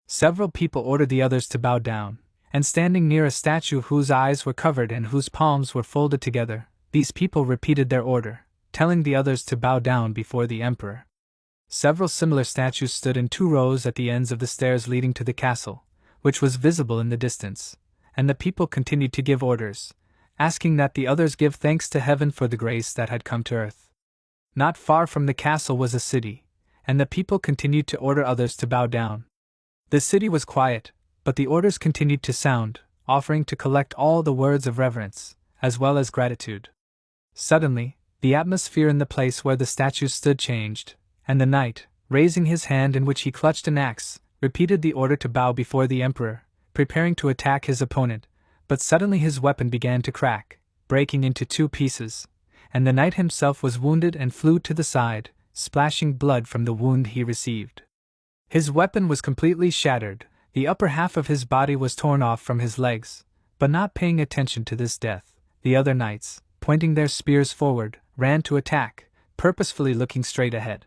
Several people ordered the others to bow down, and standing near a statue whose eyes were covered and whose palms were folded together, these people repeated their order, telling the others to bow down before the emperor. Several similar statues stood in 2 rows at the ends of the stairs leading to the castle, which was visible in the distance, and the people continued to give orders, asking that the others give thanks to heaven for the grace that had come to earth. Not far from the castle was a city, and the people continued to order others to bow down. The city was quiet, but the orders continued to sound, offering to collect all the words of reverence, as well as gratitude. Suddenly, the atmosphere in the place where the statues stood changed, and the knight, raising his hand in which he clutched an axe, repeated the order to bow before the emperor, preparing to attack his opponent, but suddenly his weapon began to crack, breaking into 2 pieces, and the knight himself was wounded and flew to the side, splashing blood from the wound he received. His weapon was completely shattered, the upper half of his body was torn off from his legs, but not paying attention to this death, the other knights, pointing their spears forward, ran to attack, purposefully looking straight ahead.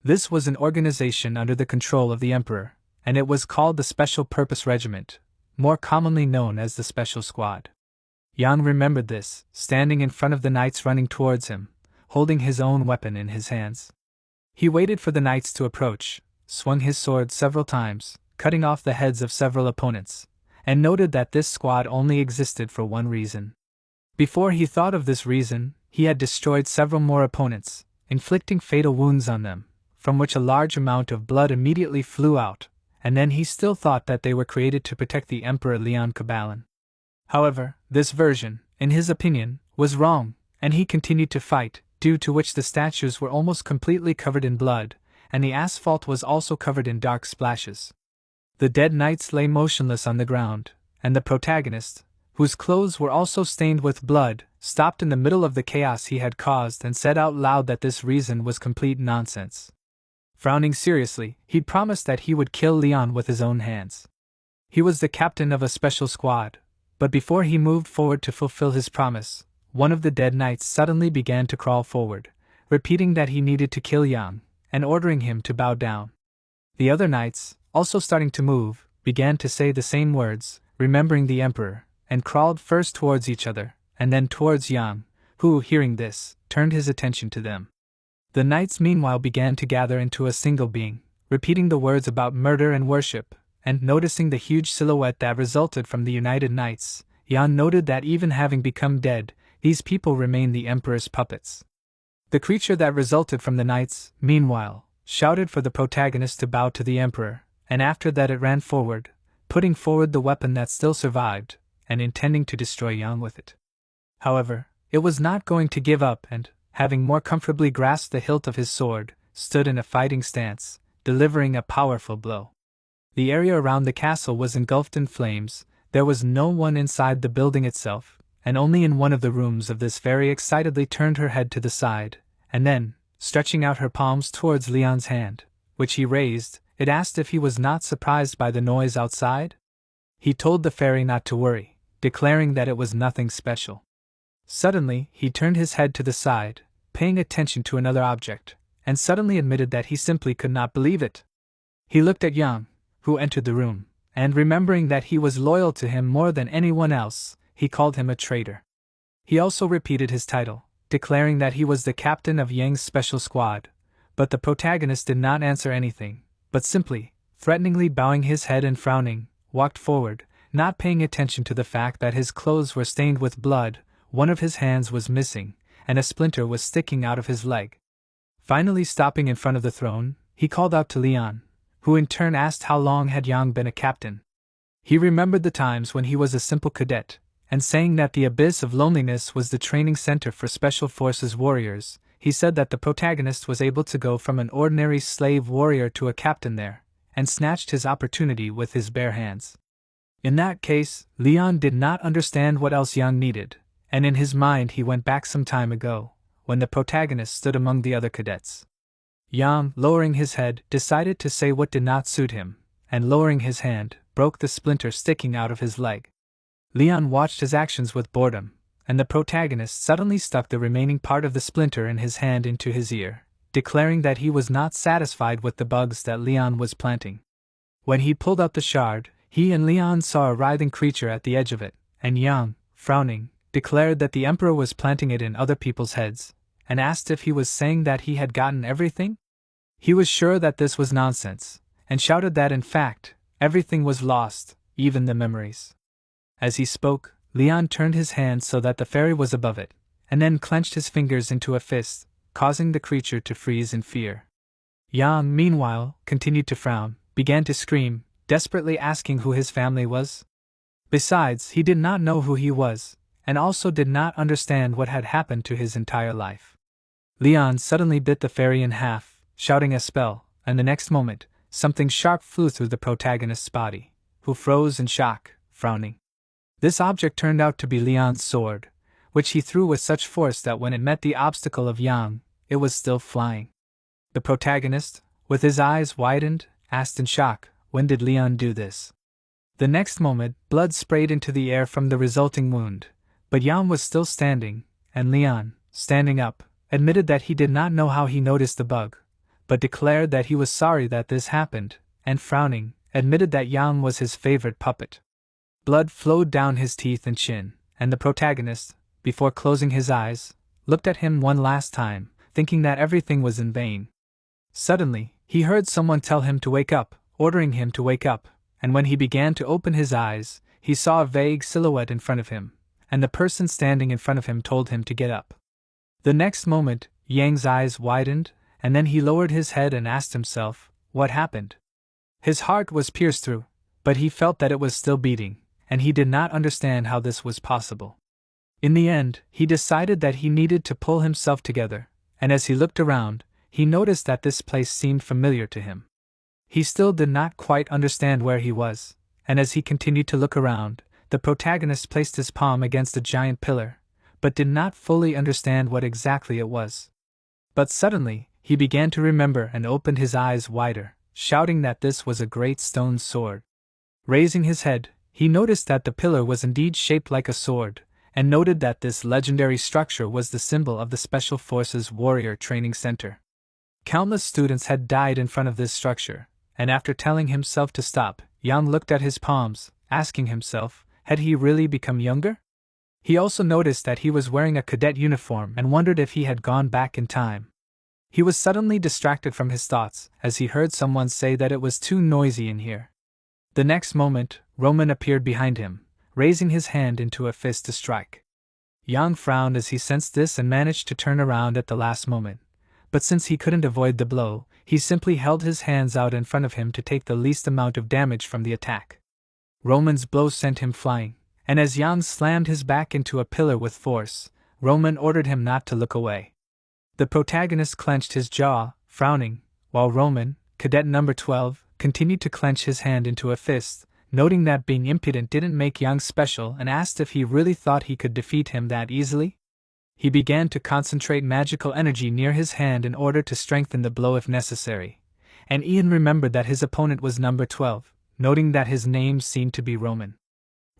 This was an organization under the control of the emperor, and it was called the Special Purpose Regiment, more commonly known as the Special Squad. Yang remembered this, standing in front of the knights running towards him, holding his own weapon in his hands. He waited for the knights to approach, swung his sword several times, cutting off the heads of several opponents, and noted that this squad only existed for one reason. Before he thought of this reason, he had destroyed several more opponents, inflicting fatal wounds on them, from which a large amount of blood immediately flew out, and then he still thought that they were created to protect the Emperor Leon Cabalan. However, this version, in his opinion, was wrong, and he continued to fight, due to which the statues were almost completely covered in blood, and the asphalt was also covered in dark splashes. The dead knights lay motionless on the ground, and the protagonist, whose clothes were also stained with blood, stopped in the middle of the chaos he had caused and said out loud that this reason was complete nonsense. Frowning seriously, he promised that he would kill Leon with his own hands. He was the captain of a special squad, but before he moved forward to fulfill his promise, one of the dead knights suddenly began to crawl forward, repeating that he needed to kill Yang, and ordering him to bow down. The other knights, also starting to move, began to say the same words, remembering the emperor, and crawled first towards each other, and then towards Yang, who, hearing this, turned his attention to them. The knights meanwhile began to gather into a single being, repeating the words about murder and worship, and noticing the huge silhouette that resulted from the united knights, Yang noted that even having become dead, these people remained the emperor's puppets. The creature that resulted from the knights, meanwhile, shouted for the protagonist to bow to the emperor, and after that it ran forward, putting forward the weapon that still survived, and intending to destroy Yang with it. However, it was not going to give up and, having more comfortably grasped the hilt of his sword, stood in a fighting stance, delivering a powerful blow. The area around the castle was engulfed in flames, there was no one inside the building itself, and only in one of the rooms of this very excitedly turned her head to the side, and then, stretching out her palms towards Leon's hand, which he raised, it asked if he was not surprised by the noise outside. He told the fairy not to worry, declaring that it was nothing special. Suddenly, he turned his head to the side, paying attention to another object, and suddenly admitted that he simply could not believe it. He looked at Yang, who entered the room, and remembering that he was loyal to him more than anyone else, he called him a traitor. He also repeated his title, declaring that he was the captain of Yang's special squad, but the protagonist did not answer anything, but simply, threateningly bowing his head and frowning, walked forward, not paying attention to the fact that his clothes were stained with blood, one of his hands was missing, and a splinter was sticking out of his leg. Finally stopping in front of the throne, he called out to Leon, who in turn asked how long had Yang been a captain. He remembered the times when he was a simple cadet, and saying that the Abyss of Loneliness was the training center for Special Forces warriors, he said that the protagonist was able to go from an ordinary slave warrior to a captain there, and snatched his opportunity with his bare hands. In that case, Leon did not understand what else Yang needed, and in his mind he went back some time ago, when the protagonist stood among the other cadets. Yang, lowering his head, decided to say what did not suit him, and lowering his hand, broke the splinter sticking out of his leg. Leon watched his actions with boredom, and the protagonist suddenly stuck the remaining part of the splinter in his hand into his ear, declaring that he was not satisfied with the bugs that Leon was planting. When he pulled out the shard, he and Leon saw a writhing creature at the edge of it, and Yang, frowning, declared that the Emperor was planting it in other people's heads, and asked if he was saying that he had gotten everything? He was sure that this was nonsense, and shouted that in fact, everything was lost, even the memories. As he spoke, Leon turned his hand so that the fairy was above it, and then clenched his fingers into a fist, causing the creature to freeze in fear. Yang, meanwhile, continued to frown, began to scream, desperately asking who his family was. Besides, he did not know who he was, and also did not understand what had happened to his entire life. Leon suddenly bit the fairy in half, shouting a spell, and the next moment, something sharp flew through the protagonist's body, who froze in shock, frowning. This object turned out to be Leon's sword, which he threw with such force that when it met the obstacle of Yang, it was still flying. The protagonist, with his eyes widened, asked in shock, "When did Leon do this?" The next moment, blood sprayed into the air from the resulting wound, but Yang was still standing, and Leon, standing up, admitted that he did not know how he noticed the bug, but declared that he was sorry that this happened, and frowning, admitted that Yang was his favorite puppet. Blood flowed down his teeth and chin, and the protagonist, before closing his eyes, looked at him one last time, thinking that everything was in vain. Suddenly, he heard someone tell him to wake up, ordering him to wake up, and when he began to open his eyes, he saw a vague silhouette in front of him, and the person standing in front of him told him to get up. The next moment, Yang's eyes widened, and then he lowered his head and asked himself, what happened? His heart was pierced through, but he felt that it was still beating, and he did not understand how this was possible. In the end, he decided that he needed to pull himself together, and as he looked around, he noticed that this place seemed familiar to him. He still did not quite understand where he was, and as he continued to look around, the protagonist placed his palm against a giant pillar, but did not fully understand what exactly it was. But suddenly, he began to remember and opened his eyes wider, shouting that this was a great stone sword. Raising his head, he noticed that the pillar was indeed shaped like a sword, and noted that this legendary structure was the symbol of the Special Forces Warrior Training Center. Countless students had died in front of this structure, and after telling himself to stop, Yang looked at his palms, asking himself, had he really become younger? He also noticed that he was wearing a cadet uniform and wondered if he had gone back in time. He was suddenly distracted from his thoughts as he heard someone say that it was too noisy in here. The next moment, Roman appeared behind him, raising his hand into a fist to strike. Yang frowned as he sensed this and managed to turn around at the last moment, but since he couldn't avoid the blow, he simply held his hands out in front of him to take the least amount of damage from the attack. Roman's blow sent him flying, and as Yang slammed his back into a pillar with force, Roman ordered him not to look away. The protagonist clenched his jaw, frowning, while Roman, cadet number 12, continued to clench his hand into a fist, noting that being impudent didn't make Yang special and asked if he really thought he could defeat him that easily. He began to concentrate magical energy near his hand in order to strengthen the blow if necessary, and Ian remembered that his opponent was number 12, noting that his name seemed to be Roman.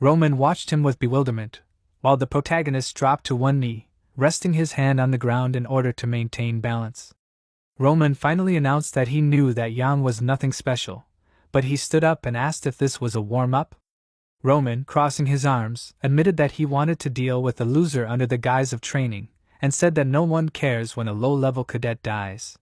Roman watched him with bewilderment, while the protagonist dropped to one knee, resting his hand on the ground in order to maintain balance. Roman finally announced that he knew that Yang was nothing special, but he stood up and asked if this was a warm-up. Roman, crossing his arms, admitted that he wanted to deal with a loser under the guise of training, and said that no one cares when a low-level cadet dies.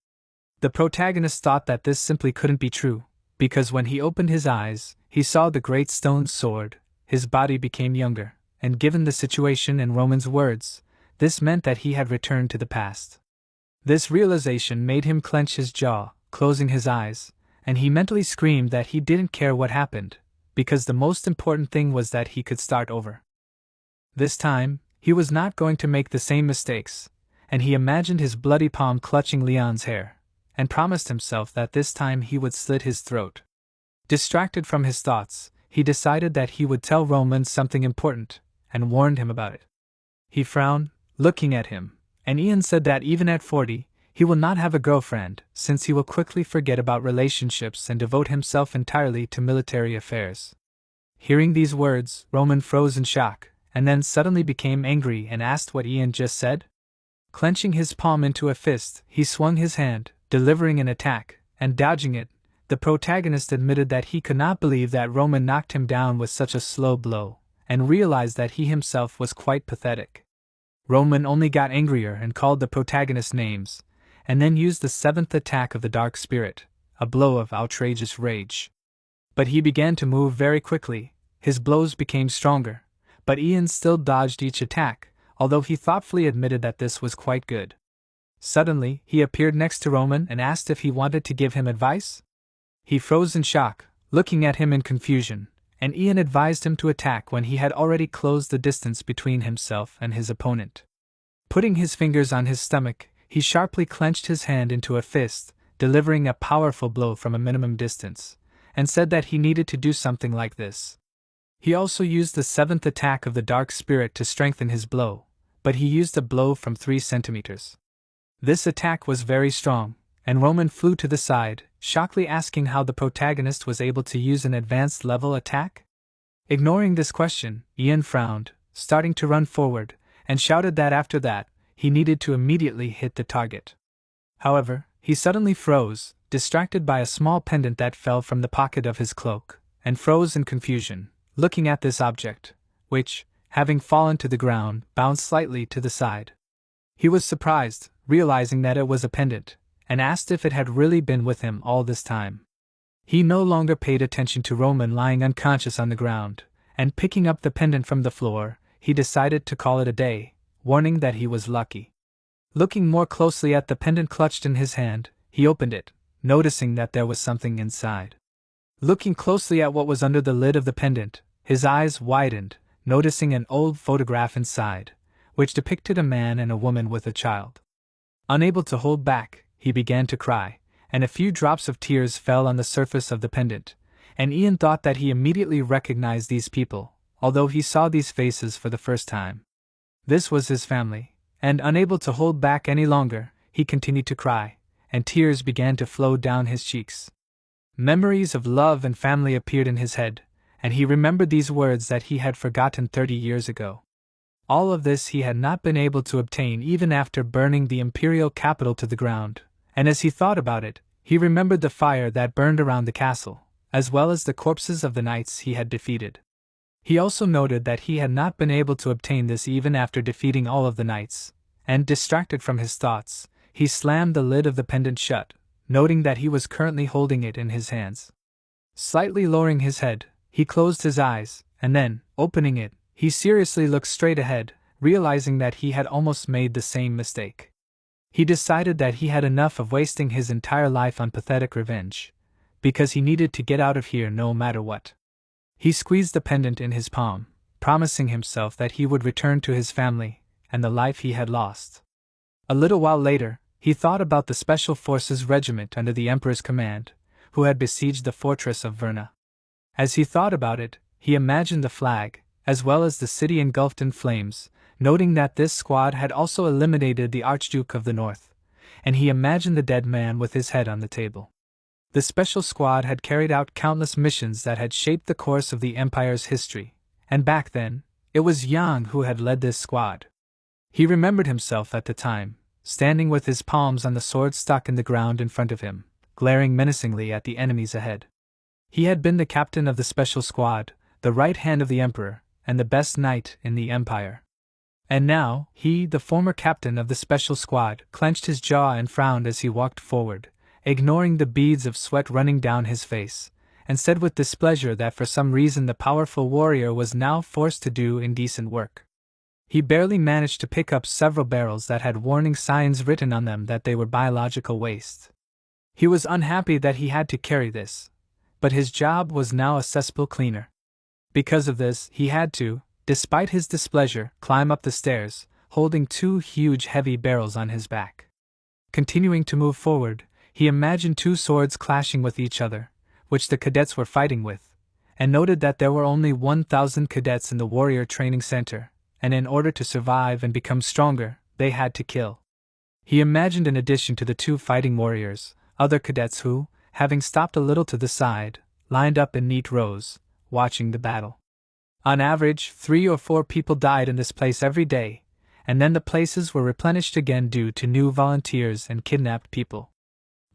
The protagonist thought that this simply couldn't be true, because when he opened his eyes, he saw the great stone sword, his body became younger, and given the situation and Roman's words, this meant that he had returned to the past. This realization made him clench his jaw, closing his eyes, and he mentally screamed that he didn't care what happened, because the most important thing was that he could start over. This time, he was not going to make the same mistakes, and he imagined his bloody palm clutching Leon's hair, and promised himself that this time he would slit his throat. Distracted from his thoughts, he decided that he would tell Roman something important, and warned him about it. He frowned, looking at him, and Ian said that even at 40, he will not have a girlfriend, since he will quickly forget about relationships and devote himself entirely to military affairs. Hearing these words, Roman froze in shock, and then suddenly became angry and asked what Ian just said. Clenching his palm into a fist, he swung his hand, delivering an attack, and dodging it, The protagonist admitted that he could not believe that Roman knocked him down with such a slow blow, and realized that he himself was quite pathetic. Roman only got angrier and called the protagonist names, and then used the seventh attack of the dark spirit, a blow of outrageous rage. But he began to move very quickly, his blows became stronger, but Ian still dodged each attack, although he thoughtfully admitted that this was quite good. Suddenly, he appeared next to Roman and asked if he wanted to give him advice. He froze in shock, looking at him in confusion, and Ian advised him to attack when he had already closed the distance between himself and his opponent. Putting his fingers on his stomach, he sharply clenched his hand into a fist, delivering a powerful blow from a minimum distance, and said that he needed to do something like this. He also used the seventh attack of the dark spirit to strengthen his blow, but he used a blow from 3 centimeters. This attack was very strong, and Roman flew to the side, shockingly asking how the protagonist was able to use an advanced level attack. Ignoring this question, Ian frowned, starting to run forward, and shouted that after that, he needed to immediately hit the target. However, he suddenly froze, distracted by a small pendant that fell from the pocket of his cloak, and froze in confusion, looking at this object, which, having fallen to the ground, bounced slightly to the side. He was surprised, realizing that it was a pendant, and asked if it had really been with him all this time. He no longer paid attention to Roman lying unconscious on the ground, and picking up the pendant from the floor, he decided to call it a day, warning that he was lucky. Looking more closely at the pendant clutched in his hand, he opened it, noticing that there was something inside. Looking closely at what was under the lid of the pendant, his eyes widened, noticing an old photograph inside, which depicted a man and a woman with a child. Unable to hold back, he began to cry, and a few drops of tears fell on the surface of the pendant, and Ian thought that he immediately recognized these people, although he saw these faces for the first time. This was his family, and unable to hold back any longer, he continued to cry, and tears began to flow down his cheeks. Memories of love and family appeared in his head, and he remembered these words that he had forgotten 30 years ago. All of this he had not been able to obtain even after burning the imperial capital to the ground, and as he thought about it, he remembered the fire that burned around the castle, as well as the corpses of the knights he had defeated. He also noted that he had not been able to obtain this even after defeating all of the knights, and distracted from his thoughts, he slammed the lid of the pendant shut, noting that he was currently holding it in his hands. Slightly lowering his head, he closed his eyes, and then, opening it, he seriously looked straight ahead, realizing that he had almost made the same mistake. He decided that he had enough of wasting his entire life on pathetic revenge, because he needed to get out of here no matter what. He squeezed the pendant in his palm, promising himself that he would return to his family and the life he had lost. A little while later, he thought about the Special Forces regiment under the Emperor's command, who had besieged the fortress of Verna. As he thought about it, he imagined the flag, as well as the city engulfed in flames, noting that this squad had also eliminated the Archduke of the North, and he imagined the dead man with his head on the table. The special squad had carried out countless missions that had shaped the course of the Empire's history, and back then, it was Yang who had led this squad. He remembered himself at the time, standing with his palms on the sword stuck in the ground in front of him, glaring menacingly at the enemies ahead. He had been the captain of the special squad, the right hand of the Emperor, and the best knight in the Empire. And now, he, the former captain of the special squad, clenched his jaw and frowned as he walked forward, ignoring the beads of sweat running down his face, and said with displeasure that for some reason the powerful warrior was now forced to do indecent work. He barely managed to pick up several barrels that had warning signs written on them that they were biological waste. He was unhappy that he had to carry this, but his job was now a cesspool cleaner. Because of this, he had to, despite his displeasure, climb up the stairs, holding 2 huge heavy barrels on his back. Continuing to move forward, he imagined 2 swords clashing with each other, which the cadets were fighting with, and noted that there were only 1,000 cadets in the warrior training center, and in order to survive and become stronger, they had to kill. He imagined in addition to the 2 fighting warriors, other cadets who, having stopped a little to the side, lined up in neat rows, watching the battle. On average, 3 or 4 people died in this place every day, and then the places were replenished again due to new volunteers and kidnapped people.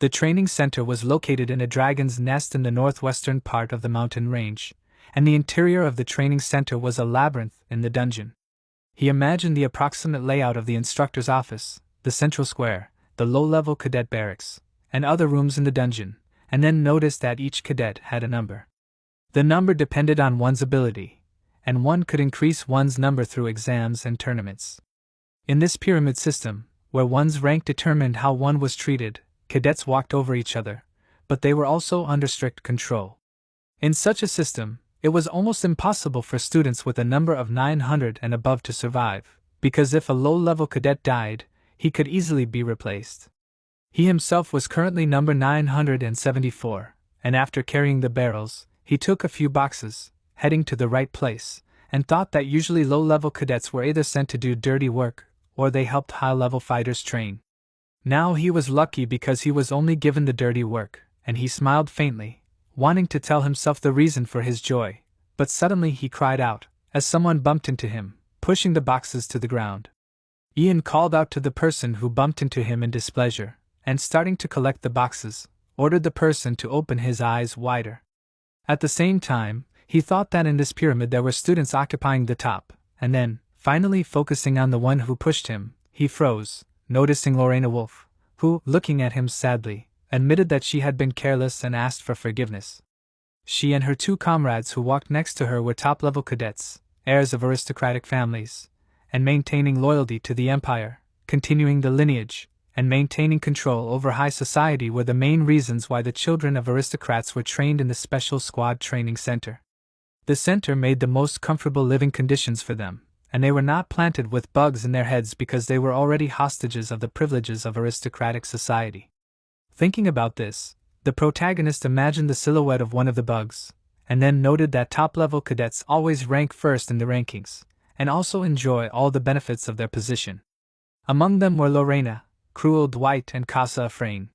The training center was located in a dragon's nest in the northwestern part of the mountain range, and the interior of the training center was a labyrinth in the dungeon. He imagined the approximate layout of the instructor's office, the central square, the low-level cadet barracks, and other rooms in the dungeon, and then noticed that each cadet had a number. The number depended on one's ability, and one could increase one's number through exams and tournaments. In this pyramid system, where one's rank determined how one was treated, cadets walked over each other, but they were also under strict control. In such a system, it was almost impossible for students with a number of 900 and above to survive, because if a low-level cadet died, he could easily be replaced. He himself was currently number 974, and after carrying the barrels, he took a few boxes, heading to the right place, and thought that usually low-level cadets were either sent to do dirty work, or they helped high-level fighters train. Now he was lucky because he was only given the dirty work, and he smiled faintly, wanting to tell himself the reason for his joy, but suddenly he cried out, as someone bumped into him, pushing the boxes to the ground. Ian called out to the person who bumped into him in displeasure, and starting to collect the boxes, ordered the person to open his eyes wider. At the same time, he thought that in this pyramid there were students occupying the top, and then, finally focusing on the one who pushed him, he froze, noticing Lorena Wolf, who, looking at him sadly, admitted that she had been careless and asked for forgiveness. She and her two comrades who walked next to her were top-level cadets, heirs of aristocratic families, and maintaining loyalty to the empire, continuing the lineage, and maintaining control over high society were the main reasons why the children of aristocrats were trained in the Special Squad Training Center. The center made the most comfortable living conditions for them, and they were not planted with bugs in their heads because they were already hostages of the privileges of aristocratic society. Thinking about this, the protagonist imagined the silhouette of one of the bugs, and then noted that top-level cadets always rank first in the rankings, and also enjoy all the benefits of their position. Among them were Lorena, Cruel Dwight and Casa Efrain.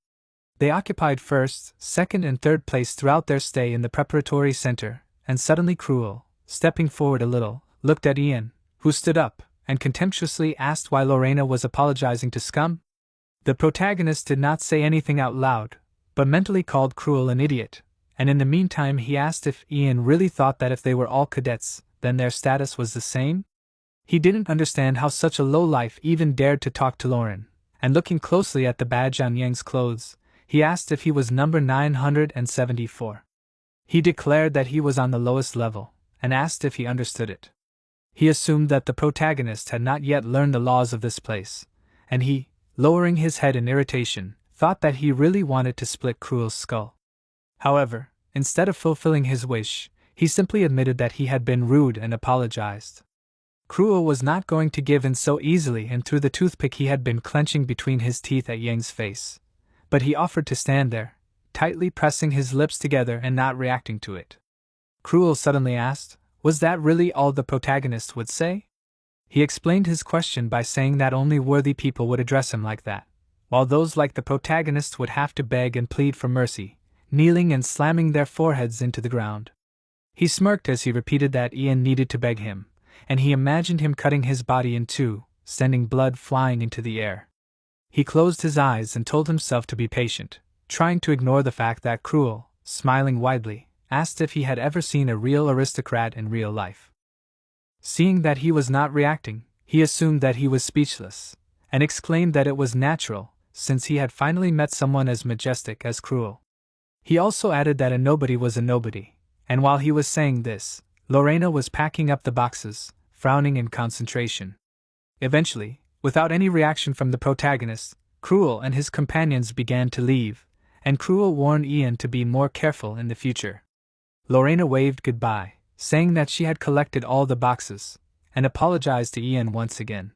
They occupied first, second and third place throughout their stay in the preparatory center, and suddenly Cruel, stepping forward a little, looked at Ian, who stood up, and contemptuously asked why Lorena was apologizing to scum. The protagonist did not say anything out loud, but mentally called Cruel an idiot, and in the meantime he asked if Ian really thought that if they were all cadets, then their status was the same? He didn't understand how such a lowlife even dared to talk to Lauren, and looking closely at the badge on Yang's clothes, he asked if he was number 974. He declared that he was on the lowest level, and asked if he understood it. He assumed that the protagonist had not yet learned the laws of this place, and he, lowering his head in irritation, thought that he really wanted to split Cruel's skull. However, instead of fulfilling his wish, he simply admitted that he had been rude and apologized. Cruel was not going to give in so easily and threw the toothpick he had been clenching between his teeth at Yang's face, but he offered to stand there, tightly pressing his lips together and not reacting to it. Cruel suddenly asked, was that really all the protagonist would say? He explained his question by saying that only worthy people would address him like that, while those like the protagonist would have to beg and plead for mercy, kneeling and slamming their foreheads into the ground. He smirked as he repeated that Ian needed to beg him, and he imagined him cutting his body in two, sending blood flying into the air. He closed his eyes and told himself to be patient, trying to ignore the fact that Cruel, smiling widely, asked if he had ever seen a real aristocrat in real life. Seeing that he was not reacting, he assumed that he was speechless, and exclaimed that it was natural, since he had finally met someone as majestic as Cruel. He also added that a nobody was a nobody, and while he was saying this, Lorena was packing up the boxes, frowning in concentration. Eventually, without any reaction from the protagonist, Cruel and his companions began to leave, and Cruel warned Ian to be more careful in the future. Lorena waved goodbye, saying that she had collected all the boxes, and apologized to Ian once again.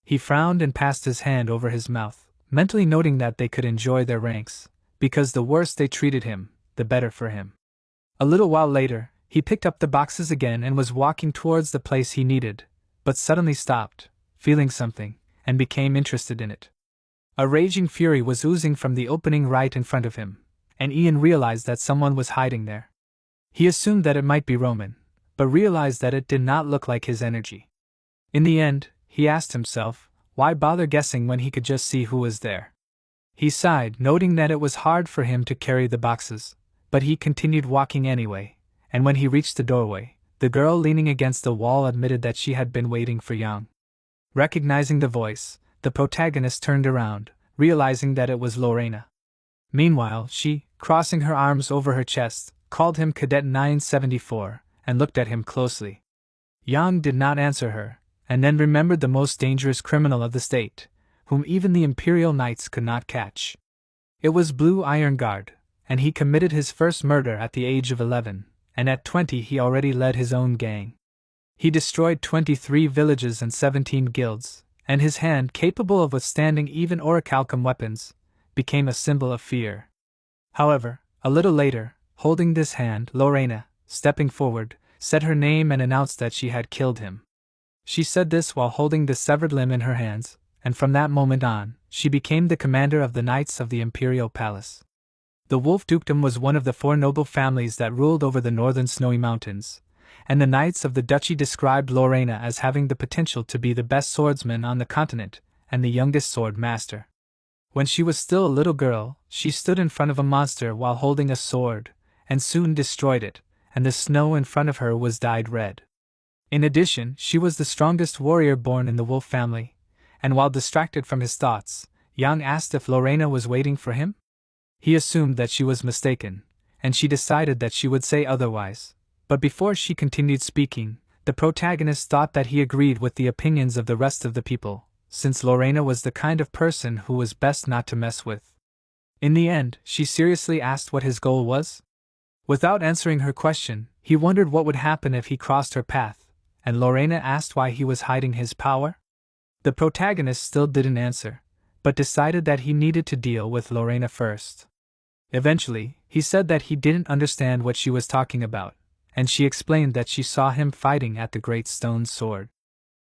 He frowned and passed his hand over his mouth, mentally noting that they could enjoy their ranks, because the worse they treated him, the better for him. A little while later, he picked up the boxes again and was walking towards the place he needed, but suddenly stopped, feeling something, and became interested in it. A raging fury was oozing from the opening right in front of him, and Ian realized that someone was hiding there. He assumed that it might be Roman, but realized that it did not look like his energy. In the end, he asked himself, why bother guessing when he could just see who was there? He sighed, noting that it was hard for him to carry the boxes, but he continued walking anyway, and when he reached the doorway, the girl leaning against the wall admitted that she had been waiting for Yang. Recognizing the voice, the protagonist turned around, realizing that it was Lorena. Meanwhile, she, crossing her arms over her chest, called him Cadet 974, and looked at him closely. Yang did not answer her, and then remembered the most dangerous criminal of the state, whom even the Imperial Knights could not catch. It was Blue Iron Guard, and he committed his first murder at the age of 11, and at 20 he already led his own gang. He destroyed 23 villages and 17 guilds, and his hand, capable of withstanding even orichalcum weapons, became a symbol of fear. However, a little later, holding this hand, Lorena, stepping forward, said her name and announced that she had killed him. She said this while holding the severed limb in her hands, and from that moment on, she became the commander of the Knights of the Imperial Palace. The Wolf Dukedom was one of the 4 noble families that ruled over the northern snowy mountains, and the Knights of the Duchy described Lorena as having the potential to be the best swordsman on the continent and the youngest sword master. When she was still a little girl, she stood in front of a monster while holding a sword, and soon destroyed it, and the snow in front of her was dyed red. In addition, she was the strongest warrior born in the Wolf family, and while distracted from his thoughts, Yang asked if Lorena was waiting for him. He assumed that she was mistaken, and she decided that she would say otherwise, but before she continued speaking, the protagonist thought that he agreed with the opinions of the rest of the people, since Lorena was the kind of person who was best not to mess with. In the end, she seriously asked what his goal was. Without answering her question, he wondered what would happen if he crossed her path, and Lorena asked why he was hiding his power. The protagonist still didn't answer, but decided that he needed to deal with Lorena first. Eventually, he said that he didn't understand what she was talking about, and she explained that she saw him fighting at the Great Stone Sword.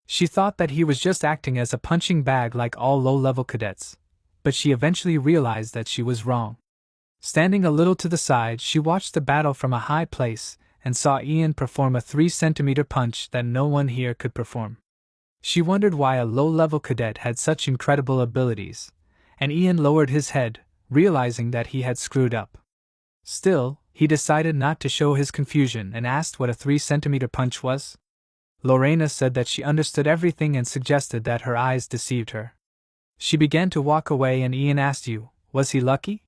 She thought that he was just acting as a punching bag like all low-level cadets, but she eventually realized that she was wrong. Standing a little to the side, she watched the battle from a high place and saw Ian perform a 3-centimeter punch that no one here could perform. She wondered why a low-level cadet had such incredible abilities, and Ian lowered his head, realizing that he had screwed up. Still, he decided not to show his confusion and asked what a 3-centimeter punch was. Lorena said that she understood everything and suggested that her eyes deceived her. She began to walk away and Ian asked you, was he lucky?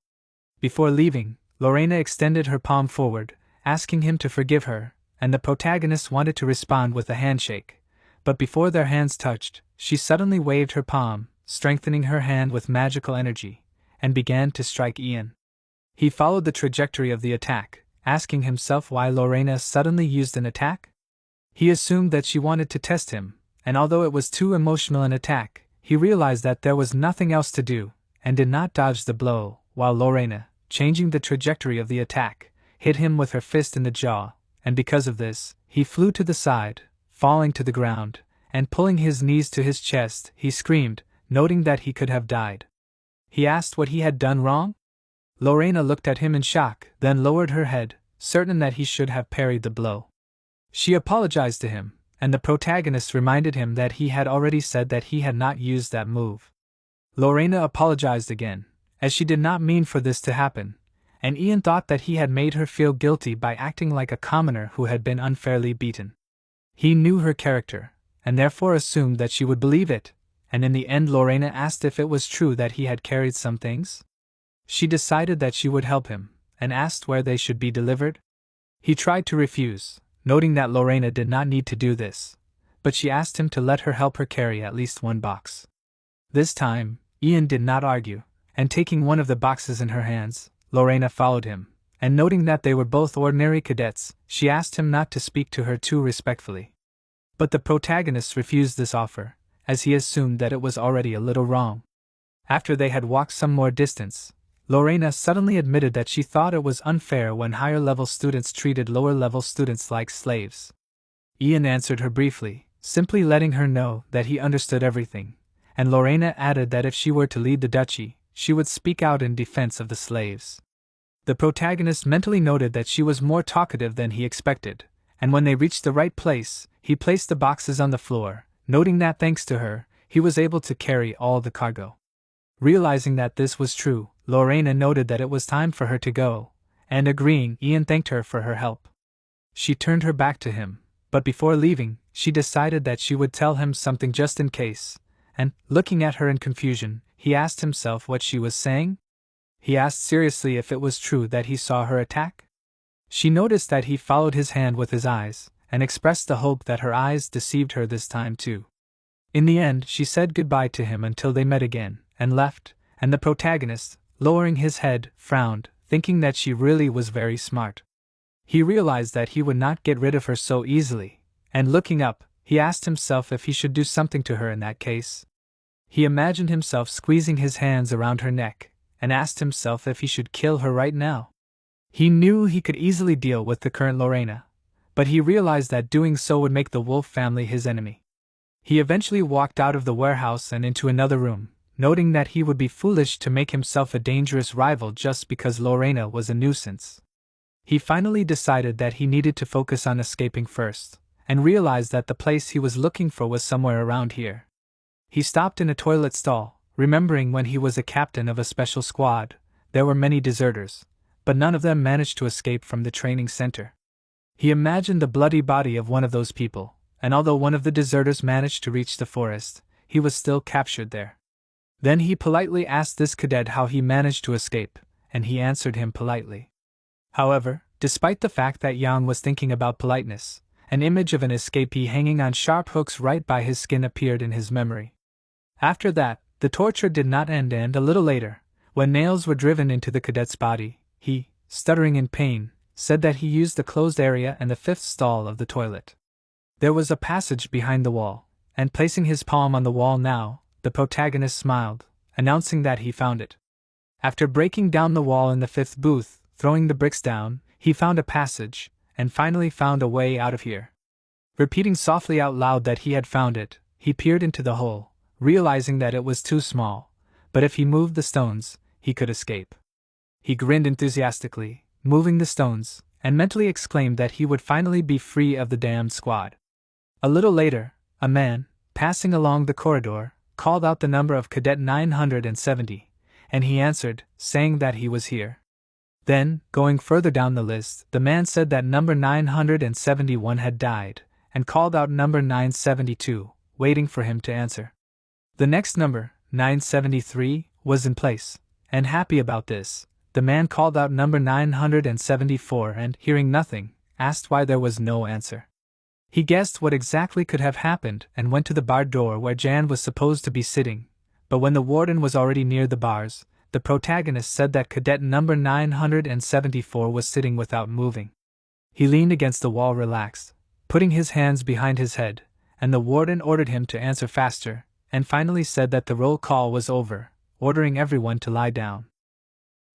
Before leaving, Lorena extended her palm forward, asking him to forgive her, and the protagonist wanted to respond with a handshake. But before their hands touched, she suddenly waved her palm, strengthening her hand with magical energy, and began to strike Ian. He followed the trajectory of the attack, asking himself why Lorena suddenly used an attack. He assumed that she wanted to test him, and although it was too emotional an attack, he realized that there was nothing else to do, and did not dodge the blow, while Lorena, changing the trajectory of the attack, hit him with her fist in the jaw, and because of this, he flew to the side, falling to the ground, and pulling his knees to his chest, he screamed, noting that he could have died. He asked what he had done wrong? Lorena looked at him in shock, then lowered her head, certain that he should have parried the blow. She apologized to him, and the protagonist reminded him that he had already said that he had not used that move. Lorena apologized again, as she did not mean for this to happen, and Ian thought that he had made her feel guilty by acting like a commoner who had been unfairly beaten. He knew her character, and therefore assumed that she would believe it, and in the end Lorena asked if it was true that he had carried some things. She decided that she would help him, and asked where they should be delivered. He tried to refuse, noting that Lorena did not need to do this, but she asked him to let her help her carry at least one box. This time, Ian did not argue, and taking one of the boxes in her hands, Lorena followed him, and noting that they were both ordinary cadets, she asked him not to speak to her too respectfully. But the protagonist refused this offer, as he assumed that it was already a little wrong. After they had walked some more distance, Lorena suddenly admitted that she thought it was unfair when higher-level students treated lower-level students like slaves. Ian answered her briefly, simply letting her know that he understood everything, and Lorena added that if she were to lead the duchy, she would speak out in defense of the slaves. The protagonist mentally noted that she was more talkative than he expected, and when they reached the right place, he placed the boxes on the floor, noting that thanks to her, he was able to carry all the cargo. Realizing that this was true, Lorena noted that it was time for her to go, and agreeing, Ian thanked her for her help. She turned her back to him, but before leaving, she decided that she would tell him something just in case, and, looking at her in confusion, he asked himself what she was saying. He asked seriously if it was true that he saw her attack. She noticed that he followed his hand with his eyes, and expressed the hope that her eyes deceived her this time too. In the end, she said goodbye to him until they met again, and left, and the protagonist, lowering his head, frowned, thinking that she really was very smart. He realized that he would not get rid of her so easily, and looking up, he asked himself if he should do something to her in that case. He imagined himself squeezing his hands around her neck, and asked himself if he should kill her right now. He knew he could easily deal with the current Lorena, but he realized that doing so would make the Wolf family his enemy. He eventually walked out of the warehouse and into another room, noting that he would be foolish to make himself a dangerous rival just because Lorena was a nuisance. He finally decided that he needed to focus on escaping first, and realized that the place he was looking for was somewhere around here. He stopped in a toilet stall, remembering when he was a captain of a special squad, there were many deserters, but none of them managed to escape from the training center. He imagined the bloody body of one of those people, and although one of the deserters managed to reach the forest, he was still captured there. Then he politely asked this cadet how he managed to escape, and he answered him politely. However, despite the fact that Yang was thinking about politeness, an image of an escapee hanging on sharp hooks right by his skin appeared in his memory. After that, the torture did not end, and a little later, when nails were driven into the cadet's body, he, stuttering in pain, said that he used the closed area and the fifth stall of the toilet. There was a passage behind the wall, and placing his palm on the wall now, the protagonist smiled, announcing that he found it. After breaking down the wall in the fifth booth, throwing the bricks down, he found a passage, and finally found a way out of here. Repeating softly out loud that he had found it, he peered into the hole, realizing that it was too small, but if he moved the stones, he could escape. He grinned enthusiastically, moving the stones, and mentally exclaimed that he would finally be free of the damned squad. A little later, a man, passing along the corridor, called out the number of Cadet 970, and he answered, saying that he was here. Then, going further down the list, the man said that number 971 had died, and called out number 972, waiting for him to answer. The next number, 973, was in place, and happy about this, the man called out number 974 and, hearing nothing, asked why there was no answer. He guessed what exactly could have happened and went to the bar door where Jan was supposed to be sitting, but when the warden was already near the bars, the protagonist said that cadet number 974 was sitting without moving. He leaned against the wall relaxed, putting his hands behind his head, and the warden ordered him to answer faster, and finally said that the roll call was over, ordering everyone to lie down.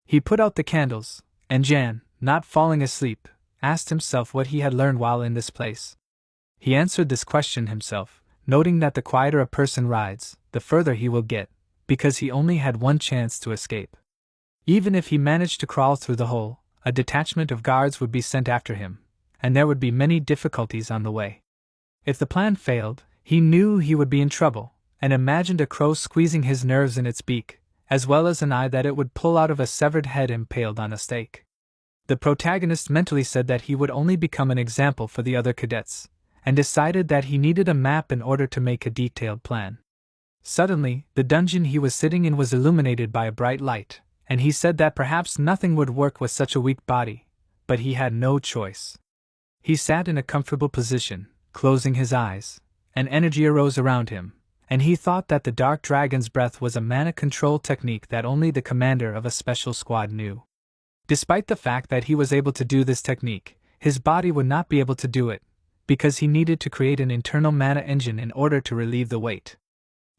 He put out the candles, and Jan, not falling asleep, asked himself what he had learned while in this place. He answered this question himself, noting that the quieter a person rides, the further he will get, because he only had one chance to escape. Even if he managed to crawl through the hole, a detachment of guards would be sent after him, and there would be many difficulties on the way. If the plan failed, he knew he would be in trouble, and imagined a crow squeezing his nerves in its beak, as well as an eye that it would pull out of a severed head impaled on a stake. The protagonist mentally said that he would only become an example for the other cadets, and decided that he needed a map in order to make a detailed plan. Suddenly, the dungeon he was sitting in was illuminated by a bright light, and he said that perhaps nothing would work with such a weak body, but he had no choice. He sat in a comfortable position, closing his eyes, and energy arose around him, and he thought that the Dark Dragon's breath was a mana control technique that only the commander of a special squad knew. Despite the fact that he was able to do this technique, his body would not be able to do it, because he needed to create an internal mana engine in order to relieve the weight.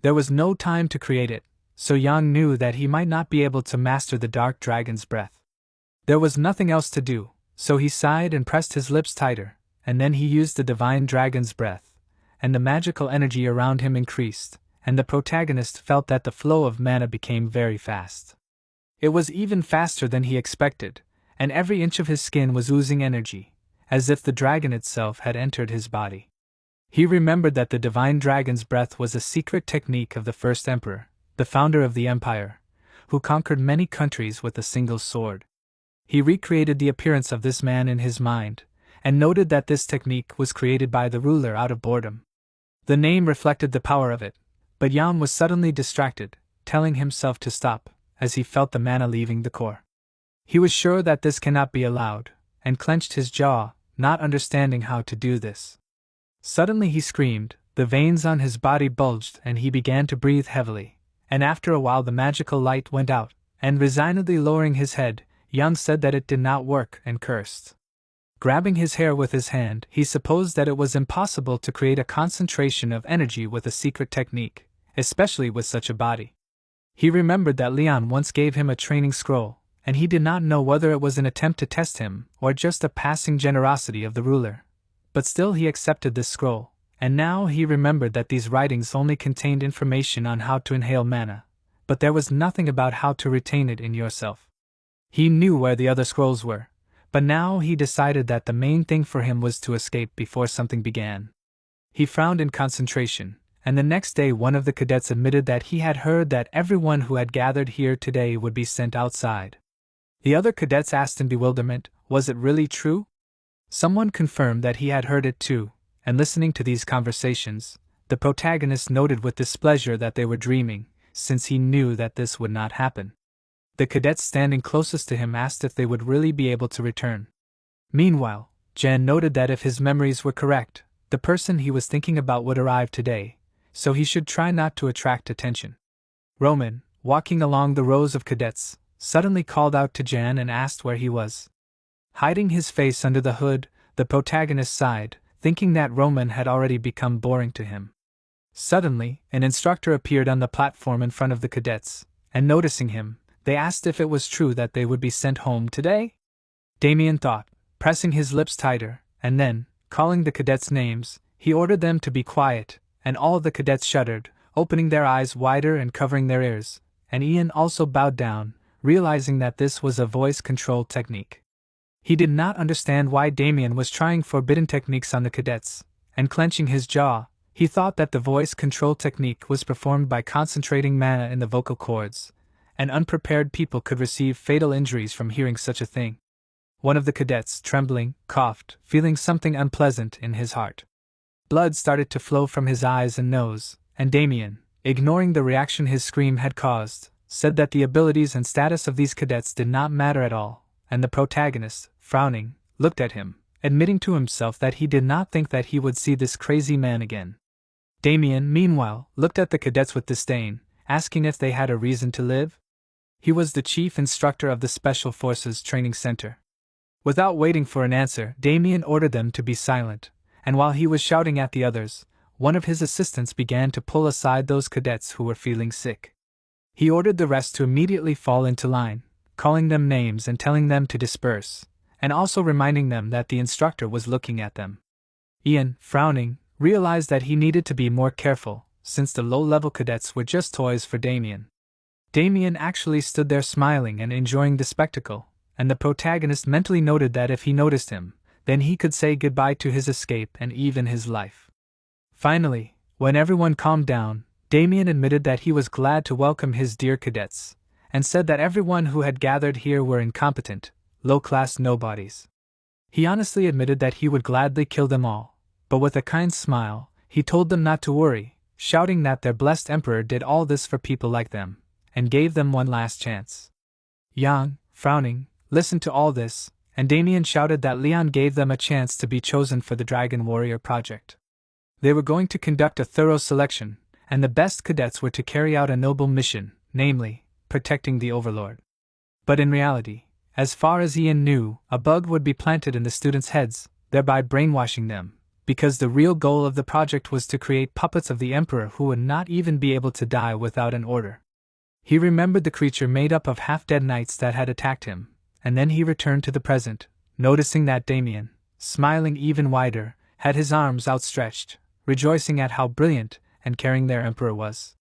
There was no time to create it, so Yang knew that he might not be able to master the Dark Dragon's breath. There was nothing else to do, so he sighed and pressed his lips tighter, and then he used the Divine Dragon's breath, and the magical energy around him increased, and the protagonist felt that the flow of mana became very fast. It was even faster than he expected, and every inch of his skin was oozing energy, as if the dragon itself had entered his body. He remembered that the Divine Dragon's breath was a secret technique of the first emperor, the founder of the empire, who conquered many countries with a single sword. He recreated the appearance of this man in his mind, and noted that this technique was created by the ruler out of boredom. The name reflected the power of it, but Yan was suddenly distracted, telling himself to stop, as he felt the mana leaving the core. He was sure that this cannot be allowed, and clenched his jaw, not understanding how to do this. Suddenly he screamed, the veins on his body bulged and he began to breathe heavily, and after a while the magical light went out, and resignedly lowering his head, Yan said that it did not work and cursed. Grabbing his hair with his hand, he supposed that it was impossible to create a concentration of energy with a secret technique, especially with such a body. He remembered that Leon once gave him a training scroll, and he did not know whether it was an attempt to test him or just a passing generosity of the ruler. But still he accepted this scroll, and now he remembered that these writings only contained information on how to inhale mana, but there was nothing about how to retain it in yourself. He knew where the other scrolls were, but now he decided that the main thing for him was to escape before something began. He frowned in concentration, and the next day one of the cadets admitted that he had heard that everyone who had gathered here today would be sent outside. The other cadets asked in bewilderment, was it really true? Someone confirmed that he had heard it too, and listening to these conversations, the protagonist noted with displeasure that they were dreaming, since he knew that this would not happen. The cadets standing closest to him asked if they would really be able to return. Meanwhile, Jan noted that if his memories were correct, the person he was thinking about would arrive today, so he should try not to attract attention. Roman, walking along the rows of cadets, suddenly called out to Jan and asked where he was. Hiding his face under the hood, the protagonist sighed, thinking that Roman had already become boring to him. Suddenly, an instructor appeared on the platform in front of the cadets, and noticing him, they asked if it was true that they would be sent home today. Damien thought, pressing his lips tighter, and then, calling the cadets' names, he ordered them to be quiet, and all the cadets shuddered, opening their eyes wider and covering their ears, and Ian also bowed down, realizing that this was a voice-controlled technique. He did not understand why Damien was trying forbidden techniques on the cadets, and clenching his jaw, he thought that the voice-control technique was performed by concentrating mana in the vocal cords, and unprepared people could receive fatal injuries from hearing such a thing. One of the cadets, trembling, coughed, feeling something unpleasant in his heart. Blood started to flow from his eyes and nose, and Damien, ignoring the reaction his scream had caused, said that the abilities and status of these cadets did not matter at all, and the protagonist, frowning, looked at him, admitting to himself that he did not think that he would see this crazy man again. Damien, meanwhile, looked at the cadets with disdain, asking if they had a reason to live. He was the chief instructor of the Special Forces Training Center. Without waiting for an answer, Damien ordered them to be silent, and while he was shouting at the others, one of his assistants began to pull aside those cadets who were feeling sick. He ordered the rest to immediately fall into line, calling them names and telling them to disperse, and also reminding them that the instructor was looking at them. Ian, frowning, realized that he needed to be more careful, since the low-level cadets were just toys for Damien. Damien actually stood there smiling and enjoying the spectacle, and the protagonist mentally noted that if he noticed him, then he could say goodbye to his escape and even his life. Finally, when everyone calmed down, Damien admitted that he was glad to welcome his dear cadets, and said that everyone who had gathered here were incompetent, low-class nobodies. He honestly admitted that he would gladly kill them all, but with a kind smile, he told them not to worry, shouting that their blessed emperor did all this for people like them, and gave them one last chance. Yang, frowning, listened to all this, and Damien shouted that Leon gave them a chance to be chosen for the Dragon Warrior project. They were going to conduct a thorough selection, and the best cadets were to carry out a noble mission, namely, protecting the Overlord. But in reality, as far as Ian knew, a bug would be planted in the students' heads, thereby brainwashing them, because the real goal of the project was to create puppets of the Emperor who would not even be able to die without an order. He remembered the creature made up of half-dead knights that had attacked him, and then he returned to the present, noticing that Damien, smiling even wider, had his arms outstretched, rejoicing at how brilliant and caring their emperor was.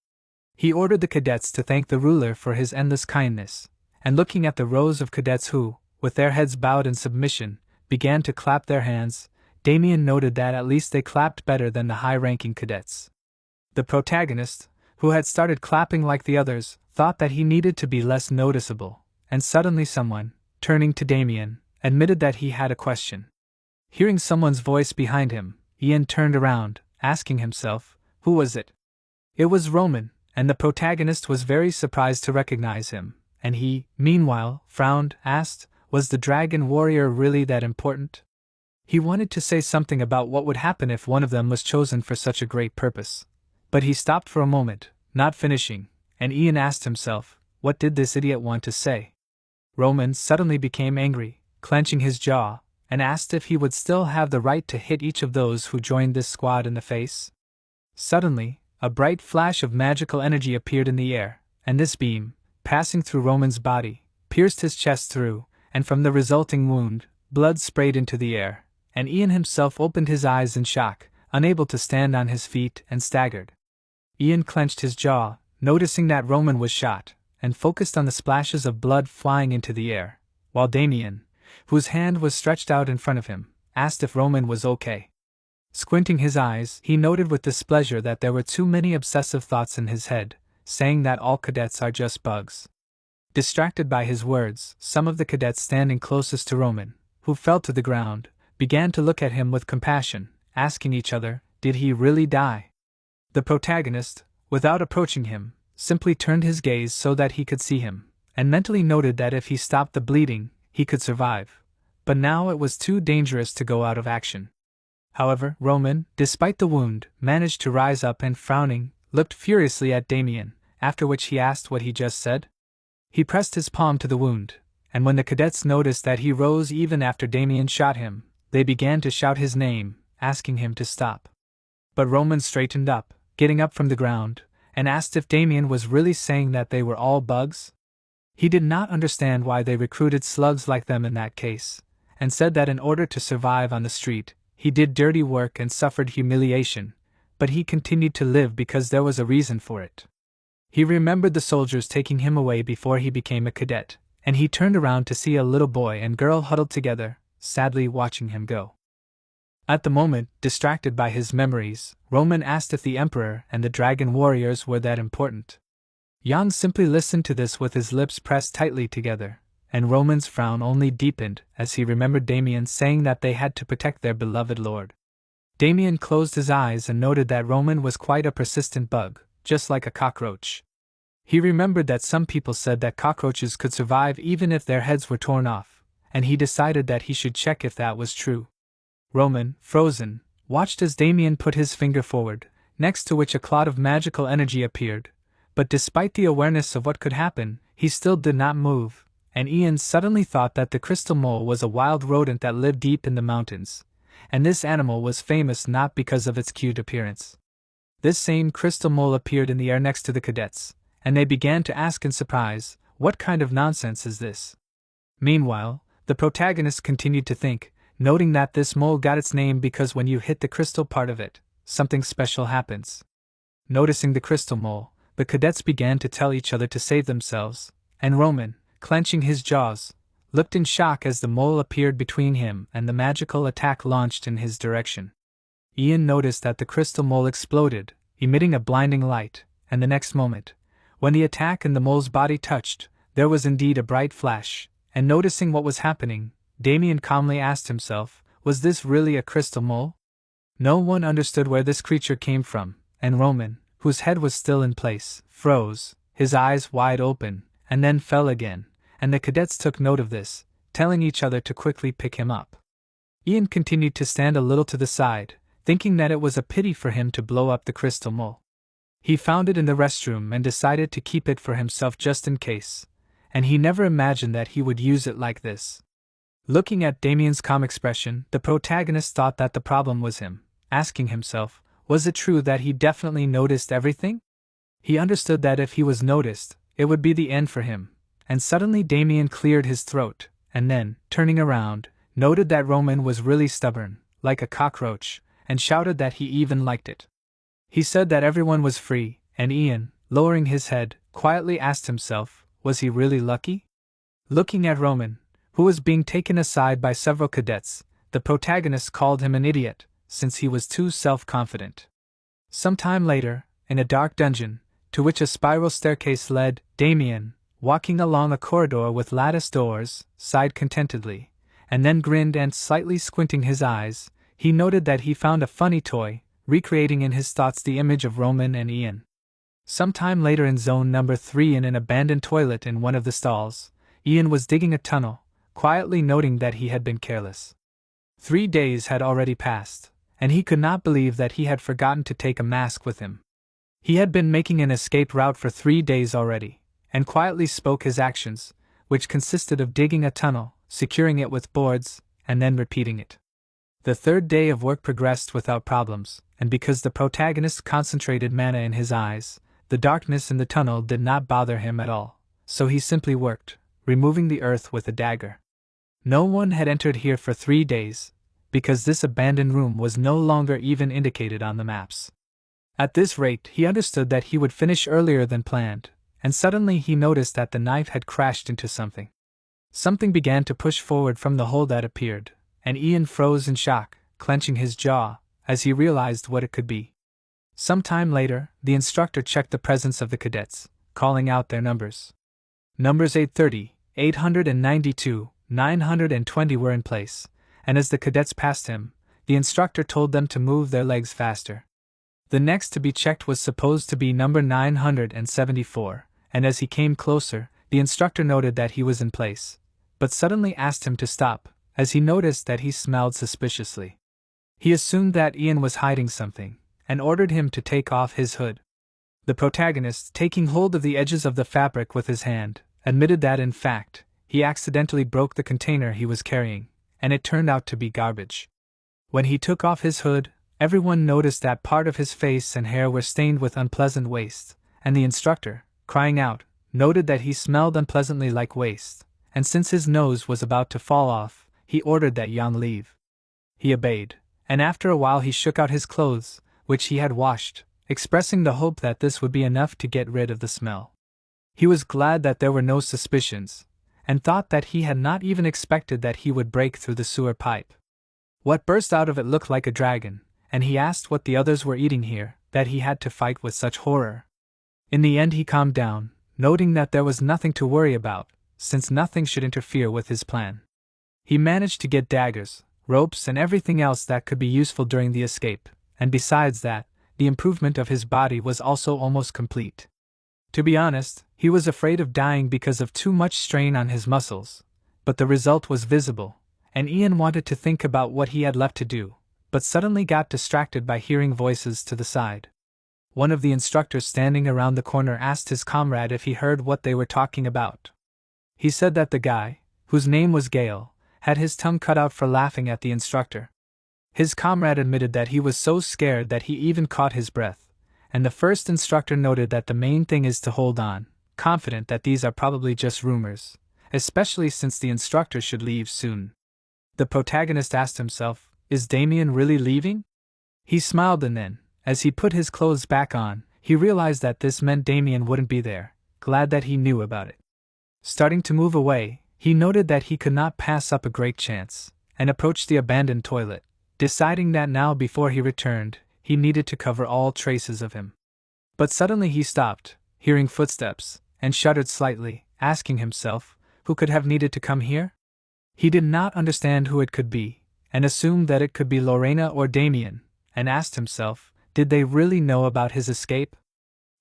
He ordered the cadets to thank the ruler for his endless kindness, and looking at the rows of cadets who, with their heads bowed in submission, began to clap their hands, Damien noted that at least they clapped better than the high-ranking cadets. The protagonist, who had started clapping like the others, thought that he needed to be less noticeable, and suddenly someone, turning to Damien, admitted that he had a question. Hearing someone's voice behind him, Ian turned around, asking himself, who was it? It was Roman, and the protagonist was very surprised to recognize him, and he, meanwhile, frowned, asked, was the dragon warrior really that important? He wanted to say something about what would happen if one of them was chosen for such a great purpose. But he stopped for a moment, not finishing, and Ian asked himself, what did this idiot want to say? Roman suddenly became angry, clenching his jaw, and asked if he would still have the right to hit each of those who joined this squad in the face. Suddenly, a bright flash of magical energy appeared in the air, and this beam, passing through Roman's body, pierced his chest through, and from the resulting wound, blood sprayed into the air, and Ian himself opened his eyes in shock, unable to stand on his feet, and staggered. Ian clenched his jaw, noticing that Roman was shot, and focused on the splashes of blood flying into the air, while Damien, whose hand was stretched out in front of him, asked if Roman was okay. Squinting his eyes, he noted with displeasure that there were too many obsessive thoughts in his head, saying that all cadets are just bugs. Distracted by his words, some of the cadets standing closest to Roman, who fell to the ground, began to look at him with compassion, asking each other, did he really die? The protagonist, without approaching him, simply turned his gaze so that he could see him, and mentally noted that if he stopped the bleeding, he could survive. But now it was too dangerous to go out of action. However, Roman, despite the wound, managed to rise up and, frowning, looked furiously at Damien, after which he asked what he just said. He pressed his palm to the wound, and when the cadets noticed that he rose even after Damien shot him, they began to shout his name, asking him to stop. But Roman straightened up, getting up from the ground, and asked if Damien was really saying that they were all bugs. He did not understand why they recruited slugs like them in that case, and said that in order to survive on the street, he did dirty work and suffered humiliation, but he continued to live because there was a reason for it. He remembered the soldiers taking him away before he became a cadet, and he turned around to see a little boy and girl huddled together, sadly watching him go. At the moment, distracted by his memories, Roman asked if the Emperor and the Dragon Warriors were that important. Yang simply listened to this with his lips pressed tightly together, and Roman's frown only deepened as he remembered Damien saying that they had to protect their beloved lord. Damien closed his eyes and noted that Roman was quite a persistent bug, just like a cockroach. He remembered that some people said that cockroaches could survive even if their heads were torn off, and he decided that he should check if that was true. Roman, frozen, watched as Damien put his finger forward, next to which a cloud of magical energy appeared, but despite the awareness of what could happen, he still did not move, and Ian suddenly thought that the crystal mole was a wild rodent that lived deep in the mountains, and this animal was famous not because of its cute appearance. This same crystal mole appeared in the air next to the cadets, and they began to ask in surprise, what kind of nonsense is this? Meanwhile, the protagonist continued to think, noting that this mole got its name because when you hit the crystal part of it, something special happens. Noticing the crystal mole, the cadets began to tell each other to save themselves, and Roman, clenching his jaws, looked in shock as the mole appeared between him and the magical attack launched in his direction. Ian noticed that the crystal mole exploded, emitting a blinding light, and the next moment, when the attack in the mole's body touched, there was indeed a bright flash, and noticing what was happening, Damien calmly asked himself, was this really a crystal mole? No one understood where this creature came from, and Roman, whose head was still in place, froze, his eyes wide open, and then fell again, and the cadets took note of this, telling each other to quickly pick him up. Ian continued to stand a little to the side, thinking that it was a pity for him to blow up the crystal mole. He found it in the restroom and decided to keep it for himself just in case, and he never imagined that he would use it like this. Looking at Damien's calm expression, the protagonist thought that the problem was him, asking himself, was it true that he definitely noticed everything? He understood that if he was noticed, it would be the end for him, and suddenly Damien cleared his throat, and then, turning around, noted that Roman was really stubborn, like a cockroach, and shouted that he even liked it. He said that everyone was free, and Ian, lowering his head, quietly asked himself, was he really lucky? Looking at Roman, who was being taken aside by several cadets, the protagonist called him an idiot, since he was too self-confident. Some time later, in a dark dungeon, to which a spiral staircase led. Damien, walking along a corridor with lattice doors, sighed contentedly, and then grinned, and slightly squinting his eyes, he noted that he found a funny toy, recreating in his thoughts the image of Roman and Ian. Sometime later, in zone number 3, in an abandoned toilet in one of the stalls, Ian was digging a tunnel, quietly noting that he had been careless. 3 days had already passed, and he could not believe that he had forgotten to take a mask with him. He had been making an escape route for 3 days already, and quietly spoke his actions, which consisted of digging a tunnel, securing it with boards, and then repeating it. The 3rd day of work progressed without problems, and because the protagonist concentrated mana in his eyes, the darkness in the tunnel did not bother him at all, so he simply worked, removing the earth with a dagger. No one had entered here for 3 days, because this abandoned room was no longer even indicated on the maps. At this rate, he understood that he would finish earlier than planned, and suddenly he noticed that the knife had crashed into something. Something began to push forward from the hole that appeared, and Ian froze in shock, clenching his jaw, as he realized what it could be. Some time later, the instructor checked the presence of the cadets, calling out their numbers. Numbers 830, 892, 920 were in place, and as the cadets passed him, the instructor told them to move their legs faster. The next to be checked was supposed to be number 974, and as he came closer, the instructor noted that he was in place, but suddenly asked him to stop, as he noticed that he smelled suspiciously. He assumed that Ian was hiding something, and ordered him to take off his hood. The protagonist, taking hold of the edges of the fabric with his hand, admitted that in fact, he accidentally broke the container he was carrying, and it turned out to be garbage. When he took off his hood, everyone noticed that part of his face and hair were stained with unpleasant waste, and the instructor, crying out, noted that he smelled unpleasantly like waste, and since his nose was about to fall off, he ordered that Jan leave. He obeyed, and after a while he shook out his clothes, which he had washed, expressing the hope that this would be enough to get rid of the smell. He was glad that there were no suspicions, and thought that he had not even expected that he would break through the sewer pipe. What burst out of it looked like a dragon, and he asked what the others were eating here, that he had to fight with such horror. In the end he calmed down, noting that there was nothing to worry about, since nothing should interfere with his plan. He managed to get daggers, ropes, and everything else that could be useful during the escape, and besides that, the improvement of his body was also almost complete. To be honest, he was afraid of dying because of too much strain on his muscles, but the result was visible, and Ian wanted to think about what he had left to do, but suddenly got distracted by hearing voices to the side. One of the instructors standing around the corner asked his comrade if he heard what they were talking about. He said that the guy, whose name was Gale, had his tongue cut out for laughing at the instructor. His comrade admitted that he was so scared that he even caught his breath, and the first instructor noted that the main thing is to hold on, confident that these are probably just rumors, especially since the instructor should leave soon. The protagonist asked himself, is Damien really leaving? He smiled, and then, as he put his clothes back on, he realized that this meant Damien wouldn't be there, glad that he knew about it. Starting to move away, he noted that he could not pass up a great chance, and approached the abandoned toilet, deciding that now before he returned, he needed to cover all traces of him. But suddenly he stopped, hearing footsteps, and shuddered slightly, asking himself, who could have needed to come here? He did not understand who it could be, and assumed that it could be Lorena or Damien, and asked himself, did they really know about his escape?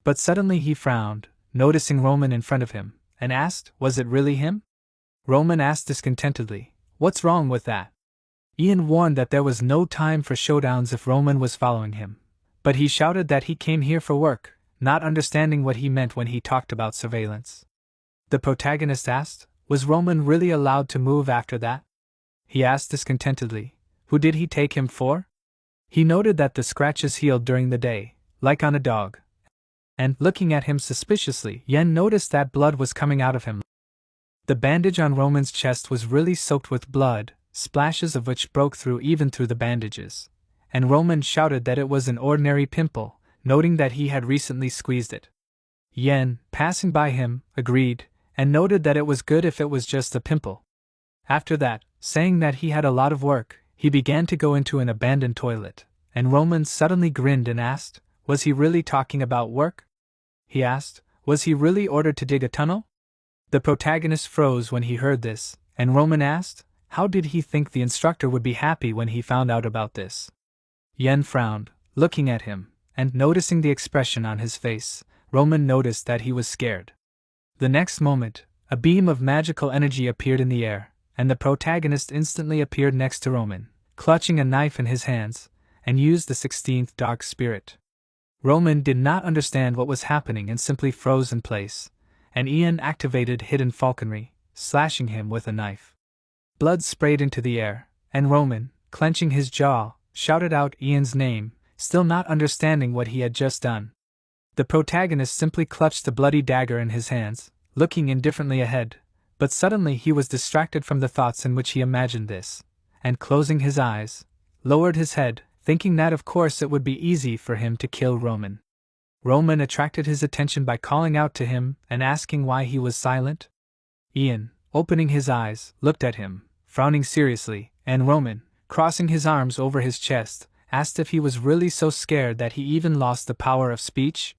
But suddenly he frowned, noticing Roman in front of him, and asked, was it really him? Roman asked discontentedly, what's wrong with that? Ian warned that there was no time for showdowns if Roman was following him, but he shouted that he came here for work, not understanding what he meant when he talked about surveillance. The protagonist asked, was Roman really allowed to move after that? He asked discontentedly, who did he take him for? He noted that the scratches healed during the day, like on a dog, and, looking at him suspiciously, Yen noticed that blood was coming out of him. The bandage on Roman's chest was really soaked with blood, splashes of which broke through even through the bandages, and Roman shouted that it was an ordinary pimple, noting that he had recently squeezed it. Yen, passing by him, agreed, and noted that it was good if it was just a pimple. After that, saying that he had a lot of work, he began to go into an abandoned toilet, and Roman suddenly grinned and asked, was he really talking about work? he asked. Was he really ordered to dig a tunnel? The protagonist froze when he heard this, and Roman asked, how did he think the instructor would be happy when he found out about this? Yen frowned, looking at him, and noticing the expression on his face, Roman noticed that he was scared. The next moment, a beam of magical energy appeared in the air, and the protagonist instantly appeared next to Roman, clutching a knife in his hands, and used the 16th dark spirit. Roman did not understand what was happening and simply froze in place, and Ian activated hidden falconry, slashing him with a knife. Blood sprayed into the air, and Roman, clenching his jaw, shouted out Ian's name, still not understanding what he had just done. The protagonist simply clutched the bloody dagger in his hands, looking indifferently ahead, but suddenly he was distracted from the thoughts in which he imagined this, and closing his eyes, lowered his head, thinking that of course it would be easy for him to kill Roman. Roman attracted his attention by calling out to him and asking why he was silent. Ian, opening his eyes, looked at him, frowning seriously, and Roman, crossing his arms over his chest, asked if he was really so scared that he even lost the power of speech.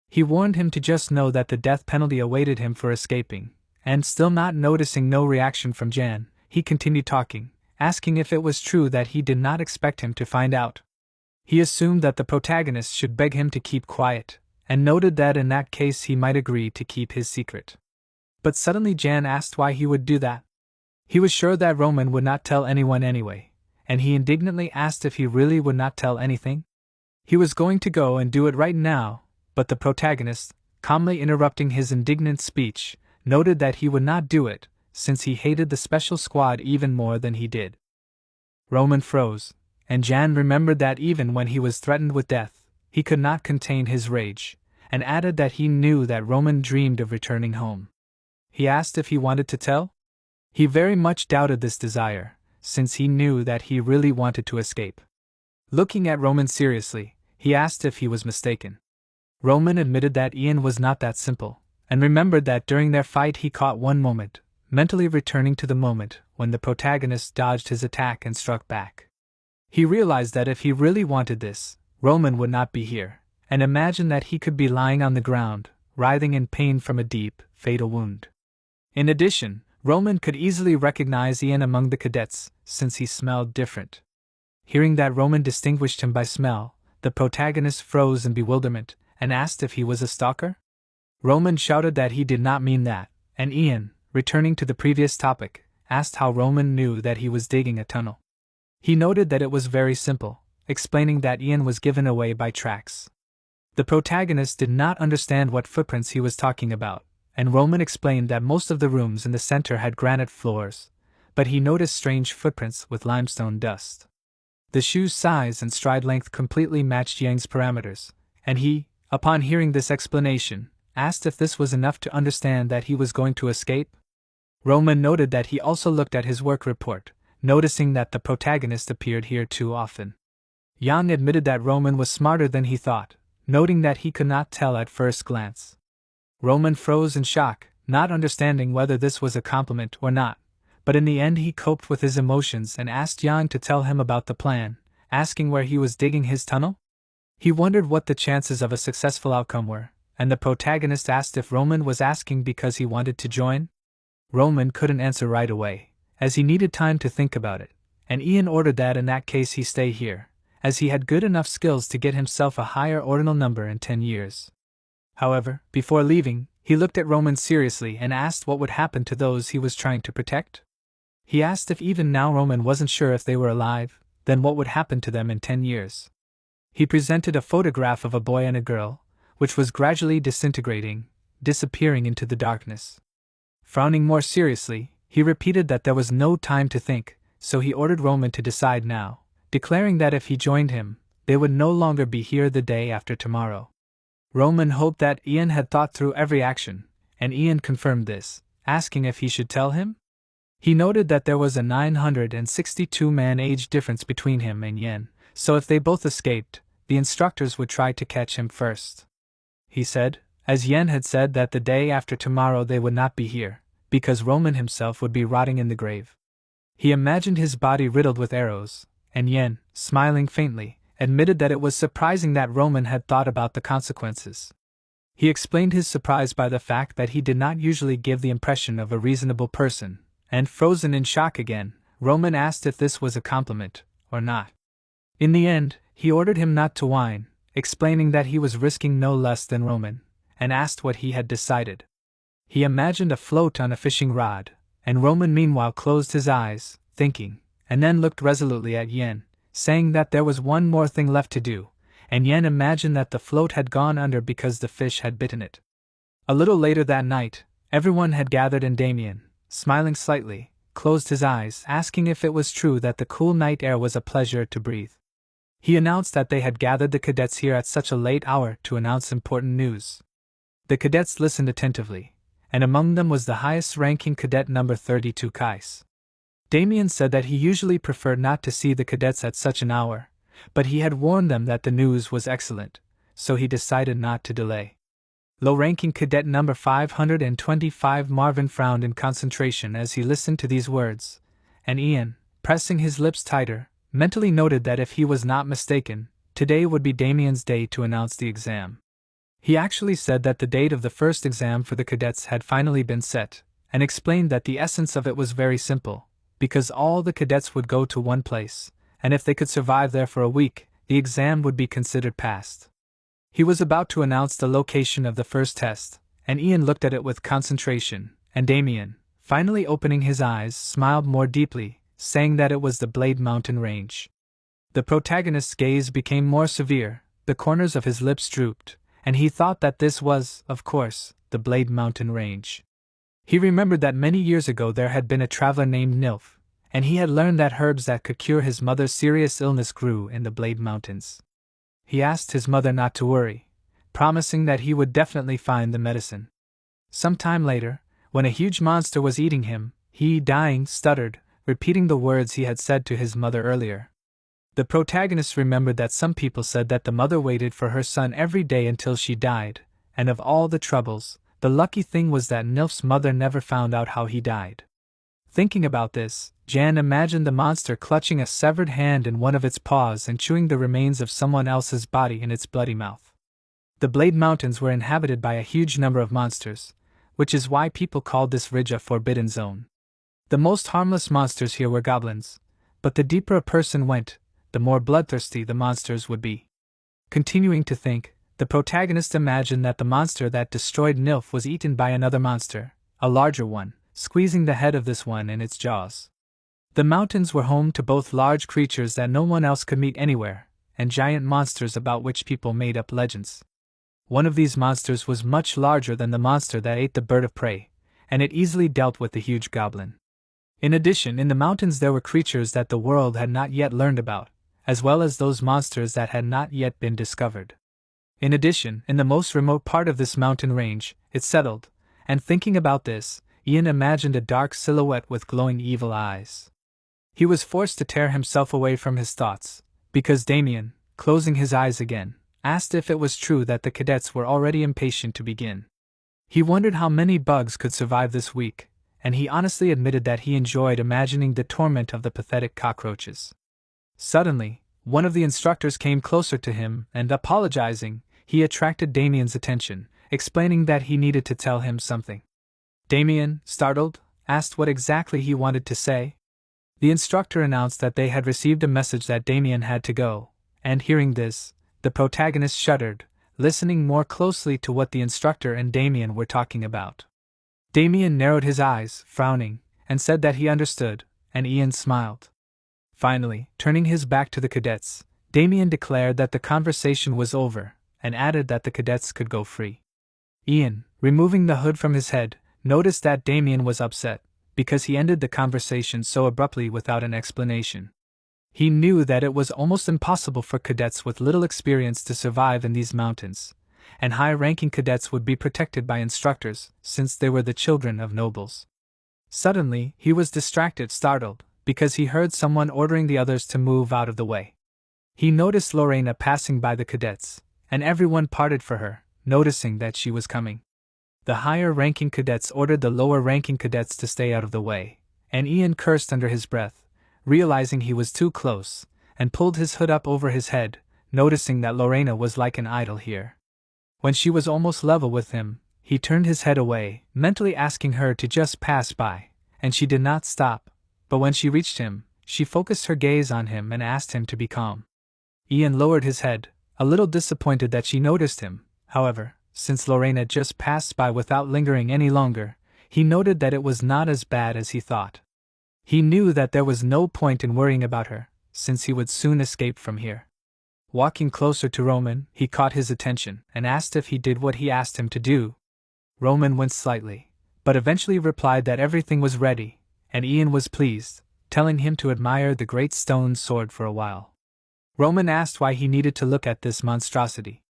He warned him to just know that the death penalty awaited him for escaping, and still not noticing no reaction from Jan, he continued talking, asking if it was true that he did not expect him to find out. He assumed that the protagonist should beg him to keep quiet, and noted that in that case he might agree to keep his secret. But suddenly Jan asked why he would do that. He was sure that Roman would not tell anyone anyway, and he indignantly asked if he really would not tell anything. He was going to go and do it right now, but the protagonist, calmly interrupting his indignant speech, noted that he would not do it, since he hated the special squad even more than he did. Roman froze, and Jan remembered that even when he was threatened with death, he could not contain his rage, and added that he knew that Roman dreamed of returning home. He asked if he wanted to tell. He very much doubted this desire, since he knew that he really wanted to escape. Looking at Roman seriously, he asked if he was mistaken. Roman admitted that Ian was not that simple, and remembered that during their fight he caught one moment, mentally returning to the moment when the protagonist dodged his attack and struck back. He realized that if he really wanted this, Roman would not be here, and imagined that he could be lying on the ground, writhing in pain from a deep, fatal wound. In addition, Roman could easily recognize Ian among the cadets, since he smelled different. Hearing that Roman distinguished him by smell, the protagonist froze in bewilderment, and asked if he was a stalker. Roman shouted that he did not mean that, and Ian, returning to the previous topic, asked how Roman knew that he was digging a tunnel. He noted that it was very simple, explaining that Ian was given away by tracks. The protagonist did not understand what footprints he was talking about, and Roman explained that most of the rooms in the center had granite floors, but he noticed strange footprints with limestone dust. The shoe's size and stride length completely matched Yang's parameters, and he, upon hearing this explanation, asked if this was enough to understand that he was going to escape. Roman noted that he also looked at his work report, noticing that the protagonist appeared here too often. Yang admitted that Roman was smarter than he thought, noting that he could not tell at first glance. Roman froze in shock, not understanding whether this was a compliment or not, but in the end he coped with his emotions and asked Yang to tell him about the plan, asking where he was digging his tunnel. He wondered what the chances of a successful outcome were, and the protagonist asked if Roman was asking because he wanted to join. Roman couldn't answer right away, as he needed time to think about it, and Ian ordered that in that case he stay here, as he had good enough skills to get himself a higher ordinal number in 10 years. However, before leaving, he looked at Roman seriously and asked what would happen to those he was trying to protect. He asked if even now Roman wasn't sure if they were alive, then what would happen to them in 10 years. He presented a photograph of a boy and a girl, which was gradually disintegrating, disappearing into the darkness. Frowning more seriously, he repeated that there was no time to think, so he ordered Roman to decide now, declaring that if he joined him, they would no longer be here the day after tomorrow. Roman hoped that Ian had thought through every action, and Ian confirmed this, asking if he should tell him. He noted that there was a 962-man age difference between him and Yen, so if they both escaped, the instructors would try to catch him first. He said, as Yen had said that the day after tomorrow they would not be here, because Roman himself would be rotting in the grave. He imagined his body riddled with arrows, and Yen, smiling faintly, admitted that it was surprising that Roman had thought about the consequences. He explained his surprise by the fact that he did not usually give the impression of a reasonable person, and frozen in shock again, Roman asked if this was a compliment or not. In the end, he ordered him not to whine, explaining that he was risking no less than Roman, and asked what he had decided. He imagined a float on a fishing rod, and Roman meanwhile closed his eyes, thinking, and then looked resolutely at Yen, saying that there was one more thing left to do, and Yen imagined that the float had gone under because the fish had bitten it. A little later that night, everyone had gathered and Damien, smiling slightly, closed his eyes, asking if it was true that the cool night air was a pleasure to breathe. He announced that they had gathered the cadets here at such a late hour to announce important news. The cadets listened attentively, and among them was the highest-ranking cadet number 32 Kais. Damien said that he usually preferred not to see the cadets at such an hour, but he had warned them that the news was excellent, so he decided not to delay. Low-ranking cadet number 525 Marvin frowned in concentration as he listened to these words, and Ian, pressing his lips tighter, mentally noted that if he was not mistaken, today would be Damien's day to announce the exam. He actually said that the date of the first exam for the cadets had finally been set, and explained that the essence of it was very simple, because all the cadets would go to one place, and if they could survive there for a week, the exam would be considered passed. He was about to announce the location of the first test, and Ian looked at it with concentration, and Damien, finally opening his eyes, smiled more deeply, saying that it was the Blade Mountain Range. The protagonist's gaze became more severe, the corners of his lips drooped, and he thought that this was, of course, the Blade Mountain Range. He remembered that many years ago there had been a traveler named Nilf, and he had learned that herbs that could cure his mother's serious illness grew in the Blade Mountains. He asked his mother not to worry, promising that he would definitely find the medicine. Some time later, when a huge monster was eating him, he, dying, stuttered, repeating the words he had said to his mother earlier. The protagonist remembered that some people said that the mother waited for her son every day until she died, and of all the troubles, the lucky thing was that Nilf's mother never found out how he died. Thinking about this, Jan imagined the monster clutching a severed hand in one of its paws and chewing the remains of someone else's body in its bloody mouth. The Blade Mountains were inhabited by a huge number of monsters, which is why people called this ridge a forbidden zone. The most harmless monsters here were goblins, but the deeper a person went, the more bloodthirsty the monsters would be. Continuing to think, the protagonist imagined that the monster that destroyed Nilf was eaten by another monster, a larger one, squeezing the head of this one in its jaws. The mountains were home to both large creatures that no one else could meet anywhere, and giant monsters about which people made up legends. One of these monsters was much larger than the monster that ate the bird of prey, and it easily dealt with the huge goblin. In addition, in the mountains there were creatures that the world had not yet learned about, as well as those monsters that had not yet been discovered. In addition, in the most remote part of this mountain range, it settled, and thinking about this, Ian imagined a dark silhouette with glowing evil eyes. He was forced to tear himself away from his thoughts, because Damien, closing his eyes again, asked if it was true that the cadets were already impatient to begin. He wondered how many bugs could survive this week, and he honestly admitted that he enjoyed imagining the torment of the pathetic cockroaches. Suddenly, one of the instructors came closer to him and, apologizing, he attracted Damien's attention, explaining that he needed to tell him something. Damien, startled, asked what exactly he wanted to say. The instructor announced that they had received a message that Damien had to go, and hearing this, the protagonist shuddered, listening more closely to what the instructor and Damien were talking about. Damien narrowed his eyes, frowning, and said that he understood, and Ian smiled. Finally, turning his back to the cadets, Damien declared that the conversation was over, and added that the cadets could go free. Ian, removing the hood from his head, noticed that Damien was upset, because he ended the conversation so abruptly without an explanation. He knew that it was almost impossible for cadets with little experience to survive in these mountains, and high-ranking cadets would be protected by instructors, since they were the children of nobles. Suddenly, he was distracted, startled, because he heard someone ordering the others to move out of the way. He noticed Lorena passing by the cadets, and everyone parted for her, noticing that she was coming. The higher-ranking cadets ordered the lower-ranking cadets to stay out of the way, and Ian cursed under his breath, realizing he was too close, and pulled his hood up over his head, noticing that Lorena was like an idol here. When she was almost level with him, he turned his head away, mentally asking her to just pass by, and she did not stop, but when she reached him, she focused her gaze on him and asked him to be calm. Ian lowered his head, a little disappointed that she noticed him. However, since Lorena just passed by without lingering any longer, he noted that it was not as bad as he thought. He knew that there was no point in worrying about her, since he would soon escape from here. Walking closer to Roman, he caught his attention and asked if he did what he asked him to do. Roman winced slightly, but eventually replied that everything was ready, and Ian was pleased, telling him to admire the great stone sword for a while. Roman asked why he needed to look at this monstrosity.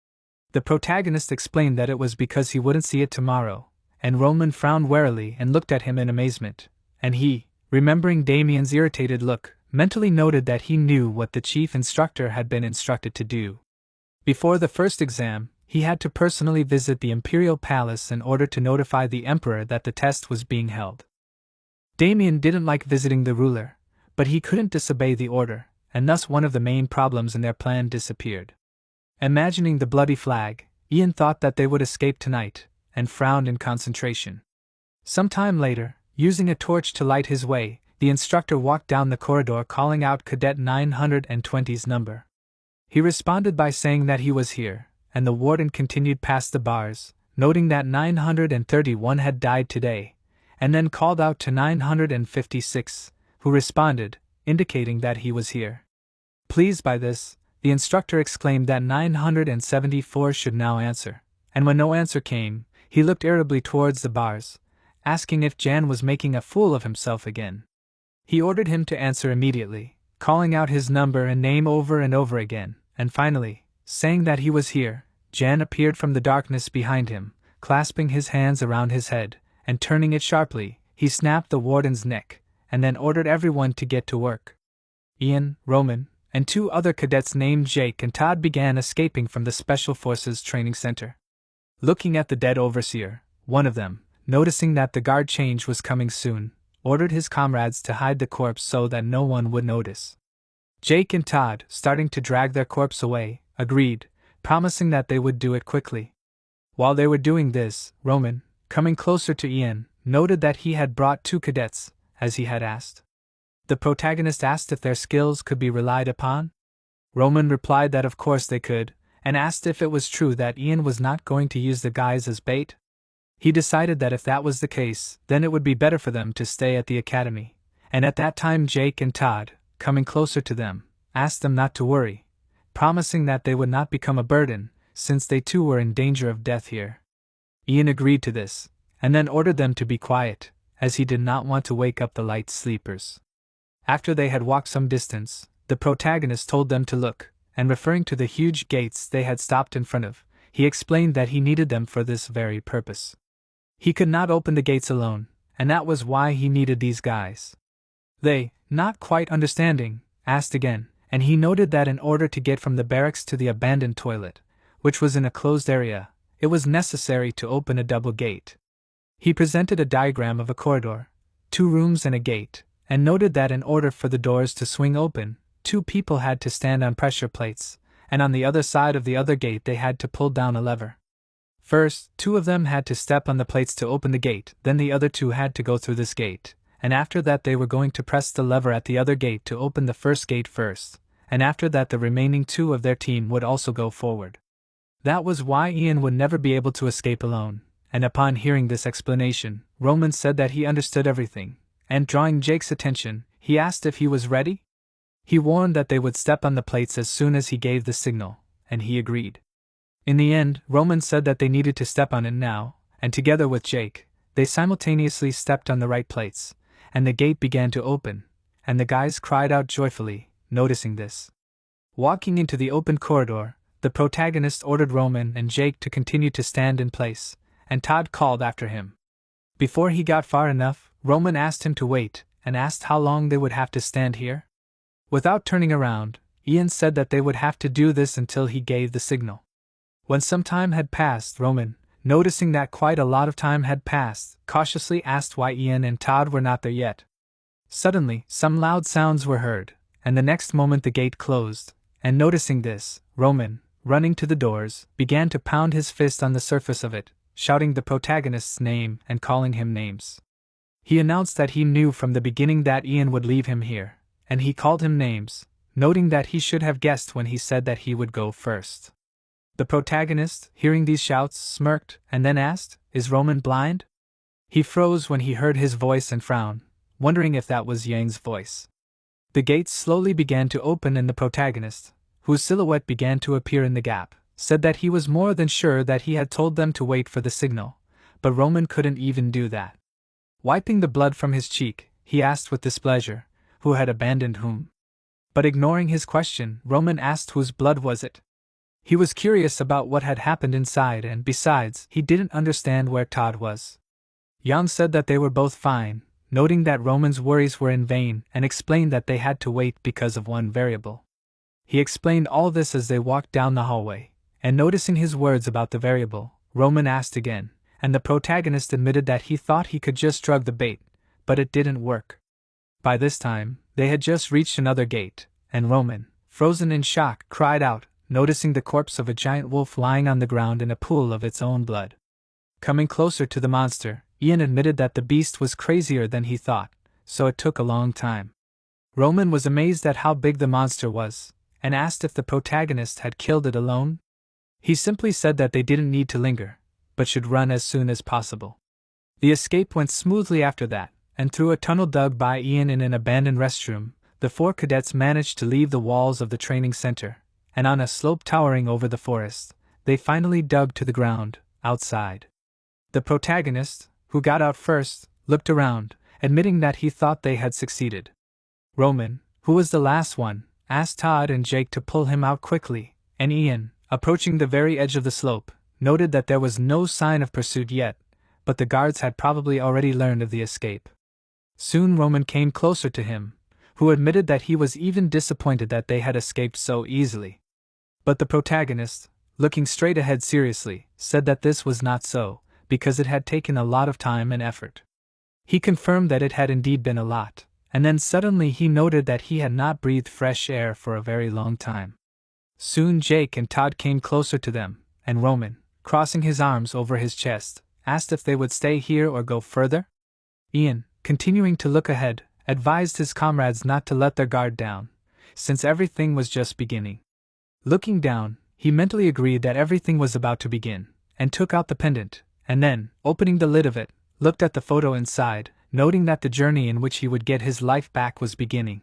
The protagonist explained that it was because he wouldn't see it tomorrow, and Roman frowned warily and looked at him in amazement, and he, remembering Damien's irritated look, mentally noted that he knew what the chief instructor had been instructed to do. Before the first exam, he had to personally visit the imperial palace in order to notify the emperor that the test was being held. Damien didn't like visiting the ruler, but he couldn't disobey the order, and thus one of the main problems in their plan disappeared. Imagining the bloody flag, Ian thought that they would escape tonight, and frowned in concentration. Some time later, using a torch to light his way, the instructor walked down the corridor calling out Cadet 920's number. He responded by saying that he was here, and the warden continued past the bars, noting that 931 had died today, and then called out to 956, who responded, indicating that he was here. Pleased by this, the instructor exclaimed that 974 should now answer, and when no answer came, he looked irritably towards the bars, asking if Jan was making a fool of himself again. He ordered him to answer immediately, calling out his number and name over and over again, and finally, saying that he was here, Jan appeared from the darkness behind him, clasping his hands around his head, and turning it sharply, he snapped the warden's neck, and then ordered everyone to get to work. Ian, Roman, and 2 other cadets named Jake and Todd began escaping from the Special Forces Training Center. Looking at the dead overseer, one of them, noticing that the guard change was coming soon, ordered his comrades to hide the corpse so that no one would notice. Jake and Todd, starting to drag their corpse away, agreed, promising that they would do it quickly. While they were doing this, Roman, coming closer to Ian, noted that he had brought 2 cadets, as he had asked. The protagonist asked if their skills could be relied upon. Roman replied that of course they could, and asked if it was true that Ian was not going to use the guys as bait. He decided that if that was the case, then it would be better for them to stay at the academy, and at that time Jake and Todd, coming closer to them, asked them not to worry, promising that they would not become a burden, since they too were in danger of death here. Ian agreed to this, and then ordered them to be quiet, as he did not want to wake up the light sleepers. After they had walked some distance, the protagonist told them to look, and referring to the huge gates they had stopped in front of, he explained that he needed them for this very purpose. He could not open the gates alone, and that was why he needed these guys. They, not quite understanding, asked again, and he noted that in order to get from the barracks to the abandoned toilet, which was in a closed area, it was necessary to open a double gate. He presented a diagram of a corridor, 2 rooms and a gate, and noted that in order for the doors to swing open, 2 people had to stand on pressure plates, and on the other side of the other gate they had to pull down a lever. First, 2 of them had to step on the plates to open the gate, then the other 2 had to go through this gate, and after that they were going to press the lever at the other gate to open the first gate first, and after that the remaining 2 of their team would also go forward. That was why Ian would never be able to escape alone, and upon hearing this explanation, Roman said that he understood everything, and drawing Jake's attention, he asked if he was ready. He warned that they would step on the plates as soon as he gave the signal, and he agreed. In the end, Roman said that they needed to step on it now, and together with Jake, they simultaneously stepped on the right plates, and the gate began to open, and the guys cried out joyfully, noticing this. Walking into the open corridor, the protagonist ordered Roman and Jake to continue to stand in place, and Todd called after him. Before he got far enough, Roman asked him to wait, and asked how long they would have to stand here. Without turning around, Ian said that they would have to do this until he gave the signal. When some time had passed, Roman, noticing that quite a lot of time had passed, cautiously asked why Ian and Todd were not there yet. Suddenly, some loud sounds were heard, and the next moment the gate closed, and noticing this, Roman, running to the doors, began to pound his fist on the surface of it, shouting the protagonist's name and calling him names. He announced that he knew from the beginning that Ian would leave him here, and he called him names, noting that he should have guessed when he said that he would go first. The protagonist, hearing these shouts, smirked and then asked, "Is Roman blind?" He froze when he heard his voice and frowned, wondering if that was Yang's voice. The gates slowly began to open and the protagonist, whose silhouette began to appear in the gap, said that he was more than sure that he had told them to wait for the signal, but Roman couldn't even do that. Wiping the blood from his cheek, he asked with displeasure, who had abandoned whom. But ignoring his question, Roman asked whose blood was it. He was curious about what had happened inside and besides, he didn't understand where Todd was. Yang said that they were both fine, noting that Roman's worries were in vain and explained that they had to wait because of one variable. He explained all this as they walked down the hallway, and noticing his words about the variable, Roman asked again, and the protagonist admitted that he thought he could just drug the bait, but it didn't work. By this time, they had just reached another gate, and Roman, frozen in shock, cried out, noticing the corpse of a giant wolf lying on the ground in a pool of its own blood. Coming closer to the monster, Ian admitted that the beast was crazier than he thought, so it took a long time. Roman was amazed at how big the monster was, and asked if the protagonist had killed it alone. He simply said that they didn't need to linger, but should run as soon as possible. The escape went smoothly after that, and through a tunnel dug by Ian in an abandoned restroom, the 4 cadets managed to leave the walls of the training center, and on a slope towering over the forest, they finally dug to the ground, outside. The protagonist, who got out first, looked around, admitting that he thought they had succeeded. Roman, who was the last one, asked Todd and Jake to pull him out quickly, and Ian, approaching the very edge of the slope, noted that there was no sign of pursuit yet, but the guards had probably already learned of the escape. Soon Roman came closer to him, who admitted that he was even disappointed that they had escaped so easily. But the protagonist, looking straight ahead seriously, said that this was not so, because it had taken a lot of time and effort. He confirmed that it had indeed been a lot, and then suddenly he noted that he had not breathed fresh air for a very long time. Soon Jake and Todd came closer to them, and Roman, crossing his arms over his chest, asked if they would stay here or go further. Ian, continuing to look ahead, advised his comrades not to let their guard down, since everything was just beginning. Looking down, he mentally agreed that everything was about to begin, and took out the pendant, and then, opening the lid of it, looked at the photo inside, noting that the journey in which he would get his life back was beginning.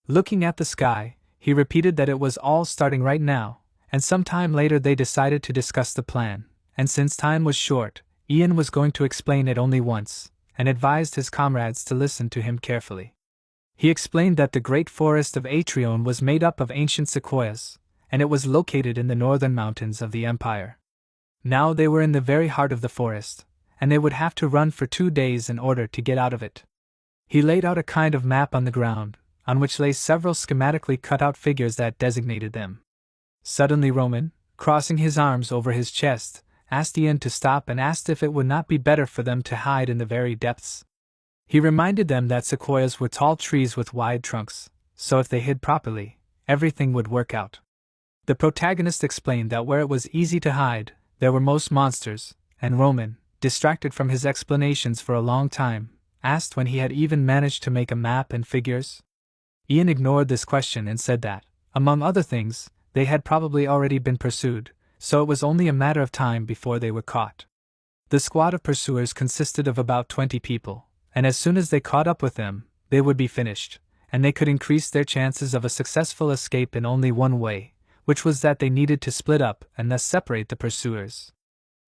Looking at the sky, he repeated that it was all starting right now, and sometime later they decided to discuss the plan, and since time was short, Ian was going to explain it only once, and advised his comrades to listen to him carefully. He explained that the great forest of Atrion was made up of ancient sequoias, and it was located in the northern mountains of the empire. Now they were in the very heart of the forest, and they would have to run for 2 days in order to get out of it. He laid out a kind of map on the ground, on which lay several schematically cut out figures that designated them. Suddenly Roman, crossing his arms over his chest, asked Ian to stop and asked if it would not be better for them to hide in the very depths. He reminded them that sequoias were tall trees with wide trunks, so if they hid properly, everything would work out. The protagonist explained that where it was easy to hide, there were most monsters, and Roman, distracted from his explanations for a long time, asked when he had even managed to make a map and figures. Ian ignored this question and said that, among other things, they had probably already been pursued, so it was only a matter of time before they were caught. The squad of pursuers consisted of about 20 people, and as soon as they caught up with them, they would be finished, and they could increase their chances of a successful escape in only one way, which was that they needed to split up and thus separate the pursuers.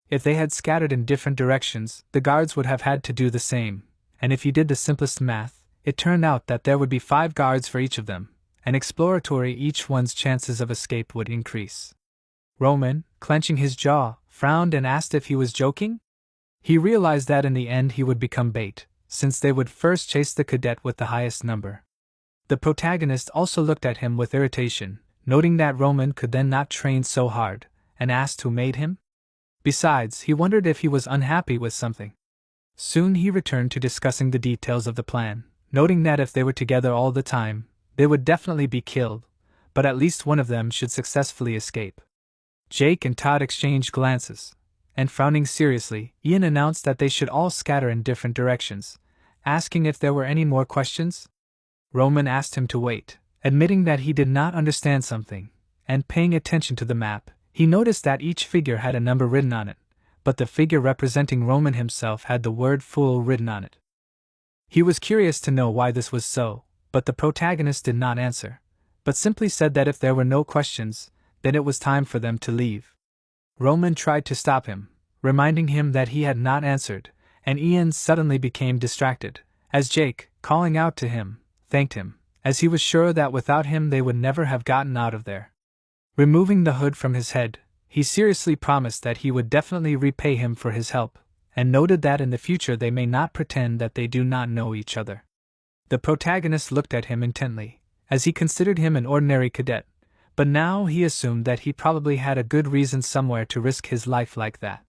If they had scattered in different directions, the guards would have had to do the same, and if you did the simplest math, it turned out that there would be 5 guards for each of them, and exploratory each one's chances of escape would increase. Roman, clenching his jaw, frowned and asked if he was joking. He realized that in the end he would become bait, since they would first chase the cadet with the highest number. The protagonist also looked at him with irritation, noting that Roman could then not train so hard, and asked who made him. Besides, he wondered if he was unhappy with something. Soon he returned to discussing the details of the plan, noting that if they were together all the time, they would definitely be killed, but at least one of them should successfully escape. Jake and Todd exchanged glances, and frowning seriously, Ian announced that they should all scatter in different directions, asking if there were any more questions. Roman asked him to wait, admitting that he did not understand something, and paying attention to the map, he noticed that each figure had a number written on it, but the figure representing Roman himself had the word fool written on it. He was curious to know why this was so, but the protagonist did not answer, but simply said that if there were no questions, then it was time for them to leave. Roman tried to stop him, reminding him that he had not answered, and Ian suddenly became distracted, as Jake, calling out to him, thanked him, as he was sure that without him they would never have gotten out of there. Removing the hood from his head, he seriously promised that he would definitely repay him for his help, and noted that in the future they may not pretend that they do not know each other. The protagonist looked at him intently, as he considered him an ordinary cadet, but now he assumed that he probably had a good reason somewhere to risk his life like that.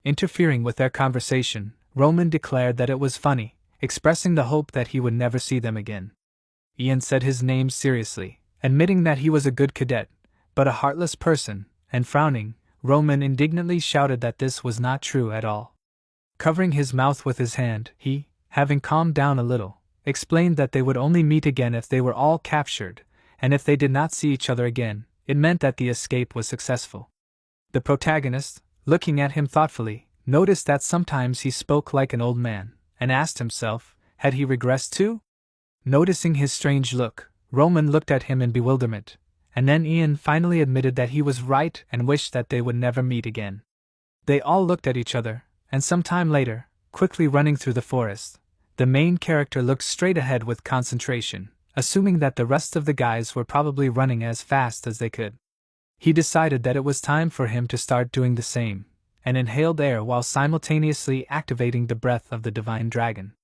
Interfering with their conversation, Roman declared that it was funny, expressing the hope that he would never see them again. Ian said his name seriously, admitting that he was a good cadet, but a heartless person, and frowning, Roman indignantly shouted that this was not true at all. Covering his mouth with his hand, he, having calmed down a little, explained that they would only meet again if they were all captured, and if they did not see each other again, it meant that the escape was successful. The protagonist, looking at him thoughtfully, noticed that sometimes he spoke like an old man, and asked himself, had he regressed too? Noticing his strange look, Roman looked at him in bewilderment, and then Ian finally admitted that he was right and wished that they would never meet again. They all looked at each other, and some time later, quickly running through the forest, the main character looked straight ahead with concentration, assuming that the rest of the guys were probably running as fast as they could. He decided that it was time for him to start doing the same, and inhaled air while simultaneously activating the breath of the divine dragon.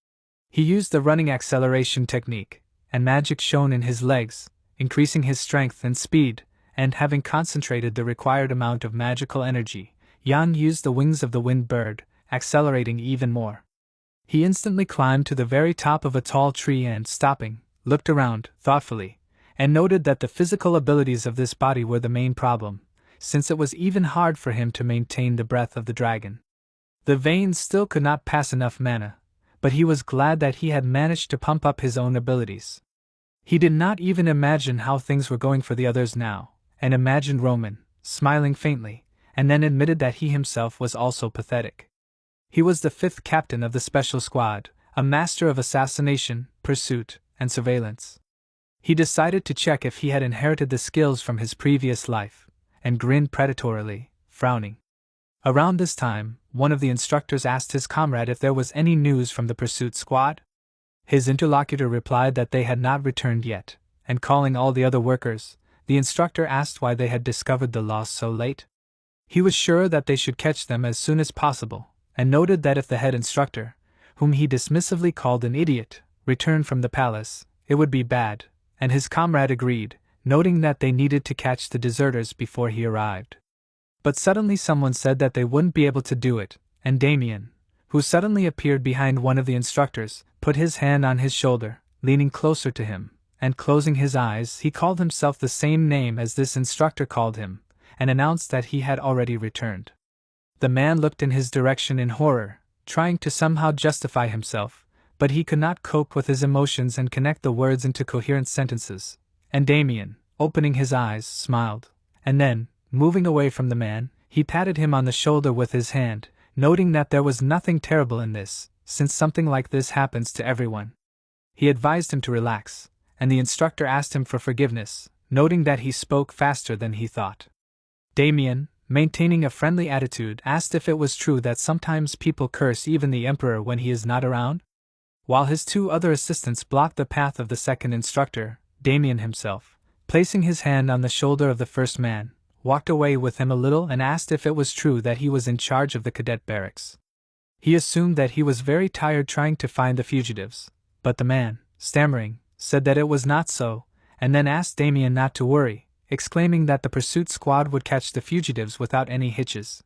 He used the running acceleration technique, and magic shone in his legs, increasing his strength and speed, and having concentrated the required amount of magical energy, Yang used the wings of the wind bird, accelerating even more. He instantly climbed to the very top of a tall tree and, stopping, looked around, thoughtfully, and noted that the physical abilities of this body were the main problem, since it was even hard for him to maintain the breath of the dragon. The veins still could not pass enough mana, but he was glad that he had managed to pump up his own abilities. He did not even imagine how things were going for the others now, and imagined Roman, smiling faintly, and then admitted that he himself was also pathetic. He was the 5th captain of the special squad, a master of assassination, pursuit, and surveillance. He decided to check if he had inherited the skills from his previous life, and grinned predatorily, frowning. Around this time, one of the instructors asked his comrade if there was any news from the pursuit squad. His interlocutor replied that they had not returned yet, and calling all the other workers, the instructor asked why they had discovered the loss so late. He was sure that they should catch them as soon as possible, and noted that if the head instructor, whom he dismissively called an idiot, returned from the palace, it would be bad, and his comrade agreed, noting that they needed to catch the deserters before he arrived. But suddenly someone said that they wouldn't be able to do it, and Damien, who suddenly appeared behind one of the instructors, put his hand on his shoulder, leaning closer to him, and closing his eyes, he called himself the same name as this instructor called him, and announced that he had already returned. The man looked in his direction in horror, trying to somehow justify himself, but he could not cope with his emotions and connect the words into coherent sentences, and Damien, opening his eyes, smiled, and then, moving away from the man, he patted him on the shoulder with his hand, noting that there was nothing terrible in this, since something like this happens to everyone. He advised him to relax, and the instructor asked him for forgiveness, noting that he spoke faster than he thought. Damien, maintaining a friendly attitude, asked if it was true that sometimes people curse even the emperor when he is not around. While his 2 other assistants blocked the path of the second instructor, Damien himself, placing his hand on the shoulder of the first man, walked away with him a little and asked if it was true that he was in charge of the cadet barracks. He assumed that he was very tired trying to find the fugitives, but the man, stammering, said that it was not so, and then asked Damien not to worry, exclaiming that the pursuit squad would catch the fugitives without any hitches.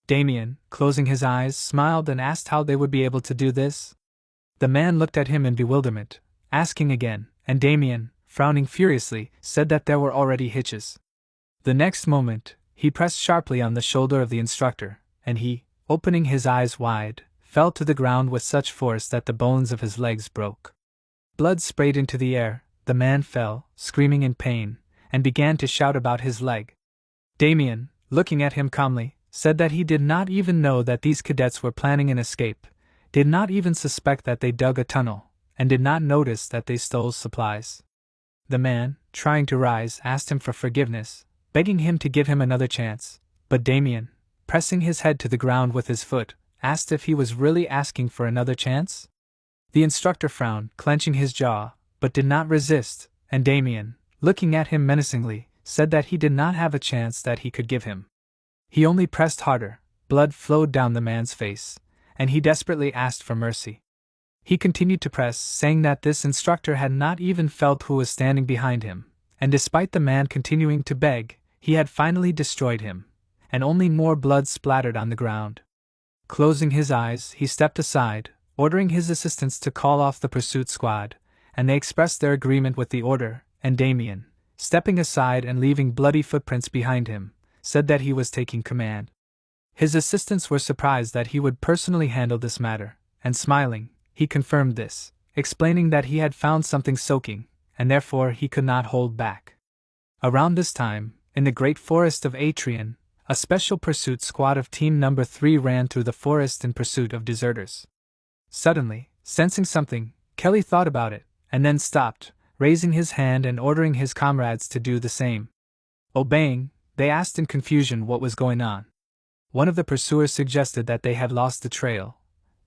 Damien, closing his eyes, smiled and asked how they would be able to do this. The man looked at him in bewilderment, asking again, and Damien, frowning furiously, said that there were already hitches. The next moment, he pressed sharply on the shoulder of the instructor, and he, opening his eyes wide, fell to the ground with such force that the bones of his legs broke. Blood sprayed into the air, the man fell, screaming in pain, and began to shout about his leg. Damien, looking at him calmly, said that he did not even know that these cadets were planning an escape, did not even suspect that they dug a tunnel, and did not notice that they stole supplies. The man, trying to rise, asked him for forgiveness, begging him to give him another chance, but Damien, pressing his head to the ground with his foot, asked if he was really asking for another chance. The instructor frowned, clenching his jaw, but did not resist, and Damien, looking at him menacingly, said that he did not have a chance that he could give him. He only pressed harder, blood flowed down the man's face, and he desperately asked for mercy. He continued to press, saying that this instructor had not even felt who was standing behind him, and despite the man continuing to beg, he had finally destroyed him, and only more blood splattered on the ground. Closing his eyes, he stepped aside, ordering his assistants to call off the pursuit squad, and they expressed their agreement with the order, and Damien, stepping aside and leaving bloody footprints behind him, said that he was taking command. His assistants were surprised that he would personally handle this matter, and smiling, he confirmed this, explaining that he had found something soaking, and therefore he could not hold back. Around this time, in the great forest of Atrian, a special pursuit squad of Team Number 3 ran through the forest in pursuit of deserters. Suddenly, sensing something, Kelly thought about it, and then stopped, raising his hand and ordering his comrades to do the same. Obeying, they asked in confusion what was going on. One of the pursuers suggested that they had lost the trail,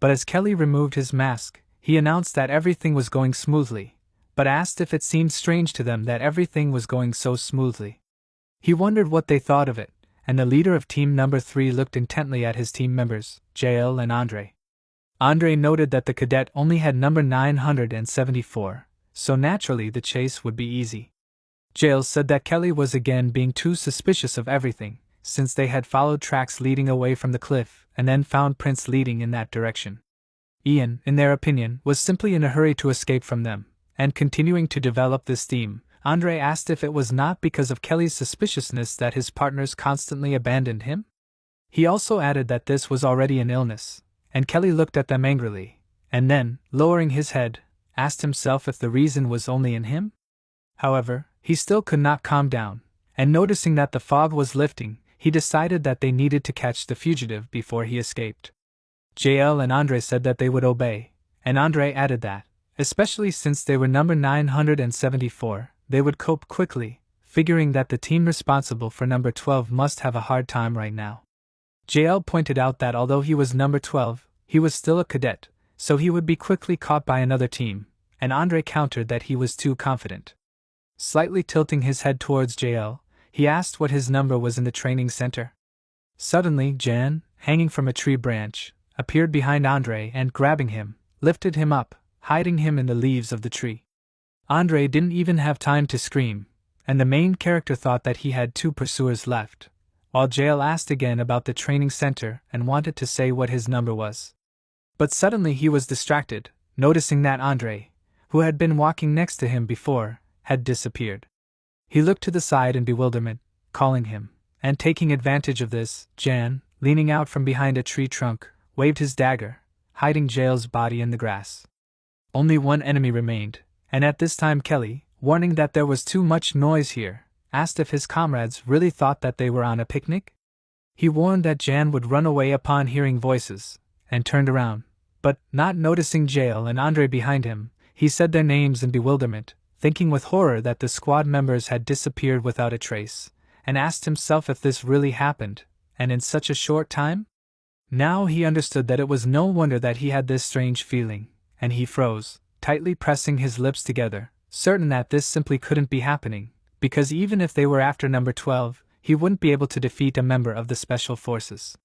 but as Kelly removed his mask, he announced that everything was going smoothly, but asked if it seemed strange to them that everything was going so smoothly. He wondered what they thought of it, and the leader of Team Number 3 looked intently at his team members, Jael and Andre. Andre noted that the cadet only had number 974, so naturally the chase would be easy. Jael said that Kelly was again being too suspicious of everything, since they had followed tracks leading away from the cliff and then found prints leading in that direction. Ian, in their opinion, was simply in a hurry to escape from them, and continuing to develop this theme, Andre asked if it was not because of Kelly's suspiciousness that his partners constantly abandoned him. He also added that this was already an illness, and Kelly looked at them angrily, and then, lowering his head, asked himself if the reason was only in him. However, he still could not calm down, and noticing that the fog was lifting, he decided that they needed to catch the fugitive before he escaped. Jael and Andre said that they would obey, and Andre added that, especially since they were number 974, they would cope quickly, figuring that the team responsible for number 12 must have a hard time right now. Jael pointed out that although he was number 12, he was still a cadet, so he would be quickly caught by another team, and Andre countered that he was too confident. Slightly tilting his head towards Jael, he asked what his number was in the training center. Suddenly, Jan, hanging from a tree branch, appeared behind Andre and, grabbing him, lifted him up, hiding him in the leaves of the tree. Andre didn't even have time to scream, and the main character thought that he had 2 pursuers left, while Jael asked again about the training center and wanted to say what his number was. But suddenly he was distracted, noticing that Andre, who had been walking next to him before, had disappeared. He looked to the side in bewilderment, calling him, and taking advantage of this, Jan, leaning out from behind a tree trunk, waved his dagger, hiding Jael's body in the grass. Only one enemy remained, and at this time Kelly, warning that there was too much noise here, asked if his comrades really thought that they were on a picnic. He warned that Jan would run away upon hearing voices, and turned around, but, not noticing Jael and Andre behind him, he said their names in bewilderment, thinking with horror that the squad members had disappeared without a trace, and asked himself if this really happened, and in such a short time? Now he understood that it was no wonder that he had this strange feeling, and he froze, tightly pressing his lips together, certain that this simply couldn't be happening, because even if they were after number 12, he wouldn't be able to defeat a member of the special forces.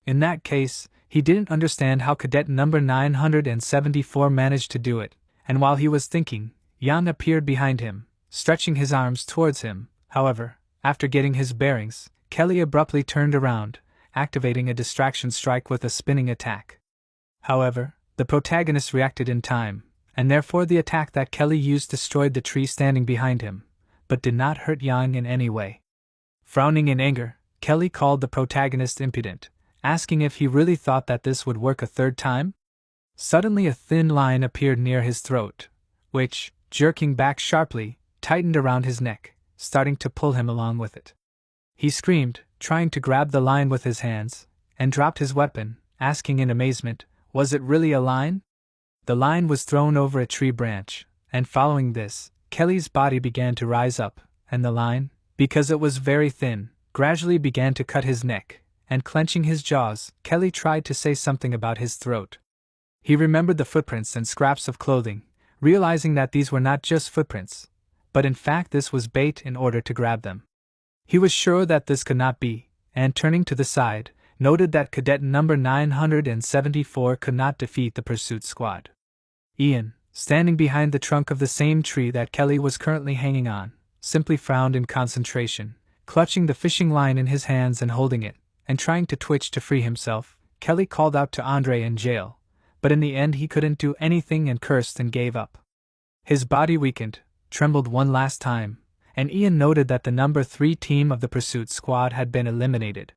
In that case, he didn't understand how cadet number 974 managed to do it, and while he was thinking, Jan appeared behind him, stretching his arms towards him. However, after getting his bearings, Kelly abruptly turned around, activating a distraction strike with a spinning attack. However, the protagonist reacted in time, and therefore the attack that Kelly used destroyed the tree standing behind him, but did not hurt Yang in any way. Frowning in anger, Kelly called the protagonist impudent, asking if he really thought that this would work a third time. Suddenly a thin line appeared near his throat, which, jerking back sharply, tightened around his neck, starting to pull him along with it. He screamed, trying to grab the line with his hands, and dropped his weapon, asking in amazement, was it really a line? The line was thrown over a tree branch, and following this, Kelly's body began to rise up, and the line, because it was very thin, gradually began to cut his neck, and clenching his jaws, Kelly tried to say something about his throat. He remembered the footprints and scraps of clothing, realizing that these were not just footprints, but in fact this was bait in order to grab them. He was sure that this could not be, and turning to the side, noted that cadet number 974 could not defeat the pursuit squad. Ian, standing behind the trunk of the same tree that Kelly was currently hanging on, simply frowned in concentration, clutching the fishing line in his hands and holding it, and trying to twitch to free himself. Kelly called out to Andre in jail, but in the end he couldn't do anything and cursed and gave up. His body weakened, trembled one last time, and Ian noted that the number 3 team of the pursuit squad had been eliminated.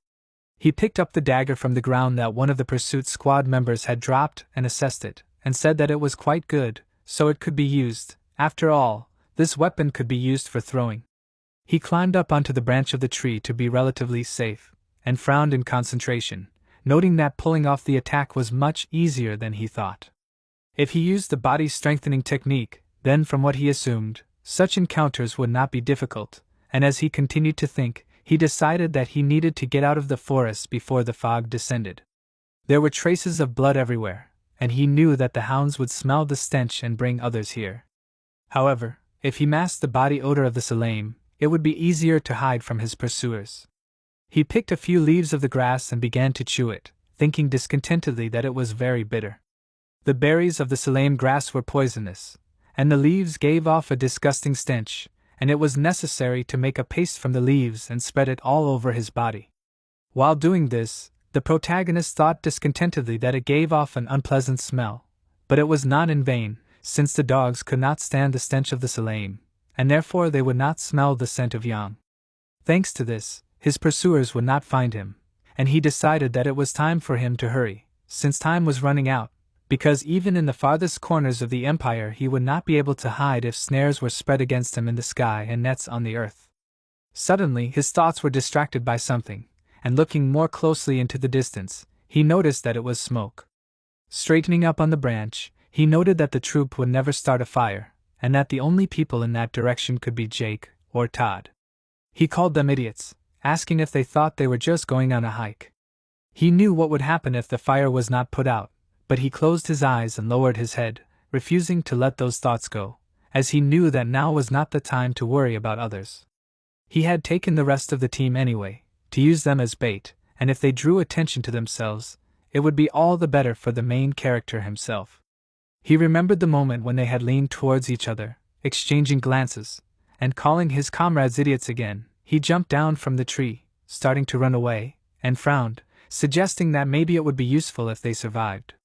He picked up the dagger from the ground that one of the pursuit squad members had dropped and assessed it, and said that it was quite good, so it could be used. After all, this weapon could be used for throwing. He climbed up onto the branch of the tree to be relatively safe, and frowned in concentration, noting that pulling off the attack was much easier than he thought. If he used the body strengthening technique, then from what he assumed, such encounters would not be difficult, and as he continued to think, he decided that he needed to get out of the forest before the fog descended. There were traces of blood everywhere, and he knew that the hounds would smell the stench and bring others here. However, if he masked the body odor of the Salame, it would be easier to hide from his pursuers. He picked a few leaves of the grass and began to chew it, thinking discontentedly that it was very bitter. The berries of the Salame grass were poisonous, and the leaves gave off a disgusting stench, and it was necessary to make a paste from the leaves and spread it all over his body. While doing this, the protagonist thought discontentedly that it gave off an unpleasant smell, but it was not in vain, since the dogs could not stand the stench of the Salame, and therefore they would not smell the scent of Yang. Thanks to this, his pursuers would not find him, and he decided that it was time for him to hurry, since time was running out, because even in the farthest corners of the empire he would not be able to hide if snares were spread against him in the sky and nets on the earth. Suddenly his thoughts were distracted by something, and looking more closely into the distance, he noticed that it was smoke. Straightening up on the branch, he noted that the troop would never start a fire, and that the only people in that direction could be Jake or Todd. He called them idiots, asking if they thought they were just going on a hike. He knew what would happen if the fire was not put out, but he closed his eyes and lowered his head, refusing to let those thoughts go, as he knew that now was not the time to worry about others. He had taken the rest of the team anyway, to use them as bait, and if they drew attention to themselves, it would be all the better for the main character himself. He remembered the moment when they had leaned towards each other, exchanging glances, and calling his comrades idiots again. He jumped down from the tree, starting to run away, and frowned, suggesting that maybe it would be useful if they survived.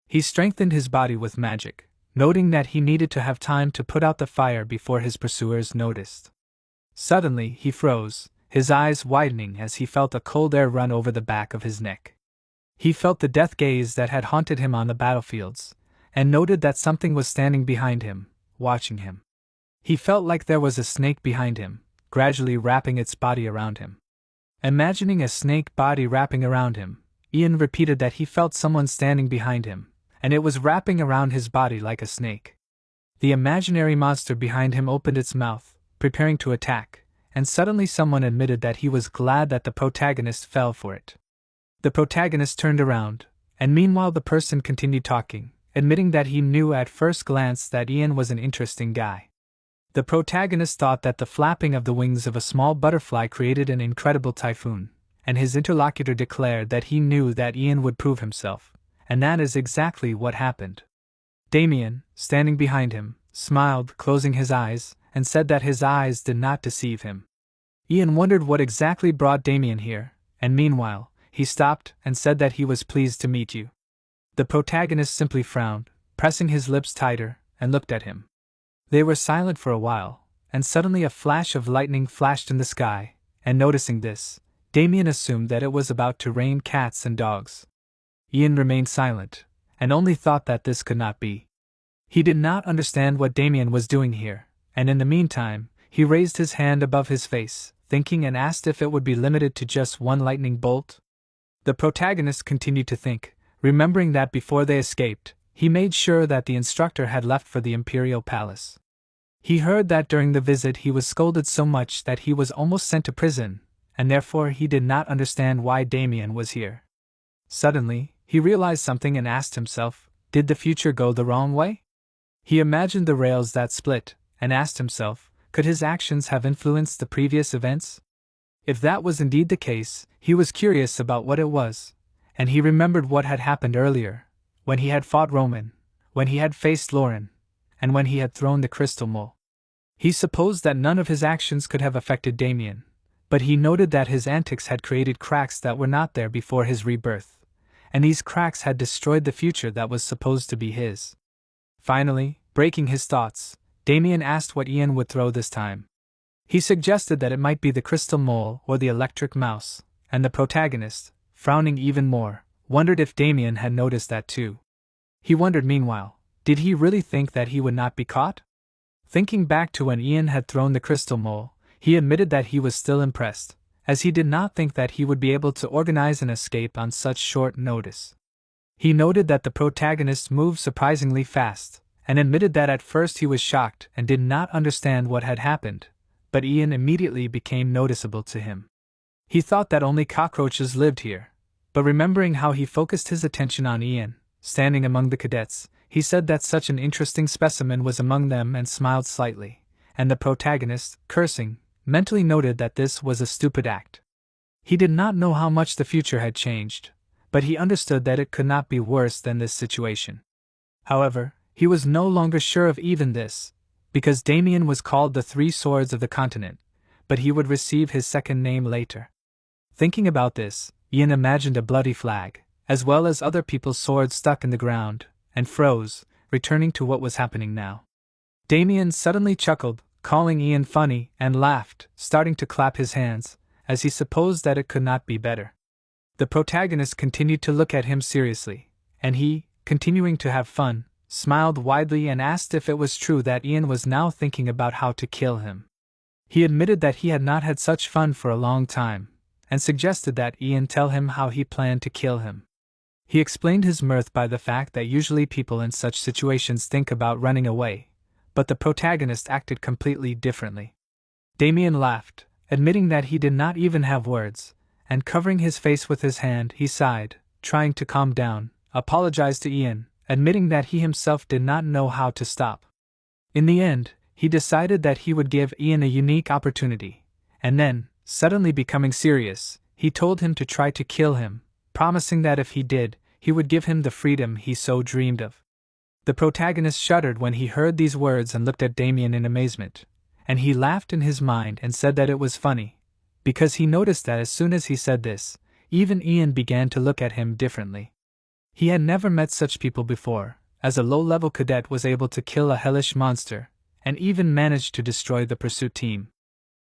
He strengthened his body with magic, noting that he needed to have time to put out the fire before his pursuers noticed. Suddenly he froze, his eyes widening as he felt a cold air run over the back of his neck. He felt the death gaze that had haunted him on the battlefields, and noted that something was standing behind him, watching him. He felt like there was a snake behind him, gradually wrapping its body around him. Imagining a snake body wrapping around him, Ian repeated that he felt someone standing behind him, and it was wrapping around his body like a snake. The imaginary monster behind him opened its mouth, preparing to attack, and suddenly someone admitted that he was glad that the protagonist fell for it. The protagonist turned around, and meanwhile the person continued talking, admitting that he knew at first glance that Ian was an interesting guy. The protagonist thought that the flapping of the wings of a small butterfly created an incredible typhoon, and his interlocutor declared that he knew that Ian would prove himself, and that is exactly what happened. Damien, standing behind him, smiled, closing his eyes, and said that his eyes did not deceive him. Ian wondered what exactly brought Damien here, and meanwhile, he stopped and said that he was pleased to meet you. The protagonist simply frowned, pressing his lips tighter, and looked at him. They were silent for a while, and suddenly a flash of lightning flashed in the sky, and noticing this, Damien assumed that it was about to rain cats and dogs. Ian remained silent, and only thought that this could not be. He did not understand what Damien was doing here, and in the meantime, he raised his hand above his face, thinking, and asked if it would be limited to just one lightning bolt. The protagonist continued to think, remembering that before they escaped, he made sure that the instructor had left for the Imperial Palace. He heard that during the visit he was scolded so much that he was almost sent to prison, and therefore he did not understand why Damien was here. Suddenly, he realized something and asked himself, did the future go the wrong way? He imagined the rails that split, and asked himself, could his actions have influenced the previous events? If that was indeed the case, he was curious about what it was, and he remembered what had happened earlier, when he had fought Roman, when he had faced Lauren, and when he had thrown the crystal mole. He supposed that none of his actions could have affected Damien, but he noted that his antics had created cracks that were not there before his rebirth, and these cracks had destroyed the future that was supposed to be his. Finally, breaking his thoughts, Damien asked what Ian would throw this time. He suggested that it might be the crystal mole or the electric mouse, and the protagonist, frowning even more, wondered if Damien had noticed that too. He wondered meanwhile, did he really think that he would not be caught? Thinking back to when Ian had thrown the crystal mole, he admitted that he was still impressed, as he did not think that he would be able to organize an escape on such short notice. He noted that the protagonist moved surprisingly fast, and admitted that at first he was shocked and did not understand what had happened, but Ian immediately became noticeable to him. He thought that only cockroaches lived here, but remembering how he focused his attention on Ian, standing among the cadets, he said that such an interesting specimen was among them and smiled slightly, and the protagonist, cursing, mentally noted that this was a stupid act. He did not know how much the future had changed, but he understood that it could not be worse than this situation. However, he was no longer sure of even this, because Damien was called the Three Swords of the Continent, but he would receive his second name later. Thinking about this, Ian imagined a bloody flag, as well as other people's swords stuck in the ground, and froze, returning to what was happening now. Damien suddenly chuckled, calling Ian funny, and laughed, starting to clap his hands, as he supposed that it could not be better. The protagonist continued to look at him seriously, and he, continuing to have fun, smiled widely and asked if it was true that Ian was now thinking about how to kill him. He admitted that he had not had such fun for a long time, and suggested that Ian tell him how he planned to kill him. He explained his mirth by the fact that usually people in such situations think about running away, but the protagonist acted completely differently. Damien laughed, admitting that he did not even have words, and covering his face with his hand he sighed, trying to calm down, apologized to Ian, admitting that he himself did not know how to stop. In the end, he decided that he would give Ian a unique opportunity, and then, suddenly becoming serious, he told him to try to kill him, promising that if he did, he would give him the freedom he so dreamed of. The protagonist shuddered when he heard these words and looked at Damien in amazement, and he laughed in his mind and said that it was funny, because he noticed that as soon as he said this, even Ian began to look at him differently. He had never met such people before, as a low-level cadet was able to kill a hellish monster, and even managed to destroy the pursuit team.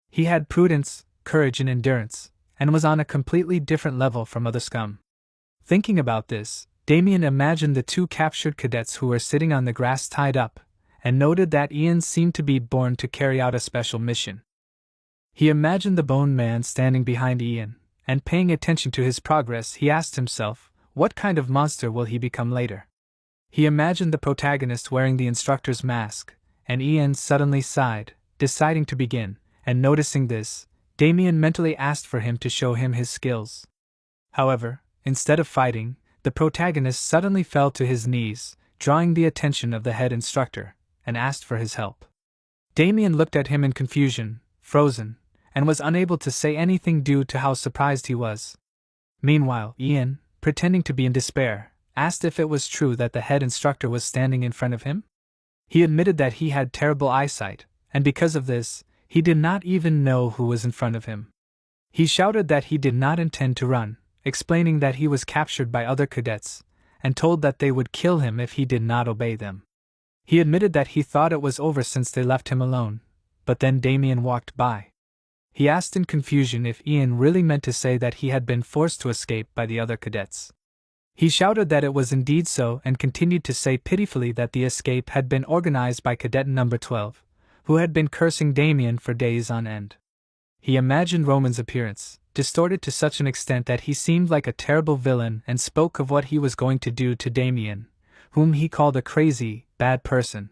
He had prudence, courage and endurance, and was on a completely different level from other scum. Thinking about this, Damien imagined the two captured cadets who were sitting on the grass tied up, and noted that Ian seemed to be born to carry out a special mission. He imagined the Bone Man standing behind Ian, and paying attention to his progress he asked himself, what kind of monster will he become later? He imagined the protagonist wearing the instructor's mask, and Ian suddenly sighed, deciding to begin, and noticing this, Damien mentally asked for him to show him his skills. However, instead of fighting, the protagonist suddenly fell to his knees, drawing the attention of the head instructor, and asked for his help. Damien looked at him in confusion, frozen, and was unable to say anything due to how surprised he was. Meanwhile, Ian, pretending to be in despair, asked if it was true that the head instructor was standing in front of him. He admitted that he had terrible eyesight, and because of this, he did not even know who was in front of him. He shouted that he did not intend to run, explaining that he was captured by other cadets, and told that they would kill him if he did not obey them. He admitted that he thought it was over since they left him alone, but then Damien walked by. He asked in confusion if Ian really meant to say that he had been forced to escape by the other cadets. He shouted that it was indeed so and continued to say pitifully that the escape had been organized by cadet number 12, who had been cursing Damien for days on end. He imagined Roman's appearance, distorted to such an extent that he seemed like a terrible villain, and spoke of what he was going to do to Damien, whom he called a crazy, bad person.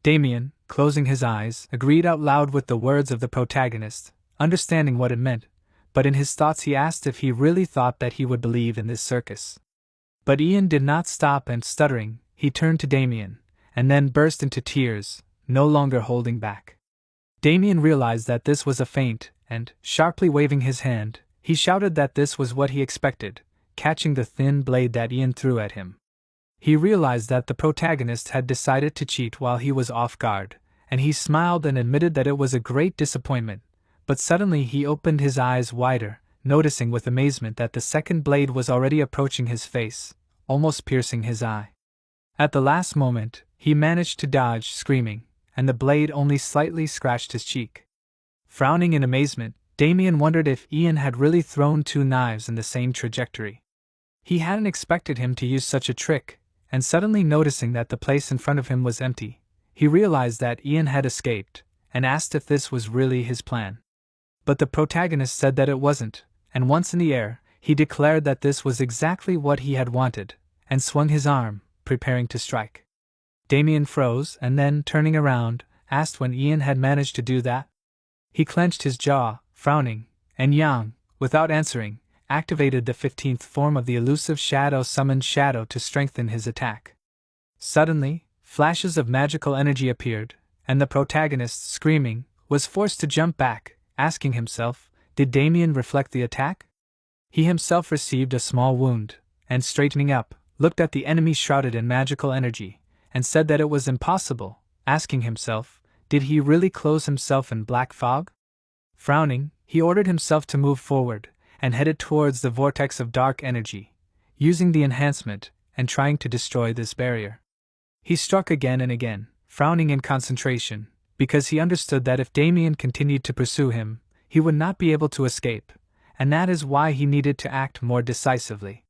Damien, closing his eyes, agreed out loud with the words of the protagonist, understanding what it meant, but in his thoughts he asked if he really thought that he would believe in this circus. But Ian did not stop, and stuttering, he turned to Damien, and then burst into tears, no longer holding back. Damien realized that this was a feint, and, sharply waving his hand, he shouted that this was what he expected, catching the thin blade that Ian threw at him. He realized that the protagonist had decided to cheat while he was off guard, and he smiled and admitted that it was a great disappointment, but suddenly he opened his eyes wider, noticing with amazement that the second blade was already approaching his face, almost piercing his eye. At the last moment, he managed to dodge, screaming, and the blade only slightly scratched his cheek. Frowning in amazement, Damien wondered if Ian had really thrown two knives in the same trajectory. He hadn't expected him to use such a trick, and suddenly noticing that the place in front of him was empty, he realized that Ian had escaped, and asked if this was really his plan. But the protagonist said that it wasn't, and once in the air, he declared that this was exactly what he had wanted, and swung his arm, preparing to strike. Damien froze, and then, turning around, asked when Ian had managed to do that. He clenched his jaw, frowning, and Yang, without answering, activated the 15th form of the elusive shadow summoned shadow to strengthen his attack. Suddenly, flashes of magical energy appeared, and the protagonist, screaming, was forced to jump back, asking himself, did Damien reflect the attack? He himself received a small wound, and straightening up, looked at the enemy shrouded in magical energy, and said that it was impossible, asking himself, did he really close himself in black fog? Frowning, he ordered himself to move forward, and headed towards the vortex of dark energy, using the enhancement, and trying to destroy this barrier. He struck again and again, frowning in concentration, because he understood that if Damien continued to pursue him, he would not be able to escape, and that is why he needed to act more decisively.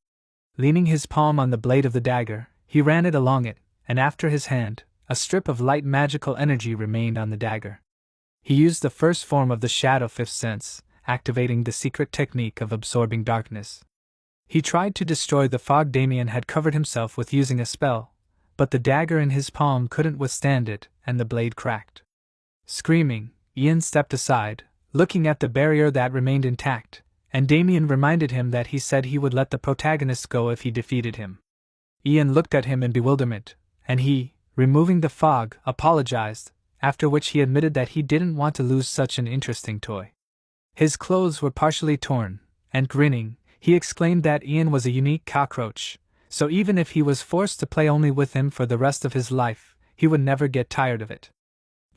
Leaning his palm on the blade of the dagger, he ran it along it, and after his hand, a strip of light magical energy remained on the dagger. He used the first form of the shadow fifth sense, activating the secret technique of absorbing darkness. He tried to destroy the fog Damien had covered himself with using a spell, but the dagger in his palm couldn't withstand it, and the blade cracked. Screaming, Ian stepped aside, looking at the barrier that remained intact, and Damien reminded him that he said he would let the protagonist go if he defeated him. Ian looked at him in bewilderment, and he, removing the fog, apologized, after which he admitted that he didn't want to lose such an interesting toy. His clothes were partially torn, and grinning, he exclaimed that Ian was a unique cockroach, so even if he was forced to play only with him for the rest of his life, he would never get tired of it.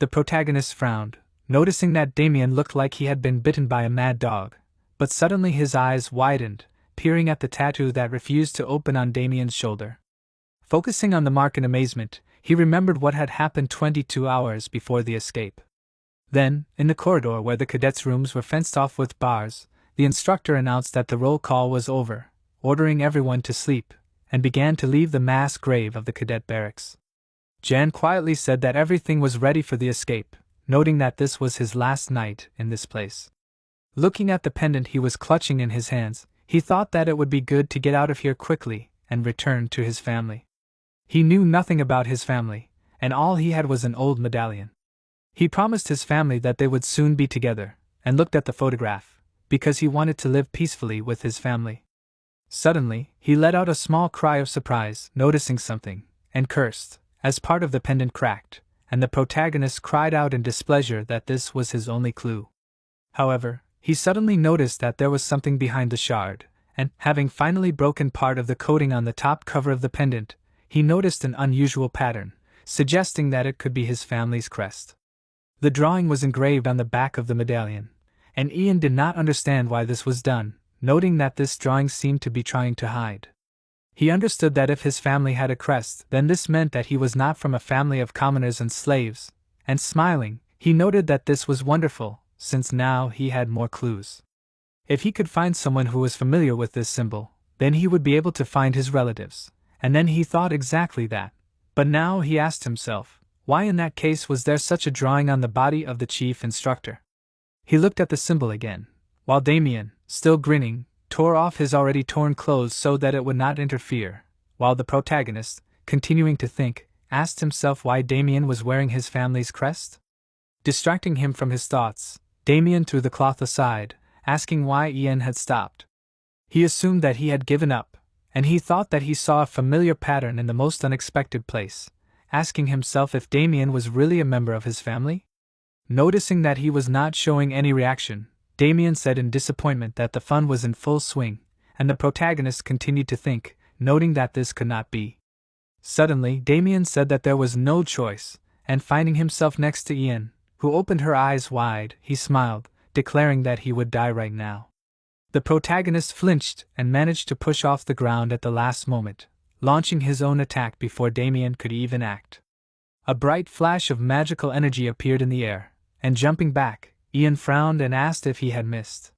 The protagonist frowned, noticing that Damien looked like he had been bitten by a mad dog, but suddenly his eyes widened, peering at the tattoo that refused to open on Damien's shoulder. Focusing on the mark in amazement, he remembered what had happened 22 hours before the escape. Then, in the corridor where the cadets' rooms were fenced off with bars, the instructor announced that the roll call was over, ordering everyone to sleep, and began to leave the mass grave of the cadet barracks. Jan quietly said that everything was ready for the escape, noting that this was his last night in this place. Looking at the pendant he was clutching in his hands, he thought that it would be good to get out of here quickly and return to his family. He knew nothing about his family, and all he had was an old medallion. He promised his family that they would soon be together, and looked at the photograph, because he wanted to live peacefully with his family. Suddenly, he let out a small cry of surprise, noticing something, and cursed, as part of the pendant cracked, and the protagonist cried out in displeasure that this was his only clue. However, he suddenly noticed that there was something behind the shard, and, having finally broken part of the coating on the top cover of the pendant, he noticed an unusual pattern, suggesting that it could be his family's crest. The drawing was engraved on the back of the medallion, and Ian did not understand why this was done, noting that this drawing seemed to be trying to hide. He understood that if his family had a crest, then this meant that he was not from a family of commoners and slaves, and smiling, he noted that this was wonderful, since now he had more clues. If he could find someone who was familiar with this symbol, then he would be able to find his relatives, and then he thought exactly that. But now he asked himself, why in that case was there such a drawing on the body of the chief instructor? He looked at the symbol again, while Damien, still grinning, tore off his already torn clothes so that it would not interfere, while the protagonist, continuing to think, asked himself why Damien was wearing his family's crest. Distracting him from his thoughts, Damien threw the cloth aside, asking why Ian had stopped. He assumed that he had given up, and he thought that he saw a familiar pattern in the most unexpected place, asking himself if Damien was really a member of his family. Noticing that he was not showing any reaction, Damien said in disappointment that the fun was in full swing, and the protagonist continued to think, noting that this could not be. Suddenly, Damien said that there was no choice, and finding himself next to Ian, who opened her eyes wide, he smiled, declaring that he would die right now. The protagonist flinched and managed to push off the ground at the last moment, launching his own attack before Damien could even act. A bright flash of magical energy appeared in the air, and jumping back, Ian frowned and asked if he had missed.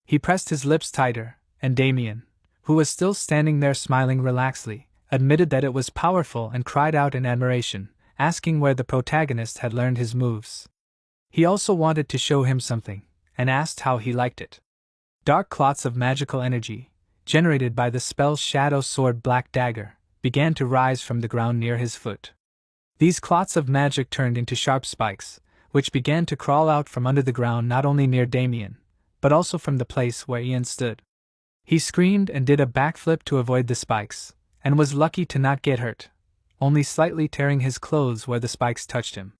He pressed his lips tighter, and Damien, who was still standing there smiling relaxedly, admitted that it was powerful and cried out in admiration, asking where the protagonist had learned his moves. He also wanted to show him something, and asked how he liked it. Dark clots of magical energy, generated by the spell's shadow sword Black Dagger, began to rise from the ground near his foot. These clots of magic turned into sharp spikes, which began to crawl out from under the ground not only near Damien, but also from the place where Ian stood. He screamed and did a backflip to avoid the spikes, and was lucky to not get hurt, only slightly tearing his clothes where the spikes touched him.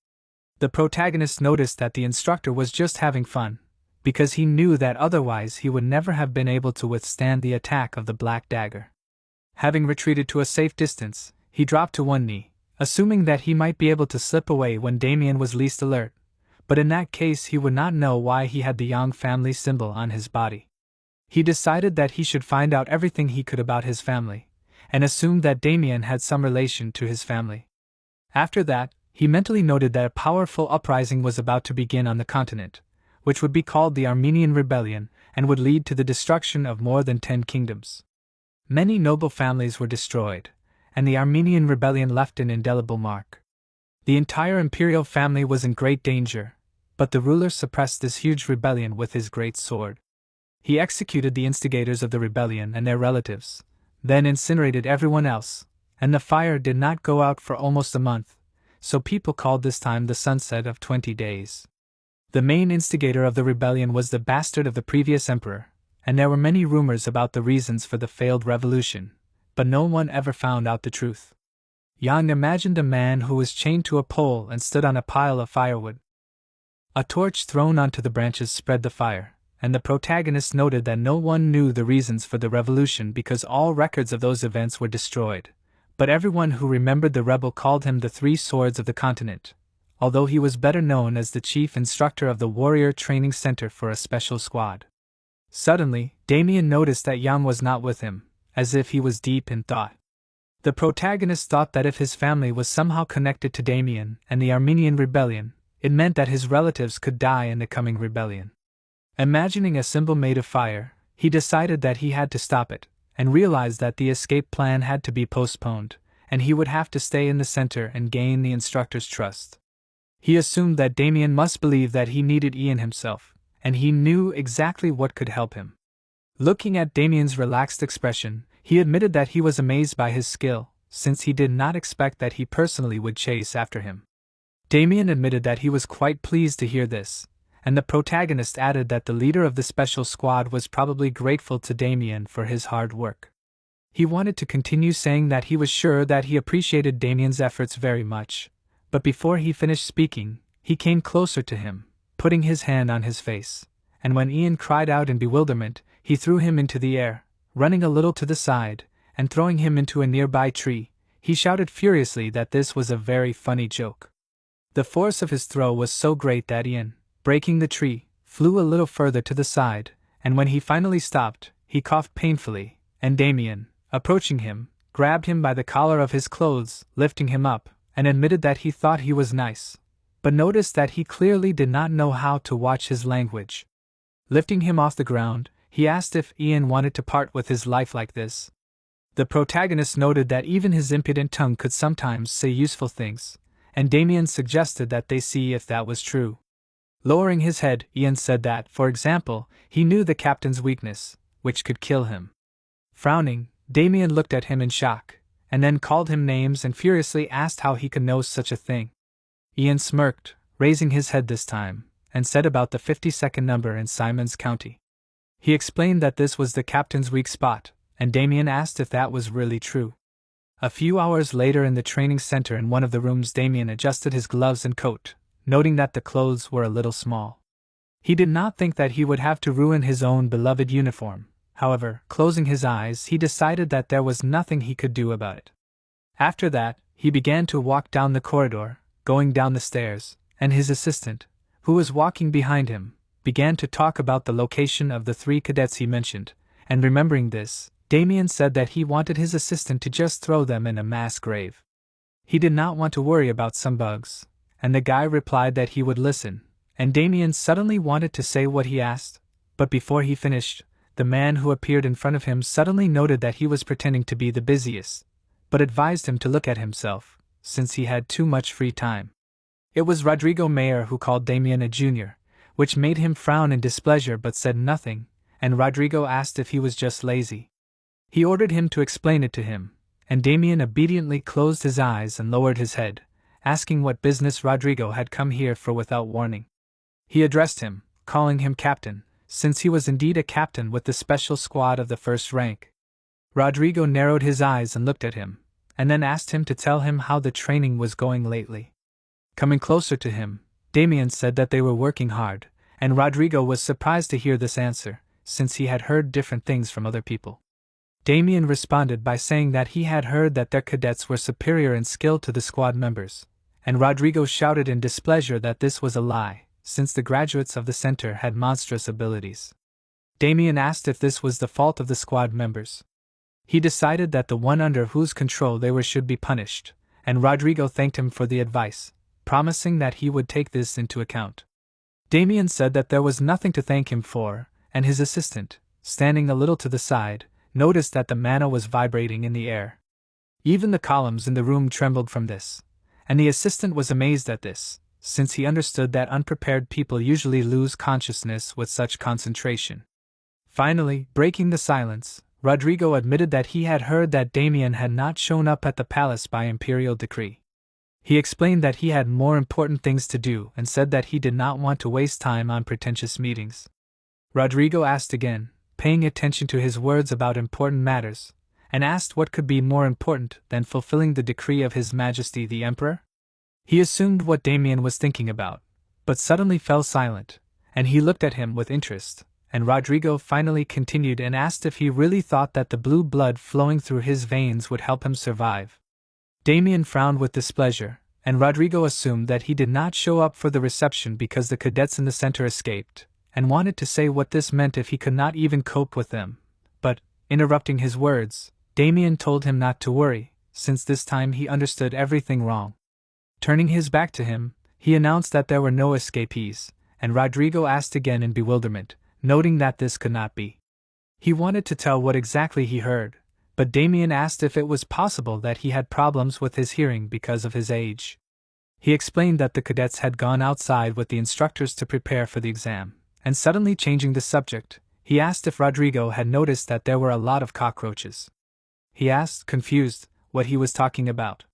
The protagonist noticed that the instructor was just having fun, because he knew that otherwise he would never have been able to withstand the attack of the Black Dagger. Having retreated to a safe distance, he dropped to one knee, assuming that he might be able to slip away when Damien was least alert, but in that case he would not know why he had the Yang family symbol on his body. He decided that he should find out everything he could about his family, and assumed that Damien had some relation to his family. After that, he mentally noted that a powerful uprising was about to begin on the continent, which would be called the Armenian Rebellion and would lead to the destruction of more than 10 kingdoms. Many noble families were destroyed, and the Armenian Rebellion left an indelible mark. The entire imperial family was in great danger, but the ruler suppressed this huge rebellion with his great sword. He executed the instigators of the rebellion and their relatives, then incinerated everyone else, and the fire did not go out for almost a month, so people called this time the sunset of 20 days. The main instigator of the rebellion was the bastard of the previous emperor, and there were many rumors about the reasons for the failed revolution, but no one ever found out the truth. Yang imagined a man who was chained to a pole and stood on a pile of firewood. A torch thrown onto the branches spread the fire, and the protagonist noted that no one knew the reasons for the revolution because all records of those events were destroyed, but everyone who remembered the rebel called him the Three Swords of the Continent, although he was better known as the chief instructor of the Warrior Training Center for a special squad. Suddenly, Damien noticed that Yang was not with him, as if he was deep in thought. The protagonist thought that if his family was somehow connected to Damien and the Armenian Rebellion, it meant that his relatives could die in the coming rebellion. Imagining a symbol made of fire, he decided that he had to stop it, and realized that the escape plan had to be postponed, and he would have to stay in the center and gain the instructor's trust. He assumed that Damien must believe that he needed Ian himself, and he knew exactly what could help him. Looking at Damien's relaxed expression, he admitted that he was amazed by his skill, since he did not expect that he personally would chase after him. Damien admitted that he was quite pleased to hear this, and the protagonist added that the leader of the special squad was probably grateful to Damien for his hard work. He wanted to continue saying that he was sure that he appreciated Damien's efforts very much, but before he finished speaking, he came closer to him, putting his hand on his face, and when Ian cried out in bewilderment, he threw him into the air, running a little to the side, and throwing him into a nearby tree. He shouted furiously that this was a very funny joke. The force of his throw was so great that Ian, breaking the tree, flew a little further to the side, and when he finally stopped, he coughed painfully, and Damien, approaching him, grabbed him by the collar of his clothes, lifting him up, and admitted that he thought he was nice, but noticed that he clearly did not know how to watch his language. Lifting him off the ground, he asked if Ian wanted to part with his life like this. The protagonist noted that even his impudent tongue could sometimes say useful things, and Damien suggested that they see if that was true. Lowering his head, Ian said that, for example, he knew the captain's weakness, which could kill him. Frowning, Damien looked at him in shock, and then called him names and furiously asked how he could know such a thing. Ian smirked, raising his head this time, and said about the 52nd number in Simon's County. He explained that this was the captain's weak spot, and Damien asked if that was really true. A few hours later in the training center in one of the rooms, Damien adjusted his gloves and coat, noting that the clothes were a little small. He did not think that he would have to ruin his own beloved uniform. However, closing his eyes, he decided that there was nothing he could do about it. After that, he began to walk down the corridor, going down the stairs, and his assistant, who was walking behind him, began to talk about the location of the 3 cadets he mentioned, and remembering this, Damien said that he wanted his assistant to just throw them in a mass grave. He did not want to worry about some bugs, and the guy replied that he would listen, and Damien suddenly wanted to say what he asked, but before he finished, the man who appeared in front of him suddenly noted that he was pretending to be the busiest, but advised him to look at himself, since he had too much free time. It was Rodrigo Mayer who called Damien a junior, which made him frown in displeasure but said nothing, and Rodrigo asked if he was just lazy. He ordered him to explain it to him, and Damien obediently closed his eyes and lowered his head, asking what business Rodrigo had come here for without warning. He addressed him, calling him captain, since he was indeed a captain with the special squad of the first rank. Rodrigo narrowed his eyes and looked at him, and then asked him to tell him how the training was going lately. Coming closer to him, Damien said that they were working hard, and Rodrigo was surprised to hear this answer, since he had heard different things from other people. Damien responded by saying that he had heard that their cadets were superior in skill to the squad members, and Rodrigo shouted in displeasure that this was a lie, since the graduates of the center had monstrous abilities. Damien asked if this was the fault of the squad members. He decided that the one under whose control they were should be punished, and Rodrigo thanked him for the advice, promising that he would take this into account. Damien said that there was nothing to thank him for, and his assistant, standing a little to the side, noticed that the manha was vibrating in the air. Even the columns in the room trembled from this, and the assistant was amazed at this, since he understood that unprepared people usually lose consciousness with such concentration. Finally, breaking the silence, Rodrigo admitted that he had heard that Damien had not shown up at the palace by imperial decree. He explained that he had more important things to do and said that he did not want to waste time on pretentious meetings. Rodrigo asked again, paying attention to his words about important matters, and asked what could be more important than fulfilling the decree of His Majesty the Emperor? He assumed what Damien was thinking about, but suddenly fell silent, and he looked at him with interest, and Rodrigo finally continued and asked if he really thought that the blue blood flowing through his veins would help him survive. Damien frowned with displeasure, and Rodrigo assumed that he did not show up for the reception because the cadets in the center escaped, and wanted to say what this meant if he could not even cope with them, but, interrupting his words, Damien told him not to worry, since this time he understood everything wrong. Turning his back to him, he announced that there were no escapees, and Rodrigo asked again in bewilderment, noting that this could not be. He wanted to tell what exactly he heard, but Damien asked if it was possible that he had problems with his hearing because of his age. He explained that the cadets had gone outside with the instructors to prepare for the exam, and suddenly changing the subject, he asked if Rodrigo had noticed that there were a lot of cockroaches. He asked, confused, what he was talking about.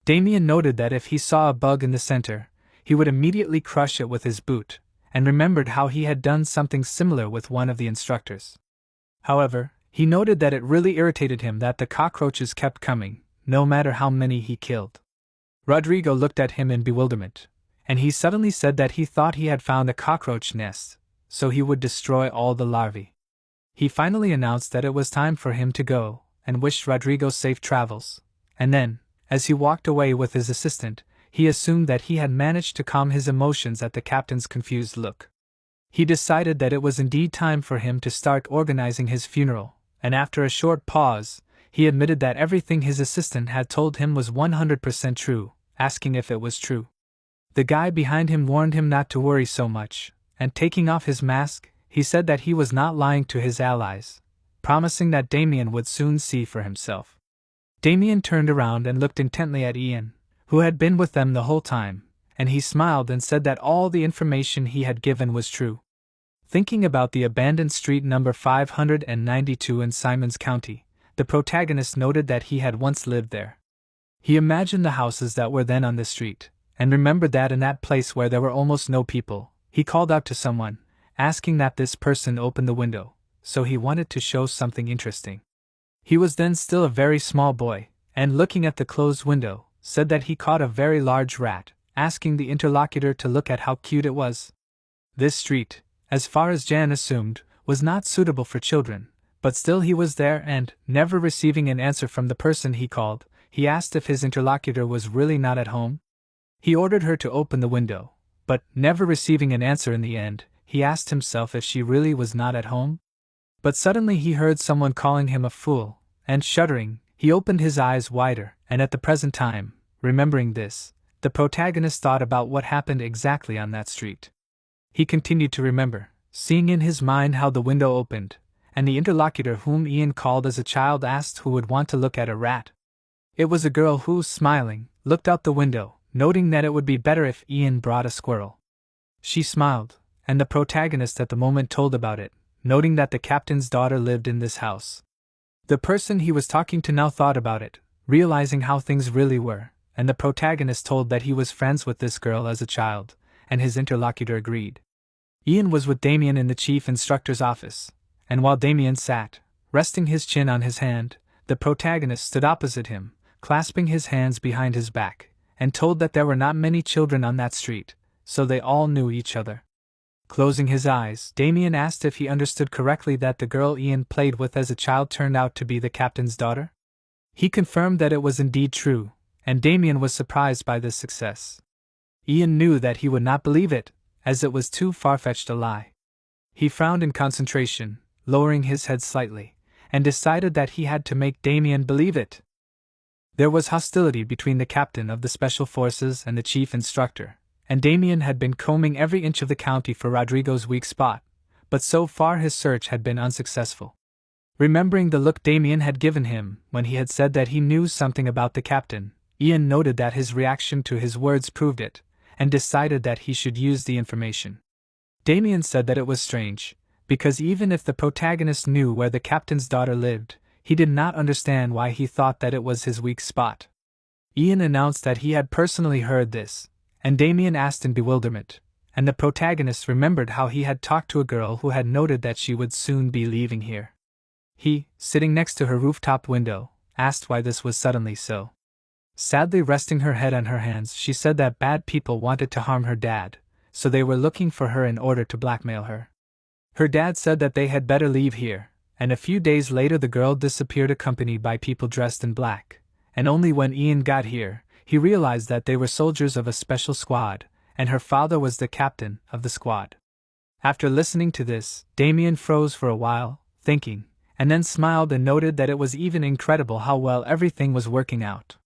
Damien noted that if he saw a bug in the center, he would immediately crush it with his boot, and remembered how he had done something similar with one of the instructors. However, he noted that it really irritated him that the cockroaches kept coming, no matter how many he killed. Rodrigo looked at him in bewilderment, and he suddenly said that he thought he had found a cockroach nest, so he would destroy all the larvae. He finally announced that it was time for him to go, and wished Rodrigo safe travels, and then, as he walked away with his assistant, he assumed that he had managed to calm his emotions at the captain's confused look. He decided that it was indeed time for him to start organizing his funeral, and after a short pause, he admitted that everything his assistant had told him was 100% true, asking if it was true. The guy behind him warned him not to worry so much, and taking off his mask, he said that he was not lying to his allies, promising that Damien would soon see for himself. Damien turned around and looked intently at Ian, who had been with them the whole time, and he smiled and said that all the information he had given was true. Thinking about the abandoned street number 592 in Simons County, the protagonist noted that he had once lived there. He imagined the houses that were then on the street, and remembered that in that place where there were almost no people, he called out to someone, asking that this person open the window, so he wanted to show something interesting. He was then still a very small boy, and looking at the closed window, said that he caught a very large rat, asking the interlocutor to look at how cute it was. This street, as far as Jan assumed, was not suitable for children, but still he was there and, never receiving an answer from the person he called, he asked if his interlocutor was really not at home. He ordered her to open the window, but, never receiving an answer in the end, he asked himself if she really was not at home. But suddenly he heard someone calling him a fool, and shuddering, he opened his eyes wider, and at the present time, remembering this, the protagonist thought about what happened exactly on that street. He continued to remember, seeing in his mind how the window opened, and the interlocutor whom Ian called as a child asked who would want to look at a rat. It was a girl who, smiling, looked out the window, noting that it would be better if Ian brought a squirrel. She smiled, and the protagonist at the moment told about it, noting that the captain's daughter lived in this house. The person he was talking to now thought about it, realizing how things really were, and the protagonist told that he was friends with this girl as a child, and his interlocutor agreed. Ian was with Damien in the chief instructor's office, and while Damien sat, resting his chin on his hand, the protagonist stood opposite him, clasping his hands behind his back, and told that there were not many children on that street, so they all knew each other. Closing his eyes, Damien asked if he understood correctly that the girl Ian played with as a child turned out to be the captain's daughter. He confirmed that it was indeed true, and Damien was surprised by this success. Ian knew that he would not believe it, as it was too far-fetched a lie. He frowned in concentration, lowering his head slightly, and decided that he had to make Damien believe it. There was hostility between the captain of the special forces and the chief instructor, and Damien had been combing every inch of the county for Rodrigo's weak spot, but so far his search had been unsuccessful. Remembering the look Damien had given him when he had said that he knew something about the captain, Ian noted that his reaction to his words proved it, and decided that he should use the information. Damien said that it was strange, because even if the protagonist knew where the captain's daughter lived, he did not understand why he thought that it was his weak spot. Ian announced that he had personally heard this, and Damien asked in bewilderment, and the protagonist remembered how he had talked to a girl who had noted that she would soon be leaving here. He, sitting next to her rooftop window, asked why this was suddenly so. Sadly resting her head on her hands, she said that bad people wanted to harm her dad, so they were looking for her in order to blackmail her. Her dad said that they had better leave here, and a few days later the girl disappeared accompanied by people dressed in black, and only when Ian got here, he realized that they were soldiers of a special squad, and her father was the captain of the squad. After listening to this, Damien froze for a while, thinking, and then smiled and noted that it was even incredible how well everything was working out.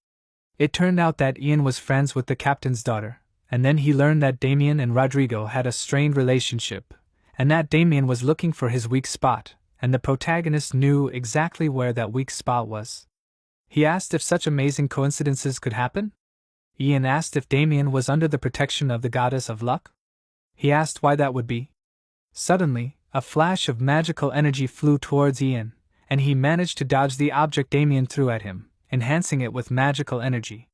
It turned out that Ian was friends with the captain's daughter, and then he learned that Damien and Rodrigo had a strained relationship, and that Damien was looking for his weak spot, and the protagonist knew exactly where that weak spot was. He asked if such amazing coincidences could happen. Ian asked if Damien was under the protection of the goddess of luck. He asked why that would be. Suddenly, a flash of magical energy flew towards Ian, and he managed to dodge the object Damien threw at him, enhancing it with magical energy.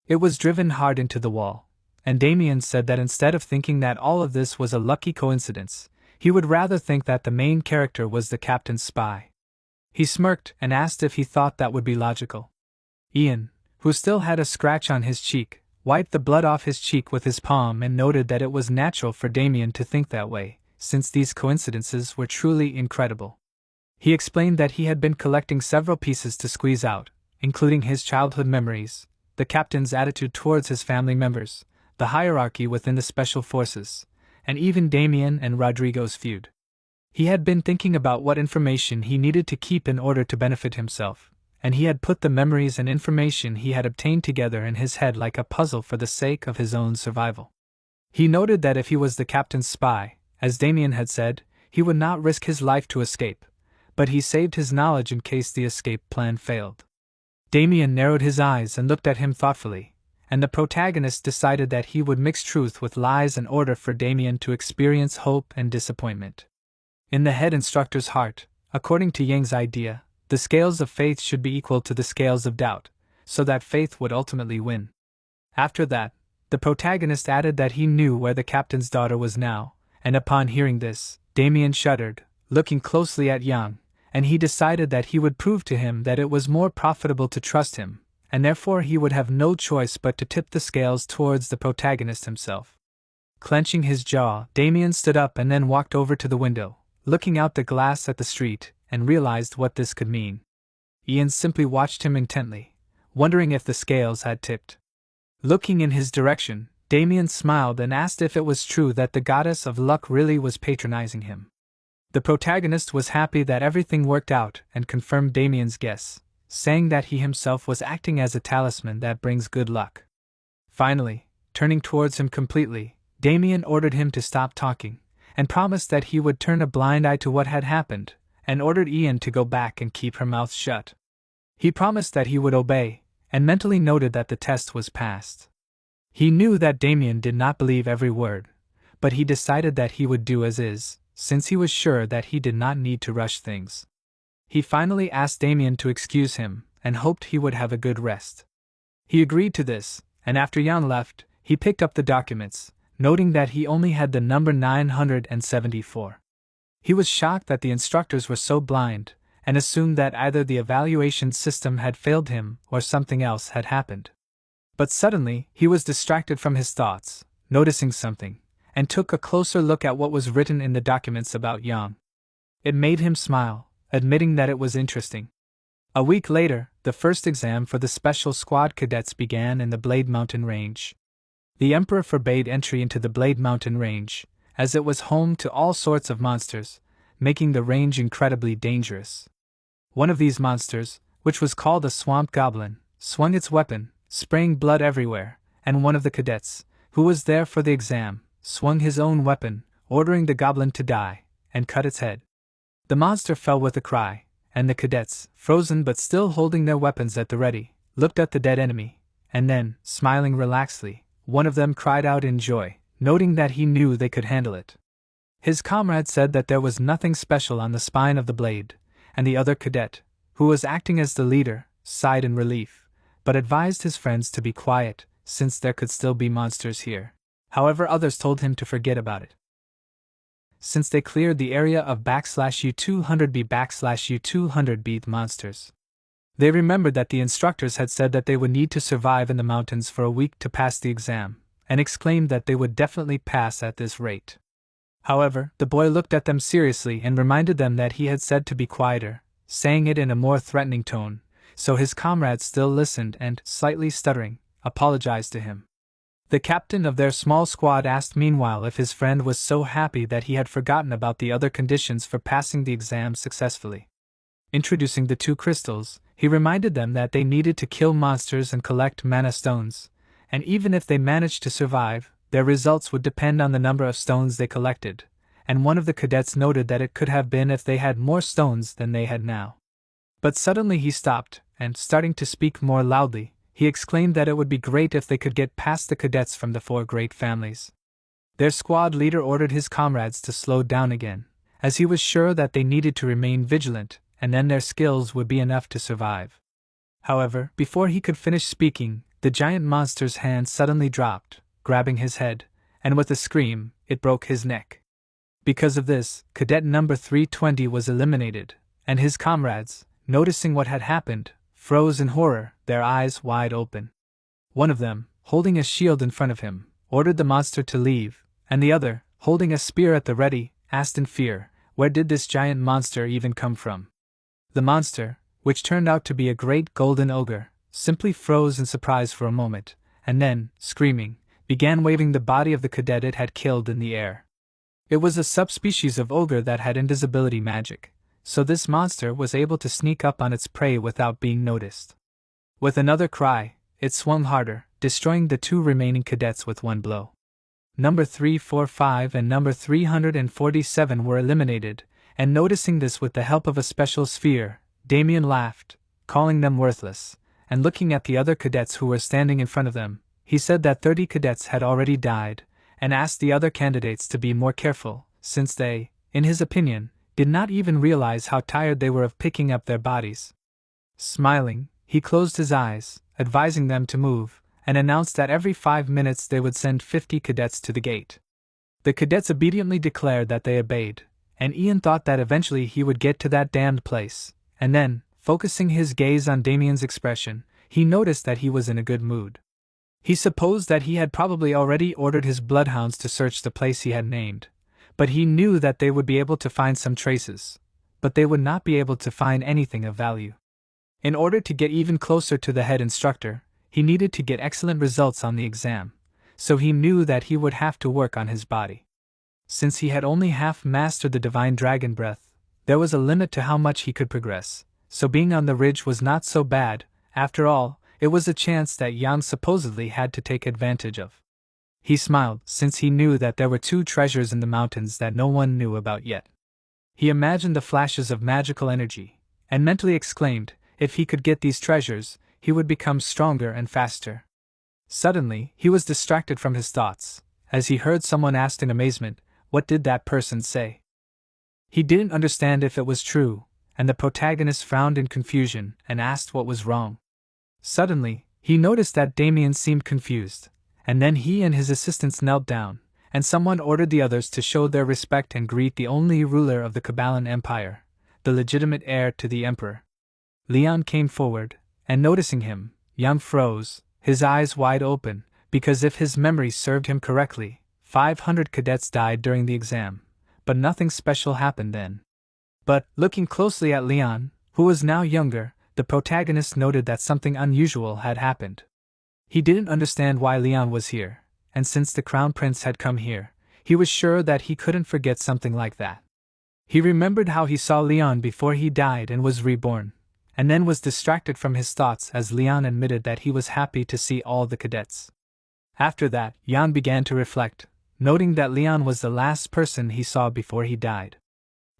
It was driven hard into the wall, and Damien said that instead of thinking that all of this was a lucky coincidence, he would rather think that the main character was the captain's spy. He smirked and asked if he thought that would be logical. Ian, who still had a scratch on his cheek, wiped the blood off his cheek with his palm and noted that it was natural for Damien to think that way, since these coincidences were truly incredible. He explained that he had been collecting several pieces to squeeze out, including his childhood memories, the captain's attitude towards his family members, the hierarchy within the special forces, and even Damien and Rodrigo's feud. He had been thinking about what information he needed to keep in order to benefit himself, and he had put the memories and information he had obtained together in his head like a puzzle for the sake of his own survival. He noted that if he was the captain's spy, as Damien had said, he would not risk his life to escape, but he saved his knowledge in case the escape plan failed. Damien narrowed his eyes and looked at him thoughtfully, and the protagonist decided that he would mix truth with lies in order for Damien to experience hope and disappointment. In the head instructor's heart, according to Yang's idea, the scales of faith should be equal to the scales of doubt, so that faith would ultimately win. After that, the protagonist added that he knew where the captain's daughter was now, and upon hearing this, Damien shuddered, looking closely at Yang, and he decided that he would prove to him that it was more profitable to trust him, and therefore he would have no choice but to tip the scales towards the protagonist himself. Clenching his jaw, Damien stood up and then walked over to the window, looking out the glass at the street, and realized what this could mean. Ian simply watched him intently, wondering if the scales had tipped. Looking in his direction, Damien smiled and asked if it was true that the goddess of luck really was patronizing him. The protagonist was happy that everything worked out and confirmed Damien's guess, saying that he himself was acting as a talisman that brings good luck. Finally, turning towards him completely, Damien ordered him to stop talking, and promised that he would turn a blind eye to what had happened, and ordered Ian to go back and keep her mouth shut. He promised that he would obey, and mentally noted that the test was passed. He knew that Damien did not believe every word, but he decided that he would do as is, since he was sure that he did not need to rush things. He finally asked Damien to excuse him, and hoped he would have a good rest. He agreed to this, and after Yang left, he picked up the documents, noting that he only had the number 974. He was shocked that the instructors were so blind, and assumed that either the evaluation system had failed him or something else had happened. But suddenly, he was distracted from his thoughts, noticing something, and took a closer look at what was written in the documents about Yang. It made him smile, admitting that it was interesting. A week later, the first exam for the Special Squad cadets began in the Blade Mountain Range. The Emperor forbade entry into the Blade Mountain Range, as it was home to all sorts of monsters, making the range incredibly dangerous. One of these monsters, which was called a swamp goblin, swung its weapon, spraying blood everywhere, and one of the cadets, who was there for the exam, swung his own weapon, ordering the goblin to die, and cut its head. The monster fell with a cry, and the cadets, frozen but still holding their weapons at the ready, looked at the dead enemy, and then, smiling relaxedly, one of them cried out in joy, noting that he knew they could handle it. His comrade said that there was nothing special on the spine of the blade, and the other cadet, who was acting as the leader, sighed in relief, but advised his friends to be quiet, since there could still be monsters here. However, others told him to forget about it. Since they cleared the area of /U200B/U200B monsters. They remembered that the instructors had said that they would need to survive in the mountains for a week to pass the exam, and exclaimed that they would definitely pass at this rate. However, the boy looked at them seriously and reminded them that he had said to be quieter, saying it in a more threatening tone, so his comrades still listened and, slightly stuttering, apologized to him. The captain of their small squad asked meanwhile if his friend was so happy that he had forgotten about the other conditions for passing the exam successfully. Introducing the 2 crystals, he reminded them that they needed to kill monsters and collect mana stones, and even if they managed to survive, their results would depend on the number of stones they collected, and one of the cadets noted that it could have been if they had more stones than they had now. But suddenly he stopped, and, starting to speak more loudly, he exclaimed that it would be great if they could get past the cadets from the 4 great families. Their squad leader ordered his comrades to slow down again, as he was sure that they needed to remain vigilant, and then their skills would be enough to survive. However, before he could finish speaking, the giant monster's hand suddenly dropped, grabbing his head, and with a scream, it broke his neck. Because of this, cadet number 320 was eliminated, and his comrades, noticing what had happened, froze in horror, their eyes wide open. One of them, holding a shield in front of him, ordered the monster to leave, and the other, holding a spear at the ready, asked in fear, where did this giant monster even come from? The monster, which turned out to be a great golden ogre, simply froze in surprise for a moment, and then, screaming, began waving the body of the cadet it had killed in the air. It was a subspecies of ogre that had invisibility magic, so this monster was able to sneak up on its prey without being noticed. With another cry, it swung harder, destroying the 2 remaining cadets with one blow. Number 345 and number 347 were eliminated, and noticing this with the help of a special sphere, Damien laughed, calling them worthless, and looking at the other cadets who were standing in front of them, he said that 30 cadets had already died, and asked the other candidates to be more careful, since they, in his opinion, did not even realize how tired they were of picking up their bodies. Smiling, he closed his eyes, advising them to move, and announced that every 5 minutes they would send 50 cadets to the gate. The cadets obediently declared that they obeyed, and Ian thought that eventually he would get to that damned place, and then, focusing his gaze on Damien's expression, he noticed that he was in a good mood. He supposed that he had probably already ordered his bloodhounds to search the place he had named, but he knew that they would be able to find some traces, but they would not be able to find anything of value. In order to get even closer to the head instructor, he needed to get excellent results on the exam, so he knew that he would have to work on his body. Since he had only half mastered the divine dragon breath, there was a limit to how much he could progress, so being on the ridge was not so bad. After all, it was a chance that Yang supposedly had to take advantage of. He smiled, since he knew that there were 2 treasures in the mountains that no one knew about yet. He imagined the flashes of magical energy, and mentally exclaimed, if he could get these treasures, he would become stronger and faster. Suddenly, he was distracted from his thoughts, as he heard someone ask in amazement, what did that person say? He didn't understand if it was true, and the protagonist frowned in confusion and asked what was wrong. Suddenly, he noticed that Damien seemed confused, and then he and his assistants knelt down, and someone ordered the others to show their respect and greet the only ruler of the Caballan Empire, the legitimate heir to the emperor. Leon came forward, and noticing him, Yang froze, his eyes wide open, because if his memory served him correctly, 500 cadets died during the exam, but nothing special happened then. But, looking closely at Leon, who was now younger, the protagonist noted that something unusual had happened. He didn't understand why Leon was here, and since the crown prince had come here, he was sure that he couldn't forget something like that. He remembered how he saw Leon before he died and was reborn, and then was distracted from his thoughts as Leon admitted that he was happy to see all the cadets. After that, Jan began to reflect, noting that Leon was the last person he saw before he died.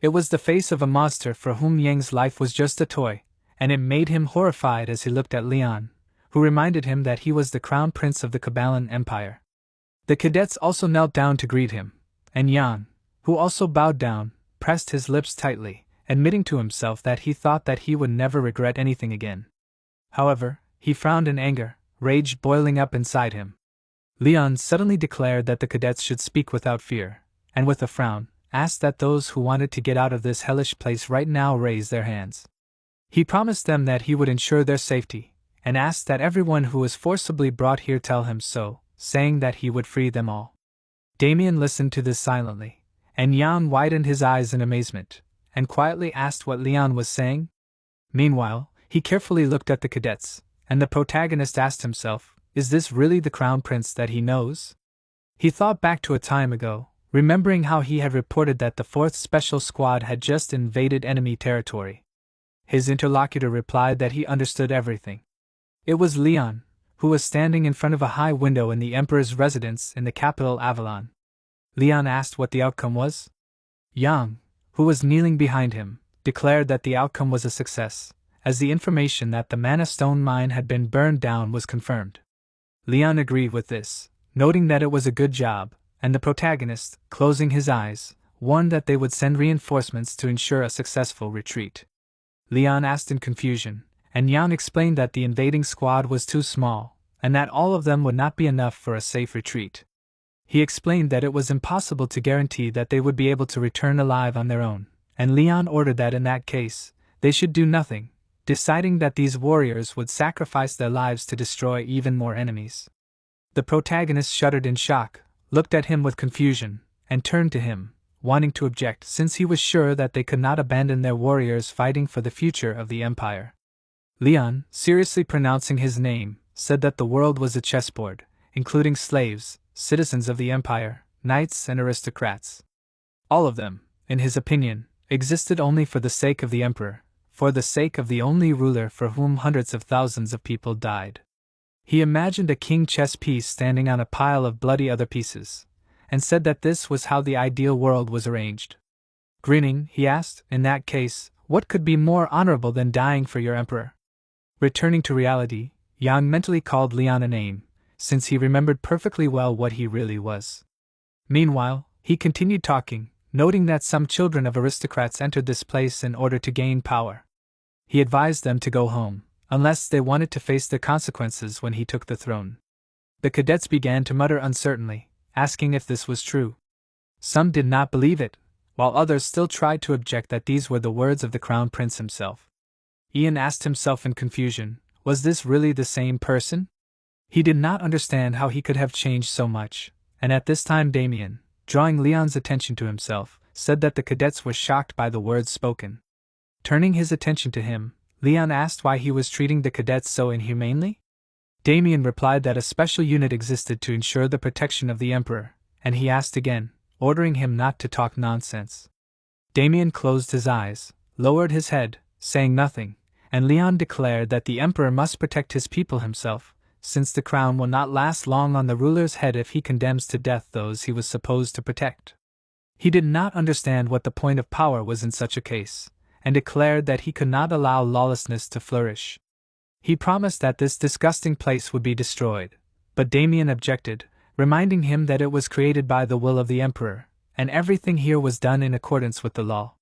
It was the face of a monster for whom Yang's life was just a toy, and it made him horrified as he looked at Leon, who reminded him that he was the crown prince of the Caballan Empire. The cadets also knelt down to greet him, and Jan, who also bowed down, pressed his lips tightly, admitting to himself that he thought that he would never regret anything again. However, he frowned in anger, rage boiling up inside him. Leon suddenly declared that the cadets should speak without fear, and with a frown, asked that those who wanted to get out of this hellish place right now raise their hands. He promised them that he would ensure their safety, and asked that everyone who was forcibly brought here tell him so, saying that he would free them all. Damien listened to this silently, and Jan widened his eyes in amazement, and quietly asked what Leon was saying. Meanwhile, he carefully looked at the cadets, and the protagonist asked himself, is this really the crown prince that he knows? He thought back to a time ago, remembering how he had reported that the 4th Special Squad had just invaded enemy territory. His interlocutor replied that he understood everything. It was Leon, who was standing in front of a high window in the Emperor's residence in the capital Avalon. Leon asked what the outcome was. Yang, who was kneeling behind him, declared that the outcome was a success, as the information that the Mana Stone mine had been burned down was confirmed. Leon agreed with this, noting that it was a good job, and the protagonist, closing his eyes, warned that they would send reinforcements to ensure a successful retreat. Leon asked in confusion, and Jan explained that the invading squad was too small, and that all of them would not be enough for a safe retreat. He explained that it was impossible to guarantee that they would be able to return alive on their own, and Leon ordered that in that case, they should do nothing, deciding that these warriors would sacrifice their lives to destroy even more enemies. The protagonist shuddered in shock, looked at him with confusion, and turned to him, wanting to object since he was sure that they could not abandon their warriors fighting for the future of the empire. Leon, seriously pronouncing his name, said that the world was a chessboard, including slaves, citizens of the empire, knights and aristocrats. All of them, in his opinion, existed only for the sake of the emperor, for the sake of the only ruler for whom hundreds of thousands of people died. He imagined a king chess piece standing on a pile of bloody other pieces, and said that this was how the ideal world was arranged. Grinning, he asked, "In that case, what could be more honorable than dying for your emperor?" Returning to reality, Yang mentally called Leon a name, since he remembered perfectly well what he really was. Meanwhile, he continued talking, noting that some children of aristocrats entered this place in order to gain power. He advised them to go home, unless they wanted to face the consequences when he took the throne. The cadets began to mutter uncertainly, asking if this was true. Some did not believe it, while others still tried to object that these were the words of the Crown Prince himself. Ian asked himself in confusion, was this really the same person? He did not understand how he could have changed so much, and at this time Damien, drawing Leon's attention to himself, said that the cadets were shocked by the words spoken. Turning his attention to him, Leon asked why he was treating the cadets so inhumanely. Damien replied that a special unit existed to ensure the protection of the emperor, and he asked again, ordering him not to talk nonsense. Damien closed his eyes, lowered his head, saying nothing, and Leon declared that the emperor must protect his people himself, since the crown will not last long on the ruler's head if he condemns to death those he was supposed to protect. He did not understand what the point of power was in such a case, and declared that he could not allow lawlessness to flourish. He promised that this disgusting place would be destroyed, but Damien objected, reminding him that it was created by the will of the emperor, and everything here was done in accordance with the law.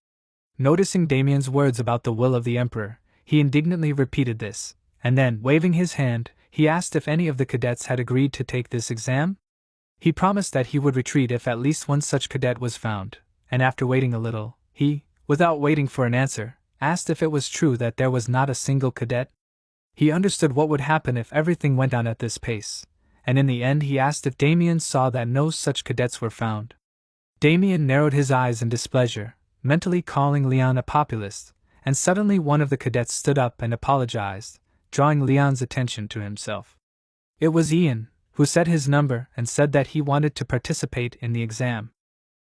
Noticing Damien's words about the will of the emperor, he indignantly repeated this, and then, waving his hand, he asked if any of the cadets had agreed to take this exam. He promised that he would retreat if at least one such cadet was found, and after waiting a little, he, without waiting for an answer, asked if it was true that there was not a single cadet. He understood what would happen if everything went on at this pace, and in the end he asked if Damien saw that no such cadets were found. Damien narrowed his eyes in displeasure, mentally calling Leon a populist, and suddenly one of the cadets stood up and apologized, drawing Leon's attention to himself. It was Ian, who said his number and said that he wanted to participate in the exam.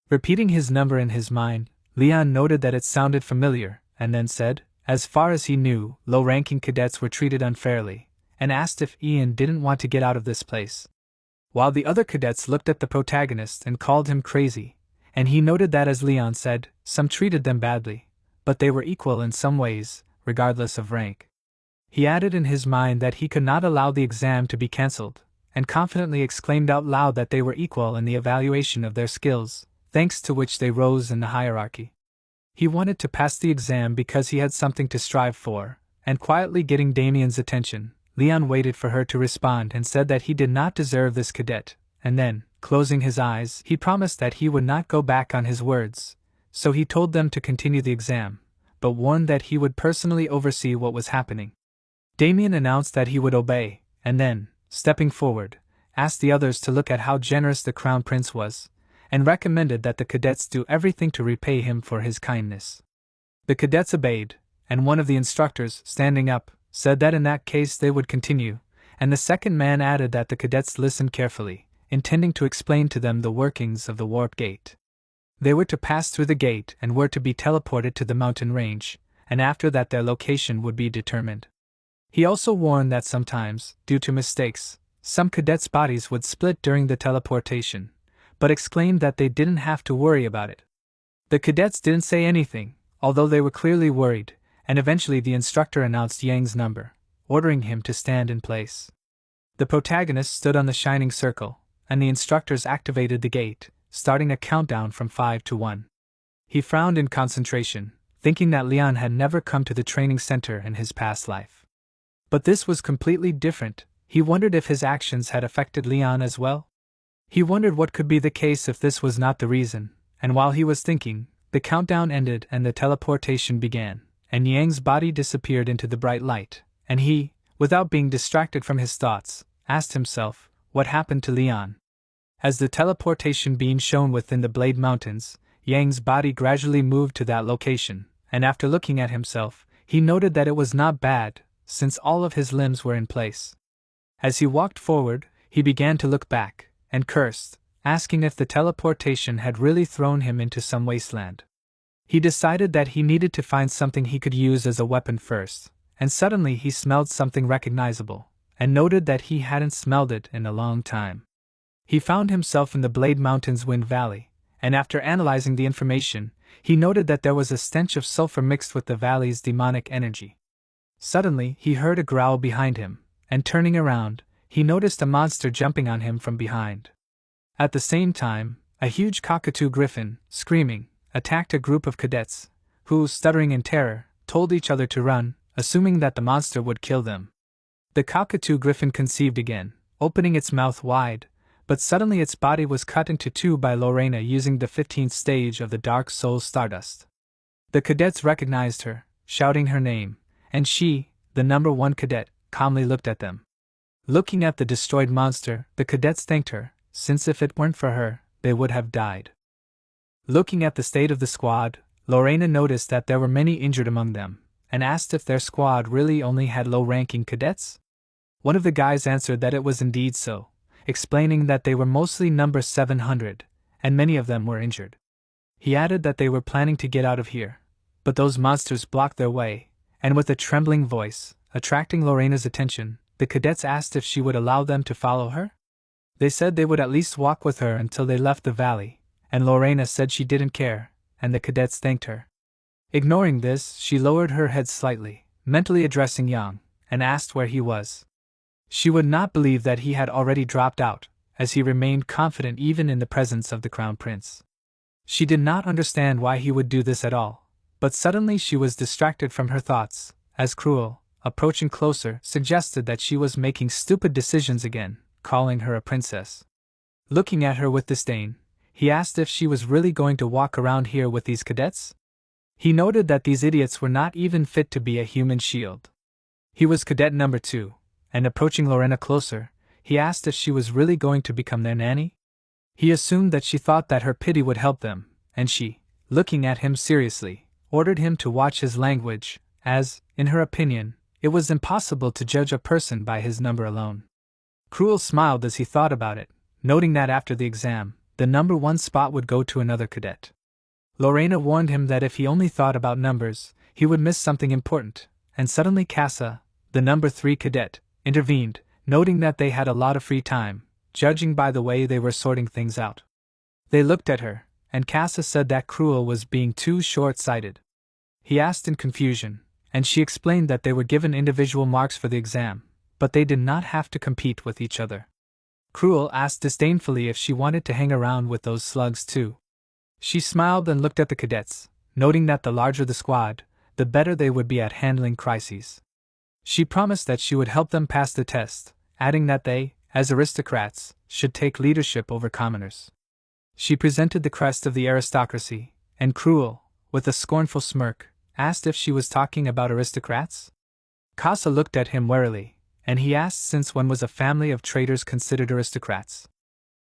Repeating his number in his mind, Leon noted that it sounded familiar, and then said, as far as he knew, low-ranking cadets were treated unfairly, and asked if Ian didn't want to get out of this place. While the other cadets looked at the protagonist and called him crazy, and he noted that as Leon said, some treated them badly, but they were equal in some ways, regardless of rank. He added in his mind that he could not allow the exam to be cancelled, and confidently exclaimed out loud that they were equal in the evaluation of their skills, thanks to which they rose in the hierarchy. He wanted to pass the exam because he had something to strive for, and quietly getting Damien's attention, Leon waited for her to respond and said that he did not deserve this cadet, and then, closing his eyes, he promised that he would not go back on his words, so he told them to continue the exam, but warned that he would personally oversee what was happening. Damien announced that he would obey, and then, stepping forward, asked the others to look at how generous the Crown Prince was, and recommended that the cadets do everything to repay him for his kindness. The cadets obeyed, and one of the instructors, standing up, said that in that case they would continue, and the second man added that the cadets listened carefully, intending to explain to them the workings of the warp gate. They were to pass through the gate and were to be teleported to the mountain range, and after that their location would be determined. He also warned that sometimes, due to mistakes, some cadets' bodies would split during the teleportation, but exclaimed that they didn't have to worry about it. The cadets didn't say anything, although they were clearly worried, and eventually the instructor announced Yang's number, ordering him to stand in place. The protagonist stood on the shining circle, and the instructors activated the gate, starting a countdown from 5 to 1. He frowned in concentration, thinking that Leon had never come to the training center in his past life. But this was completely different. He wondered if his actions had affected Leon as well. He wondered what could be the case if this was not the reason, and while he was thinking, the countdown ended and the teleportation began, and Yang's body disappeared into the bright light, and he, without being distracted from his thoughts, asked himself, what happened to Leon? As the teleportation beam shone within the Blade Mountains, Yang's body gradually moved to that location, and after looking at himself, he noted that it was not bad, since all of his limbs were in place. As he walked forward, he began to look back, and cursed, asking if the teleportation had really thrown him into some wasteland. He decided that he needed to find something he could use as a weapon first, and suddenly he smelled something recognizable, and noted that he hadn't smelled it in a long time. He found himself in the Blade Mountains Wind Valley, and after analyzing the information, he noted that there was a stench of sulfur mixed with the valley's demonic energy. Suddenly, he heard a growl behind him, and turning around, he noticed a monster jumping on him from behind. At the same time, a huge cockatoo griffin, screaming, attacked a group of cadets, who, stuttering in terror, told each other to run, assuming that the monster would kill them. The cockatoo griffin conceived again, opening its mouth wide, but suddenly its body was cut into two by Lorena using the 15th stage of the Dark Soul Stardust. The cadets recognized her, shouting her name, and she, the number 1 cadet, calmly looked at them. Looking at the destroyed monster, the cadets thanked her, since if it weren't for her, they would have died. Looking at the state of the squad, Lorena noticed that there were many injured among them, and asked if their squad really only had low-ranking cadets. One of the guys answered that it was indeed so, explaining that they were mostly number 700, and many of them were injured. He added that they were planning to get out of here, but those monsters blocked their way, and with a trembling voice, attracting Lorena's attention, the cadets asked if she would allow them to follow her. They said they would at least walk with her until they left the valley, and Lorena said she didn't care, and the cadets thanked her. Ignoring this, she lowered her head slightly, mentally addressing Yang, and asked where he was. She would not believe that he had already dropped out, as he remained confident even in the presence of the Crown Prince. She did not understand why he would do this at all, but suddenly she was distracted from her thoughts, as Cruel, approaching closer, suggested that she was making stupid decisions again, calling her a princess. Looking at her with disdain, he asked if she was really going to walk around here with these cadets. He noted that these idiots were not even fit to be a human shield. He was cadet number 2, and approaching Lorena closer, he asked if she was really going to become their nanny. He assumed that she thought that her pity would help them, and she, looking at him seriously, ordered him to watch his language, as, in her opinion, it was impossible to judge a person by his number alone. Cruel smiled as he thought about it, noting that after the exam, the number 1 spot would go to another cadet. Lorena warned him that if he only thought about numbers, he would miss something important, and suddenly Casa, the number 3 cadet, intervened, noting that they had a lot of free time, judging by the way they were sorting things out. They looked at her, and Casa said that Cruel was being too short-sighted. He asked in confusion, and she explained that they were given individual marks for the exam, but they did not have to compete with each other. Cruel asked disdainfully if she wanted to hang around with those slugs too. She smiled and looked at the cadets, noting that the larger the squad, the better they would be at handling crises. She promised that she would help them pass the test, adding that they, as aristocrats, should take leadership over commoners. She presented the crest of the aristocracy, and Cruel, with a scornful smirk, asked if she was talking about aristocrats. Casa looked at him warily, and he asked since when was a family of traders considered aristocrats.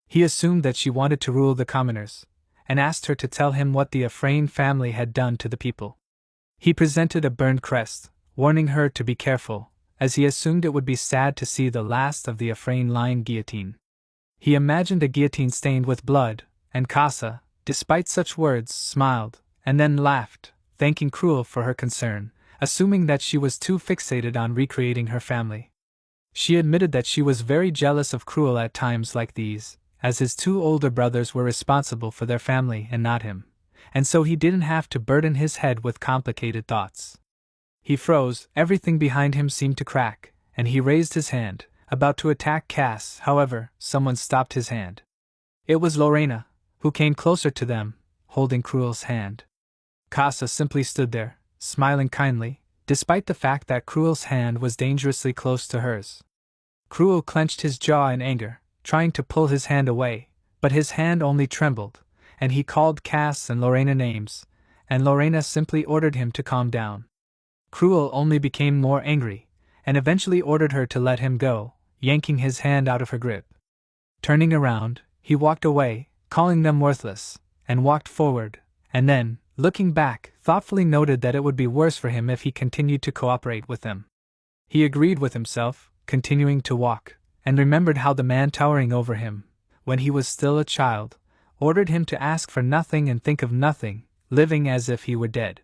He assumed that she wanted to rule the commoners, and asked her to tell him what the Ephraim family had done to the people. He presented a burned crest, warning her to be careful, as he assumed it would be sad to see the last of the Ephraim lying guillotine. He imagined a guillotine stained with blood, and Casa, despite such words, smiled, and then laughed, thanking Cruel for her concern, assuming that she was too fixated on recreating her family. She admitted that she was very jealous of Cruel at times like these, as his 2 older brothers were responsible for their family and not him, and so he didn't have to burden his head with complicated thoughts. He froze, everything behind him seemed to crack, and he raised his hand, about to attack Cass. However, someone stopped his hand. It was Lorena, who came closer to them, holding Cruel's hand. Casa simply stood there, smiling kindly, despite the fact that Cruel's hand was dangerously close to hers. Cruel clenched his jaw in anger, trying to pull his hand away, but his hand only trembled, and he called Cass and Lorena names, and Lorena simply ordered him to calm down. Cruel only became more angry, and eventually ordered her to let him go, yanking his hand out of her grip. Turning around, he walked away, calling them worthless, and walked forward, and then, looking back, thoughtfully noted that it would be worse for him if he continued to cooperate with them. He agreed with himself, continuing to walk, and remembered how the man towering over him, when he was still a child, ordered him to ask for nothing and think of nothing, living as if he were dead.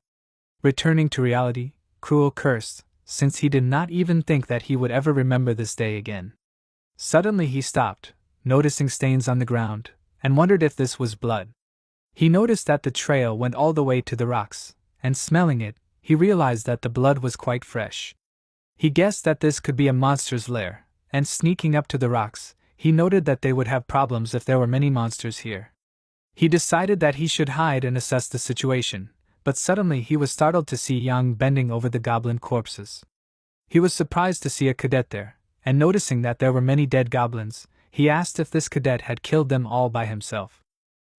Returning to reality, Cruel cursed, since he did not even think that he would ever remember this day again. Suddenly he stopped, noticing stains on the ground, and wondered if this was blood. He noticed that the trail went all the way to the rocks, and smelling it, he realized that the blood was quite fresh. He guessed that this could be a monster's lair, and sneaking up to the rocks, he noted that they would have problems if there were many monsters here. He decided that he should hide and assess the situation, but suddenly he was startled to see Yang bending over the goblin corpses. He was surprised to see a cadet there, and noticing that there were many dead goblins, he asked if this cadet had killed them all by himself.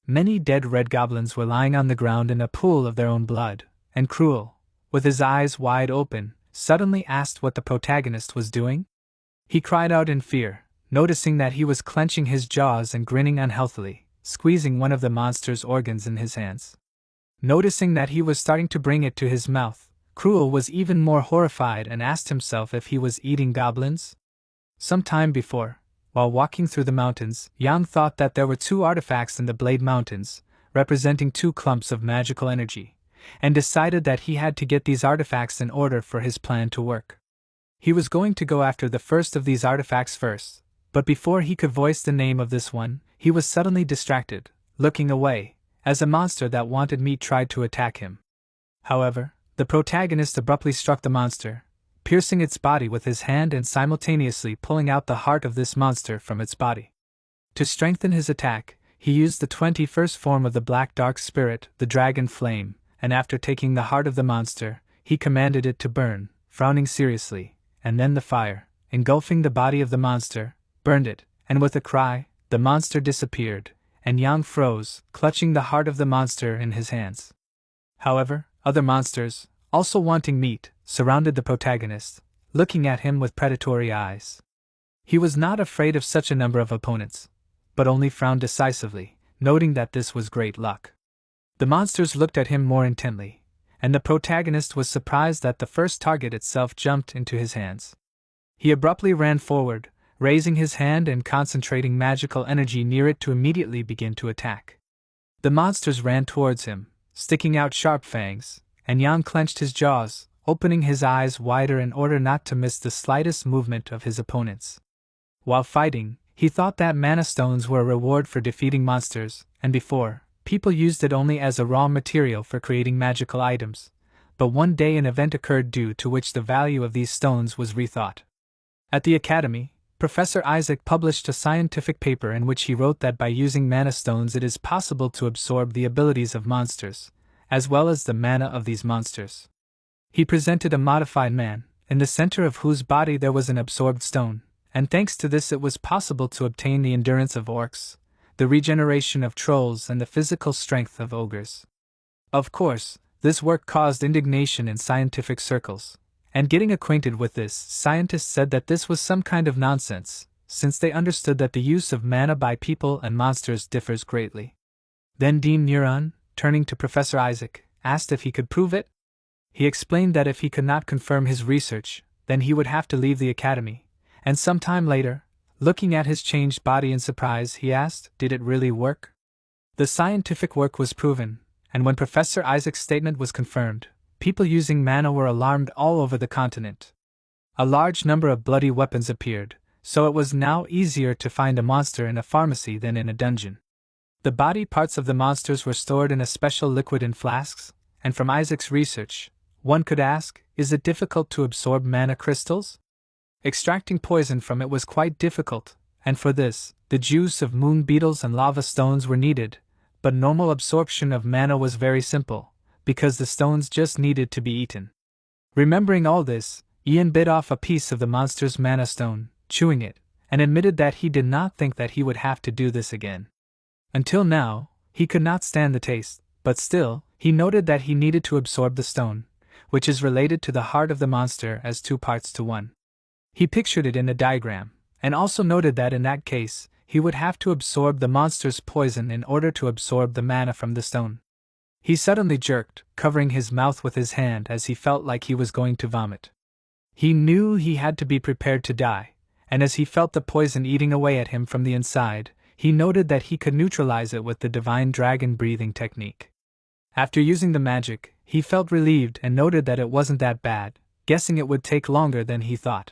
Many dead red goblins were lying on the ground in a pool of their own blood, and Cruel, with his eyes wide open, suddenly asked what the protagonist was doing. He cried out in fear, noticing that he was clenching his jaws and grinning unhealthily, squeezing one of the monster's organs in his hands. Noticing that he was starting to bring it to his mouth, Cruel was even more horrified and asked himself if he was eating goblins. Some time before, while walking through the mountains, Yang thought that there were 2 artifacts in the Blade Mountains, representing 2 clumps of magical energy, and decided that he had to get these artifacts in order for his plan to work. He was going to go after the first of these artifacts first, but before he could voice the name of this one, he was suddenly distracted, looking away, as a monster that wanted meat tried to attack him. However, the protagonist abruptly struck the monster, piercing its body with his hand and simultaneously pulling out the heart of this monster from its body. To strengthen his attack, he used the 21st form of the black dark spirit, the dragon flame, and after taking the heart of the monster, he commanded it to burn, frowning seriously, and then the fire, engulfing the body of the monster, burned it, and with a cry, the monster disappeared, and Yang froze, clutching the heart of the monster in his hands. However, other monsters, also wanting meat, surrounded the protagonist, looking at him with predatory eyes. He was not afraid of such a number of opponents, but only frowned decisively, noting that this was great luck. The monsters looked at him more intently, and the protagonist was surprised that the first target itself jumped into his hands. He abruptly ran forward, raising his hand and concentrating magical energy near it to immediately begin to attack. The monsters ran towards him, sticking out sharp fangs, and Yang clenched his jaws, opening his eyes wider in order not to miss the slightest movement of his opponents. While fighting, he thought that mana stones were a reward for defeating monsters, and before, people used it only as a raw material for creating magical items, but one day an event occurred due to which the value of these stones was rethought. At the academy, Professor Isaac published a scientific paper in which he wrote that by using mana stones it is possible to absorb the abilities of monsters, as well as the mana of these monsters. He presented a modified man, in the center of whose body there was an absorbed stone, and thanks to this it was possible to obtain the endurance of orcs, the regeneration of trolls and the physical strength of ogres. Of course, this work caused indignation in scientific circles, and getting acquainted with this, scientists said that this was some kind of nonsense, since they understood that the use of mana by people and monsters differs greatly. Then Dean Neuron, turning to Professor Isaac, asked if he could prove it. He explained that if he could not confirm his research, then he would have to leave the academy, and some time later, looking at his changed body in surprise, he asked, "Did it really work?" The scientific work was proven, and when Professor Isaac's statement was confirmed, people using mana were alarmed all over the continent. A large number of bloody weapons appeared, so it was now easier to find a monster in a pharmacy than in a dungeon. The body parts of the monsters were stored in a special liquid in flasks, and from Isaac's research, one could ask, is it difficult to absorb mana crystals? Extracting poison from it was quite difficult, and for this, the juice of moon beetles and lava stones were needed, but normal absorption of mana was very simple, because the stones just needed to be eaten. Remembering all this, Ian bit off a piece of the monster's mana stone, chewing it, and admitted that he did not think that he would have to do this again. Until now, he could not stand the taste, but still, he noted that he needed to absorb the stone, which is related to the heart of the monster as 2 parts to 1. He pictured it in a diagram, and also noted that in that case, he would have to absorb the monster's poison in order to absorb the mana from the stone. He suddenly jerked, covering his mouth with his hand as he felt like he was going to vomit. He knew he had to be prepared to die, and as he felt the poison eating away at him from the inside, he noted that he could neutralize it with the divine dragon breathing technique. After using the magic, he felt relieved and noted that it wasn't that bad, guessing it would take longer than he thought.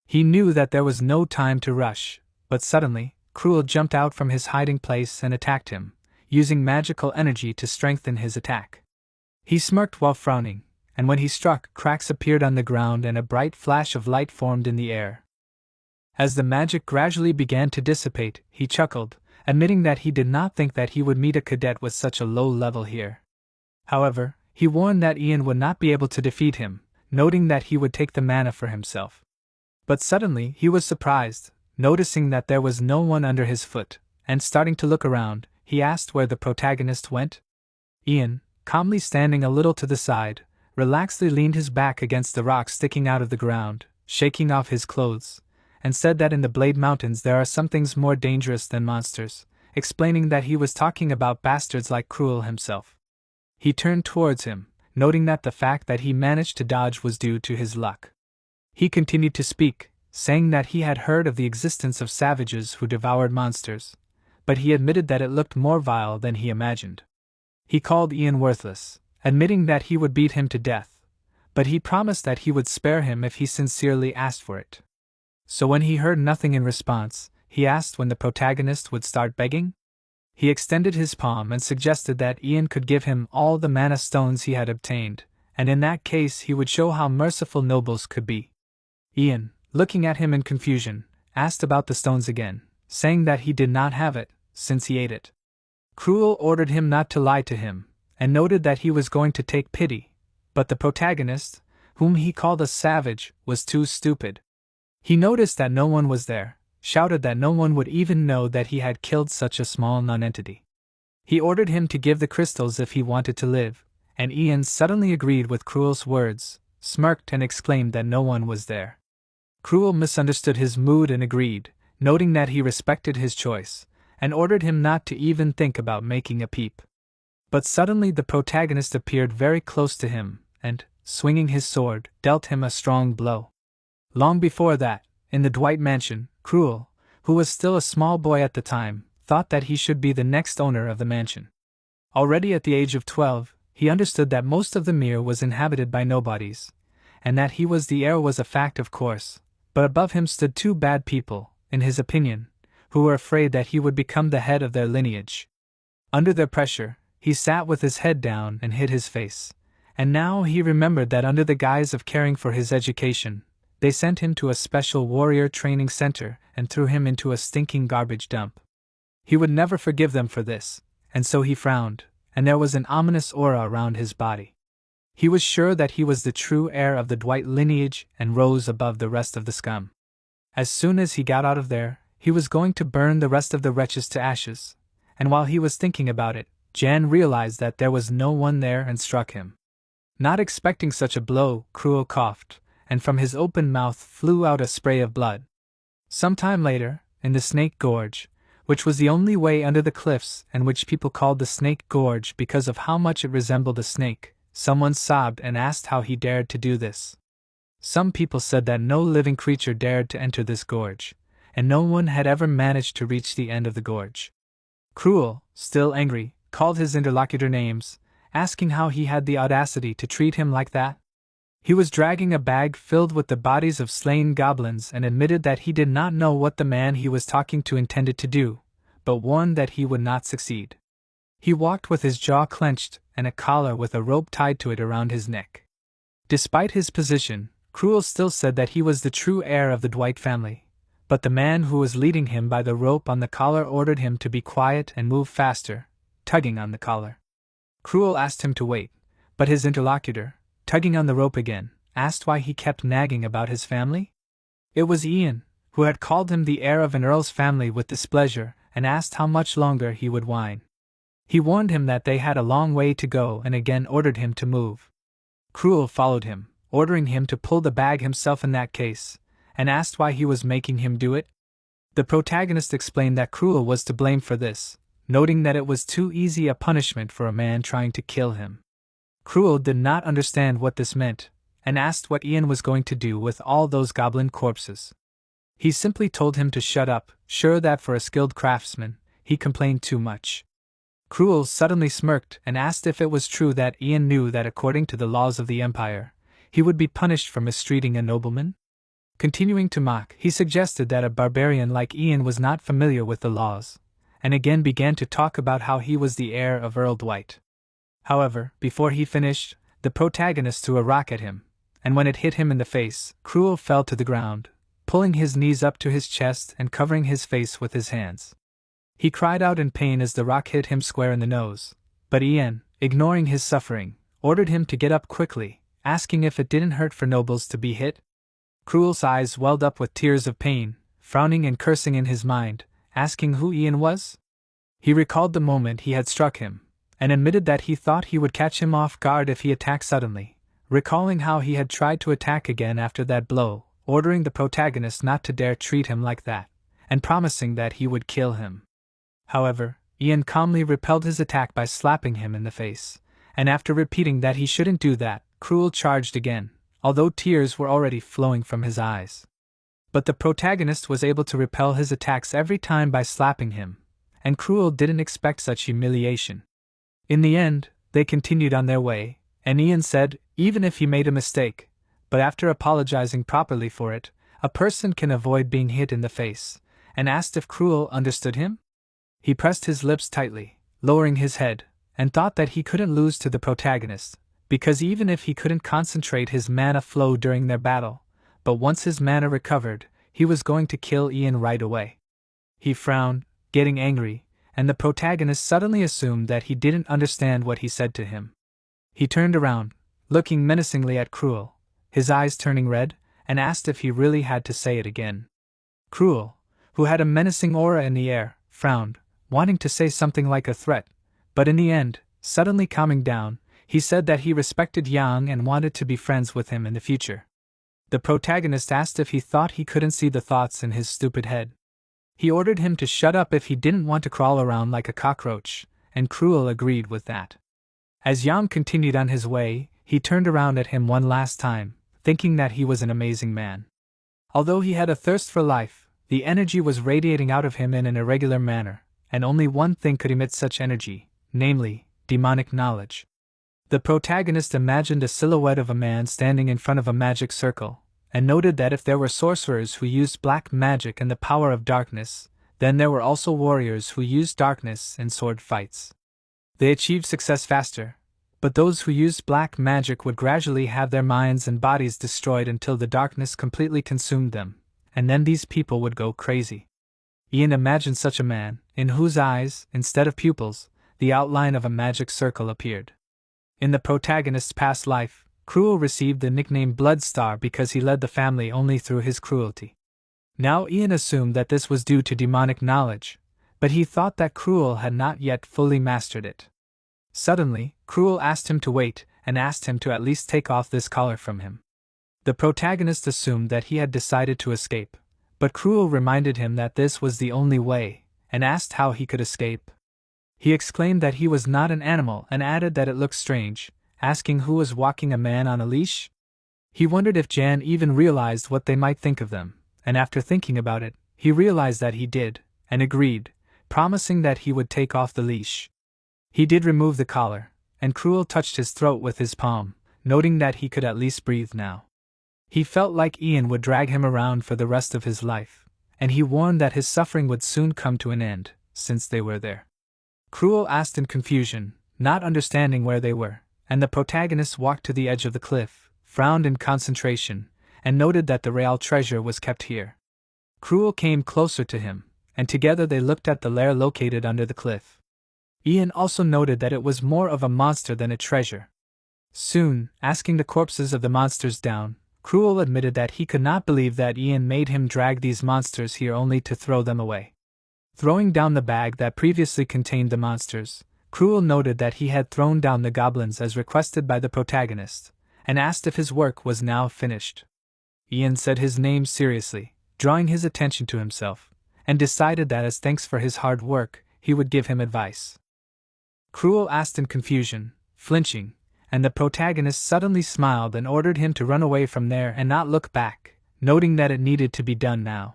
He knew that there was no time to rush, but suddenly, Cruel jumped out from his hiding place and attacked him, using magical energy to strengthen his attack. He smirked while frowning, and when he struck, cracks appeared on the ground and a bright flash of light formed in the air. As the magic gradually began to dissipate, he chuckled, admitting that he did not think that he would meet a cadet with such a low level here. However, he warned that Ian would not be able to defeat him, noting that he would take the mana for himself. But suddenly he was surprised, noticing that there was no one under his foot, and starting to look around, he asked where the protagonist went. Ian, calmly standing a little to the side, relaxedly leaned his back against the rock sticking out of the ground, shaking off his clothes, and said that in the Blade Mountains there are some things more dangerous than monsters, explaining that he was talking about bastards like Cruel himself. He turned towards him, noting that the fact that he managed to dodge was due to his luck. He continued to speak, saying that he had heard of the existence of savages who devoured monsters, but he admitted that it looked more vile than he imagined. He called Ian worthless, admitting that he would beat him to death, but he promised that he would spare him if he sincerely asked for it. So when he heard nothing in response, he asked when the protagonist would start begging. He extended his palm and suggested that Ian could give him all the mana stones he had obtained, and in that case he would show how merciful nobles could be. Ian, looking at him in confusion, asked about the stones again, saying that he did not have it, since he ate it. Cruel ordered him not to lie to him, and noted that he was going to take pity, but the protagonist, whom he called a savage, was too stupid. He noticed that no one was there, shouted that no one would even know that he had killed such a small nonentity. He ordered him to give the crystals if he wanted to live, and Ian suddenly agreed with Cruel's words, smirked and exclaimed that no one was there. Cruel misunderstood his mood and agreed, noting that he respected his choice, and ordered him not to even think about making a peep. But suddenly the protagonist appeared very close to him, and, swinging his sword, dealt him a strong blow. Long before that, in the Dwight mansion, Cruel, who was still a small boy at the time, thought that he should be the next owner of the mansion. Already at the age of 12, he understood that most of the Mere was inhabited by nobodies, and that he was the heir was a fact of course, but above him stood two bad people, in his opinion, who were afraid that he would become the head of their lineage. Under their pressure, he sat with his head down and hid his face, and now he remembered that under the guise of caring for his education, they sent him to a special warrior training center and threw him into a stinking garbage dump. He would never forgive them for this, and so he frowned, and there was an ominous aura around his body. He was sure that he was the true heir of the Dwight lineage and rose above the rest of the scum. As soon as he got out of there, he was going to burn the rest of the wretches to ashes, and while he was thinking about it, Jan realized that there was no one there and struck him. Not expecting such a blow, Cruel coughed, and from his open mouth flew out a spray of blood. Some time later, in the Snake Gorge, which was the only way under the cliffs and which people called the Snake Gorge because of how much it resembled a snake, someone sobbed and asked how he dared to do this. Some people said that no living creature dared to enter this gorge, and no one had ever managed to reach the end of the gorge. Cruel, still angry, called his interlocutor names, asking how he had the audacity to treat him like that. He was dragging a bag filled with the bodies of slain goblins and admitted that he did not know what the man he was talking to intended to do, but warned that he would not succeed. He walked with his jaw clenched and a collar with a rope tied to it around his neck. Despite his position, Cruel still said that he was the true heir of the Dwight family, but the man who was leading him by the rope on the collar ordered him to be quiet and move faster, tugging on the collar. Cruel asked him to wait, but his interlocutor, tugging on the rope again, asked why he kept nagging about his family. It was Ian, who had called him the heir of an earl's family with displeasure and asked how much longer he would whine. He warned him that they had a long way to go and again ordered him to move. Cruel followed him, ordering him to pull the bag himself in that case, and asked why he was making him do it. The protagonist explained that Cruel was to blame for this, noting that it was too easy a punishment for a man trying to kill him. Cruel did not understand what this meant, and asked what Ian was going to do with all those goblin corpses. He simply told him to shut up, sure that for a skilled craftsman, he complained too much. Cruel suddenly smirked and asked if it was true that Ian knew that according to the laws of the Empire, he would be punished for mistreating a nobleman. Continuing to mock, he suggested that a barbarian like Ian was not familiar with the laws, and again began to talk about how he was the heir of Earl Dwight. However, before he finished, the protagonist threw a rock at him, and when it hit him in the face, Cruel fell to the ground, pulling his knees up to his chest and covering his face with his hands. He cried out in pain as the rock hit him square in the nose, but Ian, ignoring his suffering, ordered him to get up quickly, asking if it didn't hurt for nobles to be hit. Cruel's eyes welled up with tears of pain, frowning and cursing in his mind, asking who Ian was. He recalled the moment he had struck him, and admitted that he thought he would catch him off guard if he attacked suddenly, recalling how he had tried to attack again after that blow, ordering the protagonist not to dare treat him like that, and promising that he would kill him. However, Ian calmly repelled his attack by slapping him in the face, and after repeating that he shouldn't do that, Cruel charged again, although tears were already flowing from his eyes. But the protagonist was able to repel his attacks every time by slapping him, and Cruel didn't expect such humiliation. In the end, they continued on their way, and Ian said, even if he made a mistake, but after apologizing properly for it, a person can avoid being hit in the face, and asked if Cruel understood him. He pressed his lips tightly, lowering his head, and thought that he couldn't lose to the protagonist, because even if he couldn't concentrate his mana flow during their battle, but once his mana recovered, he was going to kill Ian right away. He frowned, getting angry, and the protagonist suddenly assumed that he didn't understand what he said to him. He turned around, looking menacingly at Cruel, his eyes turning red, and asked if he really had to say it again. Cruel, who had a menacing aura in the air, frowned, wanting to say something like a threat, but in the end, suddenly calming down, he said that he respected Yang and wanted to be friends with him in the future. The protagonist asked if he thought he couldn't see the thoughts in his stupid head. He ordered him to shut up if he didn't want to crawl around like a cockroach, and Cruel agreed with that. As Yang continued on his way, he turned around at him one last time, thinking that he was an amazing man. Although he had a thirst for life, the energy was radiating out of him in an irregular manner, and only one thing could emit such energy, namely, demonic knowledge. The protagonist imagined a silhouette of a man standing in front of a magic circle, and noted that if there were sorcerers who used black magic and the power of darkness, then there were also warriors who used darkness in sword fights. They achieved success faster, but those who used black magic would gradually have their minds and bodies destroyed until the darkness completely consumed them, and then these people would go crazy. Ian imagined such a man, in whose eyes, instead of pupils, the outline of a magic circle appeared. In the protagonist's past life, Cruel received the nickname Bloodstar because he led the family only through his cruelty. Now Ian assumed that this was due to demonic knowledge, but he thought that Cruel had not yet fully mastered it. Suddenly, Cruel asked him to wait and asked him to at least take off this collar from him. The protagonist assumed that he had decided to escape, but Cruel reminded him that this was the only way, and asked how he could escape. He exclaimed that he was not an animal and added that it looked strange, asking who was walking a man on a leash. He wondered if Jan even realized what they might think of them, and after thinking about it, he realized that he did, and agreed, promising that he would take off the leash. He did remove the collar, and Cruel touched his throat with his palm, noting that he could at least breathe now. He felt like Ian would drag him around for the rest of his life, and he warned that his suffering would soon come to an end, since they were there. Cruel asked in confusion, not understanding where they were, and the protagonist walked to the edge of the cliff, frowned in concentration, and noted that the real treasure was kept here. Cruel came closer to him, and together they looked at the lair located under the cliff. Ian also noted that it was more of a monster than a treasure. Soon, asking the corpses of the monsters down, Cruel admitted that he could not believe that Ian made him drag these monsters here only to throw them away. Throwing down the bag that previously contained the monsters, Cruel noted that he had thrown down the goblins as requested by the protagonist, and asked if his work was now finished. Ian said his name seriously, drawing his attention to himself, and decided that as thanks for his hard work, he would give him advice. Cruel asked in confusion, flinching, and the protagonist suddenly smiled and ordered him to run away from there and not look back, noting that it needed to be done now.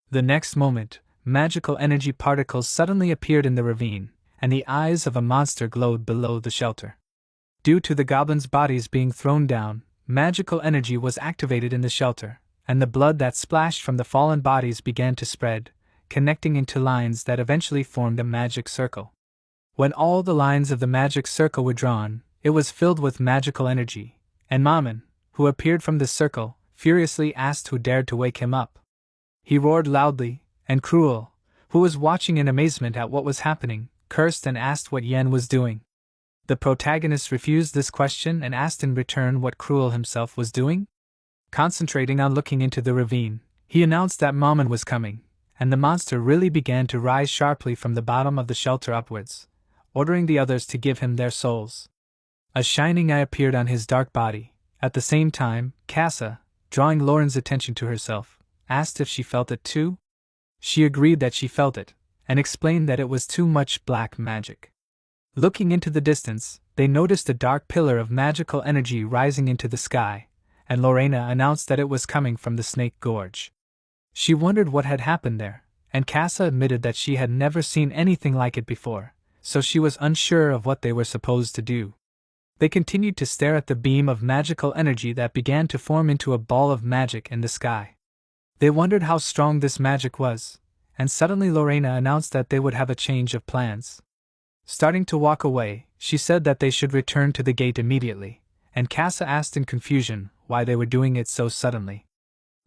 The next moment, magical energy particles suddenly appeared in the ravine, and the eyes of a monster glowed below the shelter. Due to the goblins' bodies being thrown down, magical energy was activated in the shelter, and the blood that splashed from the fallen bodies began to spread, connecting into lines that eventually formed a magic circle. When all the lines of the magic circle were drawn, it was filled with magical energy, and Mammon, who appeared from this circle, furiously asked who dared to wake him up. He roared loudly, and Cruel, who was watching in amazement at what was happening, cursed and asked what Yen was doing. The protagonist refused this question and asked in return what Cruel himself was doing. Concentrating on looking into the ravine, he announced that Mammon was coming, and the monster really began to rise sharply from the bottom of the shelter upwards, ordering the others to give him their souls. A shining eye appeared on his dark body. At the same time, Casa, drawing Lauren's attention to herself, asked if she felt it too. She agreed that she felt it, and explained that it was too much black magic. Looking into the distance, they noticed a dark pillar of magical energy rising into the sky, and Lorena announced that it was coming from the Snake Gorge. She wondered what had happened there, and Casa admitted that she had never seen anything like it before, so she was unsure of what they were supposed to do. They continued to stare at the beam of magical energy that began to form into a ball of magic in the sky. They wondered how strong this magic was, and suddenly Lorena announced that they would have a change of plans. Starting to walk away, she said that they should return to the gate immediately, and Casa asked in confusion why they were doing it so suddenly.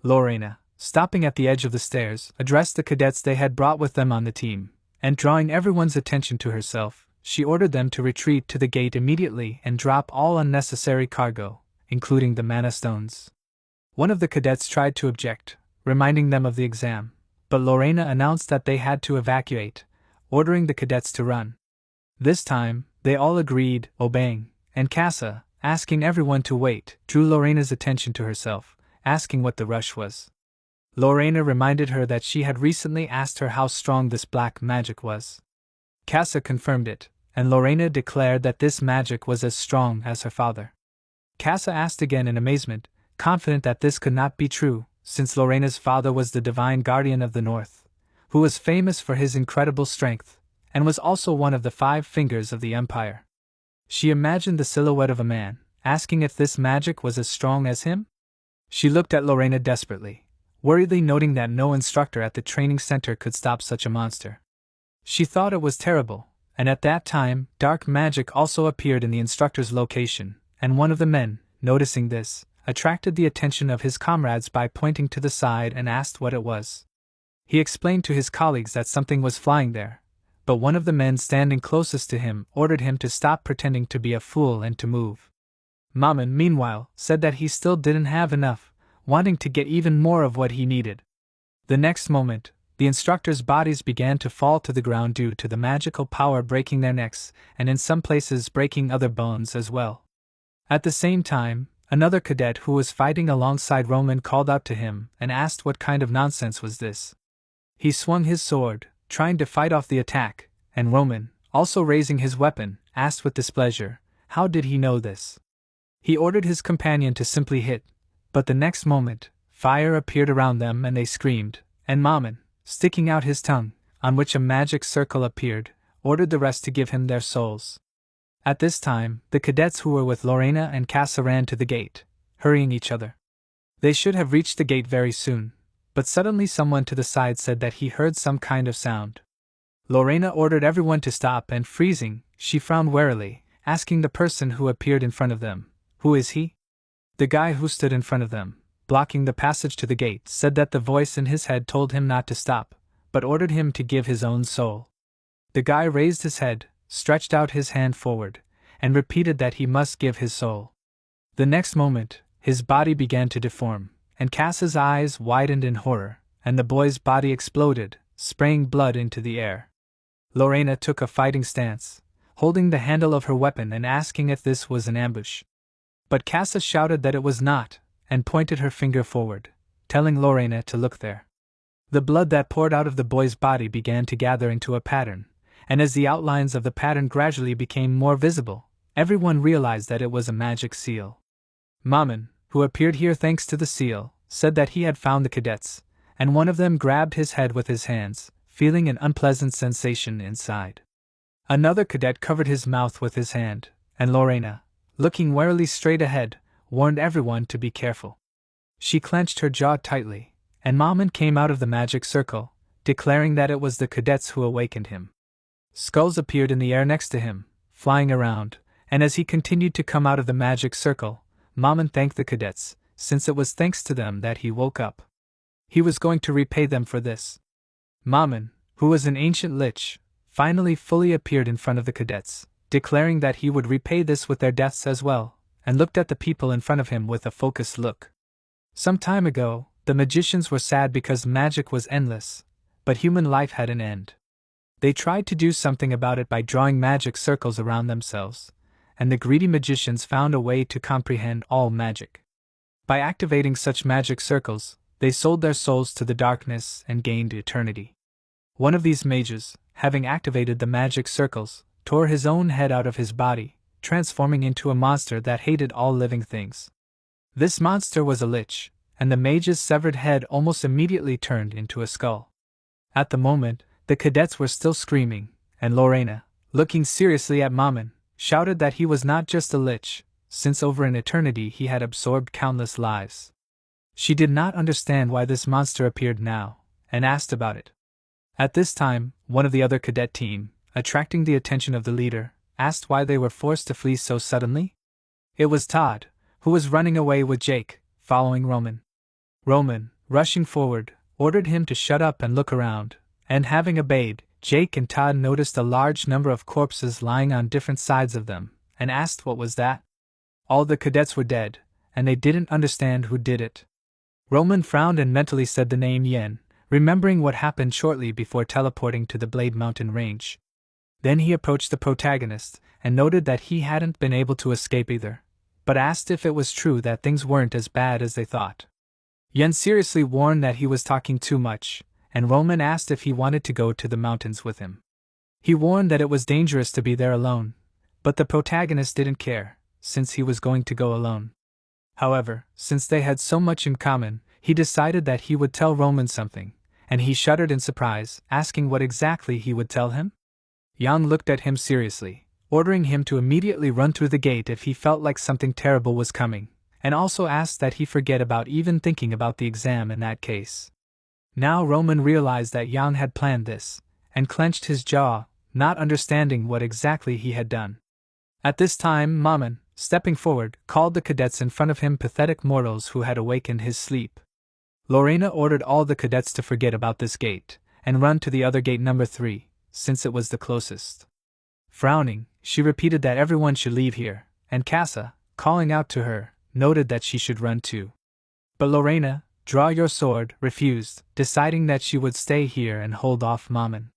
Lorena, stopping at the edge of the stairs, addressed the cadets they had brought with them on the team, and drawing everyone's attention to herself, she ordered them to retreat to the gate immediately and drop all unnecessary cargo, including the mana stones. One of the cadets tried to object, reminding them of the exam, but Lorena announced that they had to evacuate, ordering the cadets to run. This time, they all agreed, obeying, and Casa, asking everyone to wait, drew Lorena's attention to herself, asking what the rush was. Lorena reminded her that she had recently asked her how strong this black magic was. Casa confirmed it, and Lorena declared that this magic was as strong as her father. Casa asked again in amazement, confident that this could not be true, since Lorena's father was the divine guardian of the North, who was famous for his incredible strength, and was also one of the 5 fingers of the Empire. She imagined the silhouette of a man, asking if this magic was as strong as him. She looked at Lorena desperately, worriedly noting that no instructor at the training center could stop such a monster. She thought it was terrible, and at that time, dark magic also appeared in the instructor's location, and one of the men, noticing this, attracted the attention of his comrades by pointing to the side and asked what it was. He explained to his colleagues that something was flying there, but one of the men standing closest to him ordered him to stop pretending to be a fool and to move. Mammon, meanwhile, said that he still didn't have enough, wanting to get even more of what he needed. The next moment, the instructors' bodies began to fall to the ground due to the magical power breaking their necks, and in some places breaking other bones as well. At the same time, another cadet who was fighting alongside Roman called out to him and asked what kind of nonsense was this. He swung his sword, trying to fight off the attack, and Roman, also raising his weapon, asked with displeasure, how did he know this? He ordered his companion to simply hit, but the next moment, fire appeared around them and they screamed, and Mammon, sticking out his tongue, on which a magic circle appeared, ordered the rest to give him their souls. At this time, the cadets who were with Lorena and Casa ran to the gate, hurrying each other. They should have reached the gate very soon, but suddenly someone to the side said that he heard some kind of sound. Lorena ordered everyone to stop and freezing, she frowned warily, asking the person who appeared in front of them, "Who is he?" The guy who stood in front of them, blocking the passage to the gate, said that the voice in his head told him not to stop, but ordered him to give his own soul. The guy raised his head, stretched out his hand forward, and repeated that he must give his soul. The next moment, his body began to deform, and Cass's eyes widened in horror, and the boy's body exploded, spraying blood into the air. Lorena took a fighting stance, holding the handle of her weapon and asking if this was an ambush. But Cassa shouted that it was not, and pointed her finger forward, telling Lorena to look there. The blood that poured out of the boy's body began to gather into a pattern, and as the outlines of the pattern gradually became more visible, everyone realized that it was a magic seal. Mammon, who appeared here thanks to the seal, said that he had found the cadets, and one of them grabbed his head with his hands, feeling an unpleasant sensation inside. Another cadet covered his mouth with his hand, and Lorena, looking warily straight ahead, warned everyone to be careful. She clenched her jaw tightly, and Maman came out of the magic circle, declaring that it was the cadets who awakened him. Skulls appeared in the air next to him, flying around, and as he continued to come out of the magic circle, Maman thanked the cadets, since it was thanks to them that he woke up. He was going to repay them for this. Maman, who was an ancient lich, finally fully appeared in front of the cadets, declaring that he would repay this with their deaths as well, and looked at the people in front of him with a focused look. Some time ago, the magicians were sad because magic was endless, but human life had an end. They tried to do something about it by drawing magic circles around themselves, and the greedy magicians found a way to comprehend all magic. By activating such magic circles, they sold their souls to the darkness and gained eternity. One of these mages, having activated the magic circles, tore his own head out of his body, transforming into a monster that hated all living things. This monster was a lich, and the mage's severed head almost immediately turned into a skull. At the moment, the cadets were still screaming, and Lorena, looking seriously at Maman, shouted that he was not just a lich, since over an eternity he had absorbed countless lives. She did not understand why this monster appeared now, and asked about it. At this time, one of the other cadet team, attracting the attention of the leader, asked why they were forced to flee so suddenly. It was Todd, who was running away with Jake, following Roman. Roman, rushing forward, ordered him to shut up and look around, and having obeyed, Jake and Todd noticed a large number of corpses lying on different sides of them, and asked what was that. All the cadets were dead, and they didn't understand who did it. Roman frowned and mentally said the name Yen, remembering what happened shortly before teleporting to the Blade Mountain range. Then he approached the protagonist, and noted that he hadn't been able to escape either, but asked if it was true that things weren't as bad as they thought. Yen seriously warned that he was talking too much, and Roman asked if he wanted to go to the mountains with him. He warned that it was dangerous to be there alone, but the protagonist didn't care, since he was going to go alone. However, since they had so much in common, he decided that he would tell Roman something, and he shuddered in surprise, asking what exactly he would tell him. Yang looked at him seriously, ordering him to immediately run through the gate if he felt like something terrible was coming, and also asked that he forget about even thinking about the exam in that case. Now Roman realized that Yang had planned this, and clenched his jaw, not understanding what exactly he had done. At this time, Maman, stepping forward, called the cadets in front of him pathetic mortals who had awakened his sleep. Lorena ordered all the cadets to forget about this gate, and run to the other gate number 3, since it was the closest. Frowning, she repeated that everyone should leave here, and Casa, calling out to her, noted that she should run too. But Lorena, draw your sword, refused, deciding that she would stay here and hold off Maman.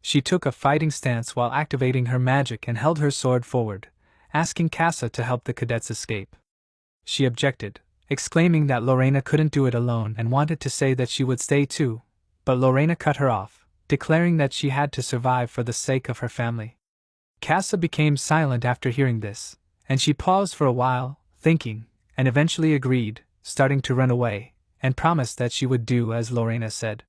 She took a fighting stance while activating her magic and held her sword forward, asking Casa to help the cadets escape. She objected, exclaiming that Lorena couldn't do it alone and wanted to say that she would stay too, but Lorena cut her off, declaring that she had to survive for the sake of her family. Casa became silent after hearing this, and she paused for a while, thinking, and eventually agreed, starting to run away, and promised that she would do as Lorena said.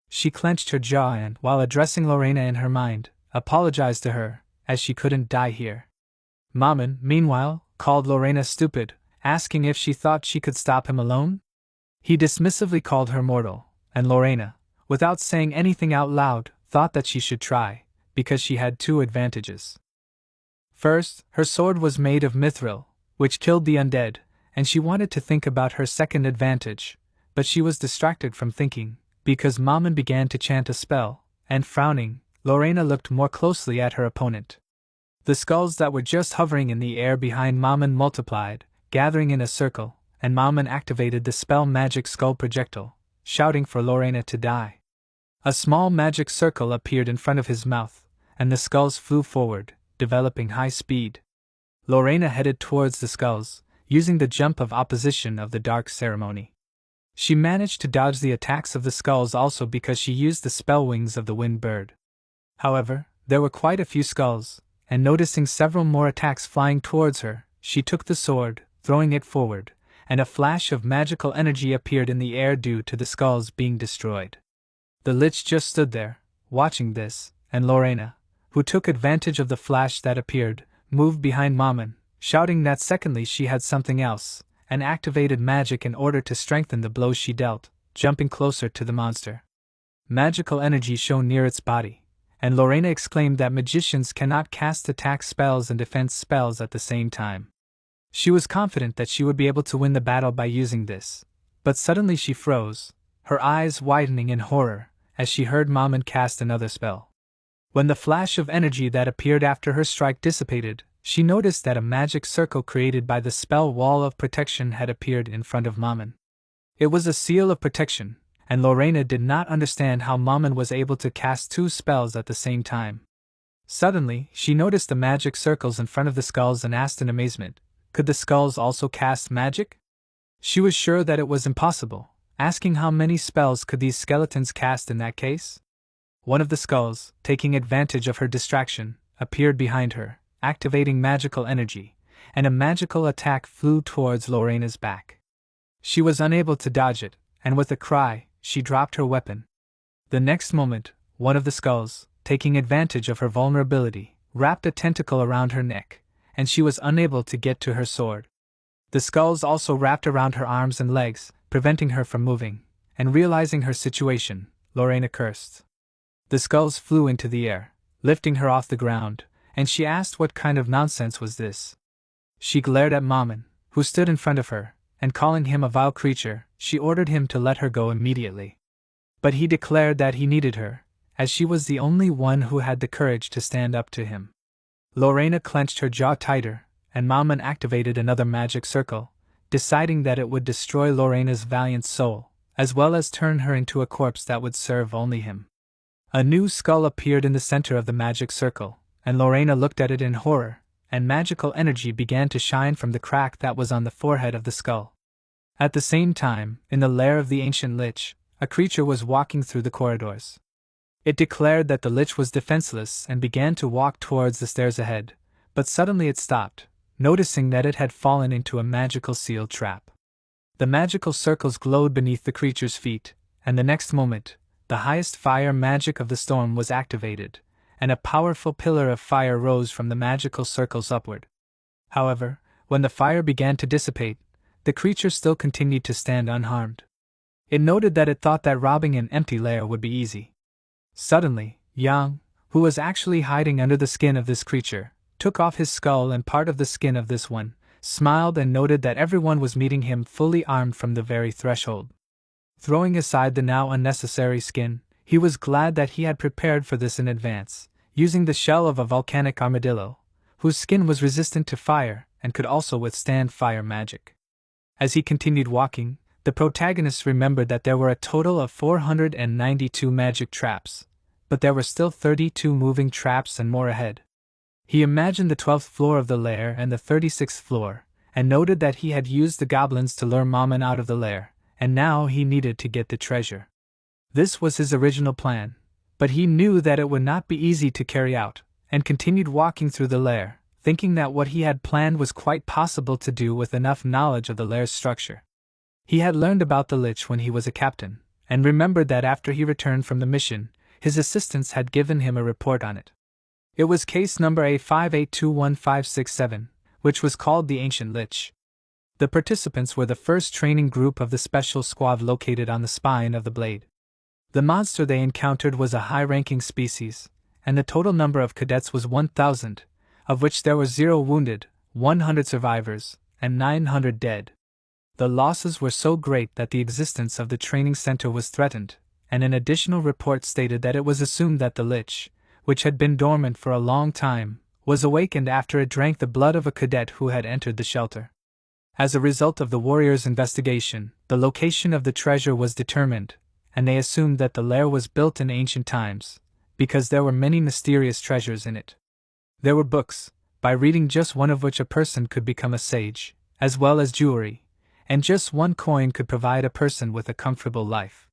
She clenched her jaw and, while addressing Lorena in her mind, apologized to her, as she couldn't die here. Maman, meanwhile, called Lorena stupid, asking if she thought she could stop him alone. He dismissively called her mortal, and Lorena, without saying anything out loud, thought that she should try, because she had 2 advantages. First, her sword was made of mithril, which killed the undead, and she wanted to think about her second advantage, but she was distracted from thinking, because Maman began to chant a spell, and frowning, Lorena looked more closely at her opponent. The skulls that were just hovering in the air behind Maman multiplied, gathering in a circle, and Maman activated the spell magic skull projectile, shouting for Lorena to die. A small magic circle appeared in front of his mouth, and the skulls flew forward, developing high speed. Lorena headed towards the skulls, using the jump of opposition of the dark ceremony. She managed to dodge the attacks of the skulls also because she used the spell wings of the wind bird. However, there were quite a few skulls, and noticing several more attacks flying towards her, she took the sword, throwing it forward, and a flash of magical energy appeared in the air due to the skulls being destroyed. The lich just stood there, watching this, and Lorena, who took advantage of the flash that appeared, moved behind Maman, shouting that secondly she had something else, and activated magic in order to strengthen the blows she dealt, jumping closer to the monster. Magical energy shone near its body, and Lorena exclaimed that magicians cannot cast attack spells and defense spells at the same time. She was confident that she would be able to win the battle by using this, but suddenly she froze, her eyes widening in horror as she heard Maman cast another spell. When the flash of energy that appeared after her strike dissipated, she noticed that a magic circle created by the spell wall of protection had appeared in front of Maman. It was a seal of protection, and Lorena did not understand how Maman was able to cast two spells at the same time. Suddenly, she noticed the magic circles in front of the skulls and asked in amazement, could the skulls also cast magic? She was sure that it was impossible, asking how many spells could these skeletons cast in that case? One of the skulls, taking advantage of her distraction, appeared behind her, activating magical energy, and a magical attack flew towards Lorena's back. She was unable to dodge it, and with a cry, she dropped her weapon. The next moment, one of the skulls, taking advantage of her vulnerability, wrapped a tentacle around her neck, and she was unable to get to her sword. The skulls also wrapped around her arms and legs, preventing her from moving, and realizing her situation, Lorena cursed. The skulls flew into the air, lifting her off the ground, and she asked what kind of nonsense was this. She glared at Maman, who stood in front of her, and calling him a vile creature, she ordered him to let her go immediately. But he declared that he needed her, as she was the only one who had the courage to stand up to him. Lorena clenched her jaw tighter, and Maman activated another magic circle, deciding that it would destroy Lorena's valiant soul, as well as turn her into a corpse that would serve only him. A new skull appeared in the center of the magic circle, and Lorena looked at it in horror, and magical energy began to shine from the crack that was on the forehead of the skull. At the same time, in the lair of the ancient lich, a creature was walking through the corridors. It declared that the lich was defenseless and began to walk towards the stairs ahead, but suddenly it stopped, noticing that it had fallen into a magical sealed trap. The magical circles glowed beneath the creature's feet, and the next moment, the highest fire magic of the storm was activated, and a powerful pillar of fire rose from the magical circles upward. However, when the fire began to dissipate, the creature still continued to stand unharmed. It noted that it thought that robbing an empty lair would be easy. Suddenly, Yang, who was actually hiding under the skin of this creature, took off his skull and part of the skin of this one, smiled and noted that everyone was meeting him fully armed from the very threshold. Throwing aside the now unnecessary skin, he was glad that he had prepared for this in advance, using the shell of a volcanic armadillo, whose skin was resistant to fire and could also withstand fire magic. As he continued walking, the protagonist remembered that there were a total of 492 magic traps, but there were still 32 moving traps and more ahead. He imagined the 12th floor of the lair and the 36th floor, and noted that he had used the goblins to lure Maman out of the lair, and now he needed to get the treasure. This was his original plan, but he knew that it would not be easy to carry out, and continued walking through the lair, thinking that what he had planned was quite possible to do with enough knowledge of the lair's structure. He had learned about the lich when he was a captain, and remembered that after he returned from the mission, his assistants had given him a report on it. It was case number A58215667, which was called the Ancient Lich. The participants were the first training group of the special squad located on the spine of the blade. The monster they encountered was a high-ranking species, and the total number of cadets was 1,000, of which there were 0 wounded, 100 survivors, and 900 dead. The losses were so great that the existence of the training center was threatened, and an additional report stated that it was assumed that the lich, which had been dormant for a long time, was awakened after it drank the blood of a cadet who had entered the shelter. As a result of the warriors' investigation, the location of the treasure was determined, and they assumed that the lair was built in ancient times, because there were many mysterious treasures in it. There were books, by reading just one of which a person could become a sage, as well as jewelry, and just one coin could provide a person with a comfortable life.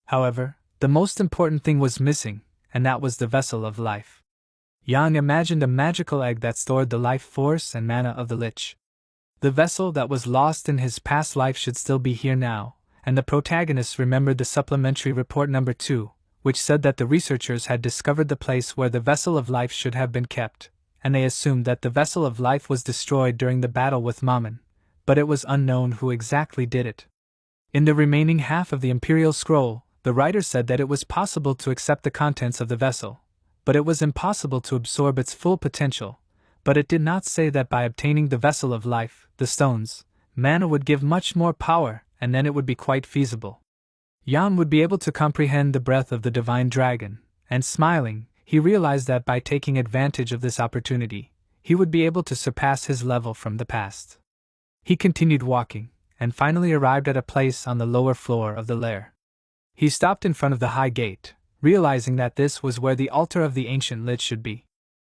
However, the most important thing was missing, and that was the vessel of life. Yang imagined a magical egg that stored the life force and mana of the lich. The vessel that was lost in his past life should still be here now, and the protagonist remembered the supplementary report number 2, which said that the researchers had discovered the place where the vessel of life should have been kept, and they assumed that the vessel of life was destroyed during the battle with Maman, but it was unknown who exactly did it. In the remaining half of the Imperial Scroll, the writer said that it was possible to accept the contents of the vessel, but it was impossible to absorb its full potential. But it did not say that by obtaining the vessel of life, the stones, mana would give much more power, and then it would be quite feasible. Yan would be able to comprehend the breath of the divine dragon, and smiling, he realized that by taking advantage of this opportunity, he would be able to surpass his level from the past. He continued walking, and finally arrived at a place on the lower floor of the lair. He stopped in front of the high gate, realizing that this was where the altar of the ancient lich should be.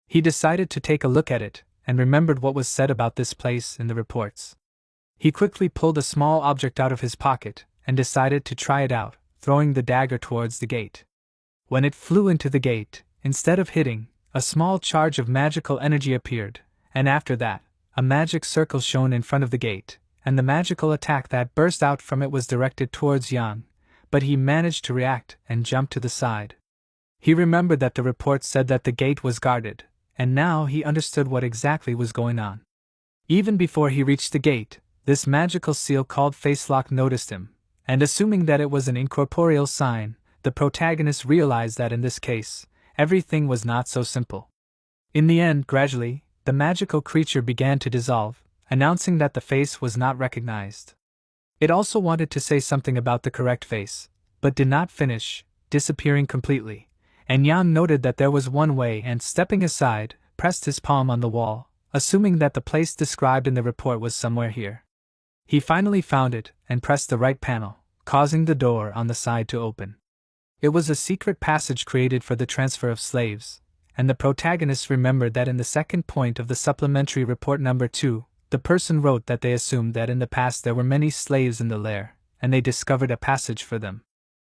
He decided to take a look at it, and remembered what was said about this place in the reports. He quickly pulled a small object out of his pocket, and decided to try it out, throwing the dagger towards the gate. When it flew into the gate, instead of hitting, a small charge of magical energy appeared, and after that, a magic circle shone in front of the gate, and the magical attack that burst out from it was directed towards Yang, but he managed to react and jump to the side. He remembered that the report said that the gate was guarded, and now he understood what exactly was going on. Even before he reached the gate, this magical seal called Facelock noticed him, and assuming that it was an incorporeal sign, the protagonist realized that in this case, everything was not so simple. In the end, gradually, the magical creature began to dissolve, announcing that the face was not recognized. It also wanted to say something about the correct face, but did not finish, disappearing completely. And Yang noted that there was one way and, stepping aside, pressed his palm on the wall, assuming that the place described in the report was somewhere here. He finally found it, and pressed the right panel, causing the door on the side to open. It was a secret passage created for the transfer of slaves, and the protagonist remembered that in the second point of the supplementary report number 2, the person wrote that they assumed that in the past there were many slaves in the lair, and they discovered a passage for them.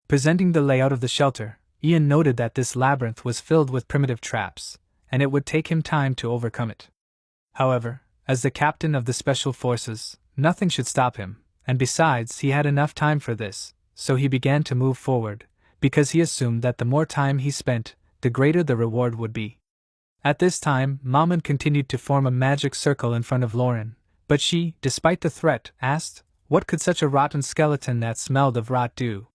Presenting the layout of the shelter, Ian noted that this labyrinth was filled with primitive traps, and it would take him time to overcome it. However, as the captain of the special forces, nothing should stop him, and besides he had enough time for this, so he began to move forward, because he assumed that the more time he spent, the greater the reward would be. At this time, Maman continued to form a magic circle in front of Lauren, but she, despite the threat, asked, what could such a rotten skeleton that smelled of rot do?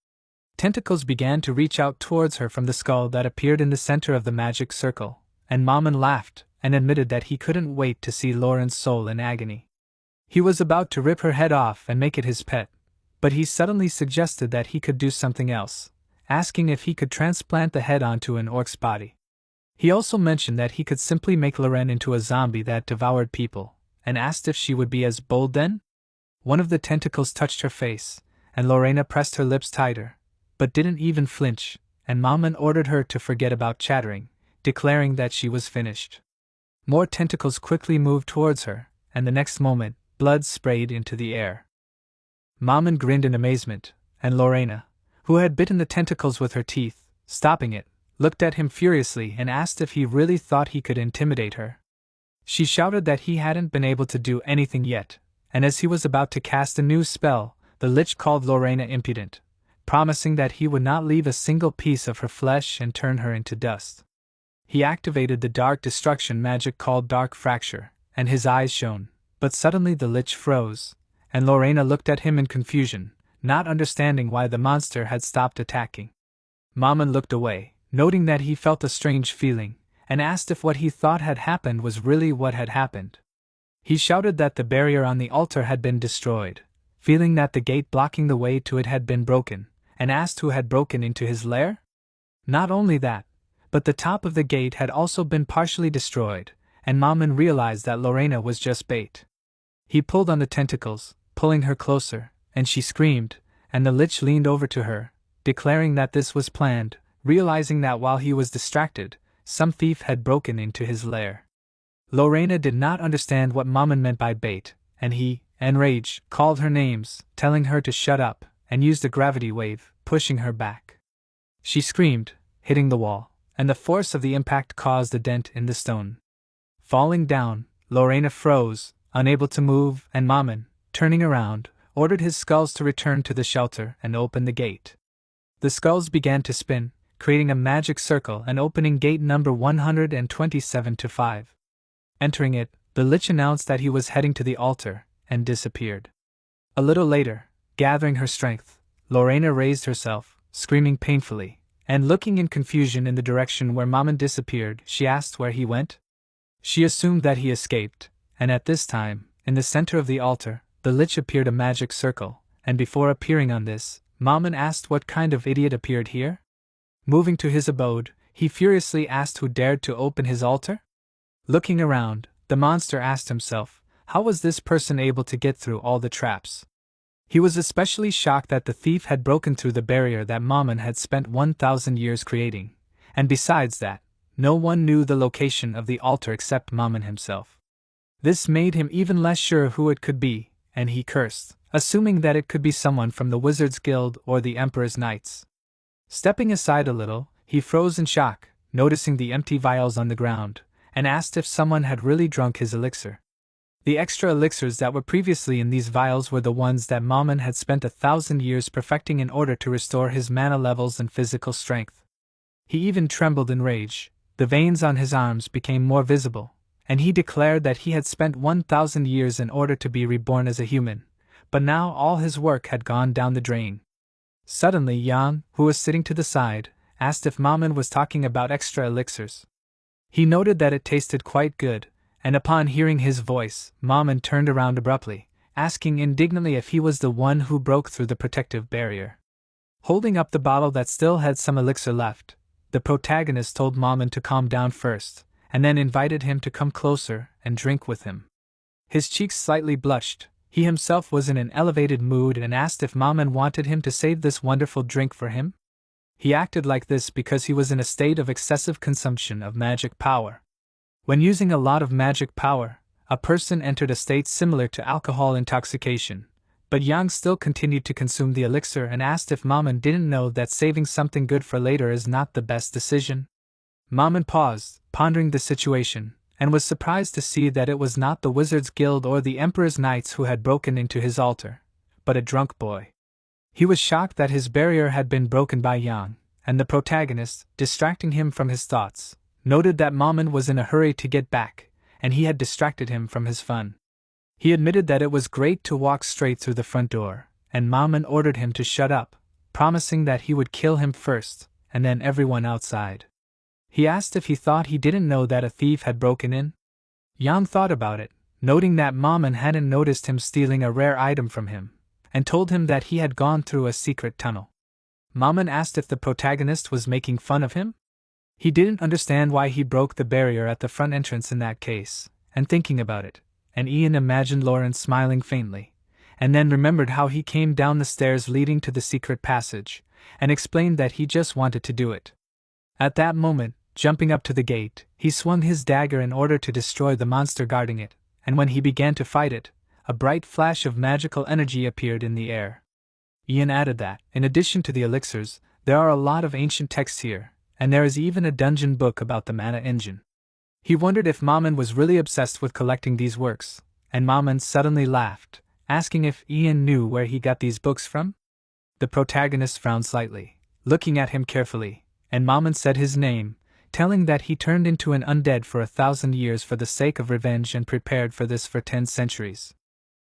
Tentacles began to reach out towards her from the skull that appeared in the center of the magic circle, and Maman laughed and admitted that he couldn't wait to see Lauren's soul in agony. He was about to rip her head off and make it his pet, but he suddenly suggested that he could do something else, asking if he could transplant the head onto an orc's body. He also mentioned that he could simply make Lauren into a zombie that devoured people, and asked if she would be as bold then? One of the tentacles touched her face, and Lorena pressed her lips tighter, but didn't even flinch, and Maman ordered her to forget about chattering, declaring that she was finished. More tentacles quickly moved towards her, and the next moment, blood sprayed into the air. Maman grinned in amazement, and Lorena, who had bitten the tentacles with her teeth, stopping it, looked at him furiously and asked if he really thought he could intimidate her. She shouted that he hadn't been able to do anything yet, and as he was about to cast a new spell, the lich called Lorena impudent, promising that he would not leave a single piece of her flesh and turn her into dust. He activated the dark destruction magic called Dark Fracture, and his eyes shone, but suddenly the lich froze, and Lorena looked at him in confusion, not understanding why the monster had stopped attacking. Maman looked away, noting that he felt a strange feeling, and asked if what he thought had happened was really what had happened. He shouted that the barrier on the altar had been destroyed, feeling that the gate blocking the way to it had been broken, and asked who had broken into his lair? Not only that, but the top of the gate had also been partially destroyed, and Maman realized that Lorena was just bait. He pulled on the tentacles, pulling her closer, and she screamed, and the lich leaned over to her, declaring that this was planned, realizing that while he was distracted, some thief had broken into his lair. Lorena did not understand what Maman meant by bait, and he, enraged, called her names, telling her to shut up, and used a gravity wave, pushing her back. She screamed, hitting the wall, and the force of the impact caused a dent in the stone. Falling down, Lorena froze, unable to move, and Maman, turning around, ordered his skulls to return to the shelter and open the gate. The skulls began to spin, creating a magic circle and opening gate number 127-5. Entering it, the lich announced that he was heading to the altar, and disappeared. A little later, gathering her strength, Lorena raised herself, screaming painfully, and looking in confusion in the direction where Mammon disappeared. She asked where he went. She assumed that he escaped, and at this time, in the center of the altar, the lich appeared a magic circle, and before appearing on this, Mammon asked what kind of idiot appeared here? Moving to his abode, he furiously asked who dared to open his altar? Looking around, the monster asked himself, how was this person able to get through all the traps? He was especially shocked that the thief had broken through the barrier that Mammon had spent 1,000 years creating, and besides that, no one knew the location of the altar except Mammon himself. This made him even less sure who it could be, and he cursed, assuming that it could be someone from the Wizards Guild or the Emperor's Knights. Stepping aside a little, he froze in shock, noticing the empty vials on the ground, and asked if someone had really drunk his elixir. The extra elixirs that were previously in these vials were the ones that Mammon had spent 1,000 years perfecting in order to restore his mana levels and physical strength. He even trembled in rage, the veins on his arms became more visible, and he declared that he had spent 1,000 years in order to be reborn as a human, but now all his work had gone down the drain. Suddenly Yang, who was sitting to the side, asked if Mammon was talking about extra elixirs. He noted that it tasted quite good, and upon hearing his voice, Mammon turned around abruptly, asking indignantly if he was the one who broke through the protective barrier. Holding up the bottle that still had some elixir left, the protagonist told Mammon to calm down first, and then invited him to come closer and drink with him. His cheeks slightly blushed. He himself was in an elevated mood and asked if Mammon wanted him to save this wonderful drink for him. He acted like this because he was in a state of excessive consumption of magic power. When using a lot of magic power, a person entered a state similar to alcohol intoxication, but Yang still continued to consume the elixir and asked if Mammon didn't know that saving something good for later is not the best decision. Mammon paused, pondering the situation, and was surprised to see that it was not the Wizards Guild or the Emperor's Knights who had broken into his altar, but a drunk boy. He was shocked that his barrier had been broken by Yang, and the protagonist, distracting him from his thoughts, noted that Mammon was in a hurry to get back, and he had distracted him from his fun. He admitted that it was great to walk straight through the front door, and Mammon ordered him to shut up, promising that he would kill him first, and then everyone outside. He asked if he thought he didn't know that a thief had broken in. Yang thought about it, noting that Mammon hadn't noticed him stealing a rare item from him, and told him that he had gone through a secret tunnel. Mammon asked if the protagonist was making fun of him. He didn't understand why he broke the barrier at the front entrance in that case, and thinking about it, and Ian imagined Lauren smiling faintly, and then remembered how he came down the stairs leading to the secret passage, and explained that he just wanted to do it. At that moment, jumping up to the gate, he swung his dagger in order to destroy the monster guarding it, and when he began to fight it, a bright flash of magical energy appeared in the air. Ian added that, in addition to the elixirs, there are a lot of ancient texts here, and there is even a dungeon book about the mana engine. He wondered if Mammon was really obsessed with collecting these works, and Mammon suddenly laughed, asking if Ian knew where he got these books from. The protagonist frowned slightly, looking at him carefully, and Mammon said his name, telling that he turned into an undead for 1,000 years for the sake of revenge and prepared for this for 10 centuries.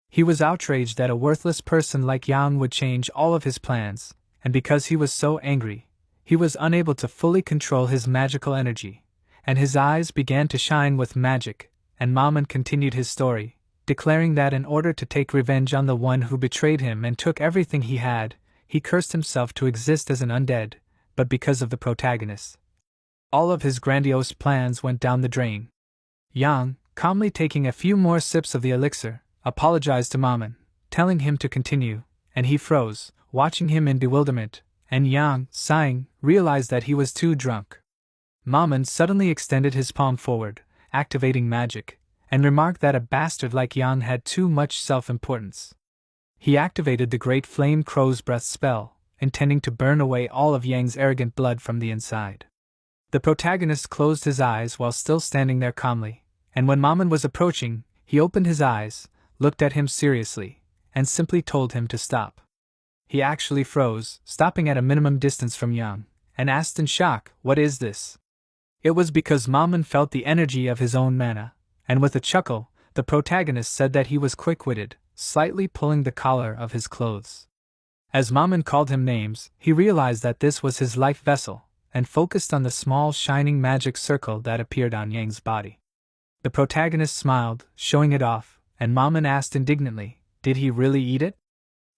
He was outraged that a worthless person like Yang would change all of his plans, and because he was so angry, he was unable to fully control his magical energy, and his eyes began to shine with magic, and Mammon continued his story, declaring that in order to take revenge on the one who betrayed him and took everything he had, he cursed himself to exist as an undead, but because of the protagonist, all of his grandiose plans went down the drain. Yang, calmly taking a few more sips of the elixir, apologized to Mammon, telling him to continue, and he froze, watching him in bewilderment, and Yang, sighing, realized that he was too drunk. Mammon suddenly extended his palm forward, activating magic, and remarked that a bastard like Yang had too much self-importance. He activated the Great Flame Crow's Breath spell, intending to burn away all of Yang's arrogant blood from the inside. The protagonist closed his eyes while still standing there calmly, and when Mammon was approaching, he opened his eyes, looked at him seriously, and simply told him to stop. He actually froze, stopping at a minimum distance from Yang, and asked in shock, "What is this?" It was because Mammon felt the energy of his own mana, and with a chuckle, the protagonist said that he was quick-witted, slightly pulling the collar of his clothes. As Maman called him names, he realized that this was his life vessel, and focused on the small shining magic circle that appeared on Yang's body. The protagonist smiled, showing it off, and Maman asked indignantly, did he really eat it?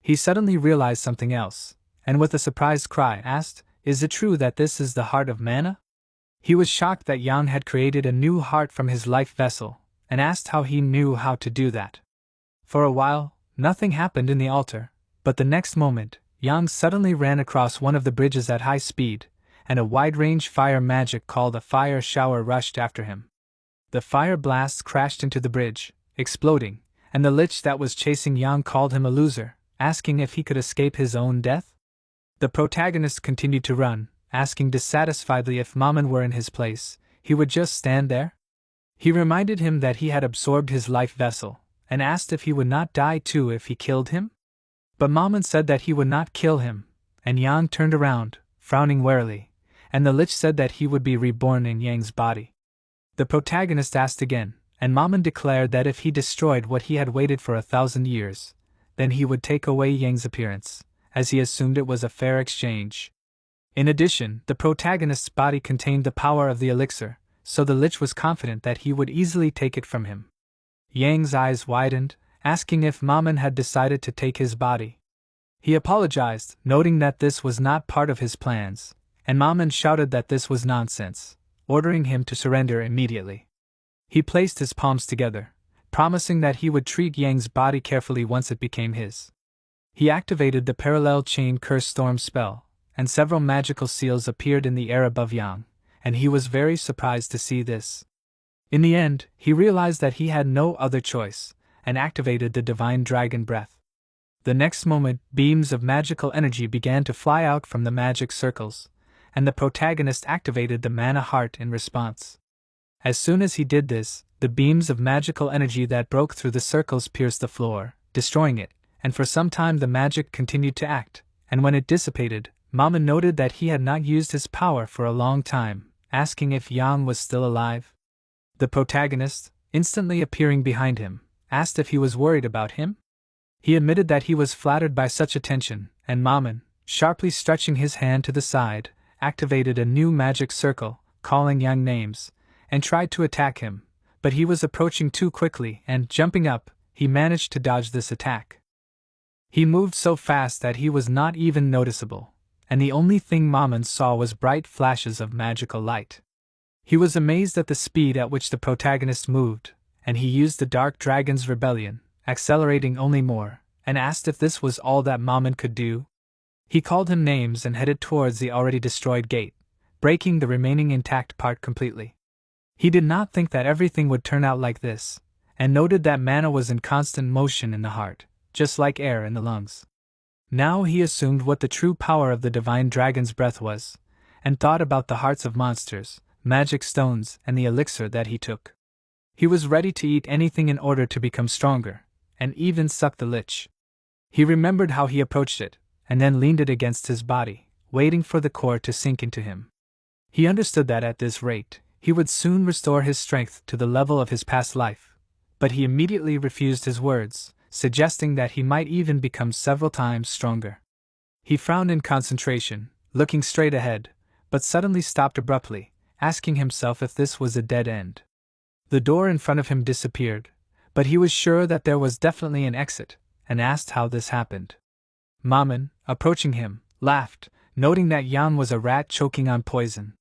He suddenly realized something else, and with a surprised cry asked, is it true that this is the heart of Manha? He was shocked that Yang had created a new heart from his life vessel, and asked how he knew how to do that. For a while, nothing happened in the altar, but the next moment, Yang suddenly ran across one of the bridges at high speed, and a wide-range fire magic called a fire shower rushed after him. The fire blasts crashed into the bridge, exploding, and the lich that was chasing Yang called him a loser, asking if he could escape his own death. The protagonist continued to run, asking dissatisfiedly if Maman were in his place, he would just stand there? He reminded him that he had absorbed his life vessel, and asked if he would not die too if he killed him? But Maman said that he would not kill him, and Yang turned around, frowning warily, and the lich said that he would be reborn in Yang's body. The protagonist asked again, and Maman declared that if he destroyed what he had waited for 1,000 years, then he would take away Yang's appearance, as he assumed it was a fair exchange. In addition, the protagonist's body contained the power of the elixir, so the lich was confident that he would easily take it from him. Yang's eyes widened, asking if Maman had decided to take his body. He apologized, noting that this was not part of his plans, and Maman shouted that this was nonsense, ordering him to surrender immediately. He placed his palms together, promising that he would treat Yang's body carefully once it became his. He activated the parallel chain curse storm spell, and several magical seals appeared in the air above Yang, and he was very surprised to see this. In the end, he realized that he had no other choice, and activated the divine dragon breath. The next moment, beams of magical energy began to fly out from the magic circles, and the protagonist activated the mana heart in response. As soon as he did this, the beams of magical energy that broke through the circles pierced the floor, destroying it, and for some time the magic continued to act, and when it dissipated, Maman noted that he had not used his power for a long time, asking if Yang was still alive. The protagonist, instantly appearing behind him, asked if he was worried about him. He admitted that he was flattered by such attention, and Maman, sharply stretching his hand to the side, activated a new magic circle, calling Yang names, and tried to attack him, but he was approaching too quickly and, jumping up, he managed to dodge this attack. He moved so fast that he was not even noticeable, and the only thing Maman saw was bright flashes of magical light. He was amazed at the speed at which the protagonist moved, and he used the Dark Dragon's Rebellion, accelerating only more, and asked if this was all that Maman could do. He called him names and headed towards the already destroyed gate, breaking the remaining intact part completely. He did not think that everything would turn out like this, and noted that mana was in constant motion in the heart, just like air in the lungs. Now he assumed what the true power of the divine dragon's breath was, and thought about the hearts of monsters, magic stones, and the elixir that he took. He was ready to eat anything in order to become stronger, and even suck the lich. He remembered how he approached it, and then leaned it against his body, waiting for the core to sink into him. He understood that at this rate, he would soon restore his strength to the level of his past life, but he immediately refused his words, suggesting that he might even become several times stronger. He frowned in concentration, looking straight ahead, but suddenly stopped abruptly, asking himself if this was a dead end. The door in front of him disappeared, but he was sure that there was definitely an exit, and asked how this happened. Maman, approaching him, laughed, noting that Yang was a rat choking on poison.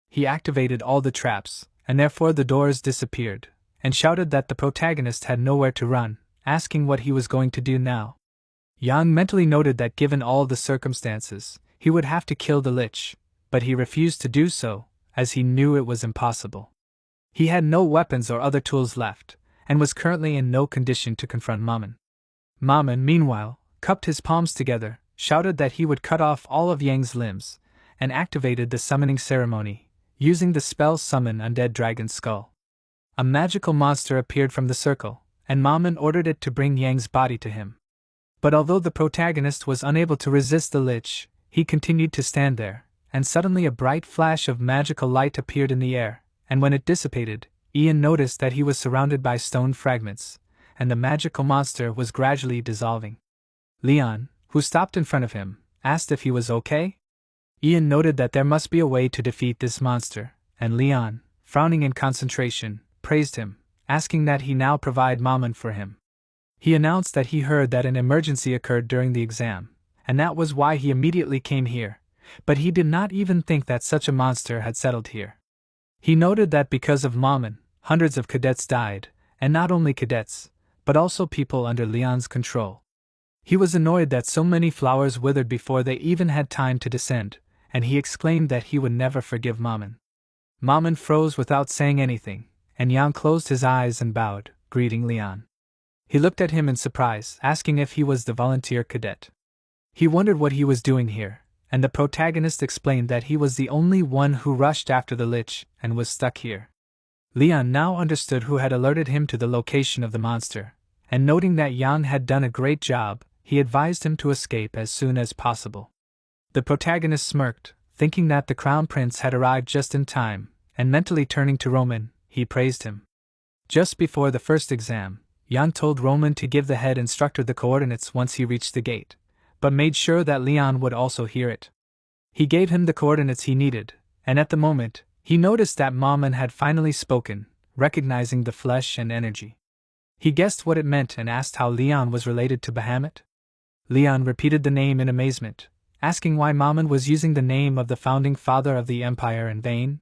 He activated all the traps, and therefore the doors disappeared, and shouted that the protagonist had nowhere to run, asking what he was going to do now. Yang mentally noted that given all the circumstances, he would have to kill the lich, but he refused to do so, as he knew it was impossible. He had no weapons or other tools left, and was currently in no condition to confront Maman. Maman, meanwhile, cupped his palms together, shouted that he would cut off all of Yang's limbs, and activated the summoning ceremony, using the spell Summon Undead Dragon's Skull. A magical monster appeared from the circle, and Maman ordered it to bring Yang's body to him. But although the protagonist was unable to resist the lich, he continued to stand there, and suddenly a bright flash of magical light appeared in the air, and when it dissipated, Ian noticed that he was surrounded by stone fragments, and the magical monster was gradually dissolving. Leon, who stopped in front of him, asked if he was okay. Ian noted that there must be a way to defeat this monster, and Leon, frowning in concentration, praised him, asking that he now provide Mammon for him. He announced that he heard that an emergency occurred during the exam, and that was why he immediately came here, but he did not even think that such a monster had settled here. He noted that because of Mammon, hundreds of cadets died, and not only cadets, but also people under Leon's control. He was annoyed that so many flowers withered before they even had time to descend, and he exclaimed that he would never forgive Mammon. Mammon froze without saying anything, and Jan closed his eyes and bowed, greeting Leon. He looked at him in surprise, asking if he was the volunteer cadet. He wondered what he was doing here, and the protagonist explained that he was the only one who rushed after the lich and was stuck here. Leon now understood who had alerted him to the location of the monster, and noting that Jan had done a great job, he advised him to escape as soon as possible. The protagonist smirked, thinking that the crown prince had arrived just in time, and mentally turning to Roman, he praised him. Just before the first exam, Jan told Roman to give the head instructor the coordinates once he reached the gate, but made sure that Leon would also hear it. He gave him the coordinates he needed, and at the moment, he noticed that Mammon had finally spoken, recognizing the flesh and energy. He guessed what it meant and asked how Leon was related to Bahamut. Leon repeated the name in amazement, asking why Mammon was using the name of the founding father of the empire in vain.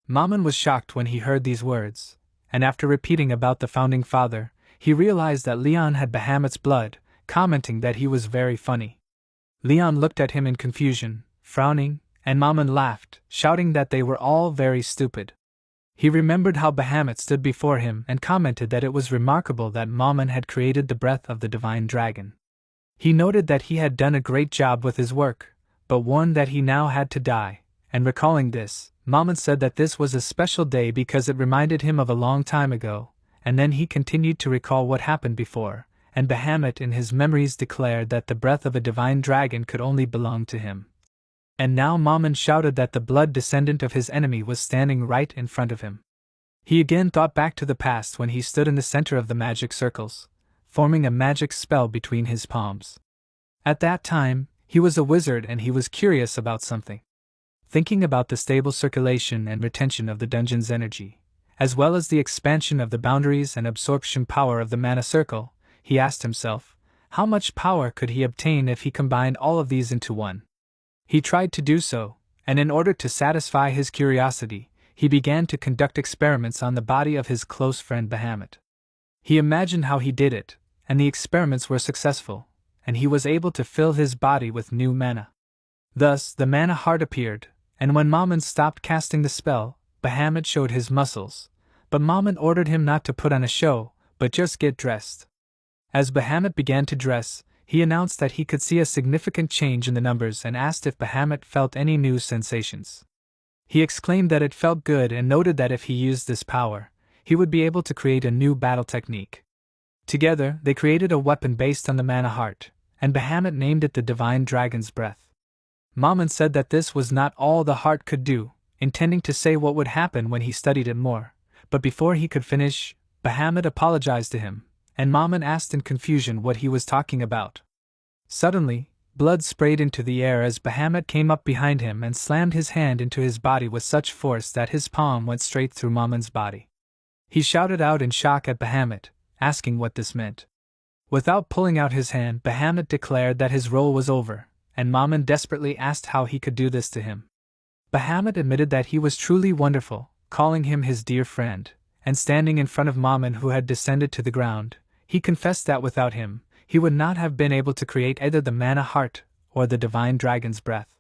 Mammon was shocked when he heard these words, and after repeating about the founding father, he realized that Leon had Bahamut's blood, commenting that he was very funny. Leon looked at him in confusion, frowning, and Mammon laughed, shouting that they were all very stupid. He remembered how Bahamut stood before him and commented that it was remarkable that Mammon had created the breath of the divine dragon. He noted that he had done a great job with his work, but warned that he now had to die, and recalling this, Mammon said that this was a special day because it reminded him of a long time ago, and then he continued to recall what happened before, and Bahamut in his memories declared that the breath of a divine dragon could only belong to him. And now Mammon shouted that the blood descendant of his enemy was standing right in front of him. He again thought back to the past when he stood in the center of the magic circles, forming a magic spell between his palms. At that time, he was a wizard and he was curious about something. Thinking about the stable circulation and retention of the dungeon's energy, as well as the expansion of the boundaries and absorption power of the mana circle, he asked himself, how much power could he obtain if he combined all of these into one? He tried to do so, and in order to satisfy his curiosity, he began to conduct experiments on the body of his close friend Bahamut. He imagined how he did it, and the experiments were successful, and he was able to fill his body with new mana. Thus, the mana heart appeared, and when Mammon stopped casting the spell, Bahamut showed his muscles, but Mammon ordered him not to put on a show, but just get dressed. As Bahamut began to dress, he announced that he could see a significant change in the numbers and asked if Bahamut felt any new sensations. He exclaimed that it felt good and noted that if he used this power, he would be able to create a new battle technique. Together, they created a weapon based on the mana heart, and Bahamut named it the Divine Dragon's Breath. Mammon said that this was not all the heart could do, intending to say what would happen when he studied it more, but before he could finish, Bahamut apologized to him, and Mammon asked in confusion what he was talking about. Suddenly, blood sprayed into the air as Bahamut came up behind him and slammed his hand into his body with such force that his palm went straight through Mammon's body. He shouted out in shock at Bahamut, asking what this meant. Without pulling out his hand, Bahamut declared that his role was over, and Mammon desperately asked how he could do this to him. Bahamut admitted that he was truly wonderful, calling him his dear friend, and standing in front of Mammon who had descended to the ground, he confessed that without him, he would not have been able to create either the mana heart or the divine dragon's breath.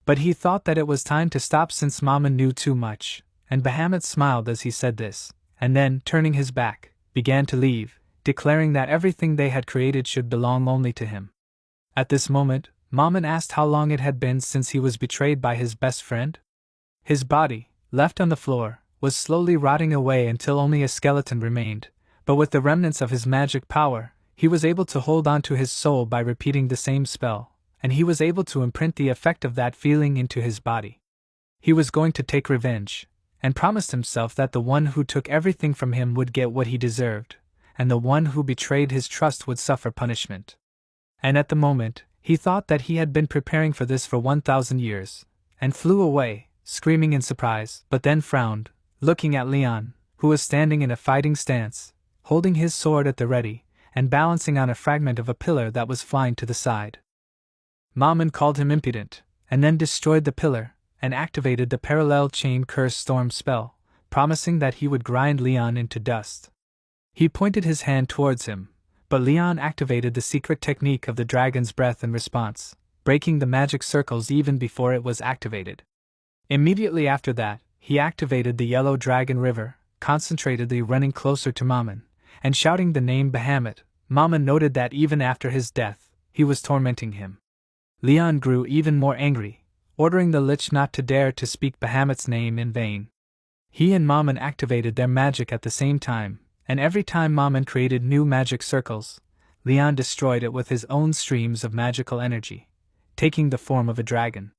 But he thought that it was time to stop since Mammon knew too much, and Bahamut smiled as he said this, and then, turning his back, began to leave, declaring that everything they had created should belong only to him. At this moment, Mammon asked how long it had been since he was betrayed by his best friend. His body, left on the floor, was slowly rotting away until only a skeleton remained, but with the remnants of his magic power, he was able to hold on to his soul by repeating the same spell, and he was able to imprint the effect of that feeling into his body. He was going to take revenge, and promised himself that the one who took everything from him would get what he deserved, and the one who betrayed his trust would suffer punishment. And at the moment, he thought that he had been preparing for this for 1,000 years, and flew away, screaming in surprise, but then frowned, looking at Leon, who was standing in a fighting stance, holding his sword at the ready, and balancing on a fragment of a pillar that was flying to the side. Mammon called him impudent, and then destroyed the pillar, and activated the parallel chain curse storm spell, promising that he would grind Leon into dust. He pointed his hand towards him, but Leon activated the secret technique of the dragon's breath in response, breaking the magic circles even before it was activated. Immediately after that, he activated the yellow dragon river, concentratedly running closer to Mammon, and shouting the name Bahamut. Mammon noted that even after his death, he was tormenting him. Leon grew even more angry, ordering the Lich not to dare to speak Bahamut's name in vain. He and Mammon activated their magic at the same time, and every time Mammon created new magic circles, Leon destroyed it with his own streams of magical energy, taking the form of a dragon.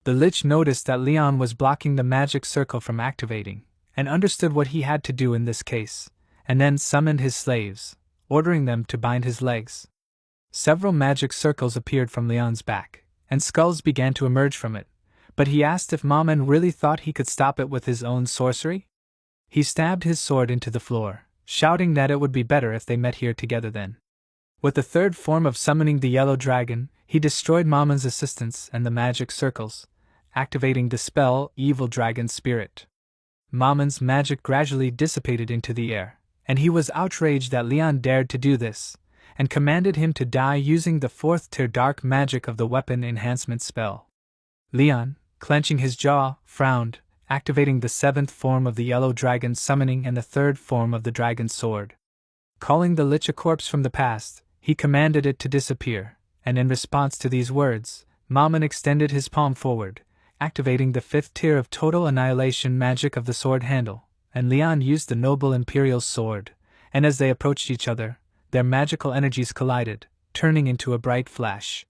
The Lich noticed that Leon was blocking the magic circle from activating, and understood what he had to do in this case, and then summoned his slaves, ordering them to bind his legs. Several magic circles appeared from Leon's back, and skulls began to emerge from it, but he asked if Mammon really thought he could stop it with his own sorcery? He stabbed his sword into the floor, shouting that it would be better if they met here together then. With the third form of summoning the yellow dragon, he destroyed Mammon's assistants and the magic circles, activating the spell Evil Dragon Spirit. Mammon's magic gradually dissipated into the air, and he was outraged that Leon dared to do this, and commanded him to die using the 4th tier dark magic of the weapon enhancement spell. Leon, clenching his jaw, frowned, activating the 7th form of the yellow dragon summoning and the 3rd form of the dragon's sword. Calling the Lich a corpse from the past, he commanded it to disappear, and in response to these words, Mammon extended his palm forward, activating the 5th tier of total annihilation magic of the sword handle, and Leon used the noble Imperial sword, and as they approached each other, their magical energies collided, turning into a bright flash.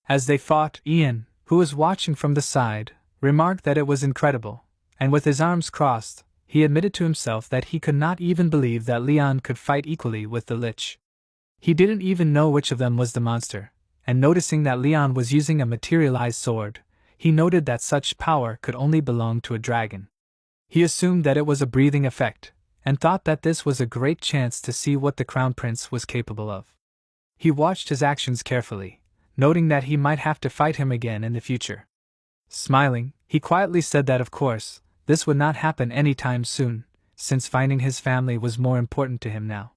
As they fought, Ian, who was watching from the side, remarked that it was incredible, and with his arms crossed, he admitted to himself that he could not even believe that Leon could fight equally with the Lich. He didn't even know which of them was the monster, and noticing that Leon was using a materialized sword, he noted that such power could only belong to a dragon. He assumed that it was a breathing effect, and thought that this was a great chance to see what the Crown Prince was capable of. He watched his actions carefully, noting that he might have to fight him again in the future. Smiling, he quietly said that of course, this would not happen anytime soon, since finding his family was more important to him now.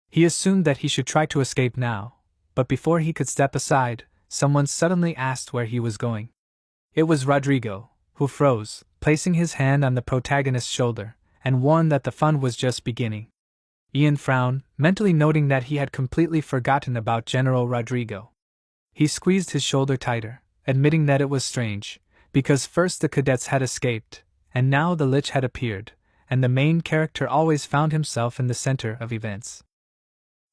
He assumed that he should try to escape now, but before he could step aside, someone suddenly asked where he was going. It was Rodrigo, who froze, placing his hand on the protagonist's shoulder, and warned that the fun was just beginning. Ian frowned, mentally noting that he had completely forgotten about General Rodrigo. He squeezed his shoulder tighter, admitting that it was strange, because first the cadets had escaped, and now the Lich had appeared, and the main character always found himself in the center of events.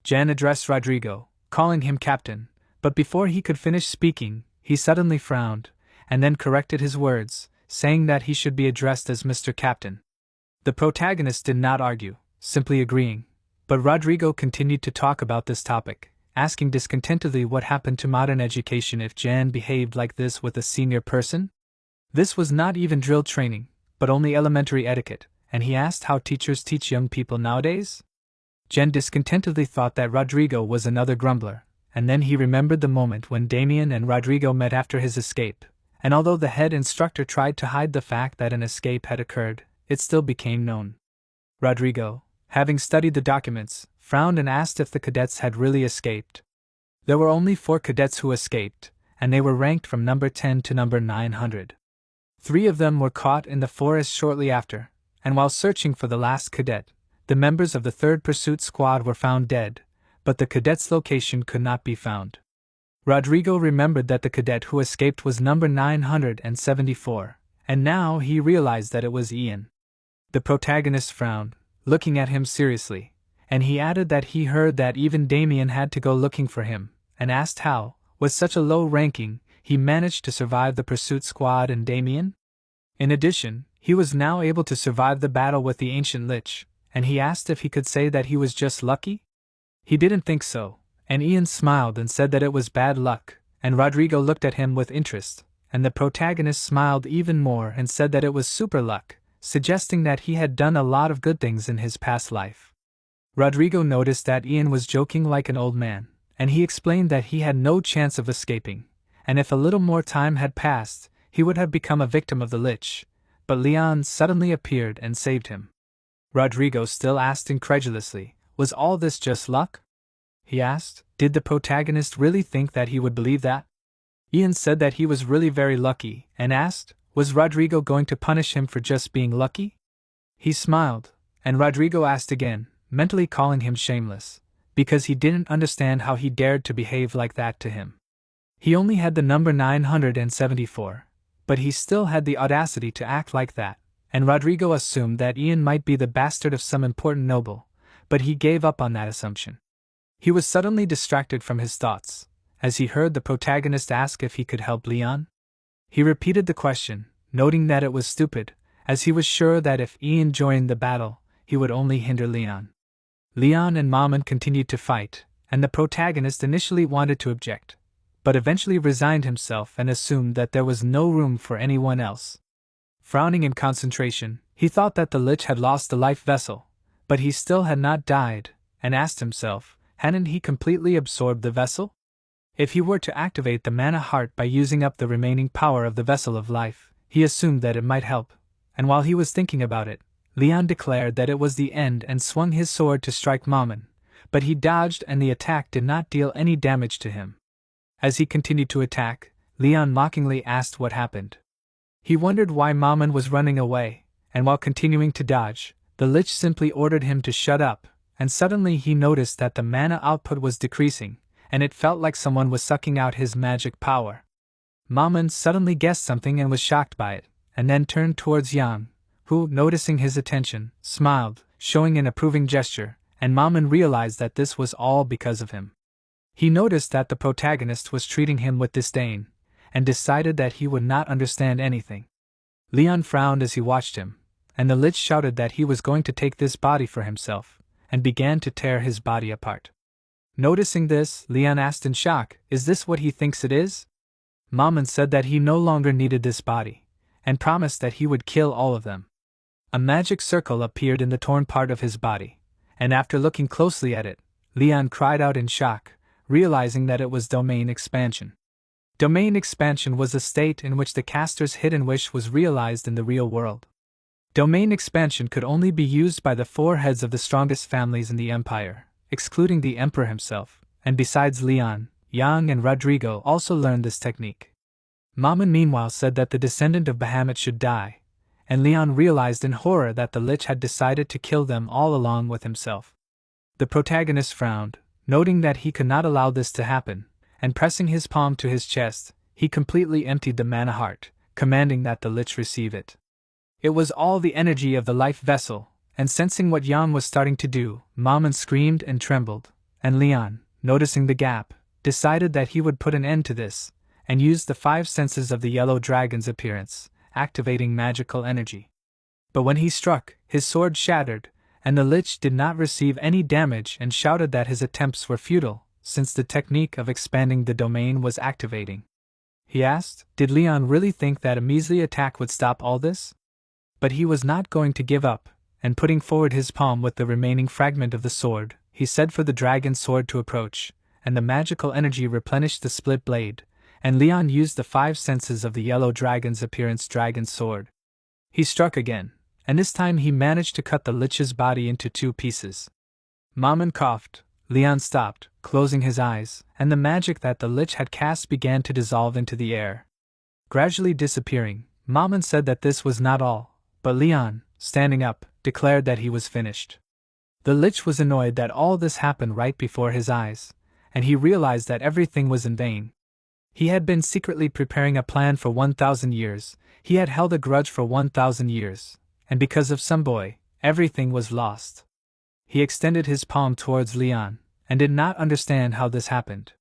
Jan addressed Rodrigo, calling him Captain, but before he could finish speaking, he suddenly frowned, and then corrected his words, saying that he should be addressed as Mr. Captain. The protagonist did not argue, simply agreeing, but Rodrigo continued to talk about this topic, asking discontentedly what happened to modern education if Jan behaved like this with a senior person. This was not even drill training, but only elementary etiquette, and he asked how teachers teach young people nowadays. Jen discontentedly thought that Rodrigo was another grumbler, and then he remembered the moment when Damien and Rodrigo met after his escape, and although the head instructor tried to hide the fact that an escape had occurred, it still became known. Rodrigo, having studied the documents, frowned and asked if the cadets had really escaped. There were only 4 cadets who escaped, and they were ranked from number 10 to number 900. 3 of them were caught in the forest shortly after, and while searching for the last cadet, the members of the 3rd Pursuit Squad were found dead, but the cadet's location could not be found. Rodrigo remembered that the cadet who escaped was number 974, and now he realized that it was Ian. The protagonist frowned, looking at him seriously, and he added that he heard that even Damien had to go looking for him, and asked how, with such a low ranking, he managed to survive the pursuit squad and Damien. In addition, he was now able to survive the battle with the ancient Lich, and he asked if he could say that he was just lucky. He didn't think so, and Ian smiled and said that it was bad luck, and Rodrigo looked at him with interest, and the protagonist smiled even more and said that it was super luck, suggesting that he had done a lot of good things in his past life. Rodrigo noticed that Ian was joking like an old man, and he explained that he had no chance of escaping, and if a little more time had passed, he would have become a victim of the lich, but Leon suddenly appeared and saved him. Rodrigo still asked incredulously, "Was all this just luck?" He asked, "Did the protagonist really think that he would believe that?" Ian said that he was really very lucky, and asked, "Was Rodrigo going to punish him for just being lucky?" He smiled, and Rodrigo asked again, mentally calling him shameless, because he didn't understand how he dared to behave like that to him. He only had the number 974, but he still had the audacity to act like that, and Rodrigo assumed that Ian might be the bastard of some important noble, but he gave up on that assumption. He was suddenly distracted from his thoughts, as he heard the protagonist ask if he could help Leon. He repeated the question, noting that it was stupid, as he was sure that if Ian joined the battle, he would only hinder Leon. Leon and Mammon continued to fight, and the protagonist initially wanted to object, but eventually resigned himself and assumed that there was no room for anyone else. Frowning in concentration, he thought that the lich had lost the life vessel, but he still had not died, and asked himself, hadn't he completely absorbed the vessel? If he were to activate the mana heart by using up the remaining power of the vessel of life, he assumed that it might help, and while he was thinking about it, Leon declared that it was the end and swung his sword to strike Mammon, but he dodged and the attack did not deal any damage to him. As he continued to attack, Leon mockingly asked what happened. He wondered why Mammon was running away, and while continuing to dodge, the lich simply ordered him to shut up, and suddenly he noticed that the mana output was decreasing, and it felt like someone was sucking out his magic power. Mammon suddenly guessed something and was shocked by it, and then turned towards Yang, who, noticing his attention, smiled, showing an approving gesture, and Mammon realized that this was all because of him. He noticed that the protagonist was treating him with disdain, and decided that he would not understand anything. Leon frowned as he watched him, and the lich shouted that he was going to take this body for himself, and began to tear his body apart. Noticing this, Leon asked in shock, "Is this what he thinks it is?" Mammon said that he no longer needed this body, and promised that he would kill all of them. A magic circle appeared in the torn part of his body, and after looking closely at it, Leon cried out in shock, realizing that it was domain expansion. Domain expansion was a state in which the caster's hidden wish was realized in the real world. Domain expansion could only be used by the 4 heads of the strongest families in the empire, excluding the emperor himself, and besides Leon, Yang and Rodrigo also learned this technique. Mammon meanwhile said that the descendant of Bahamut should die, and Leon realized in horror that the lich had decided to kill them all along with himself. The protagonist frowned, noting that he could not allow this to happen, and pressing his palm to his chest, he completely emptied the mana heart, commanding that the lich receive it. It was all the energy of the life vessel, and sensing what Yang was starting to do, Mammon screamed and trembled, and Leon, noticing the gap, decided that he would put an end to this, and used the 5 senses of the yellow dragon's appearance, activating magical energy. But when he struck, his sword shattered, and the lich did not receive any damage and shouted that his attempts were futile, since the technique of expanding the domain was activating. He asked, did Leon really think that a measly attack would stop all this? But he was not going to give up, and putting forward his palm with the remaining fragment of the sword, he said for the dragon's sword to approach, and the magical energy replenished the split blade, and Leon used the 5 senses of the yellow dragon's appearance dragon's sword. He struck again, and this time he managed to cut the lich's body into 2 pieces. Mammon coughed, Leon stopped, closing his eyes, and the magic that the lich had cast began to dissolve into the air. Gradually disappearing, Mammon said that this was not all, but Leon, standing up, declared that he was finished. The lich was annoyed that all this happened right before his eyes, and he realized that everything was in vain. He had been secretly preparing a plan for 1,000 years, he had held a grudge for 1,000 years, and because of some boy, everything was lost. He extended his palm towards Leon, and did not understand how this happened.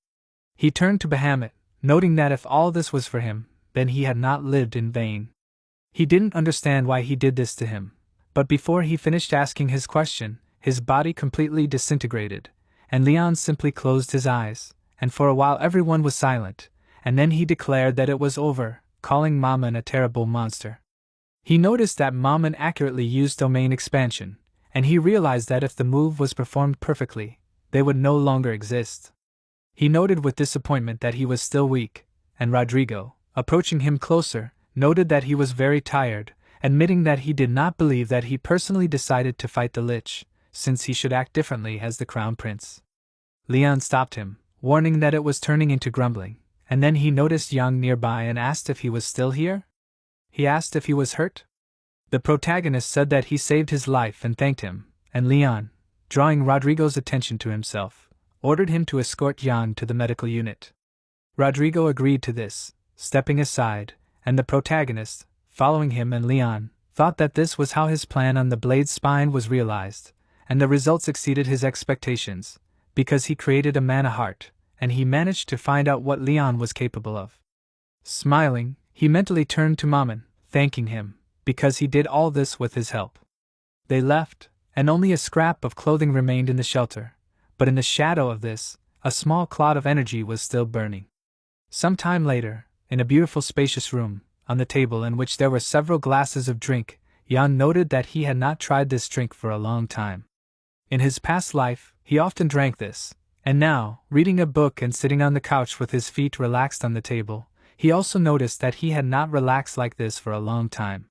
He turned to Bahamut, noting that if all this was for him, then he had not lived in vain. He didn't understand why he did this to him, but before he finished asking his question, his body completely disintegrated, and Leon simply closed his eyes, and for a while everyone was silent, and then he declared that it was over, calling Mammon a terrible monster. He noticed that Mammon accurately used domain expansion, and he realized that if the move was performed perfectly, they would no longer exist. He noted with disappointment that he was still weak, and Rodrigo, approaching him closer, noted that he was very tired, admitting that he did not believe that he personally decided to fight the Lich, since he should act differently as the Crown Prince. Leon stopped him, warning that it was turning into grumbling, and then he noticed Yang nearby and asked if he was still here. He asked if he was hurt. The protagonist said that he saved his life and thanked him, and Leon, drawing Rodrigo's attention to himself, ordered him to escort Yang to the medical unit. Rodrigo agreed to this, stepping aside, and the protagonist, following him and Leon, thought that this was how his plan on the blade's spine was realized, and the results exceeded his expectations, because he created a mana heart, and he managed to find out what Leon was capable of. Smiling, he mentally turned to Mammon, thanking him, because he did all this with his help. They left, and only a scrap of clothing remained in the shelter, but in the shadow of this, a small cloud of energy was still burning. Some time later, in a beautiful spacious room, on the table in which there were several glasses of drink, Jan noted that he had not tried this drink for a long time. In his past life, he often drank this, and now, reading a book and sitting on the couch with his feet relaxed on the table, he also noticed that he had not relaxed like this for a long time.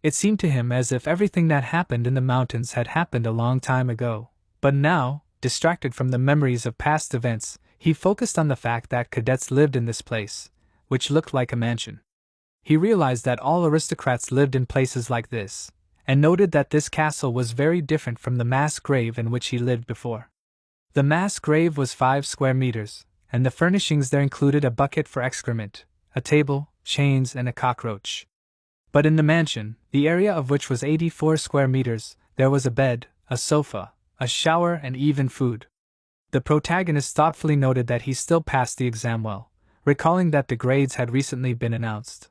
It seemed to him as if everything that happened in the mountains had happened a long time ago, but now, distracted from the memories of past events, he focused on the fact that cadets lived in this place, which looked like a mansion. He realized that all aristocrats lived in places like this, and noted that this castle was very different from the mass grave in which he lived before. The mass grave was 5 square meters, and the furnishings there included a bucket for excrement, a table, chains, and a cockroach. But in the mansion, the area of which was 84 square meters, there was a bed, a sofa, a shower, and even food. The protagonist thoughtfully noted that he still passed the exam well, recalling that the grades had recently been announced.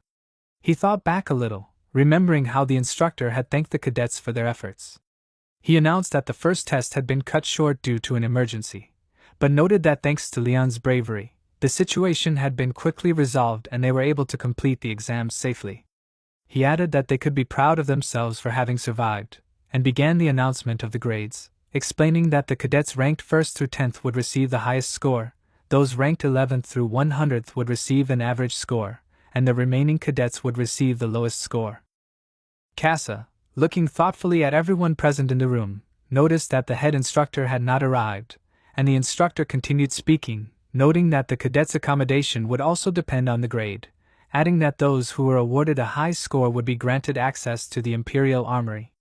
He thought back a little, remembering how the instructor had thanked the cadets for their efforts. He announced that the first test had been cut short due to an emergency, but noted that thanks to Leon's bravery, the situation had been quickly resolved and they were able to complete the exams safely. He added that they could be proud of themselves for having survived, and began the announcement of the grades, explaining that the cadets ranked 1st through 10th would receive the highest score, those ranked 11th through 100th would receive an average score, and the remaining cadets would receive the lowest score. Casa, looking thoughtfully at everyone present in the room, noticed that the head instructor had not arrived, and the instructor continued speaking, noting that the cadets' accommodation would also depend on the grade, adding that those who were awarded a high score would be granted access to the Imperial Armory.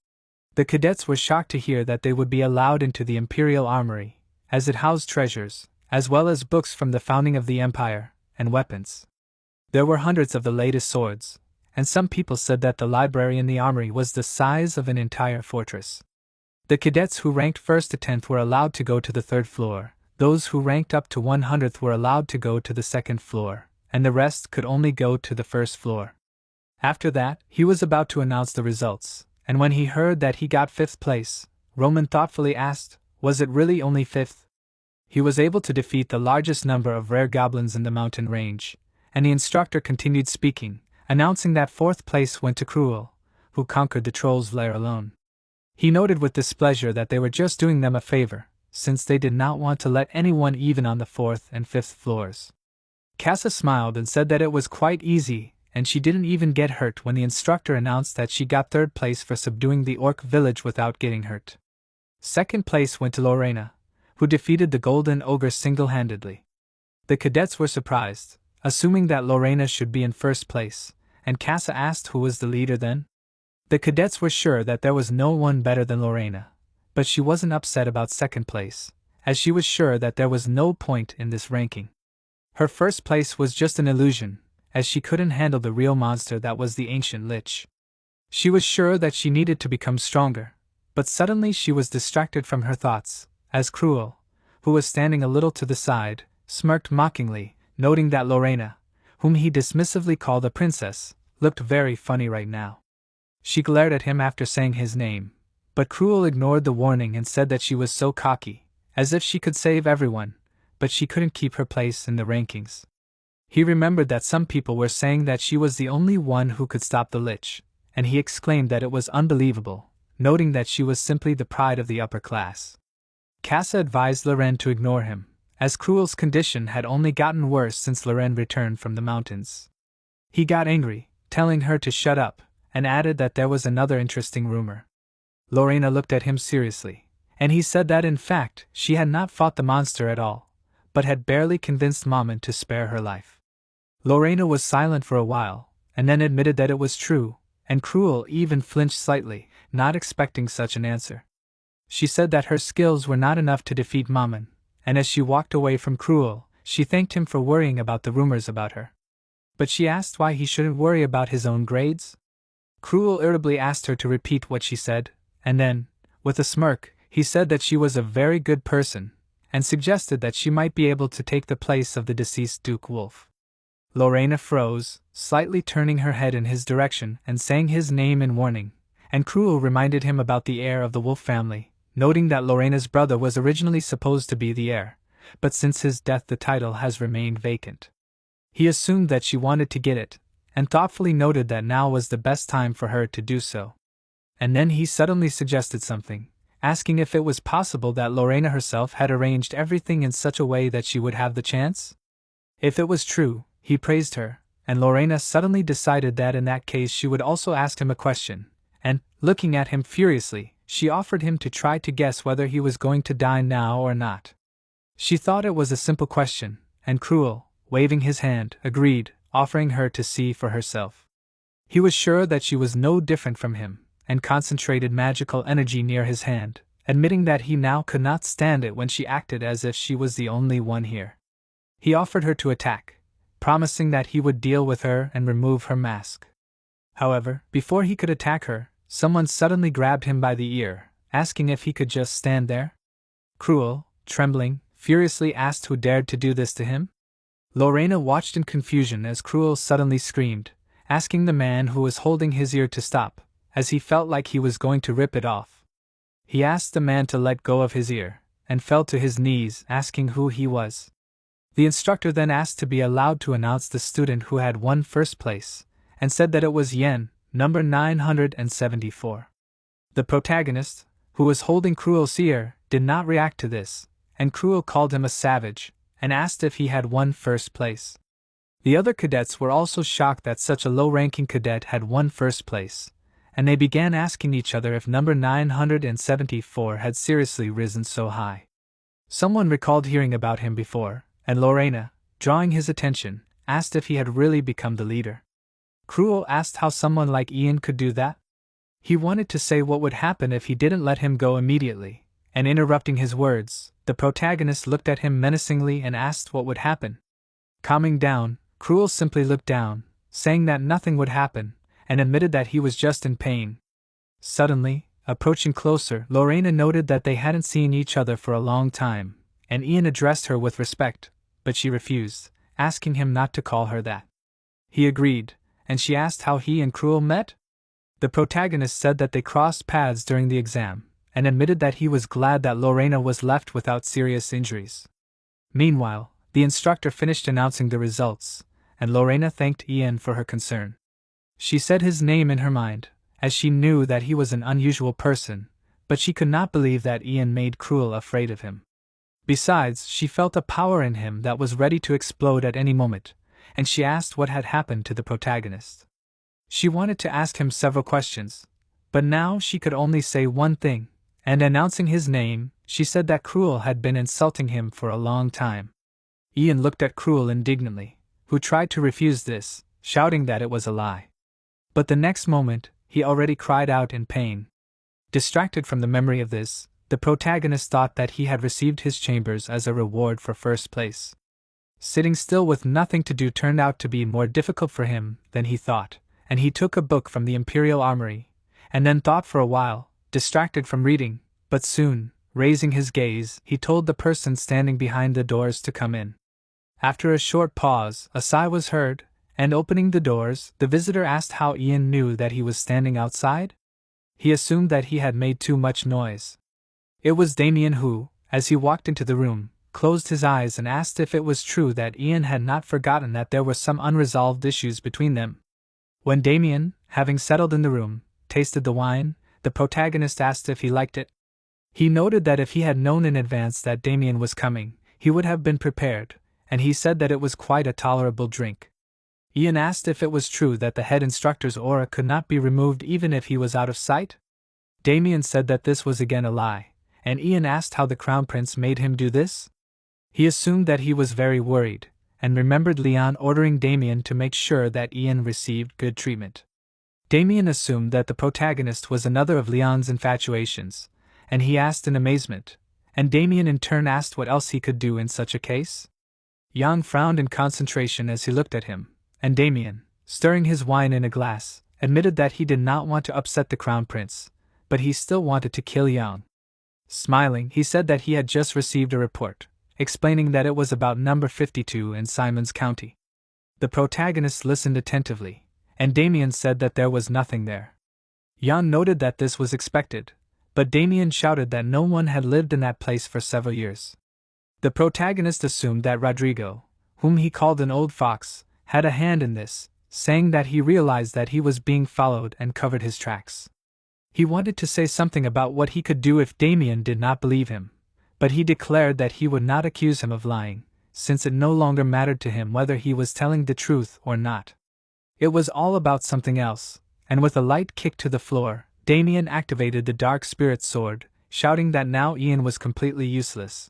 The cadets were shocked to hear that they would be allowed into the Imperial Armory, as it housed treasures, as well as books from the founding of the Empire, and weapons. There were hundreds of the latest swords, and some people said that the library in the armory was the size of an entire fortress. The cadets who ranked 1st to 10th were allowed to go to the 3rd floor, those who ranked up to 100th were allowed to go to the 2nd floor, and the rest could only go to the 1st floor. After that, he was about to announce the results, and when he heard that he got 5th place, Roman thoughtfully asked, was it really only 5th? He was able to defeat the largest number of rare goblins in the mountain range, and the instructor continued speaking, announcing that 4th place went to Cruel, who conquered the troll's lair alone. He noted with displeasure that they were just doing them a favor, since they did not want to let anyone even on the 4th and 5th floors. Casa smiled and said that it was quite easy, and she didn't even get hurt when the instructor announced that she got 3rd place for subduing the orc village without getting hurt. 2nd place went to Lorena, who defeated the golden ogre single-handedly. The cadets were surprised, assuming that Lorena should be in 1st place, and Casa asked who was the leader then. The cadets were sure that there was no one better than Lorena, but she wasn't upset about 2nd place, as she was sure that there was no point in this ranking. Her 1st place was just an illusion, as she couldn't handle the real monster that was the ancient lich. She was sure that she needed to become stronger, but suddenly she was distracted from her thoughts, as Cruel, who was standing a little to the side, smirked mockingly, noting that Lorena, whom he dismissively called a princess, looked very funny right now. She glared at him after saying his name, but Cruel ignored the warning and said that she was so cocky, as if she could save everyone, but she couldn't keep her place in the rankings. He remembered that some people were saying that she was the only one who could stop the lich, and he exclaimed that it was unbelievable, noting that she was simply the pride of the upper class. Casa advised Loren to ignore him, as Cruel's condition had only gotten worse since Loren returned from the mountains. He got angry, telling her to shut up, and added that there was another interesting rumor. Lorena looked at him seriously, and he said that in fact she had not fought the monster at all, but had barely convinced Mammon to spare her life. Lorena was silent for a while, and then admitted that it was true, and Cruel even flinched slightly, not expecting such an answer. She said that her skills were not enough to defeat Mammon, and as she walked away from Cruel, she thanked him for worrying about the rumors about her. But she asked why he shouldn't worry about his own grades. Cruel irritably asked her to repeat what she said, and then, with a smirk, he said that she was a very good person, and suggested that she might be able to take the place of the deceased Duke Wolf. Lorena froze, slightly turning her head in his direction and saying his name in warning, and Cruel reminded him about the heir of the Wolf family, noting that Lorena's brother was originally supposed to be the heir, but since his death the title has remained vacant. He assumed that she wanted to get it, and thoughtfully noted that now was the best time for her to do so. And then he suddenly suggested something, asking if it was possible that Lorena herself had arranged everything in such a way that she would have the chance. If it was true, he praised her, and Lorena suddenly decided that in that case she would also ask him a question, and, looking at him furiously, she offered him to try to guess whether he was going to die now or not. She thought it was a simple question, and Cruel, waving his hand, agreed, offering her to see for herself. He was sure that she was no different from him, and concentrated magical energy near his hand, admitting that he now could not stand it when she acted as if she was the only one here. He offered her to attack, promising that he would deal with her and remove her mask. However, before he could attack her, someone suddenly grabbed him by the ear, asking if he could just stand there. Cruel, trembling, furiously asked who dared to do this to him. Lorena watched in confusion as Cruel suddenly screamed, asking the man who was holding his ear to stop, as he felt like he was going to rip it off. He asked the man to let go of his ear, and fell to his knees asking who he was. The instructor then asked to be allowed to announce the student who had won first place, and said that it was Yen, number 974. The protagonist, who was holding Cruel's ear, did not react to this, and Cruel called him a savage, and asked if he had won first place. The other cadets were also shocked that such a low-ranking cadet had won first place, and they began asking each other if number 974 had seriously risen so high. Someone recalled hearing about him before, and Lorena, drawing his attention, asked if he had really become the leader. Cruel asked how someone like Ian could do that. He wanted to say what would happen if he didn't let him go immediately, and interrupting his words, the protagonist looked at him menacingly and asked what would happen. Calming down, Cruel simply looked down, saying that nothing would happen, and admitted that he was just in pain. Suddenly, approaching closer, Lorena noted that they hadn't seen each other for a long time, and Ian addressed her with respect, but she refused, asking him not to call her that. He agreed, and she asked how he and Cruel met. The protagonist said that they crossed paths during the exam, and admitted that he was glad that Lorena was left without serious injuries. Meanwhile, the instructor finished announcing the results, and Lorena thanked Ian for her concern. She said his name in her mind, as she knew that he was an unusual person, but she could not believe that Ian made Cruel afraid of him. Besides, she felt a power in him that was ready to explode at any moment, and she asked what had happened to the protagonist. She wanted to ask him several questions, but now she could only say one thing, and announcing his name, she said that Cruel had been insulting him for a long time. Ian looked at Cruel indignantly, who tried to refuse this, shouting that it was a lie. But the next moment, he already cried out in pain. Distracted from the memory of this, the protagonist thought that he had received his chambers as a reward for first place. Sitting still with nothing to do turned out to be more difficult for him than he thought, and he took a book from the Imperial Armory, and then thought for a while, distracted from reading, but soon, raising his gaze, he told the person standing behind the doors to come in. After a short pause, a sigh was heard, and opening the doors, the visitor asked how Ian knew that he was standing outside. He assumed that he had made too much noise. It was Damien who, as he walked into the room, closed his eyes and asked if it was true that Ian had not forgotten that there were some unresolved issues between them. When Damien, having settled in the room, tasted the wine, the protagonist asked if he liked it. He noted that if he had known in advance that Damien was coming, he would have been prepared, and he said that it was quite a tolerable drink. Ian asked if it was true that the head instructor's aura could not be removed even if he was out of sight. Damien said that this was again a lie, and Ian asked how the Crown Prince made him do this. He assumed that he was very worried, and remembered Leon ordering Damien to make sure that Ian received good treatment. Damien assumed that the protagonist was another of Leon's infatuations, and he asked in amazement, and Damien in turn asked what else he could do in such a case. Yang frowned in concentration as he looked at him, and Damien, stirring his wine in a glass, admitted that he did not want to upset the Crown Prince, but he still wanted to kill Yang. Smiling, he said that he had just received a report, explaining that it was about number 52 in Simons County. The protagonist listened attentively, and Damien said that there was nothing there. Yang noted that this was expected, but Damien shouted that no one had lived in that place for several years. The protagonist assumed that Rodrigo, whom he called an old fox, had a hand in this, saying that he realized that he was being followed and covered his tracks. He wanted to say something about what he could do if Damien did not believe him, but he declared that he would not accuse him of lying, since it no longer mattered to him whether he was telling the truth or not. It was all about something else, and with a light kick to the floor, Damien activated the Dark Spirit Sword, shouting that now Ian was completely useless.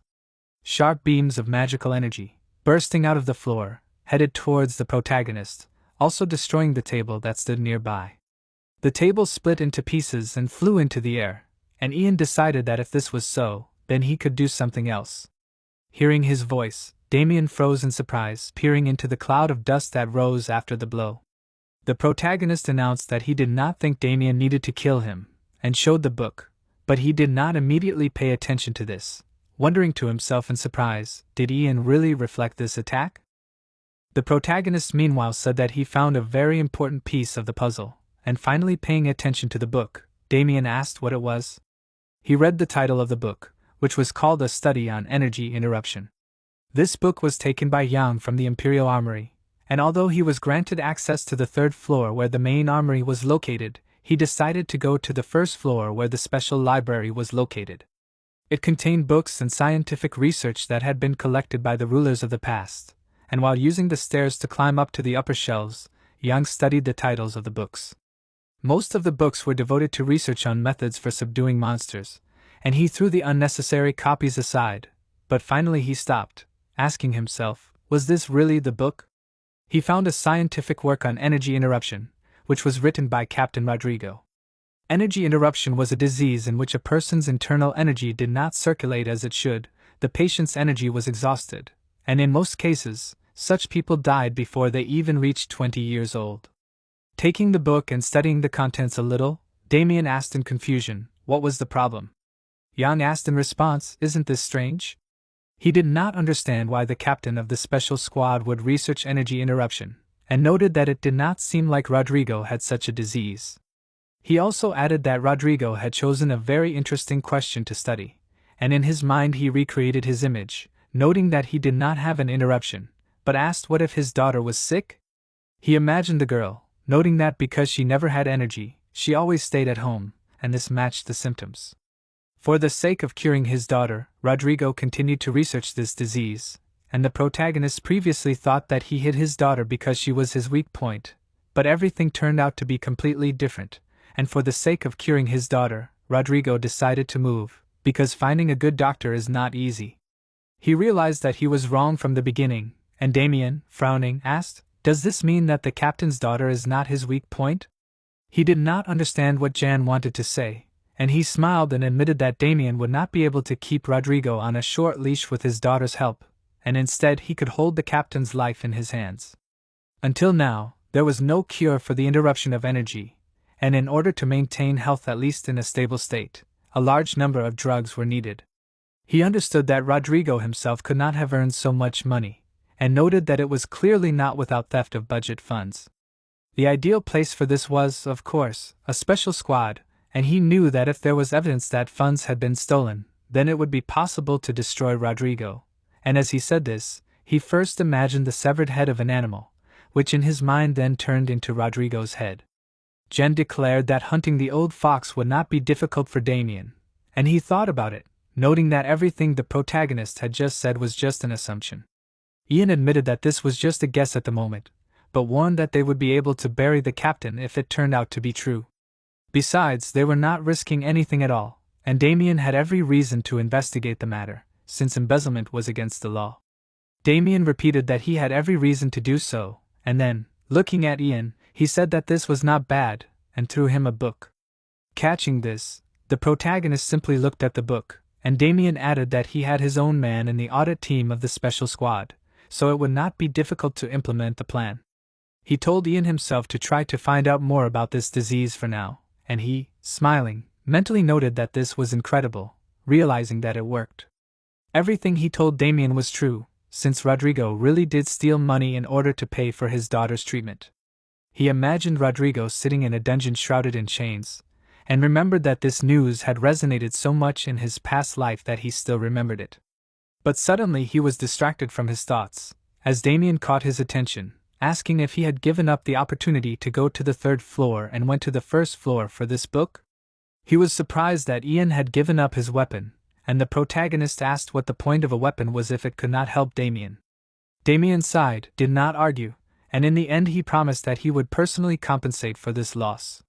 Sharp beams of magical energy, bursting out of the floor, headed towards the protagonist, also destroying the table that stood nearby. The table split into pieces and flew into the air, and Ian decided that if this was so, then he could do something else. Hearing his voice, Damien froze in surprise, peering into the cloud of dust that rose after the blow. The protagonist announced that he did not think Damien needed to kill him, and showed the book, but he did not immediately pay attention to this, wondering to himself in surprise, did Ian really reflect this attack? The protagonist meanwhile said that he found a very important piece of the puzzle, and finally paying attention to the book, Damien asked what it was. He read the title of the book, which was called A Study on Energy Interruption. This book was taken by Yang from the Imperial Armory, and although he was granted access to the third floor where the main armory was located, he decided to go to the first floor where the special library was located. It contained books and scientific research that had been collected by the rulers of the past, and while using the stairs to climb up to the upper shelves, Yang studied the titles of the books. Most of the books were devoted to research on methods for subduing monsters, and he threw the unnecessary copies aside, but finally he stopped, asking himself, was this really the book? He found a scientific work on energy interruption, which was written by Captain Rodrigo. Energy interruption was a disease in which a person's internal energy did not circulate as it should, the patient's energy was exhausted, and in most cases, such people died before they even reached 20 years old. Taking the book and studying the contents a little, Damien asked in confusion, what was the problem? Yang asked in response, isn't this strange? He did not understand why the captain of the special squad would research energy interruption, and noted that it did not seem like Rodrigo had such a disease. He also added that Rodrigo had chosen a very interesting question to study, and in his mind he recreated his image, noting that he did not have an interruption, but asked what if his daughter was sick? He imagined the girl, noting that because she never had energy, she always stayed at home, and this matched the symptoms. For the sake of curing his daughter, Rodrigo continued to research this disease, and the protagonist previously thought that he hid his daughter because she was his weak point, but everything turned out to be completely different, and for the sake of curing his daughter, Rodrigo decided to move, because finding a good doctor is not easy. He realized that he was wrong from the beginning, and Damien, frowning, asked, does this mean that the captain's daughter is not his weak point? He did not understand what Jan wanted to say, and he smiled and admitted that Damien would not be able to keep Rodrigo on a short leash with his daughter's help, and instead he could hold the captain's life in his hands. Until now, there was no cure for the interruption of energy, and in order to maintain health at least in a stable state, a large number of drugs were needed. He understood that Rodrigo himself could not have earned so much money, and noted that it was clearly not without theft of budget funds. The ideal place for this was, of course, a special squad, and he knew that if there was evidence that funds had been stolen, then it would be possible to destroy Rodrigo, and as he said this, he first imagined the severed head of an animal, which in his mind then turned into Rodrigo's head. Jen declared that hunting the old fox would not be difficult for Damien, and he thought about it, noting that everything the protagonist had just said was just an assumption. Ian admitted that this was just a guess at the moment, but warned that they would be able to bury the captain if it turned out to be true. Besides, they were not risking anything at all, and Damien had every reason to investigate the matter, since embezzlement was against the law. Damien repeated that he had every reason to do so, and then, looking at Ian, he said that this was not bad, and threw him a book. Catching this, the protagonist simply looked at the book, and Damien added that he had his own man in the audit team of the special squad, so it would not be difficult to implement the plan. He told Ian himself to try to find out more about this disease for now, and he, smiling, mentally noted that this was incredible, realizing that it worked. Everything he told Damien was true, since Rodrigo really did steal money in order to pay for his daughter's treatment. He imagined Rodrigo sitting in a dungeon shrouded in chains, and remembered that this news had resonated so much in his past life that he still remembered it. But suddenly he was distracted from his thoughts, as Damien caught his attention, asking if he had given up the opportunity to go to the 3rd floor and went to the 1st floor for this book. He was surprised that Ian had given up his weapon, and the protagonist asked what the point of a weapon was if it could not help Damien. Damien sighed, did not argue, and in the end he promised that he would personally compensate for this loss.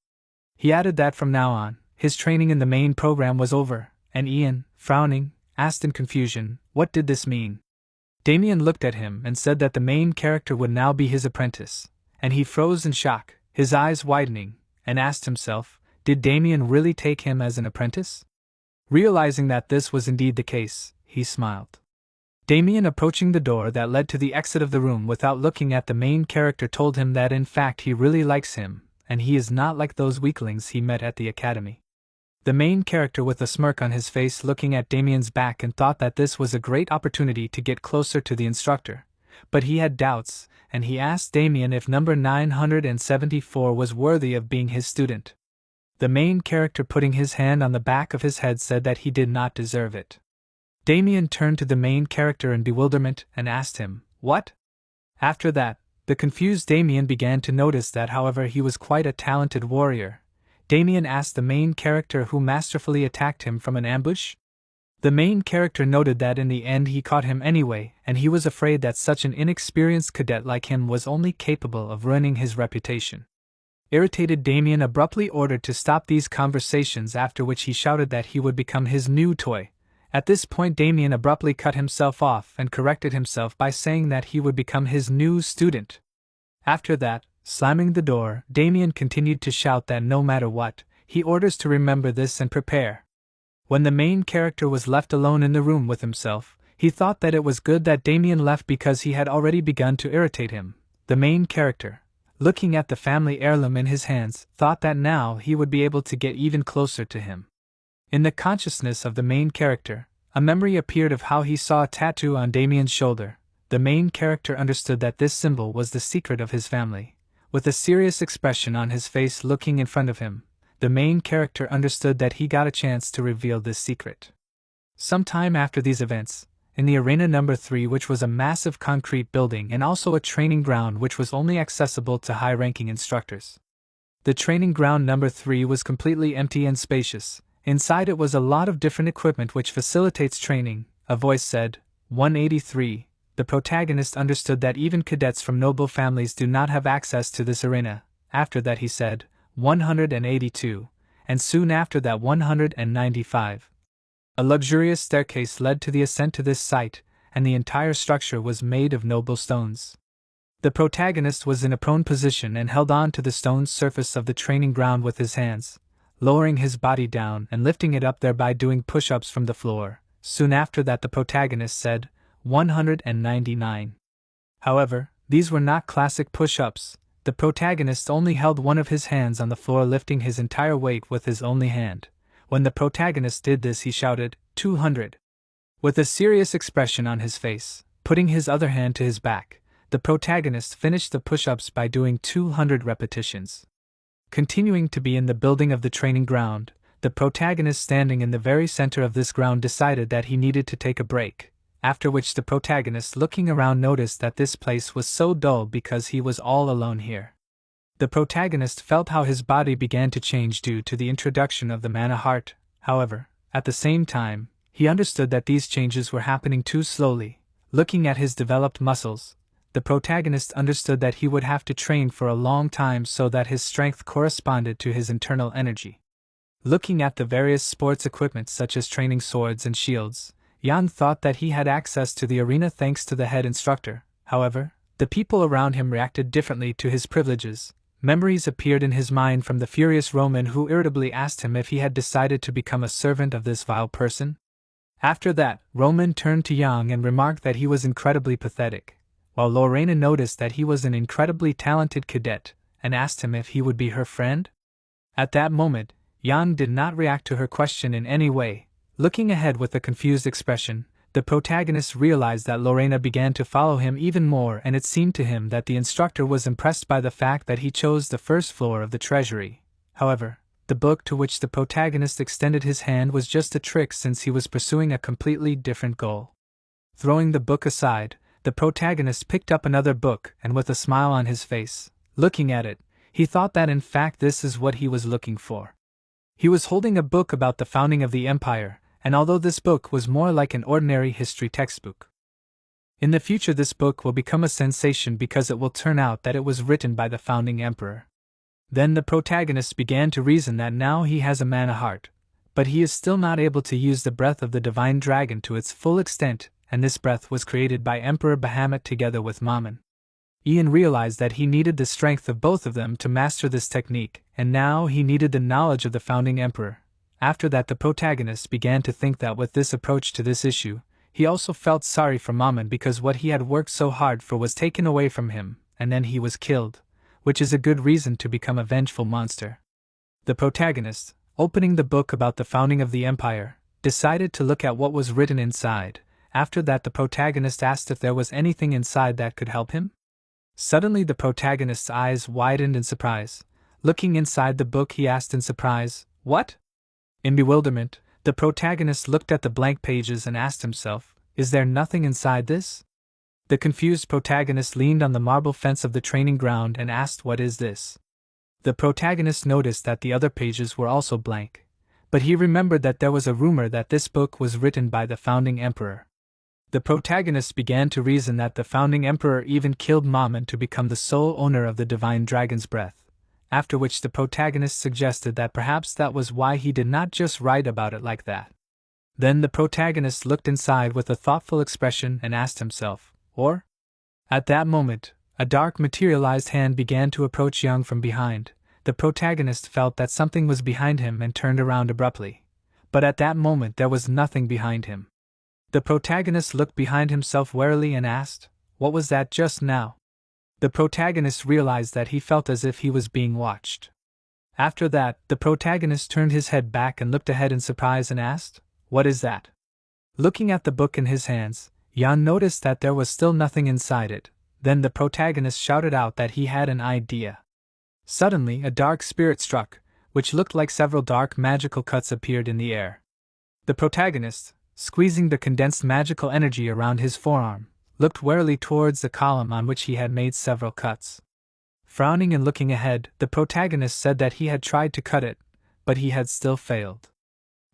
He added that from now on, his training in the main program was over, and Ian, frowning, asked in confusion, what did this mean? Damien looked at him and said that the main character would now be his apprentice, and he froze in shock, his eyes widening, and asked himself, did Damien really take him as an apprentice? Realizing that this was indeed the case, he smiled. Damien, approaching the door that led to the exit of the room without looking at the main character, told him that in fact he really likes him, and he is not like those weaklings he met at the academy. The main character, with a smirk on his face, looking at Damien's back, and thought that this was a great opportunity to get closer to the instructor, but he had doubts, and he asked Damien if number 974 was worthy of being his student. The main character, putting his hand on the back of his head, said that he did not deserve it. Damien turned to the main character in bewilderment and asked him, what? After that, the confused Damien began to notice that however he was quite a talented warrior. Damien asked the main character who masterfully attacked him from an ambush. The main character noted that in the end he caught him anyway, and he was afraid that such an inexperienced cadet like him was only capable of ruining his reputation. Irritated, Damien abruptly ordered to stop these conversations, after which he shouted that he would become his new toy. At this point Damien abruptly cut himself off and corrected himself by saying that he would become his new student. After that, slamming the door, Damien continued to shout that no matter what, he orders to remember this and prepare. When the main character was left alone in the room with himself, he thought that it was good that Damien left because he had already begun to irritate him. The main character, looking at the family heirloom in his hands, thought that now he would be able to get even closer to him. In the consciousness of the main character, a memory appeared of how he saw a tattoo on Damien's shoulder. The main character understood that this symbol was the secret of his family. With a serious expression on his face looking in front of him, the main character understood that he got a chance to reveal this secret. Sometime after these events, in the arena number 3, which was a massive concrete building and also a training ground which was only accessible to high-ranking instructors. The training ground number 3 was completely empty and spacious. Inside it was a lot of different equipment which facilitates training. A voice said, 183. The protagonist understood that even cadets from noble families do not have access to this arena. After that he said, 182, and soon after that 195. A luxurious staircase led to the ascent to this site, and the entire structure was made of noble stones. The protagonist was in a prone position and held on to the stone surface of the training ground with his hands, lowering his body down and lifting it up, thereby doing push-ups from the floor. Soon after that the protagonist said, 199. However, these were not classic push-ups. The protagonist only held one of his hands on the floor, lifting his entire weight with his only hand. When the protagonist did this, he shouted, 200. With a serious expression on his face, putting his other hand to his back, the protagonist finished the push-ups by doing 200 repetitions. Continuing to be in the building of the training ground, The protagonist standing in the very center of this ground decided that he needed to take a break, after which the protagonist looking around noticed that this place was so dull because he was all alone here. The protagonist felt how his body began to change due to the introduction of the mana heart, however, at the same time, he understood that these changes were happening too slowly. Looking at his developed muscles, the protagonist understood that he would have to train for a long time so that his strength corresponded to his internal energy. Looking at the various sports equipment such as training swords and shields, Jan thought that he had access to the arena thanks to the head instructor. However, the people around him reacted differently to his privileges. Memories appeared in his mind from the furious Roman who irritably asked him if he had decided to become a servant of this vile person. After that, Roman turned to Yang and remarked that he was incredibly pathetic, while Lorena noticed that he was an incredibly talented cadet and asked him if he would be her friend. At that moment, Yang did not react to her question in any way. Looking ahead with a confused expression, the protagonist realized that Lorena began to follow him even more, and it seemed to him that the instructor was impressed by the fact that he chose the first floor of the treasury. However, the book to which the protagonist extended his hand was just a trick since he was pursuing a completely different goal. Throwing the book aside, the protagonist picked up another book and with a smile on his face, looking at it, he thought that in fact this is what he was looking for. He was holding a book about the founding of the empire, and although this book was more like an ordinary history textbook, in the future this book will become a sensation because it will turn out that it was written by the founding emperor. Then the protagonist began to reason that now he has a mana heart, but he is still not able to use the breath of the divine dragon to its full extent, and this breath was created by Emperor Bahamut together with Mammon. Ian realized that he needed the strength of both of them to master this technique, and now he needed the knowledge of the founding emperor. After that, the protagonist began to think that with this approach to this issue, he also felt sorry for Mammon because what he had worked so hard for was taken away from him, and then he was killed, which is a good reason to become a vengeful monster. The protagonist, opening the book about the founding of the empire, decided to look at what was written inside. After that, the protagonist asked if there was anything inside that could help him. Suddenly the protagonist's eyes widened in surprise. Looking inside the book, he asked in surprise, "What?" In bewilderment, the protagonist looked at the blank pages and asked himself, "Is there nothing inside this?" The confused protagonist leaned on the marble fence of the training ground and asked, "What is this?" The protagonist noticed that the other pages were also blank, but he remembered that there was a rumor that this book was written by the founding emperor. The protagonist began to reason that the founding emperor even killed Mammon to become the sole owner of the divine dragon's breath, after which the protagonist suggested that perhaps that was why he did not just write about it like that. Then the protagonist looked inside with a thoughtful expression and asked himself, "Or?" At that moment, a dark materialized hand began to approach Young from behind. The protagonist felt that something was behind him and turned around abruptly. But at that moment there was nothing behind him. The protagonist looked behind himself warily and asked, "What was that just now?" The protagonist realized that he felt as if he was being watched. After that, the protagonist turned his head back and looked ahead in surprise and asked, "What is that?" Looking at the book in his hands, Jan noticed that there was still nothing inside it. Then the protagonist shouted out that he had an idea. Suddenly, a dark spirit struck, which looked like several dark magical cuts appeared in the air. The protagonist, squeezing the condensed magical energy around his forearm, looked warily towards the column on which he had made several cuts. Frowning and looking ahead, the protagonist said that he had tried to cut it, but he had still failed.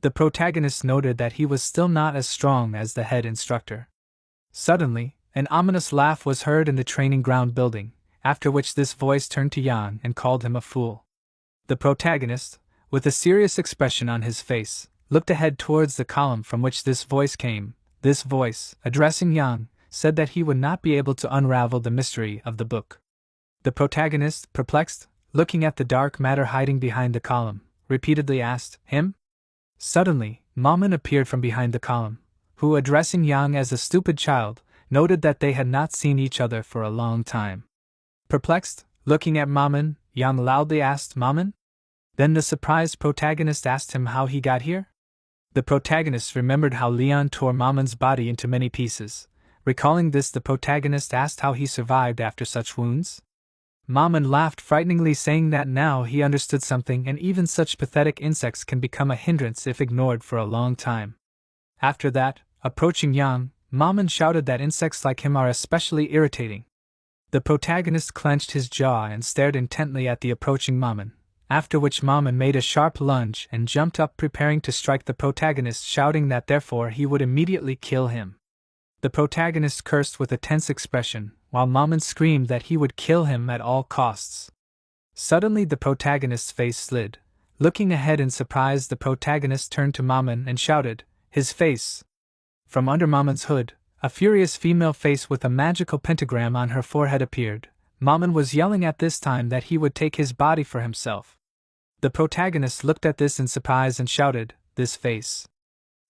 The protagonist noted that he was still not as strong as the head instructor. Suddenly, an ominous laugh was heard in the training ground building, after which this voice turned to Jan and called him a fool. The protagonist, with a serious expression on his face, looked ahead towards the column from which this voice came. This voice, addressing Jan, said that he would not be able to unravel the mystery of the book. The protagonist, perplexed, looking at the dark matter hiding behind the column, repeatedly asked, "Him?" Suddenly, Mammon appeared from behind the column, who, addressing Yang as a stupid child, noted that they had not seen each other for a long time. Perplexed, looking at Mammon, Yang loudly asked, "Mammon?" Then the surprised protagonist asked him how he got here. The protagonist remembered how Leon tore Mammon's body into many pieces. Recalling this, the protagonist asked how he survived after such wounds. Maman laughed frighteningly, saying that now he understood something, and even such pathetic insects can become a hindrance if ignored for a long time. After that, approaching Yang, Maman shouted that insects like him are especially irritating. The protagonist clenched his jaw and stared intently at the approaching Maman, after which Maman made a sharp lunge and jumped up, preparing to strike the protagonist, shouting that therefore he would immediately kill him. The protagonist cursed with a tense expression, while Maman screamed that he would kill him at all costs. Suddenly the protagonist's face slid. Looking ahead in surprise, the protagonist turned to Maman and shouted, his face. From under Maman's hood, a furious female face with a magical pentagram on her forehead appeared. Maman was yelling at this time that he would take his body for himself. The protagonist looked at this in surprise and shouted, this face.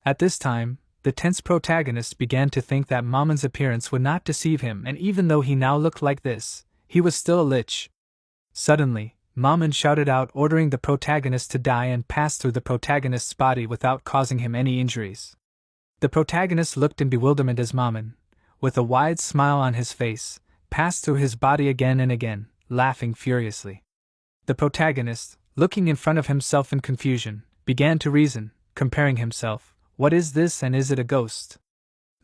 At this time, the tense protagonist began to think that Maman's appearance would not deceive him, and even though he now looked like this, he was still a lich. Suddenly, Maman shouted out, ordering the protagonist to die and pass through the protagonist's body without causing him any injuries. The protagonist looked in bewilderment as Maman, with a wide smile on his face, passed through his body again and again, laughing furiously. The protagonist, looking in front of himself in confusion, began to reason, comparing himself. What is this, and is it a ghost?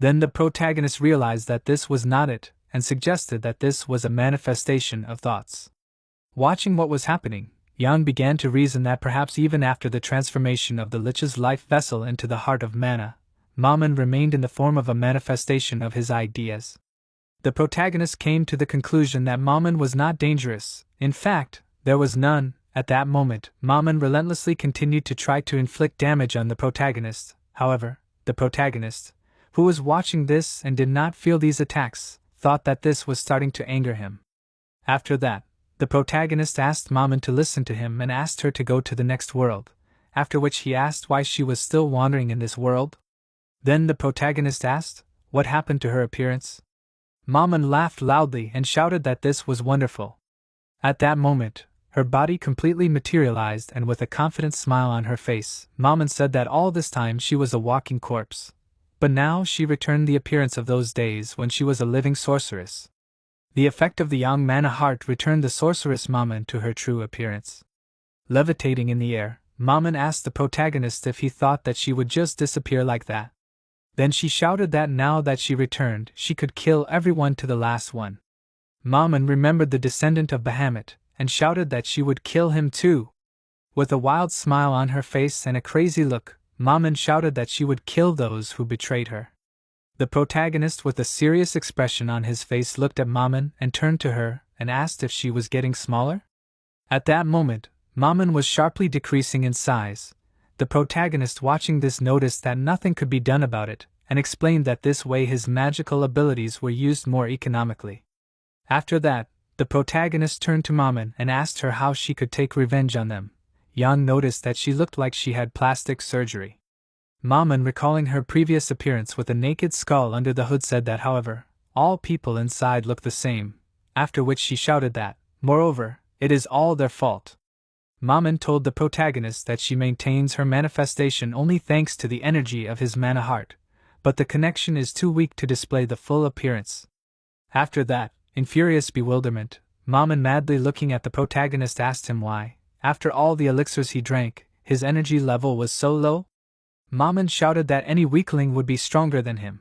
Then the protagonist realized that this was not it, and suggested that this was a manifestation of thoughts. Watching what was happening, Yang began to reason that perhaps even after the transformation of the lich's life vessel into the heart of Manha, Maman remained in the form of a manifestation of his ideas. The protagonist came to the conclusion that Maman was not dangerous. In fact, there was none. At that moment, Maman relentlessly continued to try to inflict damage on the protagonist. However, the protagonist, who was watching this and did not feel these attacks, thought that this was starting to anger him. After that, the protagonist asked Maman to listen to him and asked her to go to the next world, after which he asked why she was still wandering in this world. Then the protagonist asked, what happened to her appearance? Maman laughed loudly and shouted that this was wonderful. At that moment, her body completely materialized, and with a confident smile on her face, Maman said that all this time she was a walking corpse. But now she returned the appearance of those days when she was a living sorceress. The effect of the young Manha heart returned the sorceress Maman to her true appearance. Levitating in the air, Maman asked the protagonist if he thought that she would just disappear like that. Then she shouted that now that she returned, she could kill everyone to the last one. Maman remembered the descendant of Bahamut, and shouted that she would kill him too. With a wild smile on her face and a crazy look, Maman shouted that she would kill those who betrayed her. The protagonist, with a serious expression on his face, looked at Maman and turned to her and asked if she was getting smaller. At that moment, Maman was sharply decreasing in size. The protagonist, watching this, noticed that nothing could be done about it, and explained that this way his magical abilities were used more economically. After that, the protagonist turned to Maman and asked her how she could take revenge on them. Yang noticed that she looked like she had plastic surgery. Maman, recalling her previous appearance with a naked skull under the hood, said that however, all people inside look the same, after which she shouted that, moreover, it is all their fault. Maman told the protagonist that she maintains her manifestation only thanks to the energy of his Manha heart, but the connection is too weak to display the full appearance. After that, in furious bewilderment, Maman, madly looking at the protagonist, asked him why, after all the elixirs he drank, his energy level was so low. Maman shouted that any weakling would be stronger than him.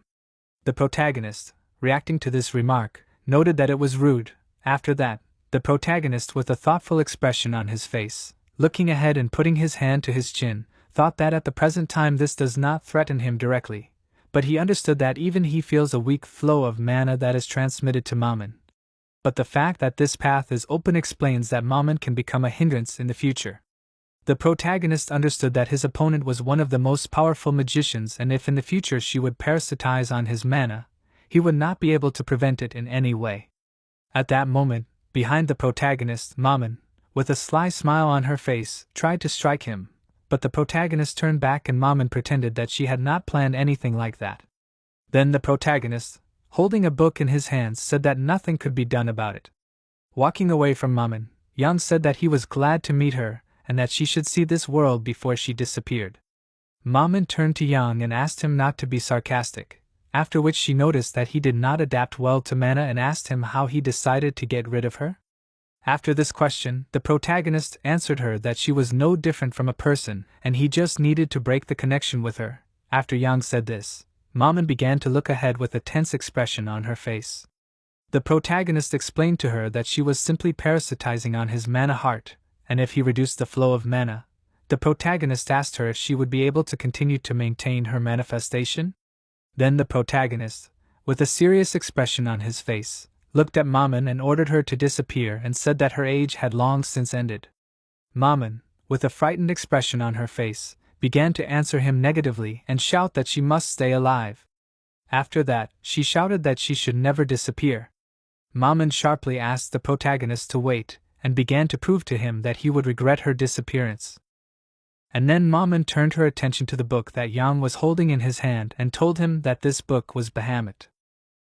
The protagonist, reacting to this remark, noted that it was rude. After that, the protagonist, with a thoughtful expression on his face, looking ahead and putting his hand to his chin, thought that at the present time this does not threaten him directly, but he understood that even he feels a weak flow of mana that is transmitted to Maman. But the fact that this path is open explains that Maman can become a hindrance in the future. The protagonist understood that his opponent was one of the most powerful magicians, and if in the future she would parasitize on his mana, he would not be able to prevent it in any way. At that moment, behind the protagonist, Maman, with a sly smile on her face, tried to strike him, but the protagonist turned back and Maman pretended that she had not planned anything like that. Then the protagonist, holding a book in his hands, said that nothing could be done about it. Walking away from Maman, Yang said that he was glad to meet her, and that she should see this world before she disappeared. Maman turned to Yang and asked him not to be sarcastic, after which she noticed that he did not adapt well to Manha and asked him how he decided to get rid of her. After this question, the protagonist answered her that she was no different from a person and he just needed to break the connection with her. After Yang said this, Maman began to look ahead with a tense expression on her face. The protagonist explained to her that she was simply parasitizing on his mana heart, and if he reduced the flow of mana, the protagonist asked her if she would be able to continue to maintain her manifestation. Then the protagonist, with a serious expression on his face, looked at Maman and ordered her to disappear and said that her age had long since ended. Maman, with a frightened expression on her face, began to answer him negatively and shout that she must stay alive. After that, she shouted that she should never disappear. Maman sharply asked the protagonist to wait, and began to prove to him that he would regret her disappearance. And then Maman turned her attention to the book that Yang was holding in his hand and told him that this book was Bahamut.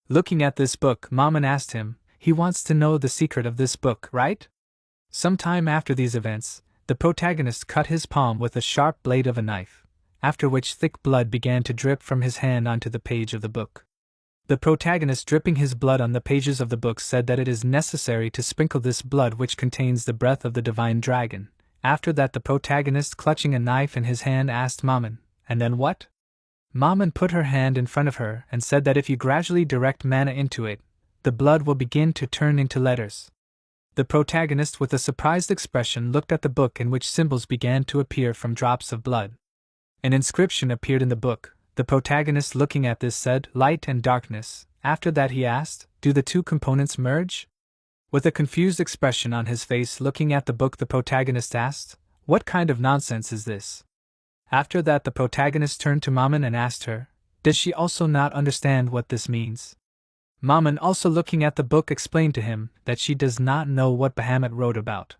Looking at this book, Maman asked him, "He wants to know the secret of this book, right?" Sometime after these events, the protagonist cut his palm with a sharp blade of a knife, after which thick blood began to drip from his hand onto the page of the book. The protagonist, dripping his blood on the pages of the book, said that it is necessary to sprinkle this blood which contains the breath of the divine dragon. After that, the protagonist, clutching a knife in his hand, asked Maman, "And then what?" Maman put her hand in front of her and said that if you gradually direct mana into it, the blood will begin to turn into letters. The protagonist, with a surprised expression, looked at the book in which symbols began to appear from drops of blood. An inscription appeared in the book. The protagonist, looking at this, said, "Light and darkness." After that he asked, "Do the two components merge?" With a confused expression on his face, looking at the book, the protagonist asked, "What kind of nonsense is this?" After that, the protagonist turned to Maman and asked her, "Does she also not understand what this means?" Maman, also looking at the book, explained to him that she does not know what Bahamut wrote about.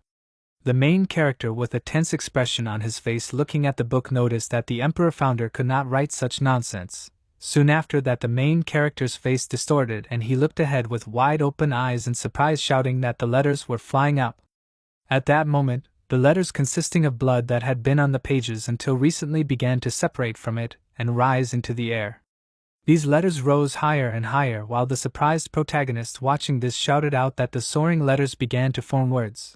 The main character, with a tense expression on his face, looking at the book, noticed that the Emperor Founder could not write such nonsense. Soon after that, the main character's face distorted and he looked ahead with wide open eyes in surprise, shouting that the letters were flying up. At that moment, the letters consisting of blood that had been on the pages until recently began to separate from it and rise into the air. These letters rose higher and higher, while the surprised protagonist, watching this, shouted out that the soaring letters began to form words.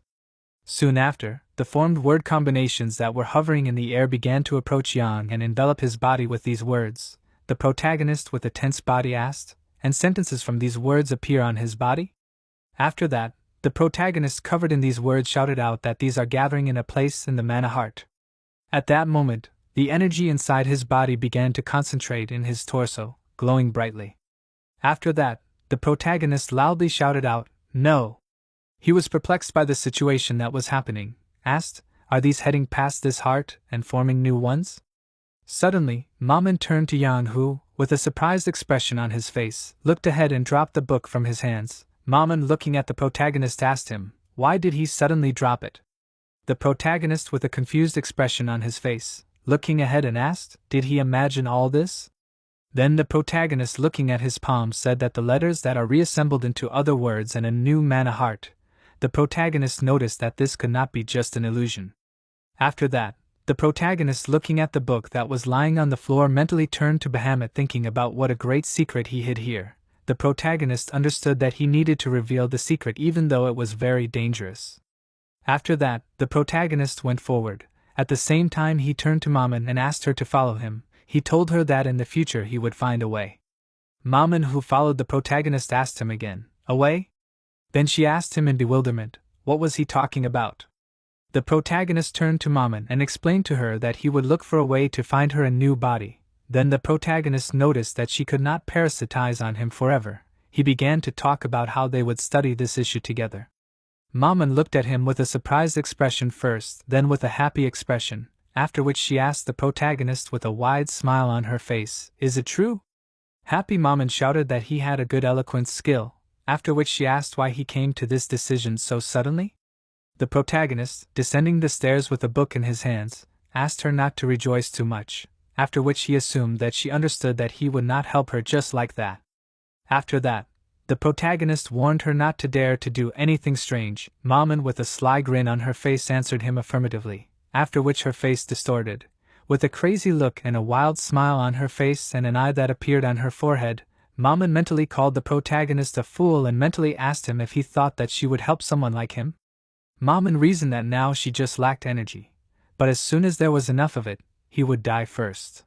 Soon after, the formed word combinations that were hovering in the air began to approach Yang and envelop his body with these words. The protagonist, with a tense body, asked, "And sentences from these words appear on his body?" After that, the protagonist, covered in these words, shouted out that these are gathering in a place in the mana heart. At that moment, the energy inside his body began to concentrate in his torso, glowing brightly. After that, the protagonist loudly shouted out, "No!" He was perplexed by the situation that was happening, asked, "Are these heading past this heart and forming new ones?" Suddenly, Maman turned to Yang, who, with a surprised expression on his face, looked ahead and dropped the book from his hands. Maman, looking at the protagonist, asked him, "Why did he suddenly drop it?" The protagonist, with a confused expression on his face, looking ahead and asked, "Did he imagine all this?" Then the protagonist, looking at his palm, said that the letters that are reassembled into other words and a new mana heart. The protagonist noticed that this could not be just an illusion. After that, the protagonist, looking at the book that was lying on the floor, mentally turned to Bahamut, thinking about what a great secret he hid here. The protagonist understood that he needed to reveal the secret even though it was very dangerous. After that, the protagonist went forward. At the same time, he turned to Maman and asked her to follow him. He told her that in the future he would find a way. Maman, who followed the protagonist, asked him again, "A way?" Then she asked him in bewilderment, what was he talking about? The protagonist turned to Maman and explained to her that he would look for a way to find her a new body. Then the protagonist noticed that she could not parasitize on him forever. He began to talk about how they would study this issue together. Maman looked at him with a surprised expression first, then with a happy expression, after which she asked the protagonist with a wide smile on her face, "Is it true?" Happy Maman shouted that he had a good eloquence skill, after which she asked why he came to this decision so suddenly. The protagonist, descending the stairs with a book in his hands, asked her not to rejoice too much, after which he assumed that she understood that he would not help her just like that. After that, the protagonist warned her not to dare to do anything strange. Maman, with a sly grin on her face, answered him affirmatively, after which her face distorted. With a crazy look and a wild smile on her face and an eye that appeared on her forehead, Maman mentally called the protagonist a fool and mentally asked him if he thought that she would help someone like him. Maman reasoned that now she just lacked energy, but as soon as there was enough of it, he would die first.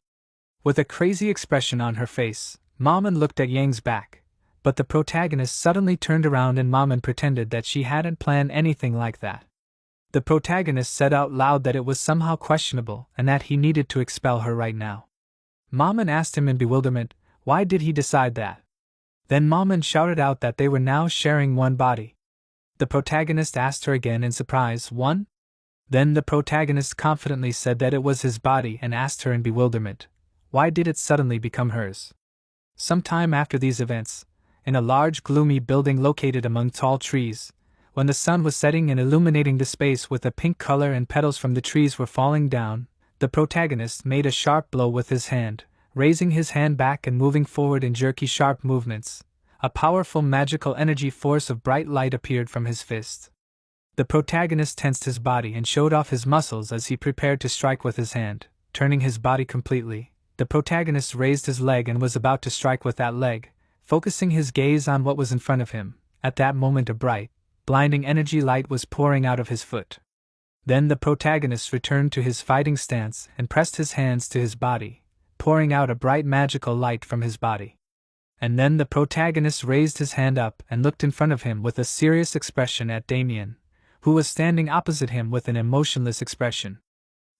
With a crazy expression on her face, Maman looked at Yang's back, but the protagonist suddenly turned around and Maman pretended that she hadn't planned anything like that. The protagonist said out loud that it was somehow questionable and that he needed to expel her right now. Maman asked him in bewilderment, why did he decide that? Then Maman shouted out that they were now sharing one body. The protagonist asked her again in surprise, one? Then the protagonist confidently said that it was his body and asked her in bewilderment, why did it suddenly become hers? Some time after these events, in a large gloomy building located among tall trees, when the sun was setting and illuminating the space with a pink color and petals from the trees were falling down, the protagonist made a sharp blow with his hand, raising his hand back and moving forward in jerky sharp movements. A powerful magical energy force of bright light appeared from his fist. The protagonist tensed his body and showed off his muscles as he prepared to strike with his hand, turning his body completely. The protagonist raised his leg and was about to strike with that leg, focusing his gaze on what was in front of him. At that moment a bright, blinding energy light was pouring out of his foot. Then the protagonist returned to his fighting stance and pressed his hands to his body, pouring out a bright magical light from his body. And then the protagonist raised his hand up and looked in front of him with a serious expression at Damien, who was standing opposite him with an emotionless expression.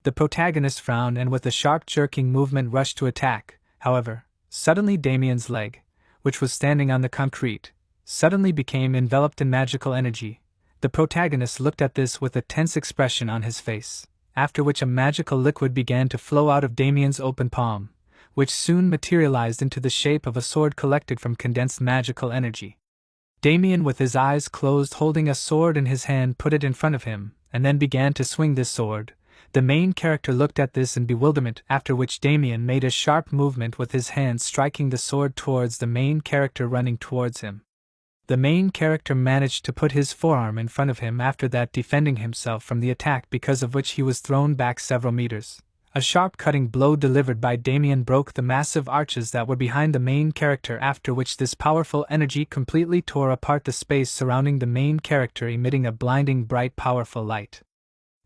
The protagonist frowned and with a sharp jerking movement rushed to attack. However, suddenly Damien's leg, which was standing on the concrete, suddenly became enveloped in magical energy. The protagonist looked at this with a tense expression on his face, after which a magical liquid began to flow out of Damien's open palm, which soon materialized into the shape of a sword collected from condensed magical energy. Damien, with his eyes closed holding a sword in his hand, put it in front of him, and then began to swing this sword. The main character looked at this in bewilderment, after which Damien made a sharp movement with his hand striking the sword towards the main character running towards him. The main character managed to put his forearm in front of him after that, defending himself from the attack, because of which he was thrown back several meters. A sharp cutting blow delivered by Damien broke the massive arches that were behind the main character, after which this powerful energy completely tore apart the space surrounding the main character, emitting a blinding bright powerful light.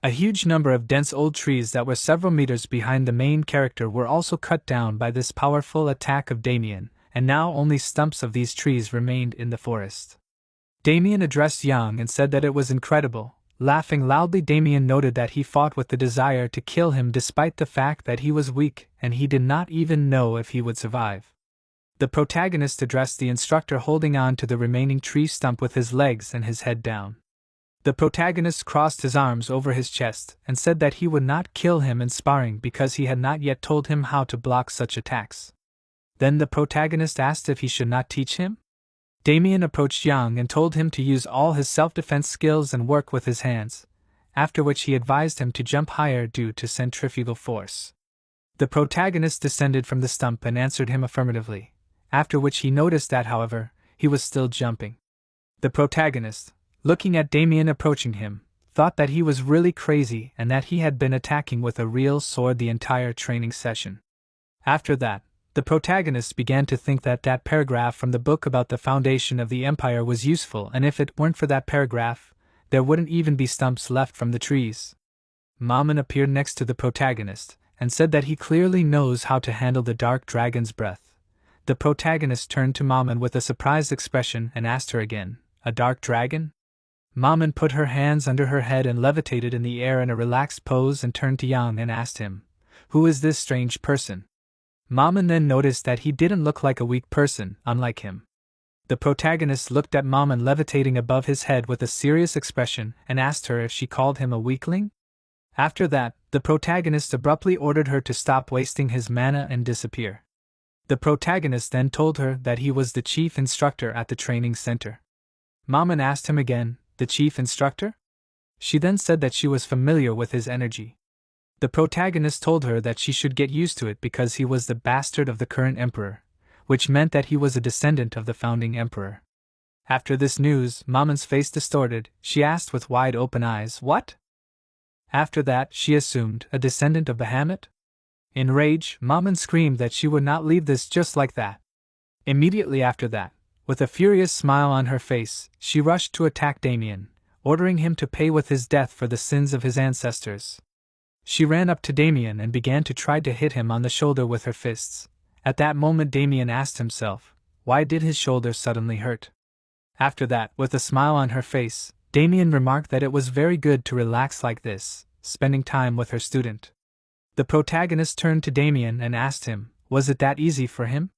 A huge number of dense old trees that were several meters behind the main character were also cut down by this powerful attack of Damien, and now only stumps of these trees remained in the forest. Damien addressed Yang and said that it was incredible. Laughing loudly, Damien noted that he fought with the desire to kill him despite the fact that he was weak and he did not even know if he would survive. The protagonist addressed the instructor holding on to the remaining tree stump with his legs and his head down. The protagonist crossed his arms over his chest and said that he would not kill him in sparring because he had not yet told him how to block such attacks. Then the protagonist asked if he should not teach him. Damien approached Yang and told him to use all his self-defense skills and work with his hands, after which he advised him to jump higher due to centrifugal force. The protagonist descended from the stump and answered him affirmatively, after which he noticed that, however, he was still jumping. The protagonist, looking at Damien approaching him, thought that he was really crazy and that he had been attacking with a real sword the entire training session. After that, the protagonist began to think that that paragraph from the book about the foundation of the empire was useful, and if it weren't for that paragraph, there wouldn't even be stumps left from the trees. Maman appeared next to the protagonist and said that he clearly knows how to handle the dark dragon's breath. The protagonist turned to Maman with a surprised expression and asked her again, "A dark dragon?" Maman put her hands under her head and levitated in the air in a relaxed pose and turned to Yang and asked him, "Who is this strange person?" Maman then noticed that he didn't look like a weak person, unlike him. The protagonist looked at Maman levitating above his head with a serious expression and asked her if she called him a weakling. After that, the protagonist abruptly ordered her to stop wasting his mana and disappear. The protagonist then told her that he was the chief instructor at the training center. Maman asked him again, "The chief instructor?" She then said that she was familiar with his energy. The protagonist told her that she should get used to it because he was the bastard of the current emperor, which meant that he was a descendant of the founding emperor. After this news, Maman's face distorted. She asked with wide open eyes, "What?" After that, she assumed, "A descendant of Bahamut?" In rage, Maman screamed that she would not leave this just like that. Immediately after that, with a furious smile on her face, she rushed to attack Damien, ordering him to pay with his death for the sins of his ancestors. She ran up to Damien and began to try to hit him on the shoulder with her fists. At that moment Damien asked himself, why did his shoulder suddenly hurt? After that, with a smile on her face, Damien remarked that it was very good to relax like this, spending time with her student. The protagonist turned to Damien and asked him, was it that easy for him?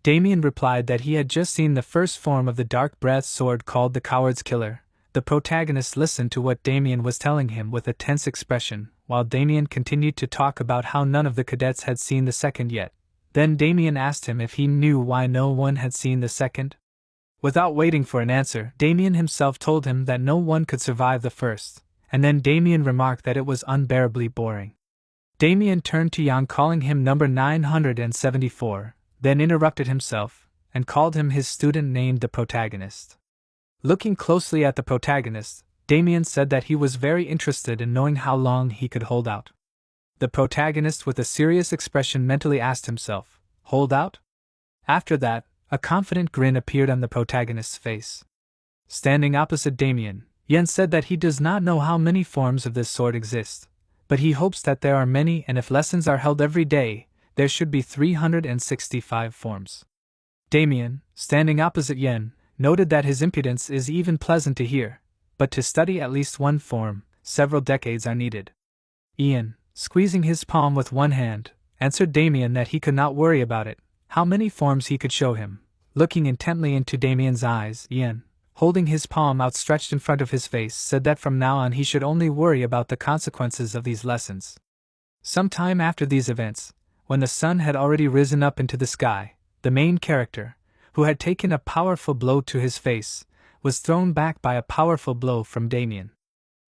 Damien replied that he had just seen the first form of the dark-breathed sword called the Coward's Killer. The protagonist listened to what Damien was telling him with a tense expression, while Damien continued to talk about how none of the cadets had seen the second yet. Then Damien asked him if he knew why no one had seen the second. Without waiting for an answer, Damien himself told him that no one could survive the first, and then Damien remarked that it was unbearably boring. Damien turned to Yang, calling him number 974, then interrupted himself, and called him his student named the protagonist. Looking closely at the protagonist, Damien said that he was very interested in knowing how long he could hold out. The protagonist with a serious expression mentally asked himself, hold out? After that, a confident grin appeared on the protagonist's face. Standing opposite Damien, Yen said that he does not know how many forms of this sword exist, but he hopes that there are many, and if lessons are held every day, there should be 365 forms. Damien, standing opposite Yen, noted that his impudence is even pleasant to hear, but to study at least one form, several decades are needed. Ian, squeezing his palm with one hand, answered Damien that he could not worry about it, how many forms he could show him. Looking intently into Damien's eyes, Ian, holding his palm outstretched in front of his face, said that from now on he should only worry about the consequences of these lessons. Some time after these events, when the sun had already risen up into the sky, the main character, who had taken a powerful blow to his face, was thrown back by a powerful blow from Damien.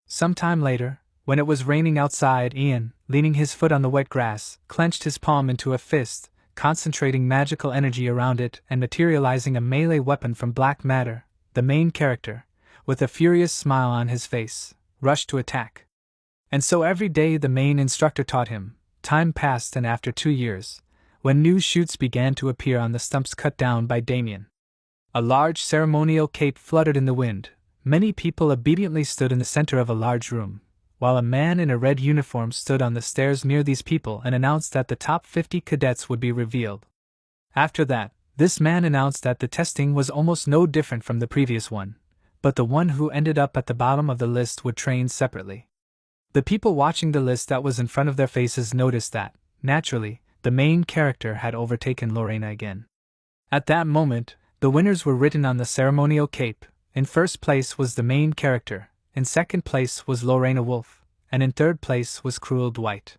Some time later, when it was raining outside, Ian, leaning his foot on the wet grass, clenched his palm into a fist, concentrating magical energy around it and materializing a melee weapon from black matter. The main character, with a furious smile on his face, rushed to attack. And so every day the main instructor taught him. Time passed, and after 2 years, when new shoots began to appear on the stumps cut down by Damien, a large ceremonial cape fluttered in the wind. Many people obediently stood in the center of a large room, while a man in a red uniform stood on the stairs near these people and announced that the top 50 cadets would be revealed. After that, this man announced that the testing was almost no different from the previous one, but the one who ended up at the bottom of the list would train separately. The people watching the list that was in front of their faces noticed that, naturally, the main character had overtaken Lorena again. At that moment, the winners were written on the ceremonial cape. In first place was the main character, in second place was Lorena Wolf, and in third place was Cruel Dwight.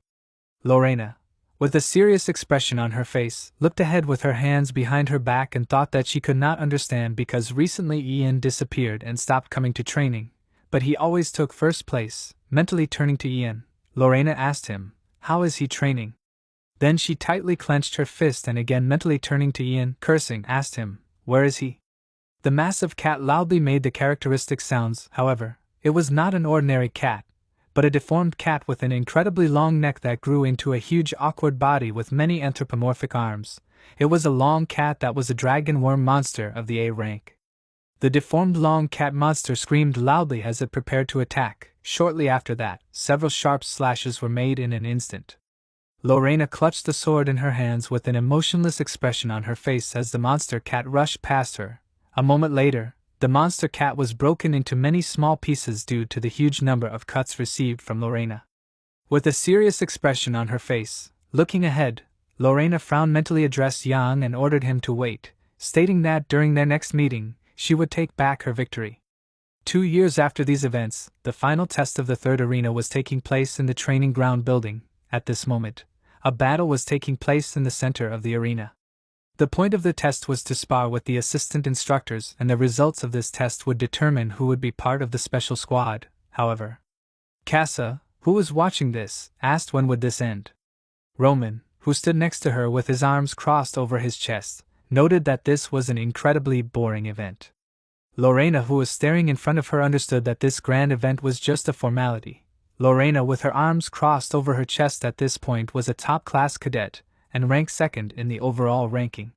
Lorena, with a serious expression on her face, looked ahead with her hands behind her back and thought that she could not understand because recently Ian disappeared and stopped coming to training, but he always took first place. Mentally turning to Ian, Lorena asked him, how is he training? Then she tightly clenched her fist and again mentally turning to Ian, cursing, asked him, where is he? The massive cat loudly made the characteristic sounds. However, it was not an ordinary cat, but a deformed cat with an incredibly long neck that grew into a huge awkward body with many anthropomorphic arms. It was a long cat that was a dragon worm monster of the A rank. The deformed long cat monster screamed loudly as it prepared to attack. Shortly after that, several sharp slashes were made in an instant. Lorena clutched the sword in her hands with an emotionless expression on her face as the monster cat rushed past her. A moment later, the monster cat was broken into many small pieces due to the huge number of cuts received from Lorena. With a serious expression on her face, looking ahead, Lorena frowned, mentally addressed Yang and ordered him to wait, stating that during their next meeting, she would take back her victory. 2 years after these events, the final test of the third arena was taking place in the training ground building. At this moment, a battle was taking place in the center of the arena. The point of the test was to spar with the assistant instructors, and the results of this test would determine who would be part of the special squad. However, Casa, who was watching this, asked when would this end. Roman, who stood next to her with his arms crossed over his chest, noted that this was an incredibly boring event. Lorena, who was staring in front of her, understood that this grand event was just a formality. Lorena, with her arms crossed over her chest at this point, was a top-class cadet, and ranked second in the overall ranking.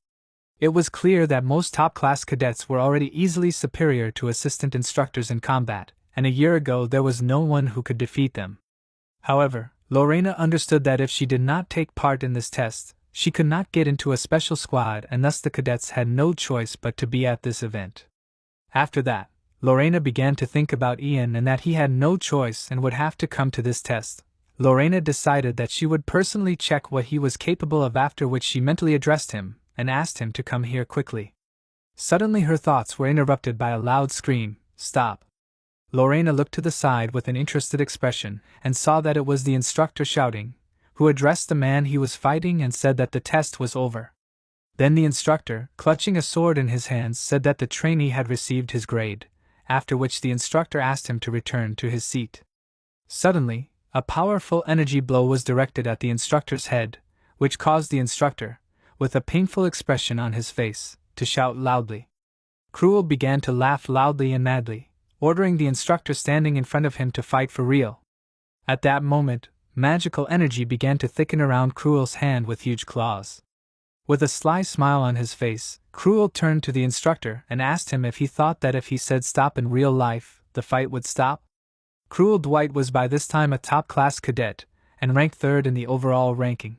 It was clear that most top-class cadets were already easily superior to assistant instructors in combat, and a year ago there was no one who could defeat them. However, Lorena understood that if she did not take part in this test, she could not get into a special squad, and thus the cadets had no choice but to be at this event. After that, Lorena began to think about Ian and that he had no choice and would have to come to this test. Lorena decided that she would personally check what he was capable of, after which she mentally addressed him and asked him to come here quickly. Suddenly her thoughts were interrupted by a loud scream, "Stop!" Lorena looked to the side with an interested expression and saw that it was the instructor shouting, who addressed the man he was fighting and said that the test was over. Then the instructor, clutching a sword in his hands, said that the trainee had received his grade, after which the instructor asked him to return to his seat. Suddenly, a powerful energy blow was directed at the instructor's head, which caused the instructor, with a painful expression on his face, to shout loudly. Cruel began to laugh loudly and madly, ordering the instructor standing in front of him to fight for real. At that moment, magical energy began to thicken around Cruel's hand with huge claws. With a sly smile on his face, Cruel turned to the instructor and asked him if he thought that if he said stop in real life, the fight would stop. Cruel Dwight was by this time a top-class cadet, and ranked third in the overall ranking.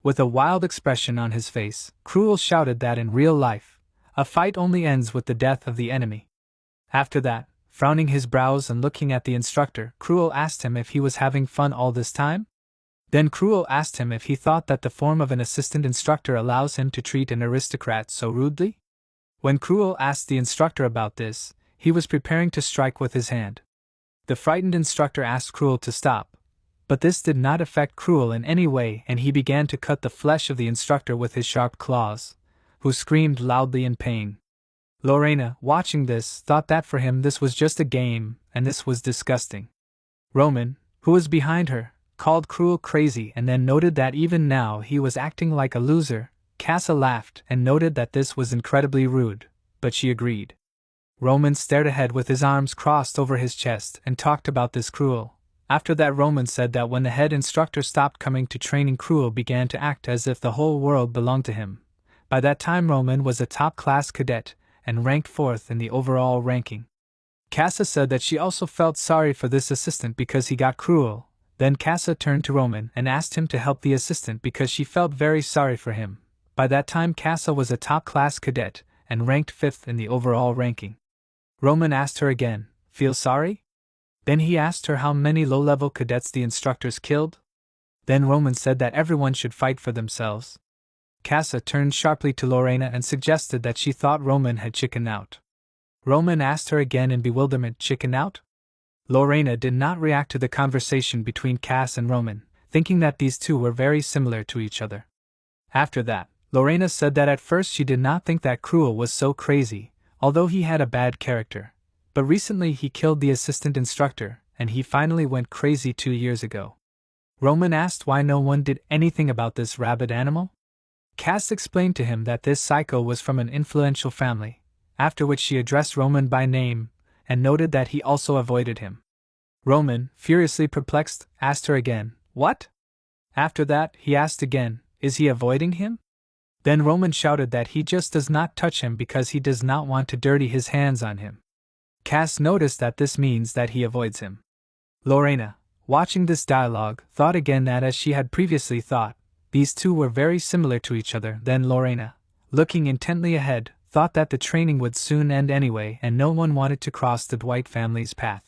With a wild expression on his face, Cruel shouted that in real life, a fight only ends with the death of the enemy. After that, frowning his brows and looking at the instructor, Cruel asked him if he was having fun all this time. Then Cruel asked him if he thought that the form of an assistant instructor allows him to treat an aristocrat so rudely. When Cruel asked the instructor about this, he was preparing to strike with his hand. The frightened instructor asked Cruel to stop, but this did not affect Cruel in any way, and he began to cut the flesh of the instructor with his sharp claws, who screamed loudly in pain. Lorena, watching this, thought that for him this was just a game, and this was disgusting. Roman, who was behind her, called Cruel crazy and then noted that even now he was acting like a loser. Casa laughed and noted that this was incredibly rude, but she agreed. Roman stared ahead with his arms crossed over his chest and talked about this Cruel. After that, Roman said that when the head instructor stopped coming to training, Cruel began to act as if the whole world belonged to him. By that time Roman was a top-class cadet and ranked fourth in the overall ranking. Casa said that she also felt sorry for this assistant because he got Cruel. Then Casa turned to Roman and asked him to help the assistant because she felt very sorry for him. By that time Casa was a top-class cadet and ranked fifth in the overall ranking. Roman asked her again, "Feel sorry?" Then he asked her how many low-level cadets the instructors killed. Then Roman said that everyone should fight for themselves. Casa turned sharply to Lorena and suggested that she thought Roman had chickened out. Roman asked her again in bewilderment, "Chicken out?" Lorena did not react to the conversation between Cass and Roman, thinking that these two were very similar to each other. After that, Lorena said that at first she did not think that Cruel was so crazy, although he had a bad character. But recently he killed the assistant instructor, and he finally went crazy 2 years ago. Roman asked why no one did anything about this rabid animal. Cass explained to him that this psycho was from an influential family, after which she addressed Roman by name, and noted that he also avoided him. Roman, furiously perplexed, asked her again, "What?" After that, he asked again, "Is he avoiding him?" Then Roman shouted that he just does not touch him because he does not want to dirty his hands on him. Cass noticed that this means that he avoids him. Lorena, watching this dialogue, thought again that as she had previously thought, these two were very similar to each other. Then Lorena, looking intently ahead, thought that the training would soon end anyway and no one wanted to cross the Dwight family's path.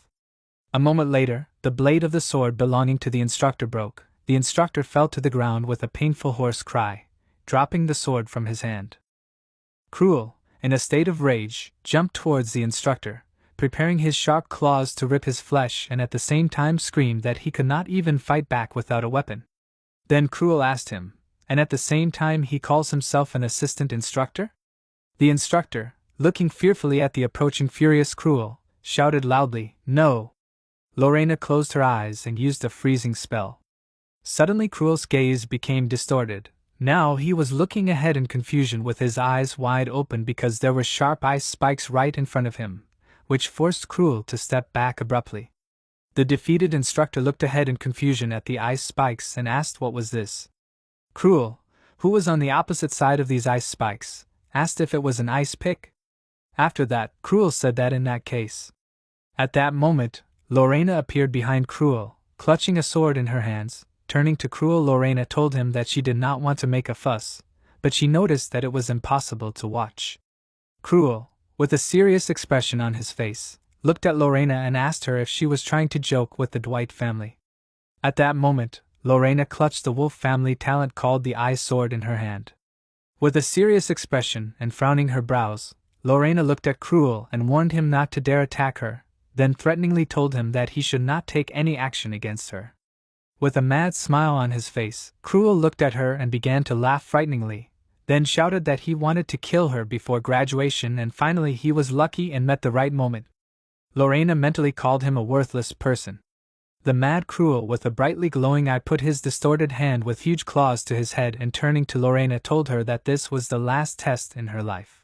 A moment later, the blade of the sword belonging to the instructor broke. The instructor fell to the ground with a painful hoarse cry, dropping the sword from his hand. Cruel, in a state of rage, jumped towards the instructor, preparing his sharp claws to rip his flesh, and at the same time screamed that he could not even fight back without a weapon. Then Cruel asked him, "And at the same time he calls himself an assistant instructor?" The instructor, looking fearfully at the approaching furious Cruel, shouted loudly, "No!" Lorena closed her eyes and used a freezing spell. Suddenly Cruel's gaze became distorted. Now he was looking ahead in confusion with his eyes wide open because there were sharp ice spikes right in front of him, which forced Cruel to step back abruptly. The defeated instructor looked ahead in confusion at the ice spikes and asked what was this. Cruel, who was on the opposite side of these ice spikes, asked if it was an ice pick. After that, Cruel said that in that case, At that moment, Lorena appeared behind Cruel, clutching a sword in her hands. Turning to Cruel, Lorena told him that she did not want to make a fuss, but she noticed that it was impossible to watch. Cruel, with a serious expression on his face, looked at Lorena and asked her if she was trying to joke with the Dwight family. At that moment, Lorena clutched the Wolf family talent called the Eye Sword in her hand. With a serious expression and frowning her brows, Lorena looked at Cruel and warned him not to dare attack her, then threateningly told him that he should not take any action against her. With a mad smile on his face, Cruel looked at her and began to laugh frighteningly, then shouted that he wanted to kill her before graduation and finally he was lucky and met the right moment. Lorena mentally called him a worthless person. The mad Cruel with a brightly glowing eye put his distorted hand with huge claws to his head and turning to Lorena told her that this was the last test in her life.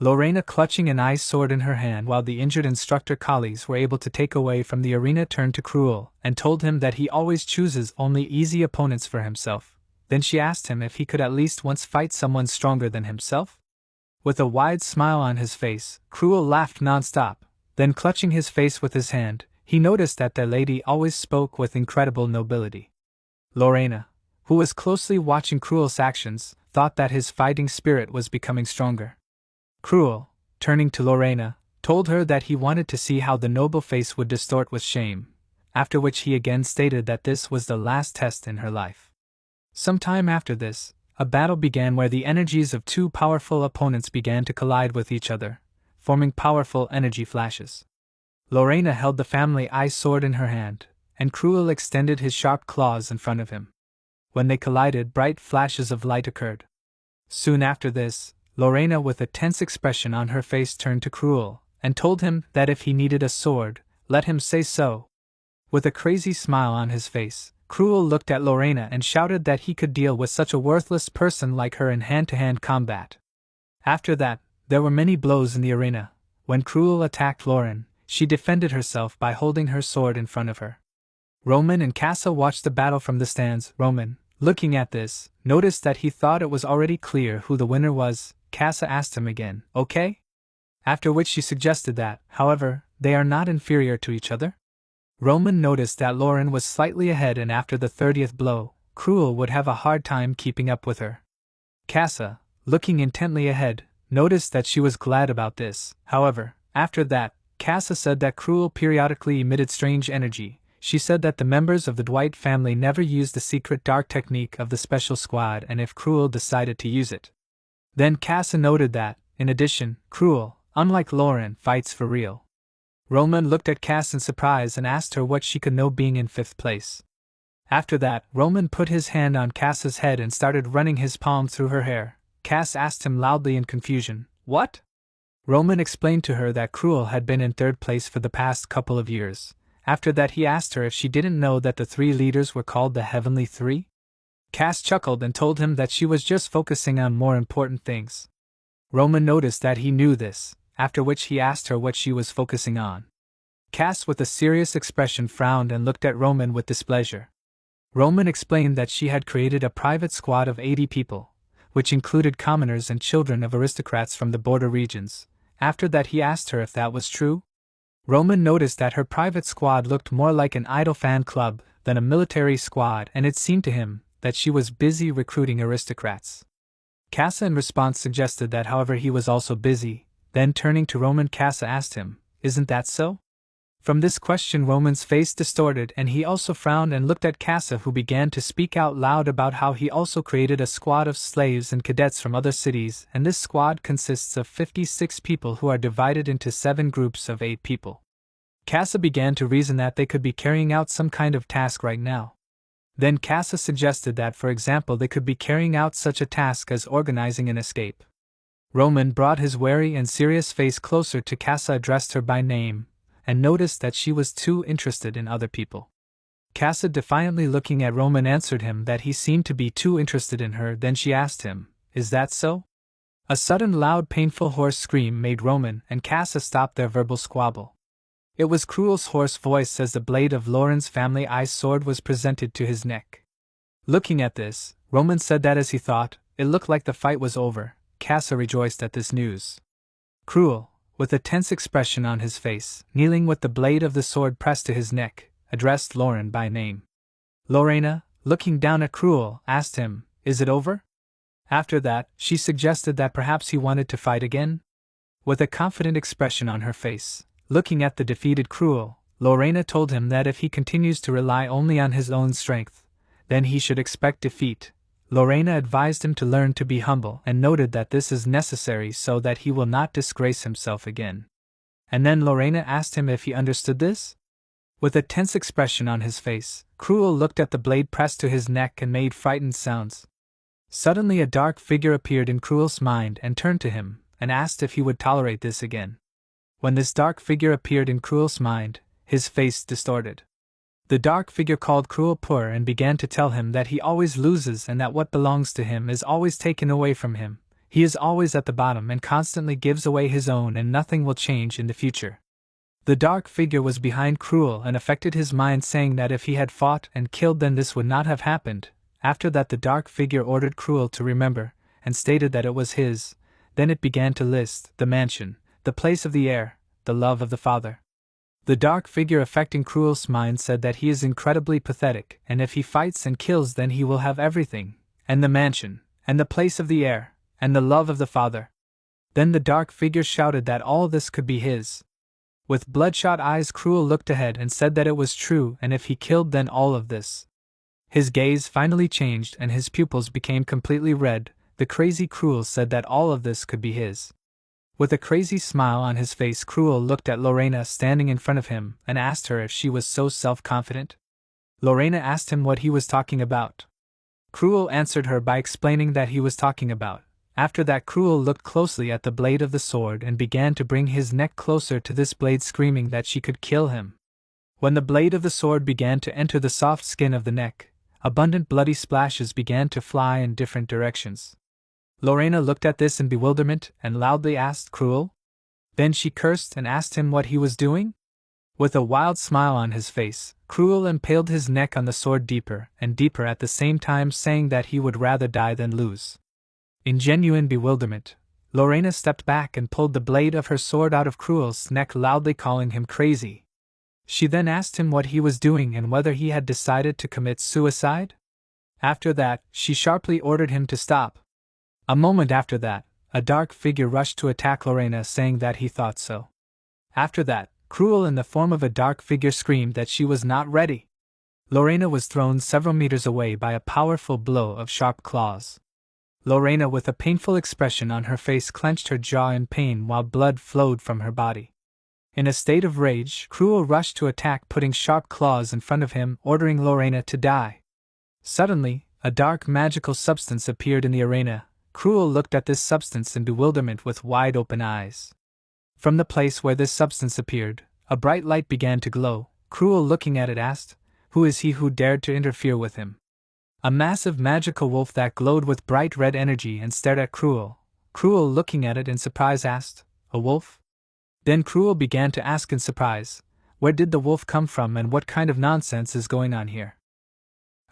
Lorena clutching an ice sword in her hand while the injured instructor colleagues were able to take away from the arena turned to Cruel and told him that he always chooses only easy opponents for himself. Then she asked him if he could at least once fight someone stronger than himself. With a wide smile on his face, Cruel laughed non-stop, then clutching his face with his hand, he noticed that the lady always spoke with incredible nobility. Lorena, who was closely watching Cruel's actions, thought that his fighting spirit was becoming stronger. Cruel, turning to Lorena, told her that he wanted to see how the noble face would distort with shame, after which he again stated that this was the last test in her life. Some time after this, a battle began where the energies of two powerful opponents began to collide with each other, forming powerful energy flashes. Lorena held the family eye sword in her hand, and Cruel extended his sharp claws in front of him. When they collided, bright flashes of light occurred. Soon after this, Lorena with a tense expression on her face turned to Cruel, and told him that if he needed a sword, let him say so. With a crazy smile on his face, Cruel looked at Lorena and shouted that he could deal with such a worthless person like her in hand-to-hand combat. After that, there were many blows in the arena. When Cruel attacked Lauren, she defended herself by holding her sword in front of her. Roman and Casa watched the battle from the stands. Roman, looking at this, noticed that he thought it was already clear who the winner was. Casa asked him again, "Okay?" After which she suggested that, however, they are not inferior to each other. Roman noticed that Lauren was slightly ahead and after the 30th blow, Cruel would have a hard time keeping up with her. Casa, looking intently ahead, noticed that she was glad about this. However, after that, Casa said that Cruel periodically emitted strange energy. She said that the members of the Dwight family never used the secret dark technique of the special squad and if Cruel decided to use it. Then Casa noted that, in addition, Cruel, unlike Lauren, fights for real. Roman looked at Cass in surprise and asked her what she could know being in 5th place. After that, Roman put his hand on Cass's head and started running his palm through her hair. Cass asked him loudly in confusion, "What?" Roman explained to her that Cruel had been in 3rd place for the past couple of years. After that he asked her if she didn't know that the 3 leaders were called the Heavenly Three. Cass chuckled and told him that she was just focusing on more important things. Roman noticed that he knew this, after which he asked her what she was focusing on. Cass with a serious expression frowned and looked at Roman with displeasure. Roman explained that she had created a private squad of 80 people, which included commoners and children of aristocrats from the border regions. After that he asked her if that was true. Roman noticed that her private squad looked more like an idol fan club than a military squad and it seemed to him that she was busy recruiting aristocrats. Casa in response suggested that however he was also busy, then turning to Roman Casa asked him, "Isn't that so?" From this question Roman's face distorted and he also frowned and looked at Casa who began to speak out loud about how he also created a squad of slaves and cadets from other cities and this squad consists of 56 people who are divided into 7 groups of 8 people. Casa began to reason that they could be carrying out some kind of task right now. Then Casa suggested that for example they could be carrying out such a task as organizing an escape. Roman brought his wary and serious face closer to Casa, addressed her by name, and noticed that she was too interested in other people. Casa defiantly looking at Roman answered him that he seemed to be too interested in her. Then she asked him, "Is that so?" A sudden loud painful hoarse scream made Roman and Casa stop their verbal squabble. It was Cruel's hoarse voice as the blade of Lauren's family ice sword was presented to his neck. Looking at this, Roman said that as he thought, it looked like the fight was over. Casa rejoiced at this news. Cruel, with a tense expression on his face, kneeling with the blade of the sword pressed to his neck, addressed Lauren by name. Lorena, looking down at Cruel, asked him, "Is it over?" After that, she suggested that perhaps he wanted to fight again. With a confident expression on her face, looking at the defeated Cruel, Lorena told him that if he continues to rely only on his own strength, then he should expect defeat. Lorena advised him to learn to be humble and noted that this is necessary so that he will not disgrace himself again. And then Lorena asked him if he understood this? With a tense expression on his face, Cruel looked at the blade pressed to his neck and made frightened sounds. Suddenly a dark figure appeared in Cruel's mind and turned to him, and asked if he would tolerate this again. When this dark figure appeared in Cruel's mind, his face distorted. The dark figure called Cruel poor and began to tell him that he always loses and that what belongs to him is always taken away from him. He is always at the bottom and constantly gives away his own and nothing will change in the future. The dark figure was behind Cruel and affected his mind, saying that if he had fought and killed then this would not have happened. After that the dark figure ordered Cruel to remember, and stated that it was his. Then it began to list the mansion, the place of the heir, the love of the father. The dark figure affecting Cruel's mind said that he is incredibly pathetic, and if he fights and kills then he will have everything, and the mansion, and the place of the heir, and the love of the father. Then the dark figure shouted that all this could be his. With bloodshot eyes Cruel looked ahead and said that it was true, and if he killed then all of this. His gaze finally changed and his pupils became completely red. The crazy Cruel said that all of this could be his. With a crazy smile on his face, Cruel looked at Lorena standing in front of him and asked her if she was so self-confident. Lorena asked him what he was talking about. Cruel answered her by explaining that he was talking about. After that Cruel looked closely at the blade of the sword and began to bring his neck closer to this blade, screaming that she could kill him. When the blade of the sword began to enter the soft skin of the neck, abundant bloody splashes began to fly in different directions. Lorena looked at this in bewilderment and loudly asked Cruel. Then she cursed and asked him what he was doing. With a wild smile on his face, Cruel impaled his neck on the sword deeper and deeper, at the same time saying that he would rather die than lose. In genuine bewilderment, Lorena stepped back and pulled the blade of her sword out of Cruel's neck, loudly calling him crazy. She then asked him what he was doing and whether he had decided to commit suicide. After that, she sharply ordered him to stop. A moment after that, a dark figure rushed to attack Lorena, saying that he thought so. After that, Cruel in the form of a dark figure screamed that she was not ready. Lorena was thrown several meters away by a powerful blow of sharp claws. Lorena, with a painful expression on her face, clenched her jaw in pain while blood flowed from her body. In a state of rage, Cruel rushed to attack, putting sharp claws in front of him, ordering Lorena to die. Suddenly, a dark magical substance appeared in the arena. Cruel looked at this substance in bewilderment with wide open eyes. From the place where this substance appeared, a bright light began to glow. Cruel, looking at it, asked, "Who is he who dared to interfere with him?" A massive magical wolf that glowed with bright red energy and stared at Cruel. Cruel, looking at it in surprise, asked, "A wolf?" Then Cruel began to ask in surprise, "Where did the wolf come from and what kind of nonsense is going on here?"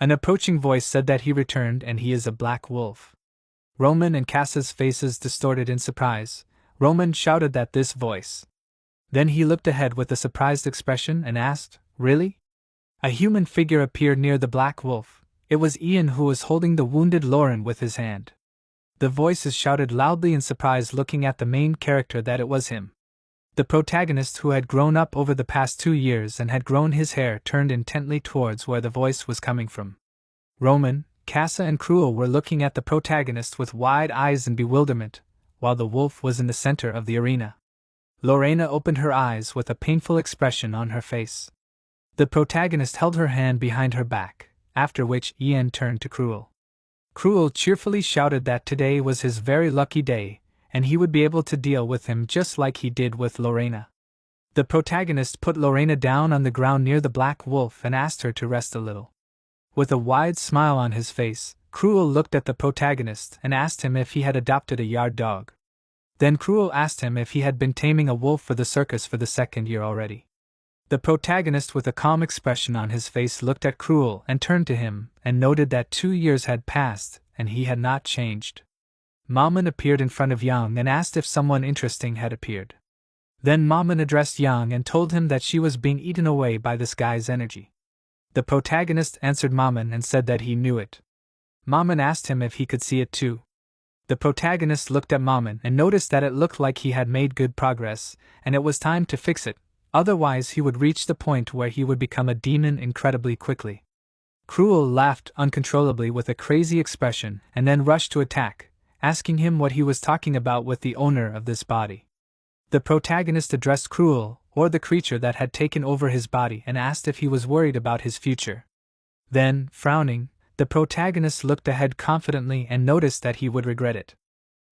An approaching voice said that he returned and he is a black wolf. Roman and Cassa's faces distorted in surprise. Roman shouted at this voice. Then he looked ahead with a surprised expression and asked, "Really?" A human figure appeared near the black wolf. It was Ian, who was holding the wounded Lauren with his hand. The voices shouted loudly in surprise, looking at the main character, that it was him. The protagonist, who had grown up over the past 2 years and had grown his hair, turned intently towards where the voice was coming from. Roman, Cassa and Cruel were looking at the protagonist with wide eyes in bewilderment, while the wolf was in the center of the arena. Lorena opened her eyes with a painful expression on her face. The protagonist held her hand behind her back, after which Ian turned to Cruel. Cruel cheerfully shouted that today was his very lucky day, and he would be able to deal with him just like he did with Lorena. The protagonist put Lorena down on the ground near the black wolf and asked her to rest a little. With a wide smile on his face, Cruel looked at the protagonist and asked him if he had adopted a yard dog. Then Cruel asked him if he had been taming a wolf for the circus for the 2nd year already. The protagonist, with a calm expression on his face, looked at Cruel and turned to him and noted that 2 years had passed and he had not changed. Malman appeared in front of Yang and asked if someone interesting had appeared. Then Maman addressed Yang and told him that she was being eaten away by this guy's energy. The protagonist answered Maman and said that he knew it. Maman asked him if he could see it too. The protagonist looked at Maman and noticed that it looked like he had made good progress, and it was time to fix it, otherwise he would reach the point where he would become a demon incredibly quickly. Cruel laughed uncontrollably with a crazy expression and then rushed to attack, asking him what he was talking about with the owner of this body. The protagonist addressed Cruel, or the creature that had taken over his body, and asked if he was worried about his future. Then, frowning, the protagonist looked ahead confidently and noticed that he would regret it.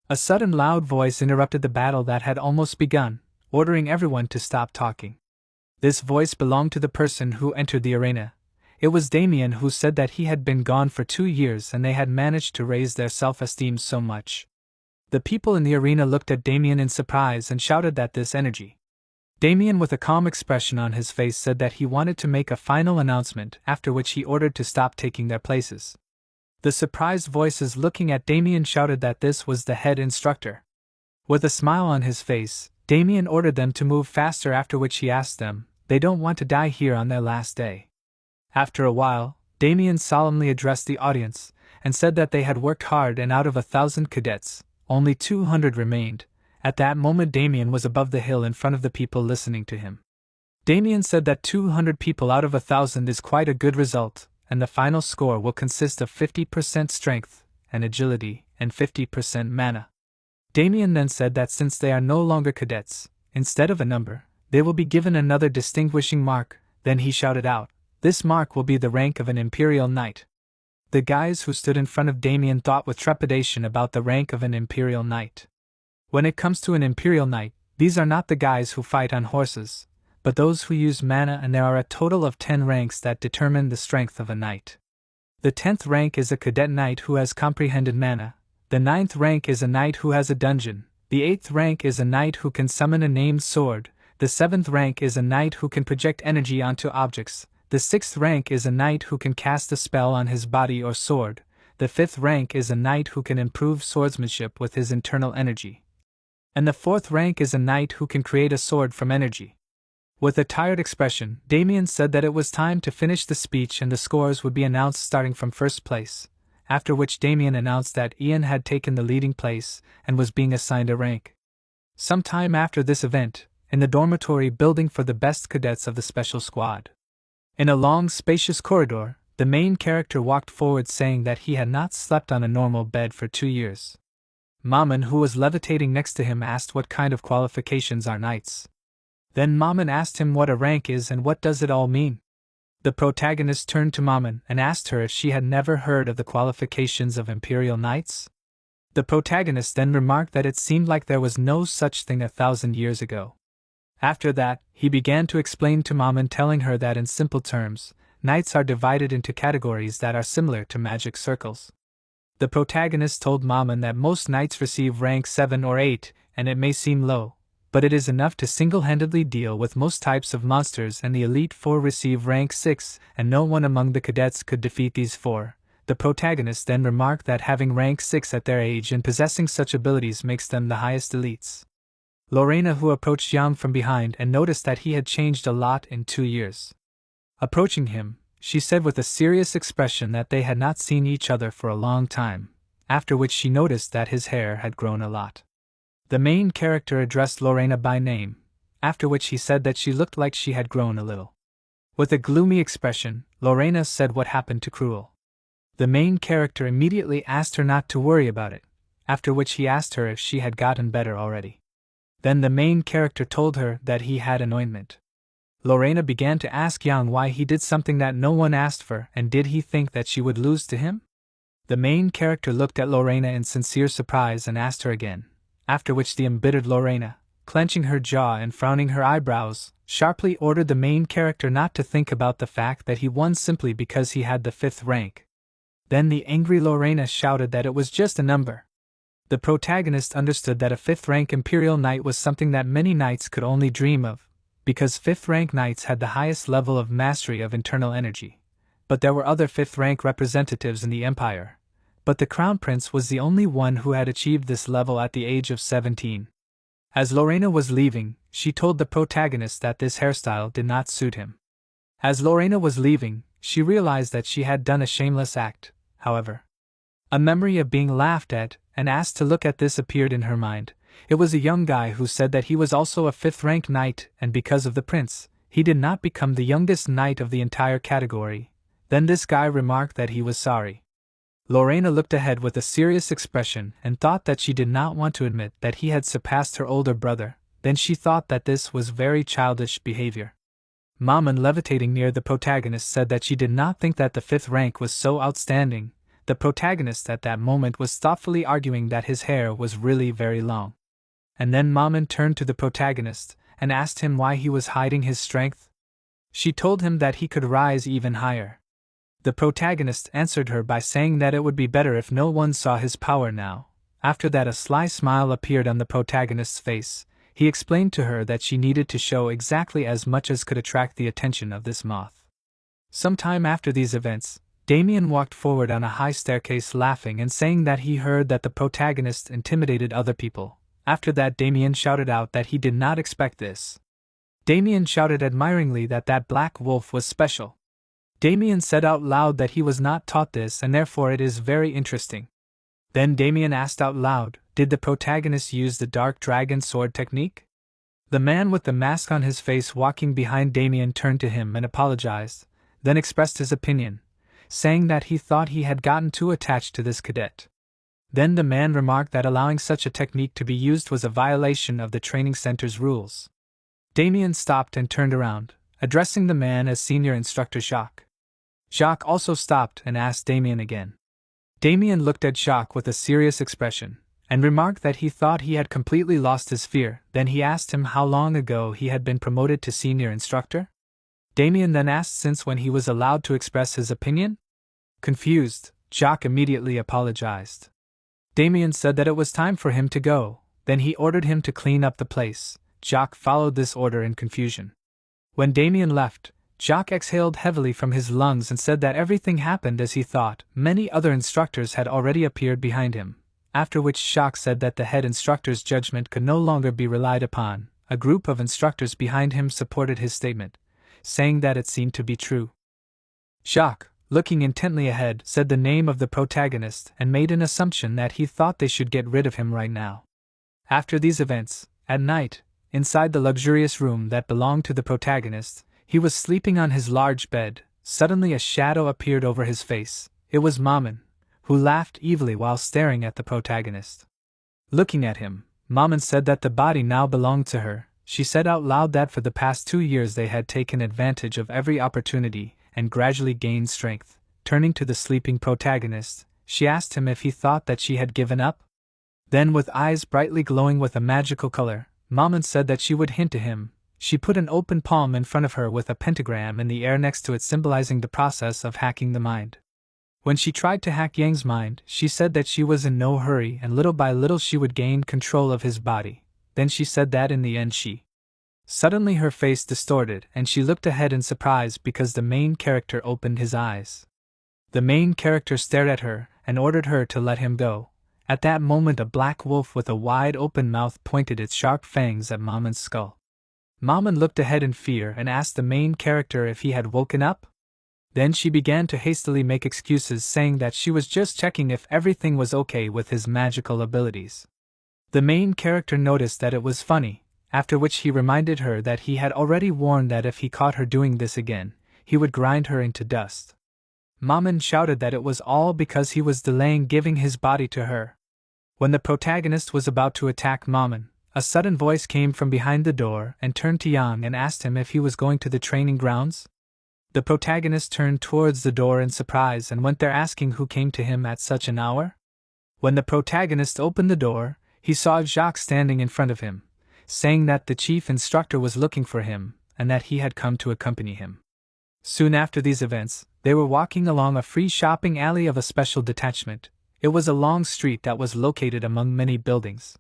A sudden loud voice interrupted the battle that had almost begun, ordering everyone to stop talking. This voice belonged to the person who entered the arena. It was Damien, who said that he had been gone for 2 years and they had managed to raise their self-esteem so much. The people in the arena looked at Damien in surprise and shouted at this energy. Damien, with a calm expression on his face, said that he wanted to make a final announcement, after which he ordered to stop taking their places. The surprised voices looking at Damien shouted that this was the head instructor. With a smile on his face, Damien ordered them to move faster, after which he asked them, "They don't want to die here on their last day." After a while, Damien solemnly addressed the audience, and said that they had worked hard and out of 1,000 cadets, only 200 remained. At that moment Damien was above the hill in front of the people listening to him. Damien said that 200 people out of 1,000 is quite a good result, and the final score will consist of 50% strength and agility and 50% mana. Damien then said that since they are no longer cadets, instead of a number, they will be given another distinguishing mark. Then he shouted out, "This mark will be the rank of an Imperial Knight." The guys who stood in front of Damien thought with trepidation about the rank of an Imperial Knight. When it comes to an Imperial Knight, these are not the guys who fight on horses, but those who use mana, and there are a total of 10 ranks that determine the strength of a knight. The 10th rank is a cadet knight who has comprehended mana, the 9th rank is a knight who has a dungeon, the 8th rank is a knight who can summon a named sword, the 7th rank is a knight who can project energy onto objects, the 6th rank is a knight who can cast a spell on his body or sword, the 5th rank is a knight who can improve swordsmanship with his internal energy, and the 4th rank is a knight who can create a sword from energy. With a tired expression, Damien said that it was time to finish the speech and the scores would be announced starting from first place, after which Damien announced that Ian had taken the leading place and was being assigned a rank. Some time after this event, in the dormitory building for the best cadets of the special squad. In a long, spacious corridor, the main character walked forward saying that he had not slept on a normal bed for 2 years. Maman, who was levitating next to him, asked what kind of qualifications are knights. Then Maman asked him what a rank is and what does it all mean. The protagonist turned to Maman and asked her if she had never heard of the qualifications of Imperial Knights. The protagonist then remarked that it seemed like there was no such thing 1,000 years ago. After that, he began to explain to Maman, telling her that in simple terms, knights are divided into categories that are similar to magic circles. The protagonist told Maman that most knights receive rank 7 or 8, and it may seem low, but it is enough to single-handedly deal with most types of monsters, and the Elite 4 receive rank 6, and no one among the cadets could defeat these 4. The protagonist then remarked that having rank 6 at their age and possessing such abilities makes them the highest elites. Lorena, who approached Yang from behind and noticed that he had changed a lot in 2 years. Approaching him, she said with a serious expression that they had not seen each other for a long time, after which she noticed that his hair had grown a lot. The main character addressed Lorena by name, after which he said that she looked like she had grown a little. With a gloomy expression, Lorena said what happened to Cruel. The main character immediately asked her not to worry about it, after which he asked her if she had gotten better already. Then the main character told her that he had an ointment. Lorena began to ask Yang why he did something that no one asked for, and did he think that she would lose to him? The main character looked at Lorena in sincere surprise and asked her again, after which the embittered Lorena, clenching her jaw and frowning her eyebrows, sharply ordered the main character not to think about the fact that he won simply because he had the 5th rank. Then the angry Lorena shouted that it was just a number. The protagonist understood that a 5th rank Imperial Knight was something that many knights could only dream of, because 5th rank knights had the highest level of mastery of internal energy. But there were other 5th rank representatives in the Empire, but the Crown Prince was the only one who had achieved this level at the age of 17. As Lorena was leaving, she told the protagonist that this hairstyle did not suit him. As Lorena was leaving, she realized that she had done a shameless act, however. A memory of being laughed at and asked to look at this appeared in her mind. It was a young guy who said that he was also a 5th-rank knight, and because of the prince, he did not become the youngest knight of the entire category. Then this guy remarked that he was sorry. Lorena looked ahead with a serious expression and thought that she did not want to admit that he had surpassed her older brother. Then she thought that this was very childish behavior. Maman, levitating near the protagonist, said that she did not think that the 5th rank was so outstanding. The protagonist at that moment was thoughtfully arguing that his hair was really very long. And then Maman turned to the protagonist and asked him why he was hiding his strength. She told him that he could rise even higher. The protagonist answered her by saying that it would be better if no one saw his power now. After that, a sly smile appeared on the protagonist's face. He explained to her that she needed to show exactly as much as could attract the attention of this moth. Sometime after these events, Damien walked forward on a high staircase laughing and saying that he heard that the protagonist intimidated other people. After that, Damien shouted out that he did not expect this. Damien shouted admiringly that that black wolf was special. Damien said out loud that he was not taught this and therefore it is very interesting. Then Damien asked out loud, did the protagonist use the dark dragon sword technique? The man with the mask on his face walking behind Damien turned to him and apologized, then expressed his opinion, saying that he thought he had gotten too attached to this cadet. Then the man remarked that allowing such a technique to be used was a violation of the training center's rules. Damien stopped and turned around, addressing the man as senior instructor Jacques. Jacques also stopped and asked Damien again. Damien looked at Jacques with a serious expression, and remarked that he thought he had completely lost his fear. Then he asked him how long ago he had been promoted to senior instructor. Damien then asked since when he was allowed to express his opinion. Confused, Jacques immediately apologized. Damien said that it was time for him to go, then he ordered him to clean up the place. Jacques followed this order in confusion. When Damien left, Jacques exhaled heavily from his lungs and said that everything happened as he thought. Many other instructors had already appeared behind him, after which Jacques said that the head instructor's judgment could no longer be relied upon. A group of instructors behind him supported his statement, saying that it seemed to be true. Jacques, looking intently ahead, said the name of the protagonist and made an assumption that he thought they should get rid of him right now. After these events, at night, inside the luxurious room that belonged to the protagonist, he was sleeping on his large bed. Suddenly a shadow appeared over his face. It was Maman, who laughed evilly while staring at the protagonist. Looking at him, Maman said that the body now belonged to her. She said out loud that for the past 2 years they had taken advantage of every opportunity and gradually gained strength. Turning to the sleeping protagonist, she asked him if he thought that she had given up. Then, with eyes brightly glowing with a magical color, Maman said that she would hint to him. She put an open palm in front of her with a pentagram in the air next to it, symbolizing the process of hacking the mind. When she tried to hack Yang's mind, she said that she was in no hurry and little by little she would gain control of his body. Then she said that in the end she. Suddenly her face distorted and she looked ahead in surprise because the main character opened his eyes. The main character stared at her and ordered her to let him go. At that moment a black wolf with a wide open mouth pointed its sharp fangs at Maman's skull. Maman looked ahead in fear and asked the main character if he had woken up. Then she began to hastily make excuses, saying that she was just checking if everything was okay with his magical abilities. The main character noticed that it was funny, after which he reminded her that he had already warned that if he caught her doing this again, he would grind her into dust. Maman shouted that it was all because he was delaying giving his body to her. When the protagonist was about to attack Maman, a sudden voice came from behind the door and turned to Yang and asked him if he was going to the training grounds. The protagonist turned towards the door in surprise and went there, asking who came to him at such an hour. When the protagonist opened the door, he saw Jacques standing in front of him, saying that the chief instructor was looking for him and that he had come to accompany him. Soon after these events, they were walking along a free shopping alley of a special detachment. It was a long street that was located among many buildings.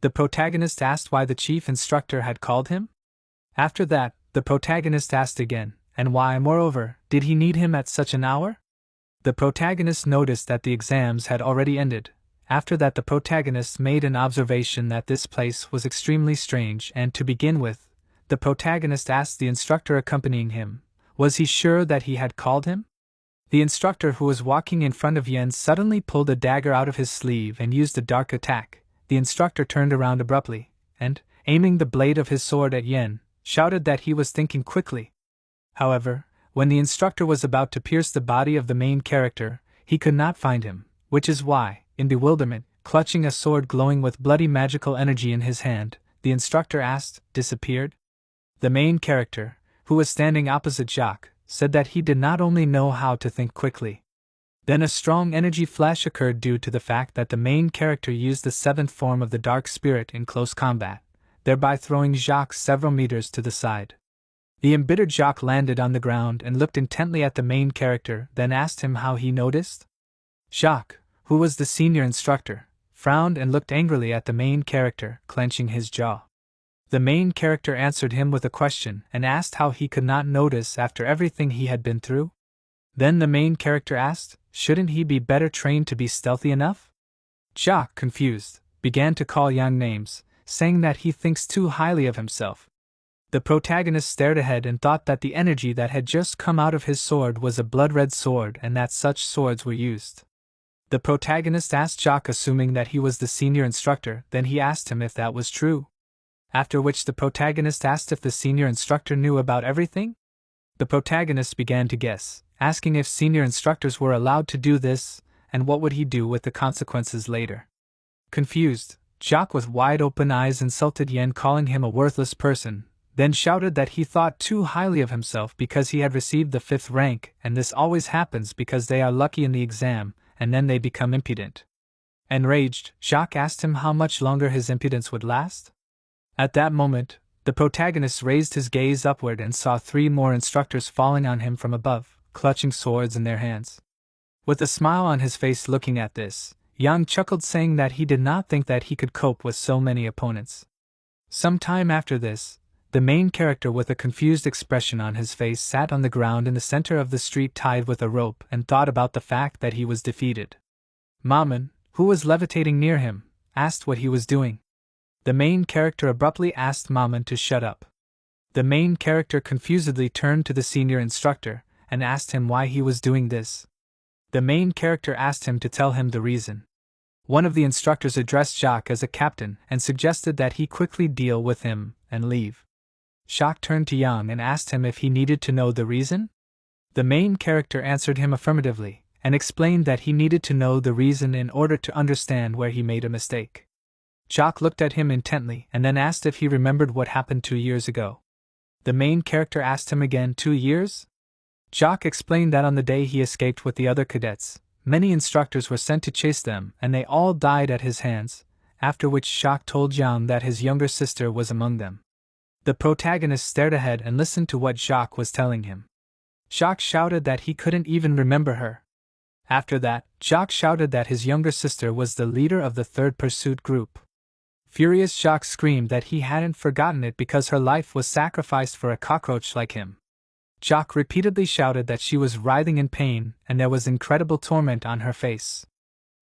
The protagonist asked why the chief instructor had called him. After that, the protagonist asked again, and why, moreover, did he need him at such an hour? The protagonist noticed that the exams had already ended, After that, the protagonist made an observation that this place was extremely strange, and to begin with, the protagonist asked the instructor accompanying him, was he sure that he had called him? The instructor, who was walking in front of Yen, suddenly pulled a dagger out of his sleeve and used a dark attack. The instructor turned around abruptly, and, aiming the blade of his sword at Yen, shouted that he was thinking quickly. However, when the instructor was about to pierce the body of the main character, he could not find him, which is why, in bewilderment, clutching a sword glowing with bloody magical energy in his hand, the instructor asked, "Disappeared?" The main character, who was standing opposite Jacques, said that he did not only know how to think quickly. Then a strong energy flash occurred due to the fact that the main character used the seventh form of the dark spirit in close combat, thereby throwing Jacques several meters to the side. The embittered Jacques landed on the ground and looked intently at the main character, then asked him how he noticed. Jacques, who was the senior instructor, frowned and looked angrily at the main character, clenching his jaw. The main character answered him with a question and asked how he could not notice after everything he had been through. Then the main character asked, shouldn't he be better trained to be stealthy enough? Jacques, confused, began to call Yang names, saying that he thinks too highly of himself. The protagonist stared ahead and thought that the energy that had just come out of his sword was a blood-red sword and that such swords were used. The protagonist asked Jacques, assuming that he was the senior instructor, then he asked him if that was true. After which the protagonist asked if the senior instructor knew about everything. The protagonist began to guess, asking if senior instructors were allowed to do this, and what would he do with the consequences later. Confused, Jacques with wide-open eyes insulted Yen, calling him a worthless person, then shouted that he thought too highly of himself because he had received the 5th rank, and this always happens because they are lucky in the exam, and then they become impudent. Enraged, Jacques asked him how much longer his impudence would last. At that moment, the protagonist raised his gaze upward and saw 3 more instructors falling on him from above, clutching swords in their hands. With a smile on his face looking at this, Yang chuckled, saying that he did not think that he could cope with so many opponents. Some time after this, the main character with a confused expression on his face sat on the ground in the center of the street tied with a rope and thought about the fact that he was defeated. Maman, who was levitating near him, asked what he was doing. The main character abruptly asked Maman to shut up. The main character confusedly turned to the senior instructor and asked him why he was doing this. The main character asked him to tell him the reason. One of the instructors addressed Jacques as a captain and suggested that he quickly deal with him and leave. Jacques turned to Yang and asked him if he needed to know the reason. The main character answered him affirmatively and explained that he needed to know the reason in order to understand where he made a mistake. Jacques looked at him intently and then asked if he remembered what happened 2 years ago. The main character asked him again, 2 years? Jacques explained that on the day he escaped with the other cadets, many instructors were sent to chase them and they all died at his hands, after which Jacques told Yang that his younger sister was among them. The protagonist stared ahead and listened to what Jacques was telling him. Jacques shouted that he couldn't even remember her. After that, Jacques shouted that his younger sister was the leader of the 3rd pursuit group. Furious, Jacques screamed that he hadn't forgotten it because her life was sacrificed for a cockroach like him. Jacques repeatedly shouted that she was writhing in pain and there was incredible torment on her face.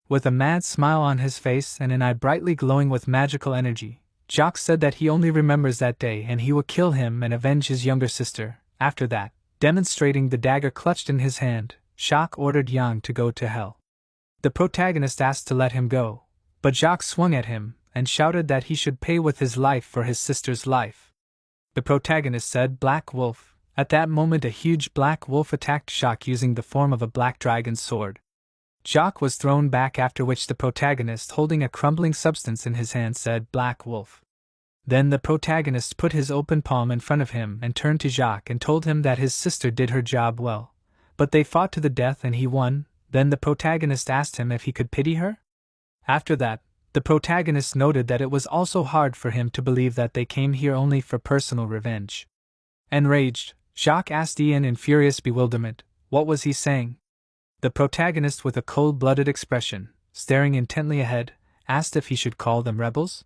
With a mad smile on his face and an eye brightly glowing with magical energy, Jacques said that he only remembers that day and he will kill him and avenge his younger sister. After that, demonstrating the dagger clutched in his hand, Jacques ordered Yang to go to hell. The protagonist asked to let him go, but Jacques swung at him and shouted that he should pay with his life for his sister's life. The protagonist said, "Black Wolf." At that moment a huge black wolf attacked Jacques using the form of a black dragon's sword. Jacques was thrown back, after which the protagonist, holding a crumbling substance in his hand, said, "Black Wolf." Then the protagonist put his open palm in front of him and turned to Jacques and told him that his sister did her job well, but they fought to the death and he won. Then the protagonist asked him if he could pity her. After that, the protagonist noted that it was also hard for him to believe that they came here only for personal revenge. Enraged, Jacques asked Ian in furious bewilderment, what was he saying? The protagonist, with a cold-blooded expression, staring intently ahead, asked if he should call them rebels.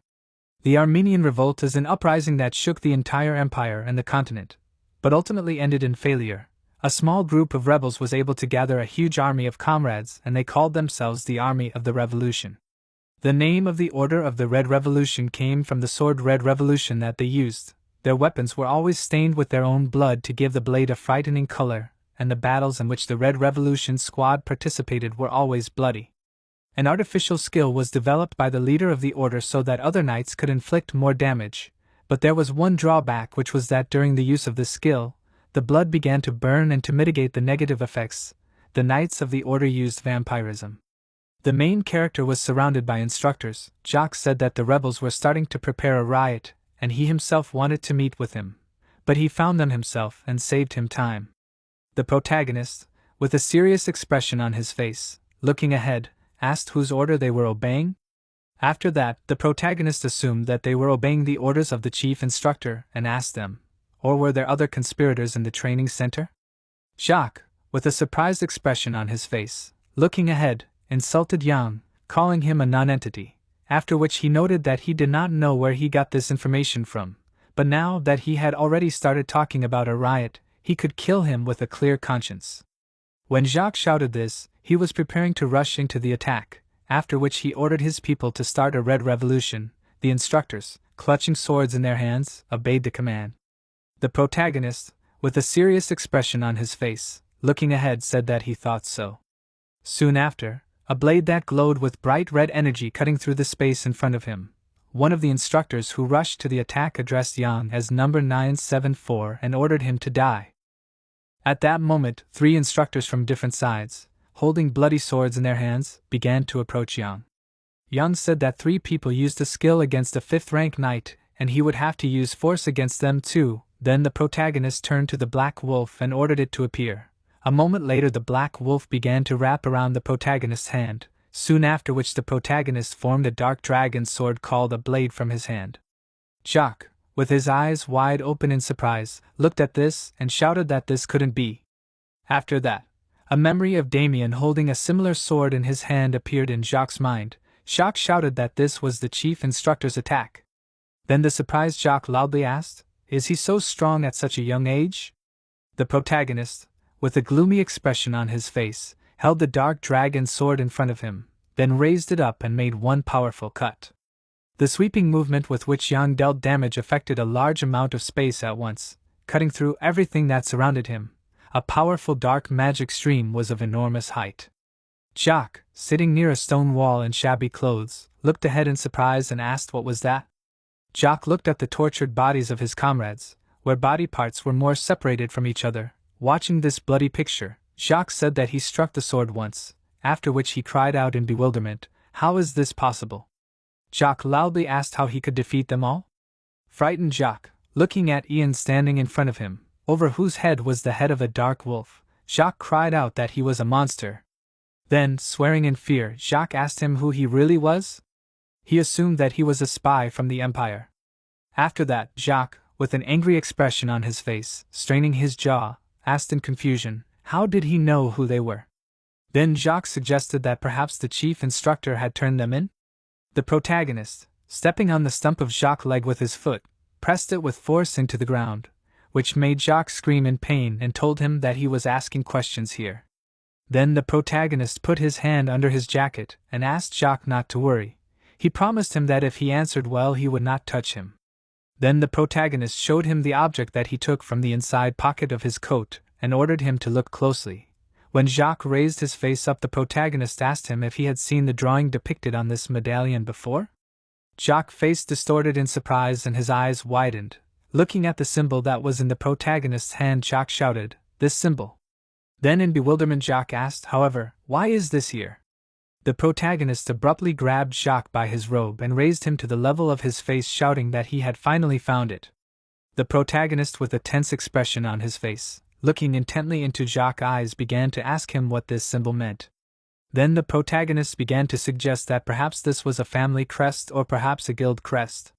The Armenian Revolt is an uprising that shook the entire empire and the continent, but ultimately ended in failure. A small group of rebels was able to gather a huge army of comrades and they called themselves the Army of the Revolution. The name of the Order of the Red Revolution came from the sword Red Revolution that they used. Their weapons were always stained with their own blood to give the blade a frightening color, and the battles in which the Red Revolution squad participated were always bloody. An artificial skill was developed by the leader of the order so that other knights could inflict more damage, but there was one drawback, which was that during the use of this skill, the blood began to burn, and to mitigate the negative effects, the knights of the order used vampirism. The main character was surrounded by instructors. Jacques said that the rebels were starting to prepare a riot, and he himself wanted to meet with him, but he found them himself and saved him time. The protagonist, with a serious expression on his face, looking ahead, asked whose order they were obeying. After that, the protagonist assumed that they were obeying the orders of the chief instructor and asked them, or were there other conspirators in the training center? Jacques, with a surprised expression on his face, looking ahead, insulted Yang, calling him a non-entity, after which he noted that he did not know where he got this information from, but now that he had already started talking about a riot, he could kill him with a clear conscience. When Jacques shouted this, he was preparing to rush into the attack, after which he ordered his people to start a red revolution. The instructors, clutching swords in their hands, obeyed the command. The protagonist, with a serious expression on his face, looking ahead, said that he thought so. Soon after, a blade that glowed with bright red energy cutting through the space in front of him. One of the instructors who rushed to the attack addressed Yang as number 974 and ordered him to die. At that moment, 3 instructors from different sides, holding bloody swords in their hands, began to approach Yang. Yang said that 3 people used a skill against a 5th-rank knight, and he would have to use force against them too. Then the protagonist turned to the black wolf and ordered it to appear. A moment later the black wolf began to wrap around the protagonist's hand, soon after which the protagonist formed a dark dragon sword called a blade from his hand. Jacques, with his eyes wide open in surprise, looked at this and shouted that this couldn't be. After that, a memory of Damien holding a similar sword in his hand appeared in Jacques' mind. Jacques shouted that this was the chief instructor's attack. Then the surprised Jacques loudly asked, "Is he so strong at such a young age?" The protagonist, with a gloomy expression on his face, held the dark dragon sword in front of him, then raised it up and made one powerful cut. The sweeping movement with which Yang dealt damage affected a large amount of space at once, cutting through everything that surrounded him. A powerful dark magic stream was of enormous height. Jacques, sitting near a stone wall in shabby clothes, looked ahead in surprise and asked what was that. Jacques looked at the tortured bodies of his comrades, where body parts were more separated from each other. Watching this bloody picture, Jacques said that he struck the sword once, after which he cried out in bewilderment, "How is this possible?" Jacques loudly asked how he could defeat them all. Frightened Jacques, looking at Ian standing in front of him, over whose head was the head of a dark wolf, Jacques cried out that he was a monster. Then, swearing in fear, Jacques asked him who he really was. He assumed that he was a spy from the Empire. After that, Jacques, with an angry expression on his face, straining his jaw, asked in confusion, how did he know who they were? Then Jacques suggested that perhaps the chief instructor had turned them in. The protagonist, stepping on the stump of Jacques' leg with his foot, pressed it with force into the ground, which made Jacques scream in pain and told him that he was asking questions here. Then the protagonist put his hand under his jacket and asked Jacques not to worry. He promised him that if he answered well he would not touch him. Then the protagonist showed him the object that he took from the inside pocket of his coat and ordered him to look closely. When Jacques raised his face up, the protagonist asked him if he had seen the drawing depicted on this medallion before. Jacques' face distorted in surprise and his eyes widened. Looking at the symbol that was in the protagonist's hand, Jacques shouted, "This symbol." Then in bewilderment Jacques asked, however, "Why is this here?" The protagonist abruptly grabbed Jacques by his robe and raised him to the level of his face, shouting that he had finally found it. The protagonist, with a tense expression on his face, looking intently into Jacques' eyes, began to ask him what this symbol meant. Then the protagonist began to suggest that perhaps this was a family crest or perhaps a guild crest.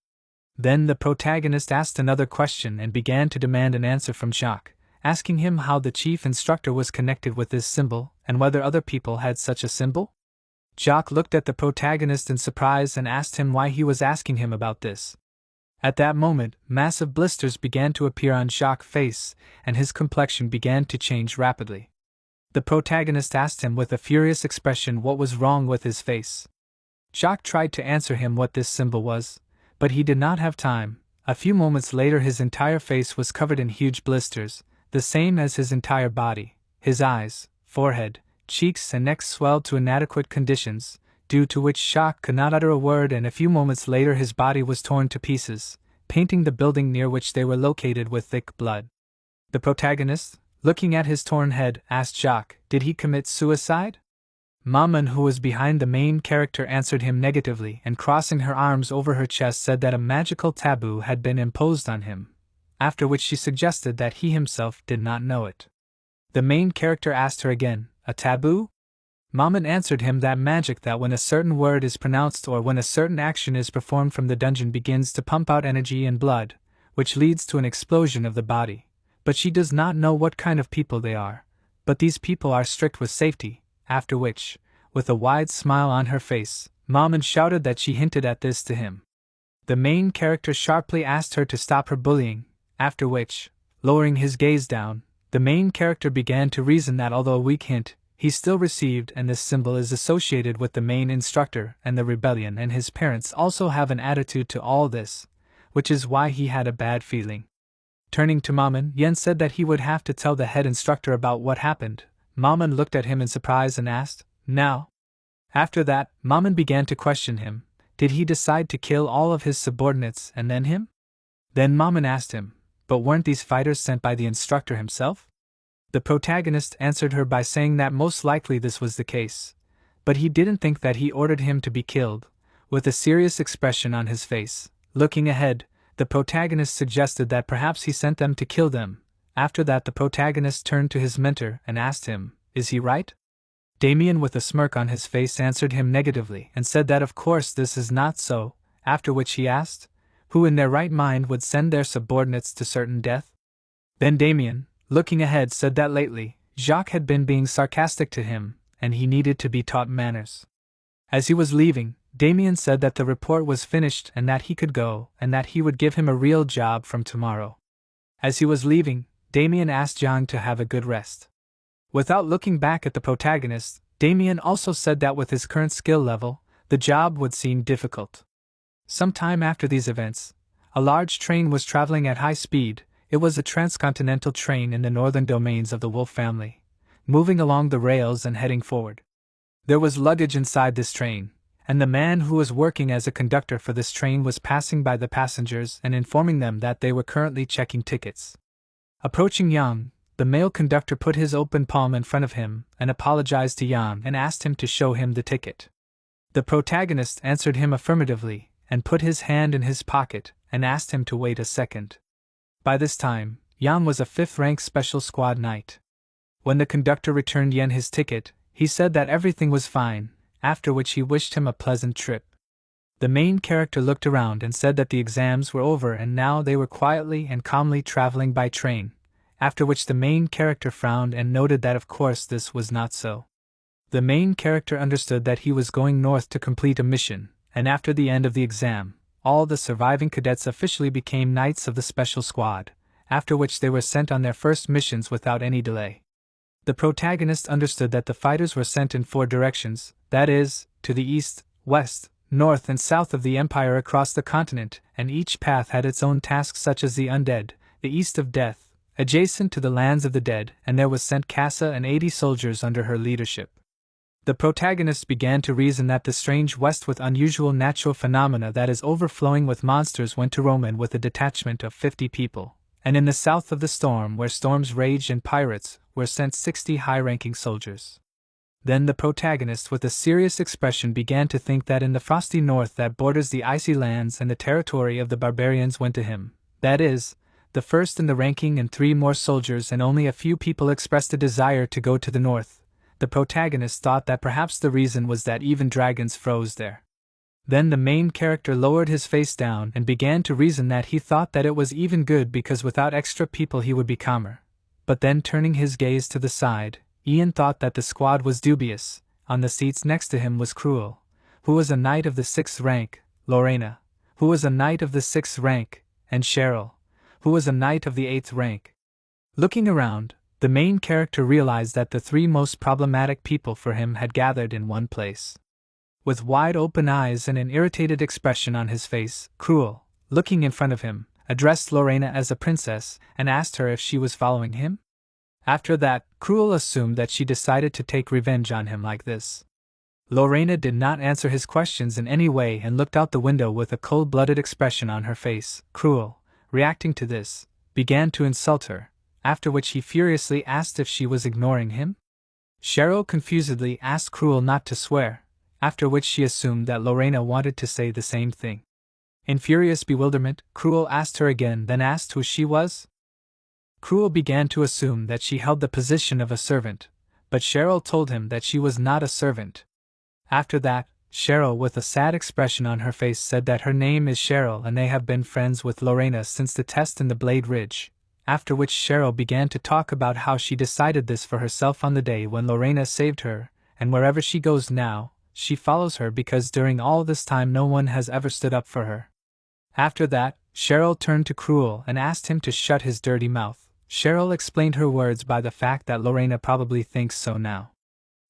Then the protagonist asked another question and began to demand an answer from Jacques, asking him how the chief instructor was connected with this symbol and whether other people had such a symbol. Jacques looked at the protagonist in surprise and asked him why he was asking him about this. At that moment, massive blisters began to appear on Jacques' face, and his complexion began to change rapidly. The protagonist asked him with a furious expression what was wrong with his face. Jacques tried to answer him what this symbol was, but he did not have time. A few moments later his entire face was covered in huge blisters, the same as his entire body. His eyes, forehead, cheeks and neck swelled to inadequate conditions, due to which Jacques could not utter a word, and a few moments later his body was torn to pieces, painting the building near which they were located with thick blood. The protagonist, looking at his torn head, asked Jacques, did he commit suicide? Maman, who was behind the main character, answered him negatively and crossing her arms over her chest said that a magical taboo had been imposed on him, after which she suggested that he himself did not know it. The main character asked her again, a taboo? Maman answered him that magic that when a certain word is pronounced or when a certain action is performed from the dungeon begins to pump out energy and blood, which leads to an explosion of the body, but she does not know what kind of people they are, but these people are strict with safety. After which, with a wide smile on her face, Maman shouted that she hinted at this to him. The main character sharply asked her to stop her bullying, after which, lowering his gaze down, the main character began to reason that although a weak hint, he still received, and this symbol is associated with the main instructor and the rebellion, and his parents also have an attitude to all this, which is why he had a bad feeling. Turning to Maman, Yen said that he would have to tell the head instructor about what happened. Maman looked at him in surprise and asked, now? After that, Maman began to question him. Did he decide to kill all of his subordinates and then him? Then Maman asked him, but weren't these fighters sent by the instructor himself? The protagonist answered her by saying that most likely this was the case, but he didn't think that he ordered him to be killed. With a serious expression on his face, looking ahead, the protagonist suggested that perhaps he sent them to kill them. After that the protagonist turned to his mentor and asked him, is he right? Damien with a smirk on his face answered him negatively and said that of course this is not so, after which he asked, who in their right mind would send their subordinates to certain death? Then Damien, looking ahead, said that lately, Jacques had been being sarcastic to him, and he needed to be taught manners. As he was leaving, Damien said that the report was finished and that he could go, and that he would give him a real job from tomorrow. As he was leaving, Damien asked Yang to have a good rest. Without looking back at the protagonist, Damien also said that with his current skill level, the job would seem difficult. Some time after these events, a large train was traveling at high speed. It was a transcontinental train in the northern domains of the Wolf family, moving along the rails and heading forward. There was luggage inside this train, and the man who was working as a conductor for this train was passing by the passengers and informing them that they were currently checking tickets. Approaching Yang, the male conductor put his open palm in front of him and apologized to Yang and asked him to show him the ticket. The protagonist answered him affirmatively and put his hand in his pocket and asked him to wait a second. By this time, Yang was a 5th-rank special squad knight. When the conductor returned Yen his ticket, he said that everything was fine, after which he wished him a pleasant trip. The main character looked around and said that the exams were over and now they were quietly and calmly traveling by train, after which the main character frowned and noted that of course this was not so. The main character understood that he was going north to complete a mission, and after the end of the exam, all the surviving cadets officially became knights of the special squad, after which they were sent on their first missions without any delay. The protagonist understood that the fighters were sent in 4 directions, that is, to the east, west, north and south of the empire across the continent, and each path had its own tasks such as the undead, the east of death, adjacent to the lands of the dead, and there was sent Casa and 80 soldiers under her leadership. The protagonist began to reason that the strange west with unusual natural phenomena that is overflowing with monsters went to Roman with a detachment of 50 people, and in the south of the storm where storms raged and pirates were sent 60 high-ranking soldiers. Then the protagonist with a serious expression began to think that in the frosty north that borders the icy lands and the territory of the barbarians went to him, that is, the first in the ranking and 3 more soldiers, and only a few people expressed a desire to go to the north. The protagonist thought that perhaps the reason was that even dragons froze there. Then the main character lowered his face down and began to reason that he thought that it was even good because without extra people he would be calmer. But then turning his gaze to the side, Ian thought that the squad was dubious. On the seats next to him was Cruel, who was a knight of the 6th rank, Lorena, who was a knight of the 6th rank, and Cheryl, who was a knight of the 8th rank. Looking around, the main character realized that the 3 most problematic people for him had gathered in one place. With wide open eyes and an irritated expression on his face, Cruel, looking in front of him, addressed Lorena as a princess and asked her if she was following him. After that, Cruel assumed that she decided to take revenge on him like this. Lorena did not answer his questions in any way and looked out the window with a cold-blooded expression on her face. Cruel, reacting to this, began to insult her, after which he furiously asked if she was ignoring him. Cheryl confusedly asked Cruel not to swear, after which she assumed that Lorena wanted to say the same thing. In furious bewilderment, Cruel asked her again, then asked who she was. Cruel began to assume that she held the position of a servant, but Cheryl told him that she was not a servant. After that, Cheryl, with a sad expression on her face, said that her name is Cheryl and they have been friends with Lorena since the test in the Blade Ridge, after which Cheryl began to talk about how she decided this for herself on the day when Lorena saved her, and wherever she goes now, she follows her because during all this time no one has ever stood up for her. After that, Cheryl turned to Cruel and asked him to shut his dirty mouth. Cheryl explained her words by the fact that Lorena probably thinks so now.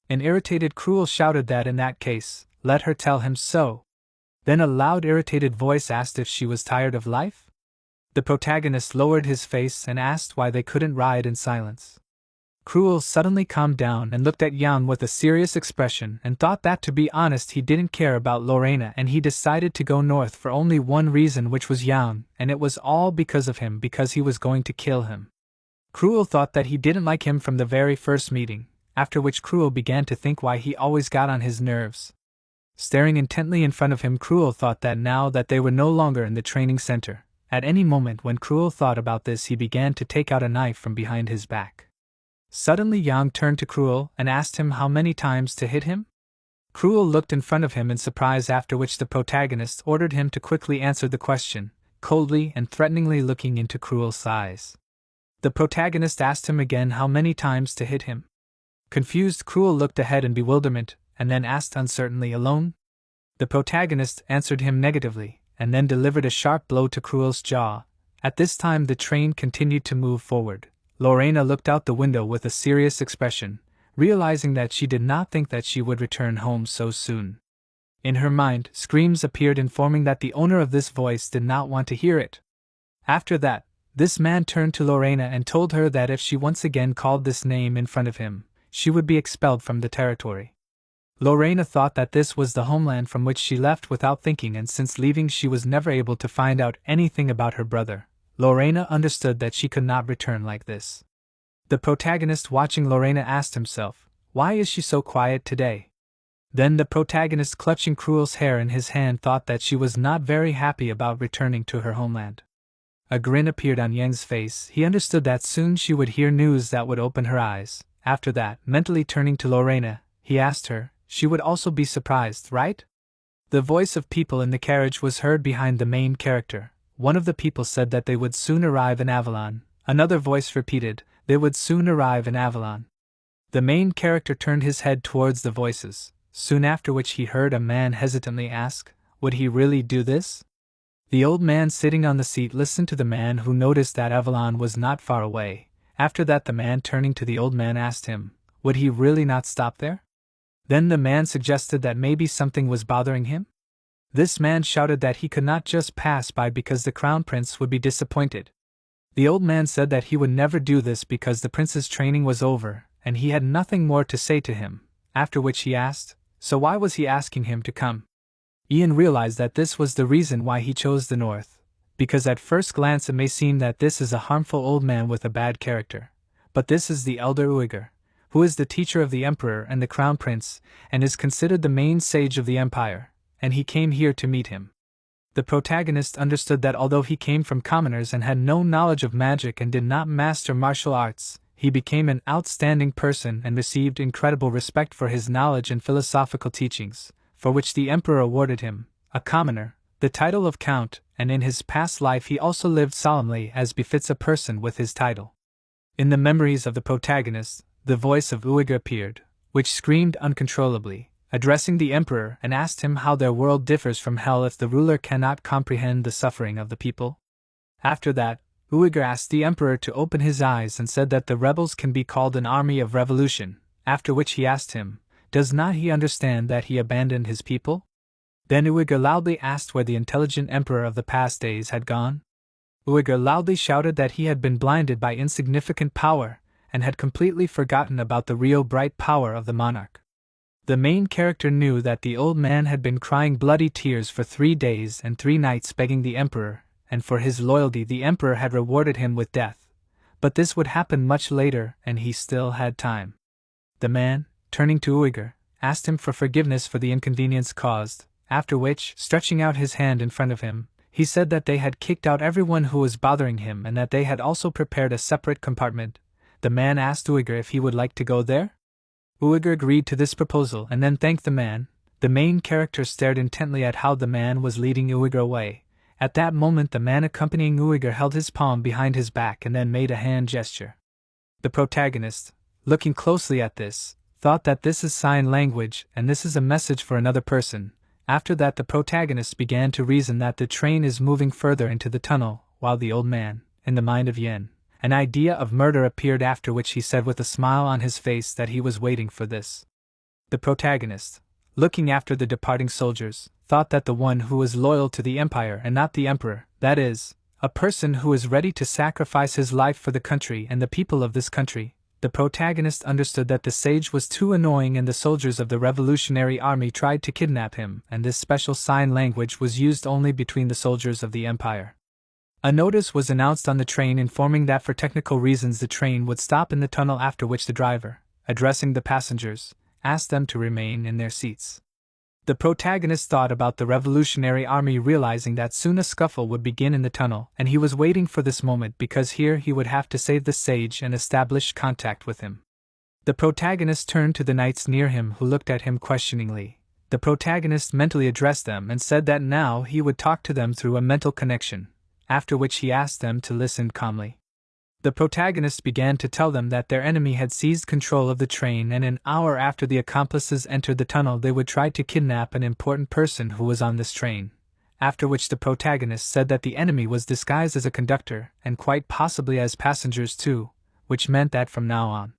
An irritated Cruel shouted that in that case, let her tell him so. Then a loud irritated voice asked if she was tired of life. The protagonist lowered his face and asked why they couldn't ride in silence. Cruel suddenly calmed down and looked at Yang with a serious expression and thought that, to be honest, he didn't care about Lorena, and he decided to go north for only one reason, which was Yang, and it was all because of him, because he was going to kill him. Cruel thought that he didn't like him from the very first meeting, after which Cruel began to think why he always got on his nerves. Staring intently in front of him, Cruel thought that now that they were no longer in the training center, at any moment when Cruel thought about this, he began to take out a knife from behind his back. Suddenly Yang turned to Cruel and asked him how many times to hit him. Cruel looked in front of him in surprise, after which the protagonist ordered him to quickly answer the question, coldly and threateningly looking into Cruel's eyes. The protagonist asked him again how many times to hit him. Confused, Cruel looked ahead in bewilderment and then asked uncertainly, alone? The protagonist answered him negatively and then delivered a sharp blow to Cruel's jaw. At this time the train continued to move forward. Lorena looked out the window with a serious expression, realizing that she did not think that she would return home so soon. In her mind, screams appeared informing that the owner of this voice did not want to hear it. After that, this man turned to Lorena and told her that if she once again called this name in front of him, she would be expelled from the territory. Lorena thought that this was the homeland from which she left without thinking, and since leaving she was never able to find out anything about her brother. Lorena understood that she could not return like this. The protagonist, watching Lorena, asked himself, why is she so quiet today? Then the protagonist, clutching Cruel's hair in his hand, thought that she was not very happy about returning to her homeland. A grin appeared on Yang's face. He understood that soon she would hear news that would open her eyes. After that, mentally turning to Lorena, he asked her, she would also be surprised, right? The voice of people in the carriage was heard behind the main character. One of the people said that they would soon arrive in Avalon. Another voice repeated, they would soon arrive in Avalon. The main character turned his head towards the voices, soon after which he heard a man hesitantly ask, would he really do this? The old man sitting on the seat listened to the man, who noticed that Avalon was not far away. After that, the man, turning to the old man, asked him, would he really not stop there? Then the man suggested that maybe something was bothering him. This man shouted that he could not just pass by because the crown prince would be disappointed. The old man said that he would never do this because the prince's training was over, and he had nothing more to say to him, after which he asked, so why was he asking him to come? Ian realized that this was the reason why he chose the north, because at first glance it may seem that this is a harmful old man with a bad character, but this is the elder Uyghur, who is the teacher of the emperor and the crown prince, and is considered the main sage of the empire. And he came here to meet him. The protagonist understood that although he came from commoners and had no knowledge of magic and did not master martial arts, he became an outstanding person and received incredible respect for his knowledge and philosophical teachings, for which the emperor awarded him, a commoner, the title of count, and in his past life he also lived solemnly as befits a person with his title. In the memories of the protagonist, the voice of Uyghur appeared, which screamed uncontrollably, addressing the emperor, and asked him how their world differs from hell if the ruler cannot comprehend the suffering of the people. After that, Uyghur asked the emperor to open his eyes and said that the rebels can be called an army of revolution, after which he asked him, Does not he understand that he abandoned his people? Then Uyghur loudly asked where the intelligent emperor of the past days had gone. Uyghur loudly shouted that he had been blinded by insignificant power, and had completely forgotten about the real bright power of the monarch. The main character knew that the old man had been crying bloody tears for 3 days and 3 nights begging the emperor, and for his loyalty the emperor had rewarded him with death. But this would happen much later, and he still had time. The man, turning to Uyghur, asked him for forgiveness for the inconvenience caused, after which, stretching out his hand in front of him, he said that they had kicked out everyone who was bothering him and that they had also prepared a separate compartment. The man asked Uyghur if he would like to go there. Uyghur agreed to this proposal and then thanked the man. The main character stared intently at how the man was leading Uyghur away. At that moment the man accompanying Uyghur held his palm behind his back and then made a hand gesture. The protagonist, looking closely at this, thought that this is sign language and this is a message for another person. After that the protagonist began to reason that the train is moving further into the tunnel, while the old man, in the mind of Yin, an idea of murder appeared, after which he said with a smile on his face that he was waiting for this. The protagonist, looking after the departing soldiers, thought that the one who is loyal to the empire and not the emperor, that is, a person who is ready to sacrifice his life for the country and the people of this country. The protagonist understood that the sage was too annoying and the soldiers of the revolutionary army tried to kidnap him, and this special sign language was used only between the soldiers of the empire. A notice was announced on the train informing that for technical reasons the train would stop in the tunnel, after which the driver, addressing the passengers, asked them to remain in their seats. The protagonist thought about the revolutionary army, realizing that soon a scuffle would begin in the tunnel, and he was waiting for this moment because here he would have to save the sage and establish contact with him. The protagonist turned to the knights near him, who looked at him questioningly. The protagonist mentally addressed them and said that now he would talk to them through a mental connection, after which he asked them to listen calmly. The protagonist began to tell them that their enemy had seized control of the train, and an hour after the accomplices entered the tunnel they would try to kidnap an important person who was on this train, after which the protagonist said that the enemy was disguised as a conductor, and quite possibly as passengers too, which meant that from now on.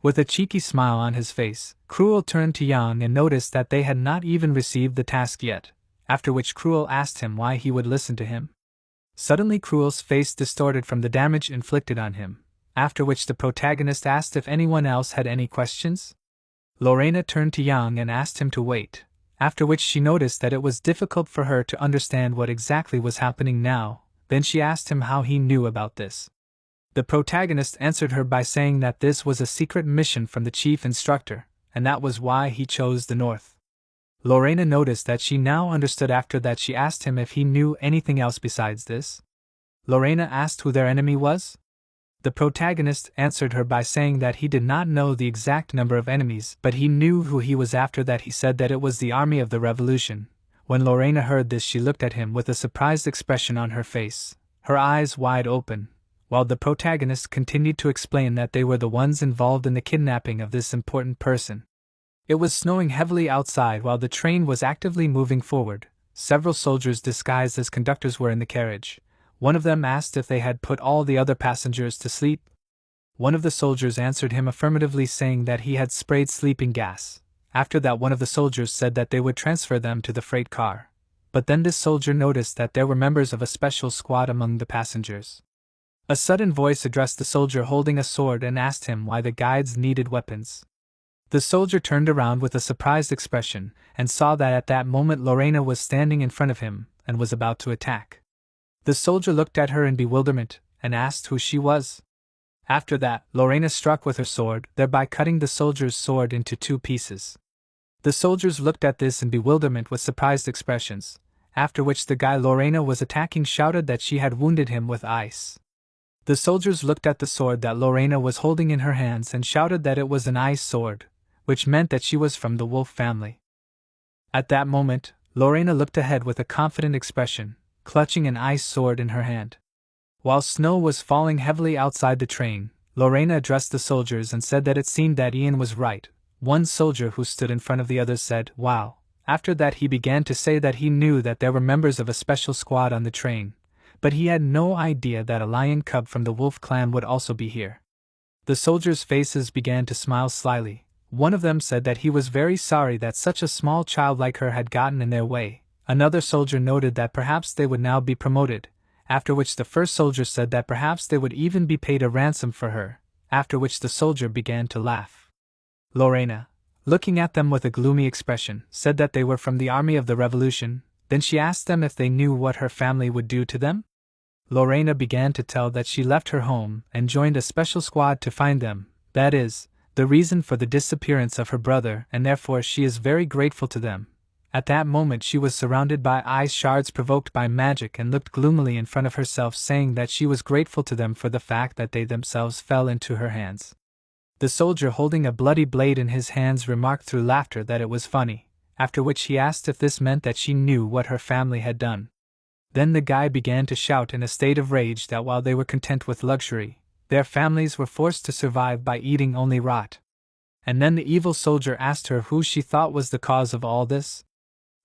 With a cheeky smile on his face, Cruel turned to Yang and noticed that they had not even received the task yet, after which Cruel asked him why he would listen to him. Suddenly Cruel's face distorted from the damage inflicted on him, after which the protagonist asked if anyone else had any questions. Lorena turned to Yang and asked him to wait, after which she noticed that it was difficult for her to understand what exactly was happening now. Then she asked him how he knew about this. The protagonist answered her by saying that this was a secret mission from the chief instructor, and that was why he chose the north. Lorena noticed that she now understood. After that she asked him if he knew anything else besides this. Lorena asked who their enemy was. The protagonist answered her by saying that he did not know the exact number of enemies, but he knew who he was after. That he said that it was the army of the revolution. When Lorena heard this she looked at him with a surprised expression on her face, her eyes wide open, while the protagonist continued to explain that they were the ones involved in the kidnapping of this important person. It was snowing heavily outside while the train was actively moving forward. Several soldiers disguised as conductors were in the carriage. One of them asked if they had put all the other passengers to sleep. One of the soldiers answered him affirmatively, saying that he had sprayed sleeping gas. After that one of the soldiers said that they would transfer them to the freight car. But then this soldier noticed that there were members of a special squad among the passengers. A sudden voice addressed the soldier holding a sword and asked him why the guides needed weapons. The soldier turned around with a surprised expression, and saw that at that moment Lorena was standing in front of him, and was about to attack. The soldier looked at her in bewilderment, and asked who she was. After that, Lorena struck with her sword, thereby cutting the soldier's sword into 2 pieces. The soldiers looked at this in bewilderment with surprised expressions, after which the guy Lorena was attacking shouted that she had wounded him with ice. The soldiers looked at the sword that Lorena was holding in her hands and shouted that it was an ice sword, which meant that she was from the wolf family. At that moment, Lorena looked ahead with a confident expression, clutching an ice sword in her hand. While snow was falling heavily outside the train, Lorena addressed the soldiers and said that it seemed that Ian was right. One soldier who stood in front of the others said, "Wow." After that he began to say that he knew that there were members of a special squad on the train, but he had no idea that a lion cub from the wolf clan would also be here. The soldiers' faces began to smile slyly. One of them said that he was very sorry that such a small child like her had gotten in their way. Another soldier noted that perhaps they would now be promoted, after which the first soldier said that perhaps they would even be paid a ransom for her, after which the soldier began to laugh. Lorena, looking at them with a gloomy expression, said that they were from the army of the revolution. Then she asked them if they knew what her family would do to them. Lorena began to tell that she left her home and joined a special squad to find them, that is, the reason for the disappearance of her brother, and therefore she is very grateful to them. At that moment she was surrounded by ice shards provoked by magic and looked gloomily in front of herself, saying that she was grateful to them for the fact that they themselves fell into her hands. The soldier holding a bloody blade in his hands remarked through laughter that it was funny, after which he asked if this meant that she knew what her family had done. Then the guy began to shout in a state of rage that while they were content with luxury, their families were forced to survive by eating only rot. And then the evil soldier asked her who she thought was the cause of all this.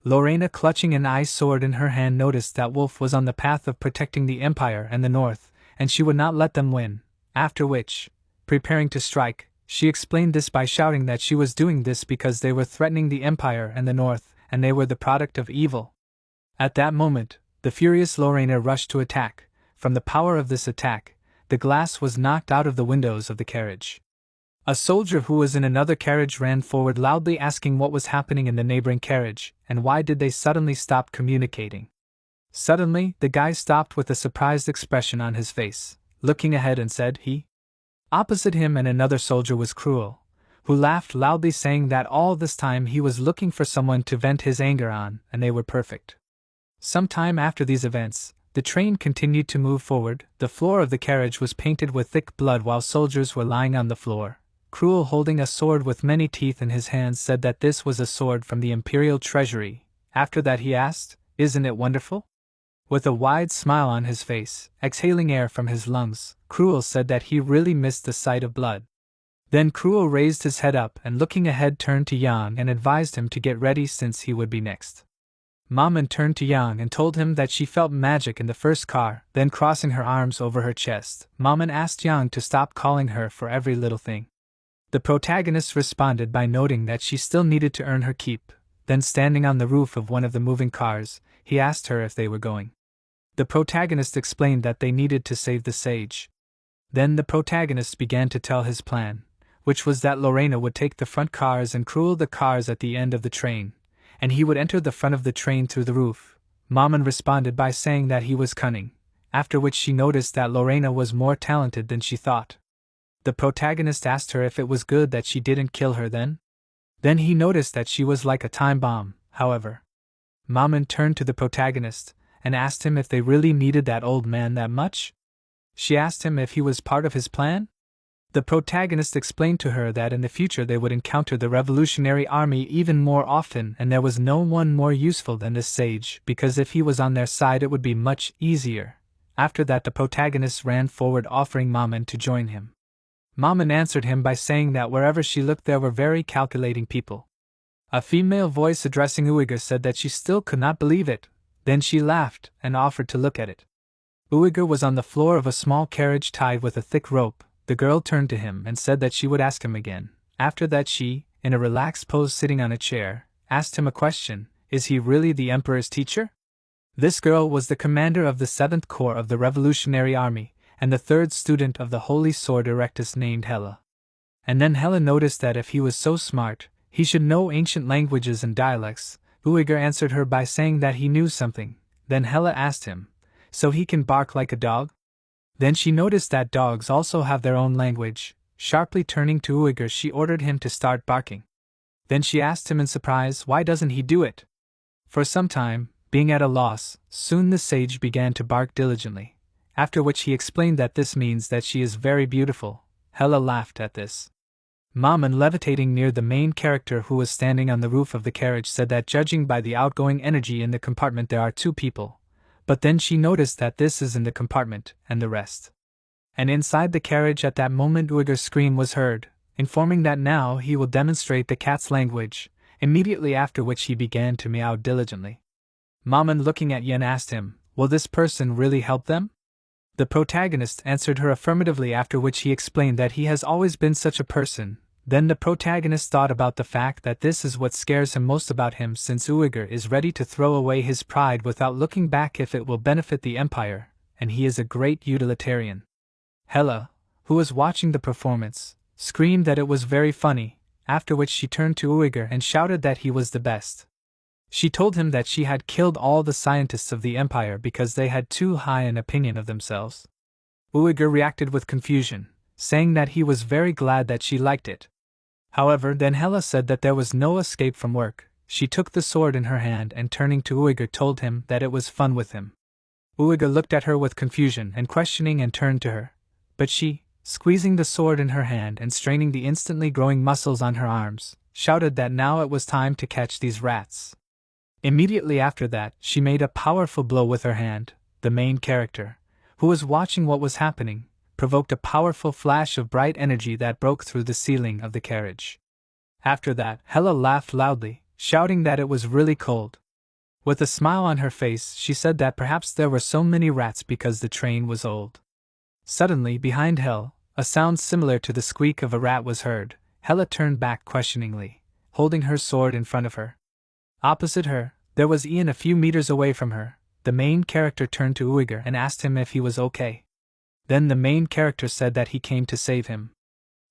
Lorena, clutching an ice sword in her hand, noticed that Wolf was on the path of protecting the Empire and the North, and she would not let them win, after which, preparing to strike, she explained this by shouting that she was doing this because they were threatening the Empire and the North, and they were the product of evil. At that moment, the furious Lorena rushed to attack. From the power of this attack, the glass was knocked out of the windows of the carriage. A soldier who was in another carriage ran forward loudly asking what was happening in the neighboring carriage, and why did they suddenly stop communicating. Suddenly, the guy stopped with a surprised expression on his face, looking ahead, and said he. Opposite him and another soldier was Cruel, who laughed loudly, saying that all this time he was looking for someone to vent his anger on, and they were perfect. Some time after these events, the train continued to move forward. The floor of the carriage was painted with thick blood while soldiers were lying on the floor. Cruel, holding a sword with many teeth in his hands, said that this was a sword from the Imperial Treasury. After that he asked, "Isn't it wonderful?" With a wide smile on his face, exhaling air from his lungs, Cruel said that he really missed the sight of blood. Then Cruel raised his head up and looking ahead turned to Yang and advised him to get ready since he would be next. Maman turned to Yang and told him that she felt magic in the first car. Then crossing her arms over her chest, Maman asked Yang to stop calling her for every little thing. The protagonist responded by noting that she still needed to earn her keep. Then standing on the roof of one of the moving cars, he asked her if they were going. The protagonist explained that they needed to save the sage. Then the protagonist began to tell his plan, which was that Lorena would take the front cars and Cruel the cars at the end of the train, and he would enter the front of the train through the roof. Maman responded by saying that he was cunning, after which she noticed that Lorena was more talented than she thought. The protagonist asked her if it was good that she didn't kill her then. Then he noticed that she was like a time bomb, however. Maman turned to the protagonist and asked him if they really needed that old man that much. She asked him if he was part of his plan. The protagonist explained to her that in the future they would encounter the revolutionary army even more often, and there was no one more useful than this sage, because if he was on their side it would be much easier. After that the protagonist ran forward offering Maman to join him. Maman answered him by saying that wherever she looked there were very calculating people. A female voice addressing Uyghur said that she still could not believe it. Then she laughed and offered to look at it. Uyghur was on the floor of a small carriage tied with a thick rope. The girl turned to him and said that she would ask him again. After that she, in a relaxed pose sitting on a chair, asked him a question: "Is he really the Emperor's teacher?" This girl was the commander of the 7th Corps of the Revolutionary Army, and the 3rd student of the Holy Sword Erectus named Hela. And then Hela noticed that if he was so smart, he should know ancient languages and dialects. Uyghur answered her by saying that he knew something. Then Hela asked him, "So he can bark like a dog?" Then she noticed that dogs also have their own language. Sharply turning to Uyghur, she ordered him to start barking. Then she asked him in surprise, why doesn't he do it? For some time, being at a loss, soon the sage began to bark diligently, after which he explained that this means that she is very beautiful. Hela laughed at this. Maman, levitating near the main character who was standing on the roof of the carriage, said that judging by the outgoing energy in the compartment there are 2 people. But then she noticed that this is in the compartment, and the rest. And inside the carriage at that moment Uyghur's scream was heard, informing that now he will demonstrate the cat's language, immediately after which he began to meow diligently. Maman, looking at Yen, asked him, "Will this person really help them?" The protagonist answered her affirmatively, after which he explained that he has always been such a person. Then the protagonist thought about the fact that this is what scares him most about him, since Uyghur is ready to throw away his pride without looking back if it will benefit the empire, and he is a great utilitarian. Hela, who was watching the performance, screamed that it was very funny, after which she turned to Uyghur and shouted that he was the best. She told him that she had killed all the scientists of the empire because they had too high an opinion of themselves. Uyghur reacted with confusion, saying that he was very glad that she liked it. However, then Hela said that there was no escape from work. She took the sword in her hand and turning to Uyghur told him that it was fun with him. Uyghur looked at her with confusion and questioning and turned to her, but she, squeezing the sword in her hand and straining the instantly growing muscles on her arms, shouted that now it was time to catch these rats. Immediately after that, she made a powerful blow with her hand. The main character, who was watching what was happening, provoked a powerful flash of bright energy that broke through the ceiling of the carriage. After that, Hela laughed loudly, shouting that it was really cold. With a smile on her face, she said that perhaps there were so many rats because the train was old. Suddenly, behind Hel, a sound similar to the squeak of a rat was heard. Hela turned back questioningly, holding her sword in front of her. Opposite her, there was Ian a few meters away from her. The main character turned to Uyghur and asked him if he was okay. Then the main character said that he came to save him.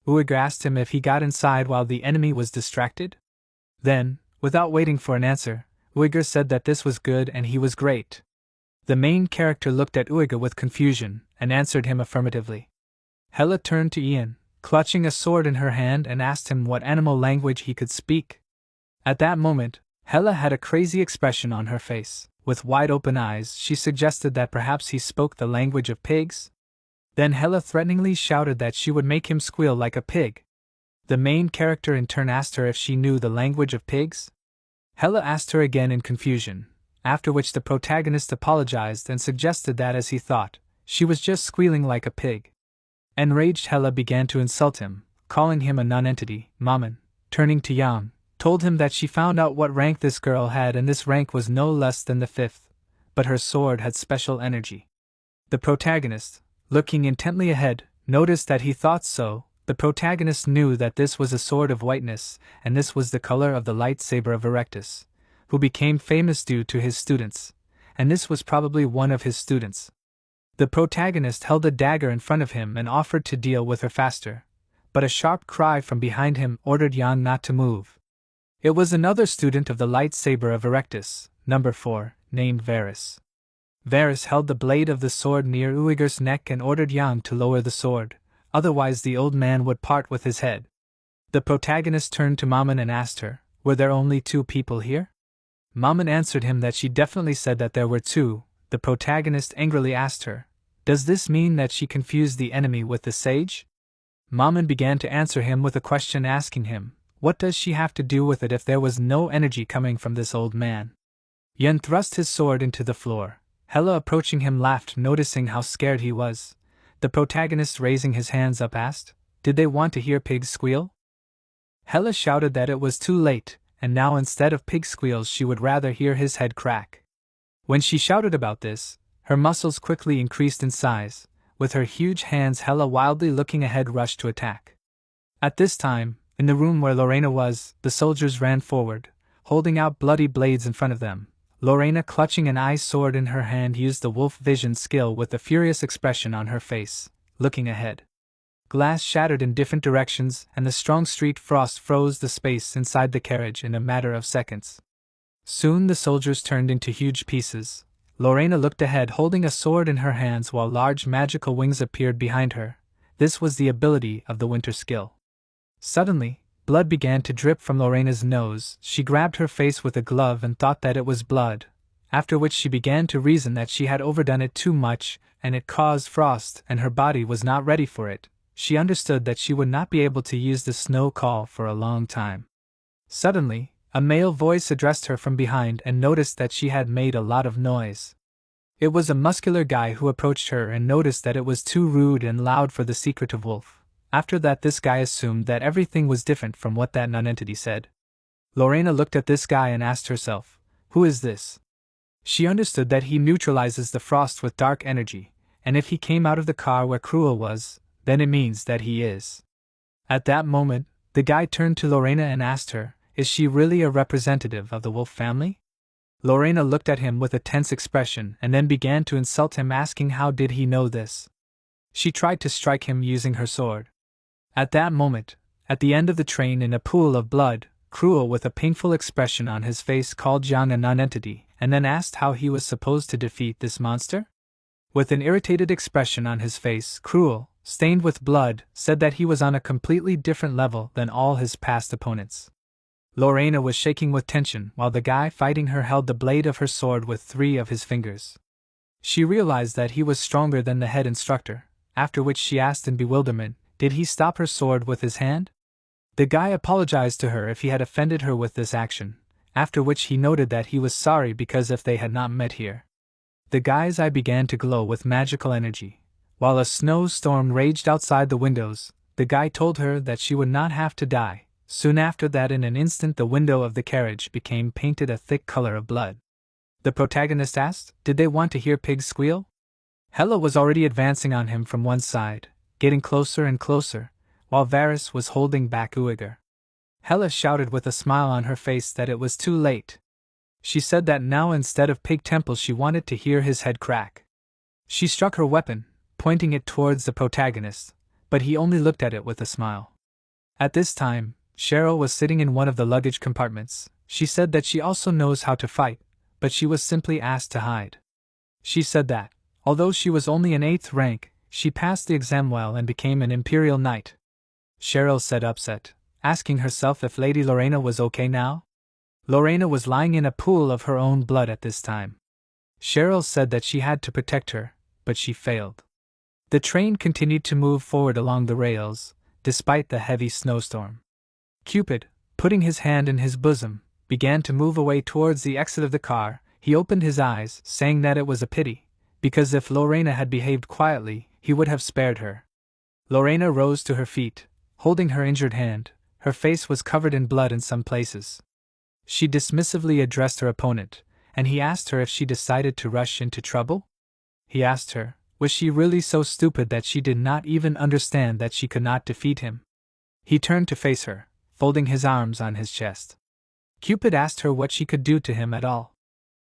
Uyghur asked him if he got inside while the enemy was distracted. Then, without waiting for an answer, Uyghur said that this was good and he was great. The main character looked at Uyghur with confusion and answered him affirmatively. Hela turned to Ian, clutching a sword in her hand, and asked him what animal language he could speak. At that moment, Hela had a crazy expression on her face. With wide open eyes, she suggested that perhaps he spoke the language of pigs. Then Hela threateningly shouted that she would make him squeal like a pig. The main character in turn asked her if she knew the language of pigs. Hela asked her again in confusion, after which the protagonist apologized and suggested that, as he thought, she was just squealing like a pig. Enraged, Hela began to insult him, calling him a non-entity. Maman, turning to Yang, told him that she found out what rank this girl had, and this rank was no less than the 5th, but her sword had special energy. The protagonist, looking intently ahead, noticed that he thought so. The protagonist knew that this was a sword of whiteness, and this was the color of the lightsaber of Erectus, who became famous due to his students, and this was probably one of his students. The protagonist held a dagger in front of him and offered to deal with her faster, but a sharp cry from behind him ordered Yang not to move. It was another student of the lightsaber of Erectus, number 4, named Varys. Varys held the blade of the sword near Uyghur's neck and ordered Yang to lower the sword, otherwise the old man would part with his head. The protagonist turned to Maman and asked her, were there only 2 people here? Maman answered him that she definitely said that there were 2. The protagonist angrily asked her, does this mean that she confused the enemy with the sage? Maman began to answer him with a question, asking him, what does she have to do with it if there was no energy coming from this old man? Yen thrust his sword into the floor. Hela, approaching him, laughed, noticing how scared he was. The protagonist, raising his hands up, asked, did they want to hear pigs squeal? Hela shouted that it was too late, and now instead of pig squeals she would rather hear his head crack. When she shouted about this, her muscles quickly increased in size. With her huge hands, Hela, wildly looking ahead, rushed to attack. At this time, in the room where Lorena was, the soldiers ran forward, holding out bloody blades in front of them. Lorena, clutching an ice sword in her hand, used the wolf vision skill with a furious expression on her face, looking ahead. Glass shattered in different directions, and the strong street frost froze the space inside the carriage in a matter of seconds. Soon the soldiers turned into huge pieces. Lorena looked ahead, holding a sword in her hands, while large magical wings appeared behind her. This was the ability of the winter skill. Suddenly, blood began to drip from Lorena's nose. She grabbed her face with a glove and thought that it was blood, after which she began to reason that she had overdone it too much, and it caused frost, and her body was not ready for it. She understood that she would not be able to use the snow call for a long time. Suddenly, a male voice addressed her from behind and noticed that she had made a lot of noise. It was a muscular guy who approached her and noticed that it was too rude and loud for the secretive wolf. After that, this guy assumed that everything was different from what that non-entity said. Lorena looked at this guy and asked herself, who is this? She understood that he neutralizes the frost with dark energy, and if he came out of the car where Cruel was, then it means that he is. At that moment, The guy turned to Lorena and asked her, "Is she really a representative of the wolf family?" Lorena looked at him with a tense expression and then began to insult him, asking how did he know this. She tried to strike him using her sword. At that moment, at the end of the train in a pool of blood, Cruel with a painful expression on his face called Jiang a nonentity and then asked how he was supposed to defeat this monster? With an irritated expression on his face, Cruel, stained with blood, said that he was on a completely different level than all his past opponents. Lorena was shaking with tension while the guy fighting her held the blade of her sword with 3 of his fingers. She realized that he was stronger than the head instructor, after which she asked in bewilderment, did he stop her sword with his hand? The guy apologized to her if he had offended her with this action, after which he noted that he was sorry because if they had not met here. The guy's eye began to glow with magical energy. While a snowstorm raged outside the windows, the guy told her that she would not have to die. Soon after that, in an instant, the window of the carriage became painted a thick color of blood. The protagonist asked, did they want to hear pigs squeal? Hela was already advancing on him from one side, getting closer and closer, while Varys was holding back Uiger. Hela shouted with a smile on her face that it was too late. She said that now instead of pig temples she wanted to hear his head crack. She struck her weapon, pointing it towards the protagonist, but he only looked at it with a smile. At this time, Cheryl was sitting in one of the luggage compartments. She said that she also knows how to fight, but she was simply asked to hide. She said that, although she was only in 8th rank, she passed the exam well and became an Imperial Knight. Cheryl said upset, asking herself if Lady Lorena was okay now. Lorena was lying in a pool of her own blood at this time. Cheryl said that she had to protect her, but she failed. The train continued to move forward along the rails, despite the heavy snowstorm. Cupid, putting his hand in his bosom, began to move away towards the exit of the car. He opened his eyes, saying that it was a pity, because if Lorena had behaved quietly, he would have spared her. Lorena rose to her feet, holding her injured hand. Her face was covered in blood in some places. She dismissively addressed her opponent, and he asked her if she decided to rush into trouble. He asked her, was she really so stupid that she did not even understand that she could not defeat him? He turned to face her, folding his arms on his chest. Cupid asked her what she could do to him at all.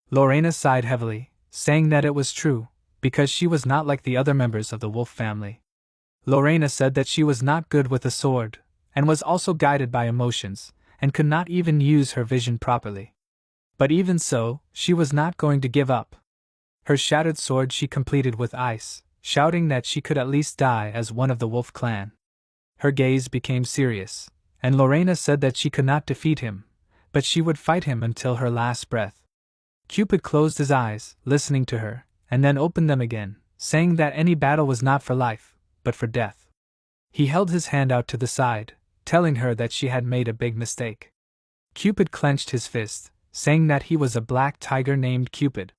Lorena sighed heavily, saying that it was true, because she was not like the other members of the wolf family. Lorena said that she was not good with a sword, and was also guided by emotions, and could not even use her vision properly. But even so, she was not going to give up. Her shattered sword she completed with ice, shouting that she could at least die as one of the wolf clan. Her gaze became serious, and Lorena said that she could not defeat him, but she would fight him until her last breath. Cupid closed his eyes, listening to her, and then opened them again, saying that any battle was not for life, but for death. He held his hand out to the side, telling her that she had made a big mistake. Cupid clenched his fist, saying that he was a black tiger named Cupid.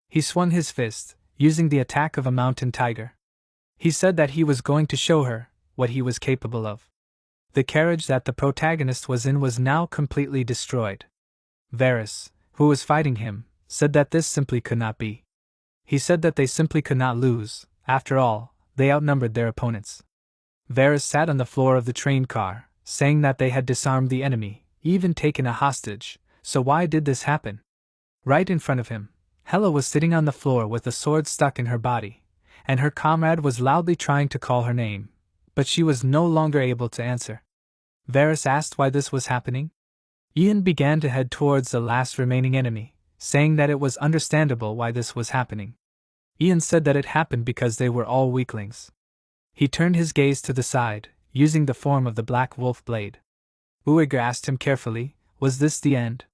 He swung his fist, using the attack of a mountain tiger. He said that he was going to show her what he was capable of. The carriage that the protagonist was in was now completely destroyed. Varys, who was fighting him, said that this simply could not be. He said that they simply could not lose. After all, they outnumbered their opponents. Varys sat on the floor of the train car, saying that they had disarmed the enemy, even taken a hostage, so why did this happen? Right in front of him, Hela was sitting on the floor with a sword stuck in her body, and her comrade was loudly trying to call her name, but she was no longer able to answer. Varys asked why this was happening. Ian began to head towards the last remaining enemy, saying that it was understandable why this was happening. Ian said that it happened because they were all weaklings. He turned his gaze to the side, using the form of the black wolf blade. Uiger asked him carefully, was this the end?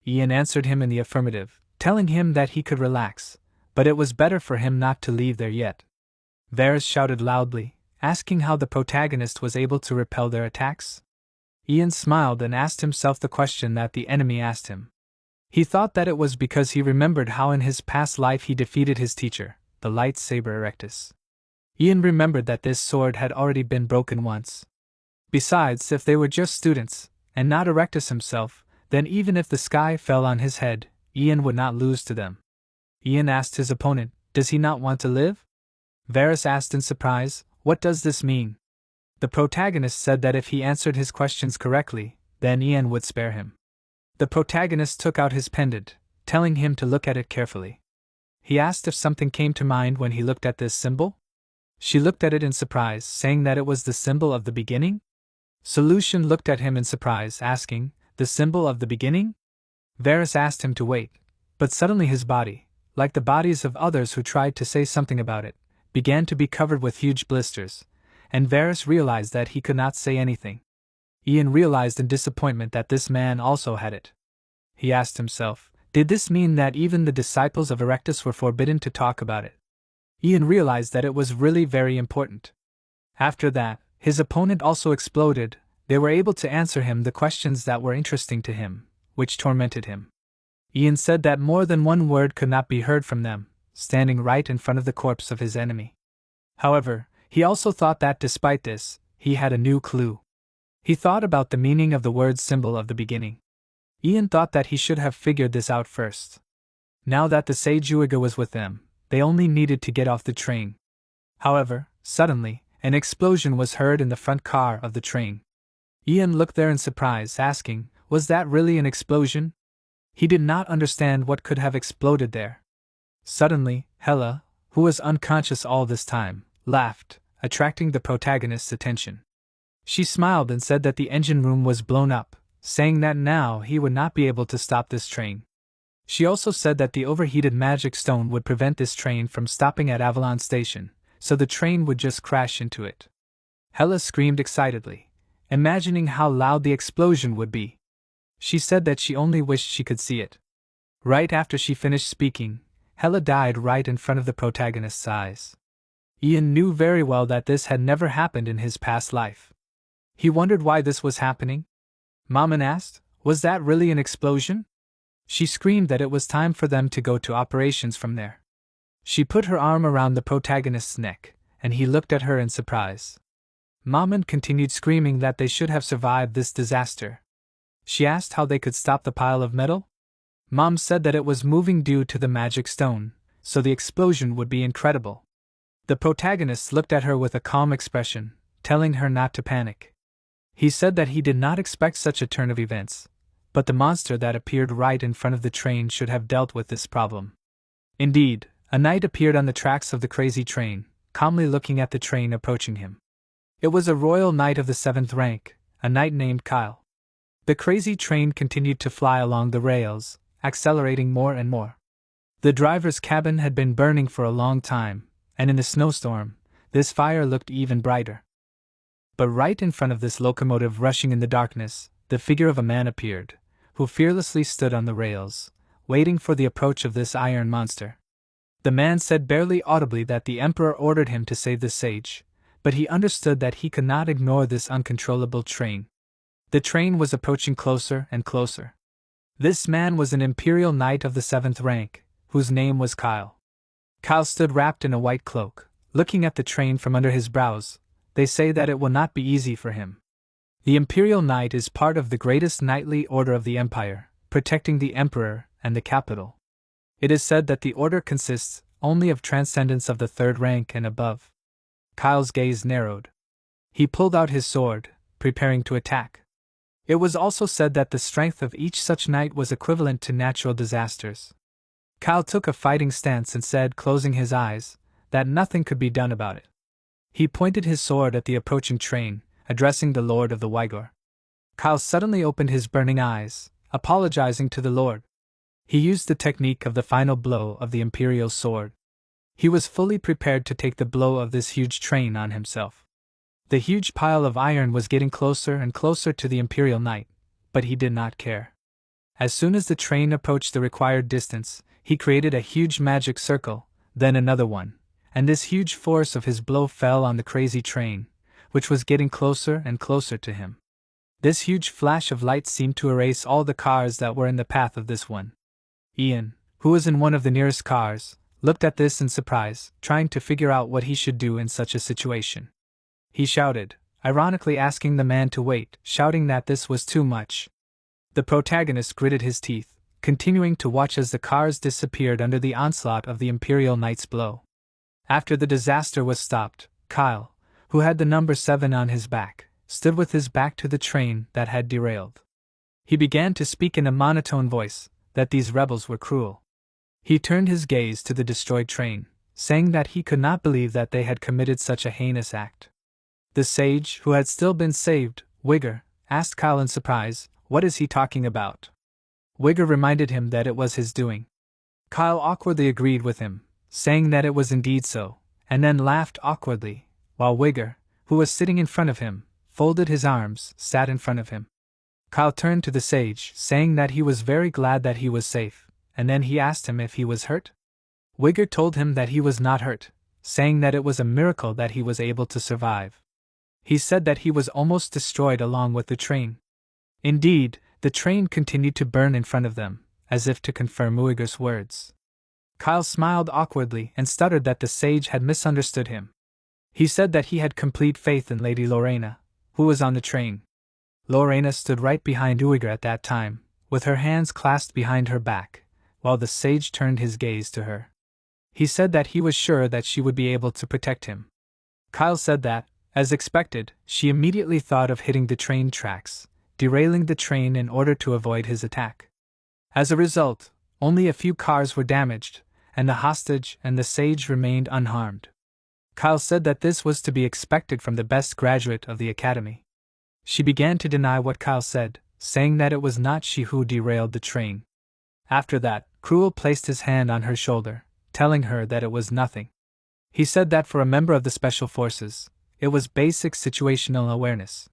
Ian answered him in the affirmative, telling him that he could relax, but it was better for him not to leave there yet. Varys shouted loudly, asking how the protagonist was able to repel their attacks. Ian smiled and asked himself the question that the enemy asked him. He thought that it was because he remembered how in his past life he defeated his teacher, the lightsaber Erectus. Ian remembered that this sword had already been broken once. Besides, if they were just students, and not Erectus himself, then even if the sky fell on his head, Ian would not lose to them. Ian asked his opponent, does he not want to live? Varys asked in surprise, what does this mean? The protagonist said that if he answered his questions correctly, then Ian would spare him. The protagonist took out his pendant, telling him to look at it carefully. He asked if something came to mind when he looked at this symbol. She looked at it in surprise, saying that it was the symbol of the beginning. Solution looked at him in surprise, asking, "The symbol of the beginning?" Varys asked him to wait, but suddenly his body, like the bodies of others who tried to say something about it, began to be covered with huge blisters, and Varys realized that he could not say anything. Ian realized in disappointment that this man also had it. He asked himself, did this mean that even the disciples of Erectus were forbidden to talk about it? Ian realized that it was really very important. After that, his opponent also exploded. They were able to answer him the questions that were interesting to him, which tormented him. Ian said that more than one word could not be heard from them, standing right in front of the corpse of his enemy. However, he also thought that despite this, he had a new clue. He thought about the meaning of the word symbol of the beginning. Ian thought that he should have figured this out first. Now that the sage Uiga was with them, they only needed to get off the train. However, suddenly, an explosion was heard in the front car of the train. Ian looked there in surprise, asking, was that really an explosion? He did not understand what could have exploded there. Suddenly, Hela, who was unconscious all this time, laughed, attracting the protagonist's attention. She smiled and said that the engine room was blown up, saying that now he would not be able to stop this train. She also said that the overheated magic stone would prevent this train from stopping at Avalon Station, so the train would just crash into it. Hela screamed excitedly, imagining how loud the explosion would be. She said that she only wished she could see it. Right after she finished speaking, Hela died right in front of the protagonist's eyes. Ian knew very well that this had never happened in his past life. He wondered why this was happening. Maman asked, was that really an explosion? She screamed that it was time for them to go to operations from there. She put her arm around the protagonist's neck, and he looked at her in surprise. Maman continued screaming that they should have survived this disaster. She asked how they could stop the pile of metal. Mom said that it was moving due to the magic stone, so the explosion would be incredible. The protagonist looked at her with a calm expression, telling her not to panic. He said that he did not expect such a turn of events, but the monster that appeared right in front of the train should have dealt with this problem. Indeed, a knight appeared on the tracks of the crazy train, calmly looking at the train approaching him. It was a royal knight of the 7th rank, a knight named Kyle. The crazy train continued to fly along the rails, accelerating more and more. The driver's cabin had been burning for a long time, and in the snowstorm, this fire looked even brighter. But right in front of this locomotive rushing in the darkness, the figure of a man appeared, who fearlessly stood on the rails, waiting for the approach of this iron monster. The man said barely audibly that the emperor ordered him to save the sage, but he understood that he could not ignore this uncontrollable train. The train was approaching closer and closer. This man was an imperial knight of the 7th rank, whose name was Kyle. Kyle stood wrapped in a white cloak, looking at the train from under his brows. They say that it will not be easy for him. The Imperial Knight is part of the greatest knightly order of the Empire, protecting the Emperor and the capital. It is said that the order consists only of transcendents of the 3rd rank and above. Kyle's gaze narrowed. He pulled out his sword, preparing to attack. It was also said that the strength of each such knight was equivalent to natural disasters. Kyle took a fighting stance and said, closing his eyes, that nothing could be done about it. He pointed his sword at the approaching train, addressing the Lord of the Wygor. Kyle suddenly opened his burning eyes, apologizing to the Lord. He used the technique of the final blow of the Imperial sword. He was fully prepared to take the blow of this huge train on himself. The huge pile of iron was getting closer and closer to the Imperial Knight, but he did not care. As soon as the train approached the required distance, he created a huge magic circle, then another one, and this huge force of his blow fell on the crazy train, which was getting closer and closer to him. This huge flash of light seemed to erase all the cars that were in the path of this one. Ian, who was in one of the nearest cars, looked at this in surprise, trying to figure out what he should do in such a situation. He shouted, ironically asking the man to wait, shouting that this was too much. The protagonist gritted his teeth, continuing to watch as the cars disappeared under the onslaught of the Imperial Knight's blow. After the disaster was stopped, Kyle, who had the number 7 on his back, stood with his back to the train that had derailed. He began to speak in a monotone voice, that these rebels were cruel. He turned his gaze to the destroyed train, saying that he could not believe that they had committed such a heinous act. The sage, who had still been saved, Wigger, asked Kyle in surprise, "What is he talking about?" Wigger reminded him that it was his doing. Kyle awkwardly agreed with him, saying that it was indeed so, and then laughed awkwardly, while Wigger, who was sitting in front of him, folded his arms, sat in front of him. Kyle turned to the sage, saying that he was very glad that he was safe, and then he asked him if he was hurt. Wigger told him that he was not hurt, saying that it was a miracle that he was able to survive. He said that he was almost destroyed along with the train. Indeed, the train continued to burn in front of them, as if to confirm Wigger's words. Kyle smiled awkwardly and stuttered that the sage had misunderstood him. He said that he had complete faith in Lady Lorena, who was on the train. Lorena stood right behind Wigger at that time, with her hands clasped behind her back, while the sage turned his gaze to her. He said that he was sure that she would be able to protect him. Kyle said that, as expected, she immediately thought of hitting the train tracks, derailing the train in order to avoid his attack. As a result, only a few cars were damaged, and the hostage and the sage remained unharmed. Kyle said that this was to be expected from the best graduate of the academy. She began to deny what Kyle said, saying that it was not she who derailed the train. After that, Cruel placed his hand on her shoulder, telling her that it was nothing. He said that for a member of the Special Forces, it was basic situational awareness.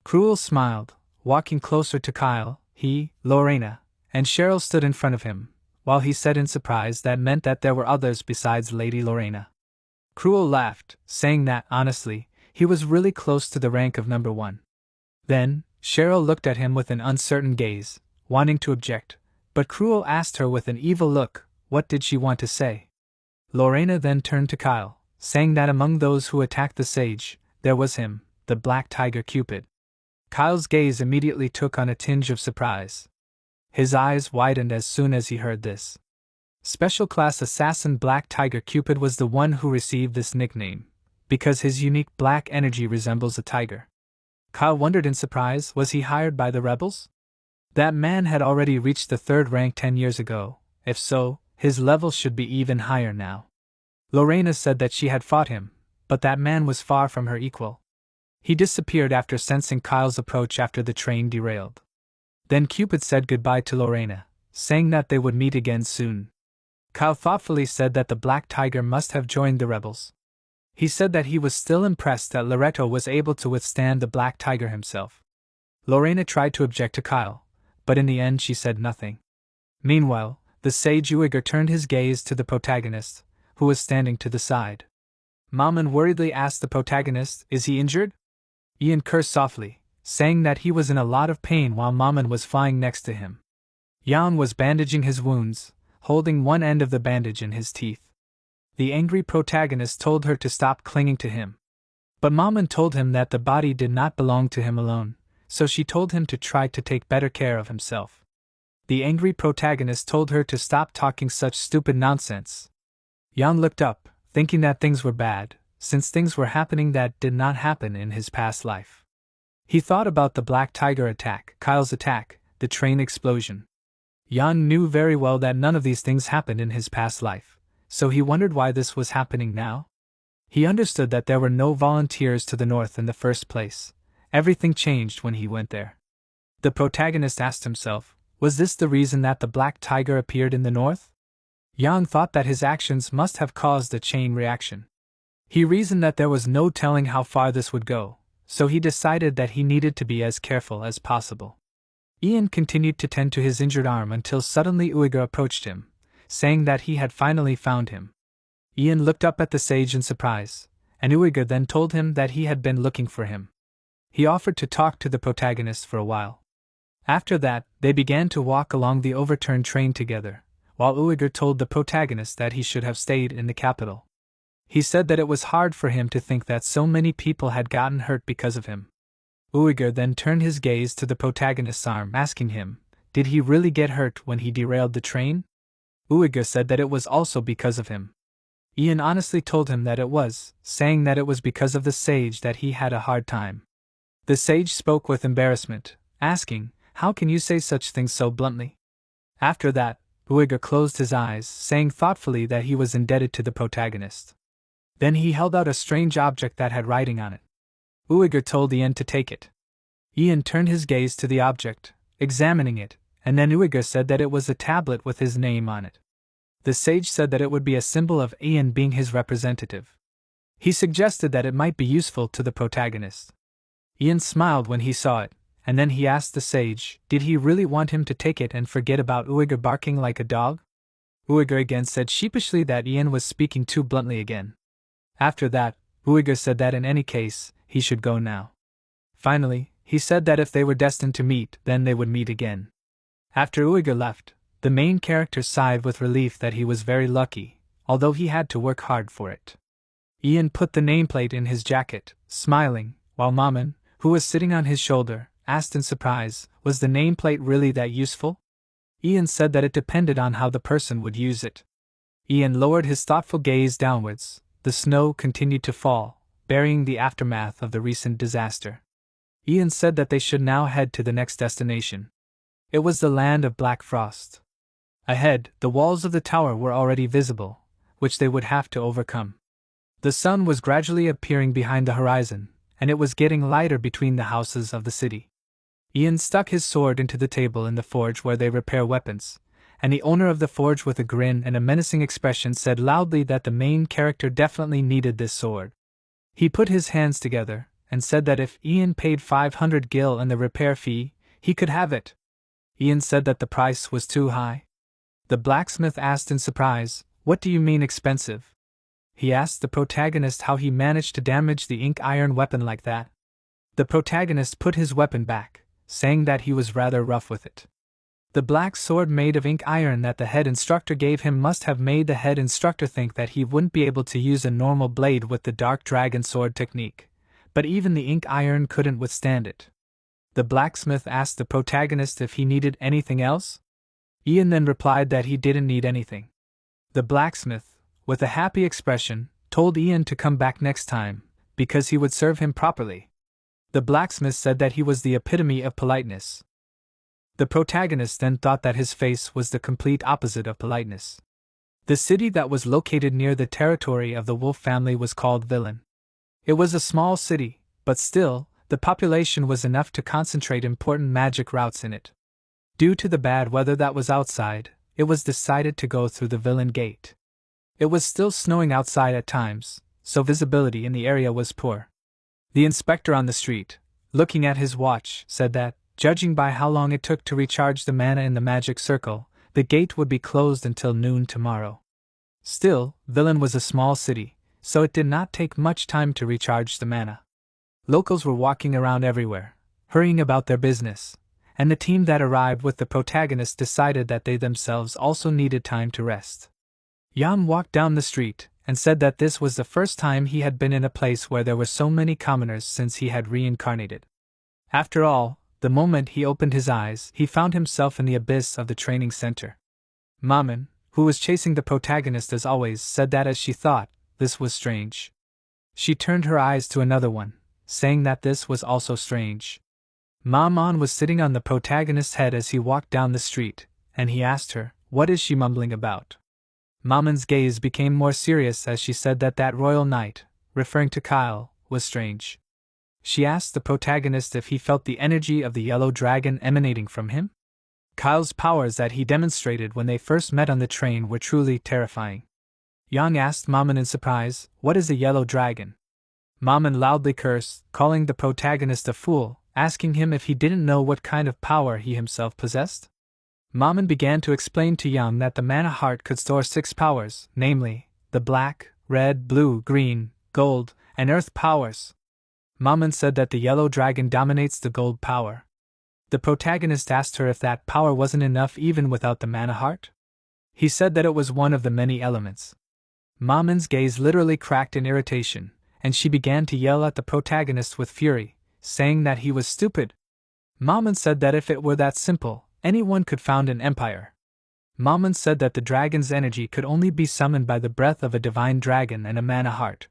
Cruel smiled, walking closer to Kyle. He, Lorena, and Cheryl stood in front of him, while he said in surprise that meant that there were others besides Lady Lorena. Cruel laughed, saying that, honestly, he was really close to the rank of number 1. Then, Cheryl looked at him with an uncertain gaze, wanting to object, but Cruel asked her with an evil look, what did she want to say? Lorena then turned to Kyle, saying that among those who attacked the sage, there was him, the Black Tiger Cupid. Kyle's gaze immediately took on a tinge of surprise. His eyes widened as soon as he heard this. Special Class Assassin Black Tiger Cupid was the one who received this nickname, because his unique black energy resembles a tiger. Kyle wondered in surprise, was he hired by the rebels? That man had already reached the 3rd rank 10 years ago. If so, his level should be even higher now. Lorena said that she had fought him, but that man was far from her equal. He disappeared after sensing Kyle's approach after the train derailed. Then Cupid said goodbye to Lorena, saying that they would meet again soon. Kyle thoughtfully said that the Black Tiger must have joined the rebels. He said that he was still impressed that Loretto was able to withstand the Black Tiger himself. Lorena tried to object to Kyle, but in the end she said nothing. Meanwhile, the sage Uiger turned his gaze to the protagonist, who was standing to the side. Maman worriedly asked the protagonist, "Is he injured?" Ian cursed softly, saying that he was in a lot of pain while Maman was flying next to him. Jan was bandaging his wounds, holding one end of the bandage in his teeth. The angry protagonist told her to stop clinging to him. But Maman told him that the body did not belong to him alone, so she told him to try to take better care of himself. The angry protagonist told her to stop talking such stupid nonsense. Jan looked up, thinking that things were bad, since things were happening that did not happen in his past life. He thought about the Black Tiger attack, Kyle's attack, the train explosion. Jan knew very well that none of these things happened in his past life, so he wondered why this was happening now. He understood that there were no volunteers to the north in the first place. Everything changed when he went there. The protagonist asked himself, was this the reason that the Black Tiger appeared in the north? Jan thought that his actions must have caused a chain reaction. He reasoned that there was no telling how far this would go, so he decided that he needed to be as careful as possible. Ian continued to tend to his injured arm until suddenly Uiger approached him, saying that he had finally found him. Ian looked up at the sage in surprise, and Uiger then told him that he had been looking for him. He offered to talk to the protagonist for a while. After that, they began to walk along the overturned train together, while Uiger told the protagonist that he should have stayed in the capital. He said that it was hard for him to think that so many people had gotten hurt because of him. Uiger then turned his gaze to the protagonist's arm, asking him, did he really get hurt when he derailed the train? Uiger said that it was also because of him. Ian honestly told him that it was, saying that it was because of the sage that he had a hard time. The sage spoke with embarrassment, asking, "How can you say such things so bluntly?" After that, Uiger closed his eyes, saying thoughtfully that he was indebted to the protagonist. Then he held out a strange object that had writing on it. Uiger told Ian to take it. Ian turned his gaze to the object, examining it, and then Uiger said that it was a tablet with his name on it. The sage said that it would be a symbol of Ian being his representative. He suggested that it might be useful to the protagonist. Ian smiled when he saw it, and then he asked the sage, did he really want him to take it and forget about Uiger barking like a dog? Uiger again said sheepishly that Ian was speaking too bluntly again. After that, Uiger said that in any case, he should go now. Finally, he said that if they were destined to meet, then they would meet again. After Uiger left, the main character sighed with relief that he was very lucky, although he had to work hard for it. Ian put the nameplate in his jacket, smiling, while Maman, who was sitting on his shoulder, asked in surprise, was the nameplate really that useful? Ian said that it depended on how the person would use it. Ian lowered his thoughtful gaze downwards. The snow continued to fall, burying the aftermath of the recent disaster. Ian said that they should now head to the next destination. It was the land of black frost. Ahead, the walls of the tower were already visible, which they would have to overcome. The sun was gradually appearing behind the horizon, and it was getting lighter between the houses of the city. Ian stuck his sword into the table in the forge where they repair weapons, and the owner of the forge with a grin and a menacing expression said loudly that the main character definitely needed this sword. He put his hands together, and said that if Ian paid 500 gil and the repair fee, he could have it. Ian said that the price was too high. The blacksmith asked in surprise, "What do you mean expensive?" He asked the protagonist how he managed to damage the ink iron weapon like that. The protagonist put his weapon back, saying that he was rather rough with it. The black sword made of ink iron that the head instructor gave him must have made the head instructor think that he wouldn't be able to use a normal blade with the dark dragon sword technique, but even the ink iron couldn't withstand it. The blacksmith asked the protagonist if he needed anything else. Ian then replied that he didn't need anything. The blacksmith, with a happy expression, told Ian to come back next time, because he would serve him properly. The blacksmith said that he was the epitome of politeness. The protagonist then thought that his face was the complete opposite of politeness. The city that was located near the territory of the wolf family was called Villain. It was a small city, but still, the population was enough to concentrate important magic routes in it. Due to the bad weather that was outside, it was decided to go through the Villain Gate. It was still snowing outside at times, so visibility in the area was poor. The inspector on the street, looking at his watch, said that, judging by how long it took to recharge the mana in the magic circle, the gate would be closed until noon tomorrow. Still, Villain was a small city, so it did not take much time to recharge the mana. Locals were walking around everywhere, hurrying about their business, and the team that arrived with the protagonist decided that they themselves also needed time to rest. Jan walked down the street, and said that this was the first time he had been in a place where there were so many commoners since he had reincarnated. After all, the moment he opened his eyes, he found himself in the abyss of the training center. Maman, who was chasing the protagonist as always, said that as she thought, this was strange. She turned her eyes to another one, saying that this was also strange. Maman was sitting on the protagonist's head as he walked down the street, and he asked her, "What is she mumbling about?" Maman's gaze became more serious as she said that that royal knight, referring to Kyle, was strange. She asked the protagonist if he felt the energy of the yellow dragon emanating from him. Kyle's powers that he demonstrated when they first met on the train were truly terrifying. Yang asked Maman in surprise, "What is a yellow dragon?" Maman loudly cursed, calling the protagonist a fool, asking him if he didn't know what kind of power he himself possessed. Maman began to explain to Yang that the mana heart could store 6 powers, namely, the black, red, blue, green, gold, and earth powers. Maman said that the yellow dragon dominates the gold power. The protagonist asked her if that power wasn't enough even without the mana heart. He said that it was one of the many elements. Maman's gaze literally cracked in irritation, and she began to yell at the protagonist with fury, saying that he was stupid. Maman said that if it were that simple, anyone could found an empire. Maman said that the dragon's energy could only be summoned by the breath of a divine dragon and a mana heart.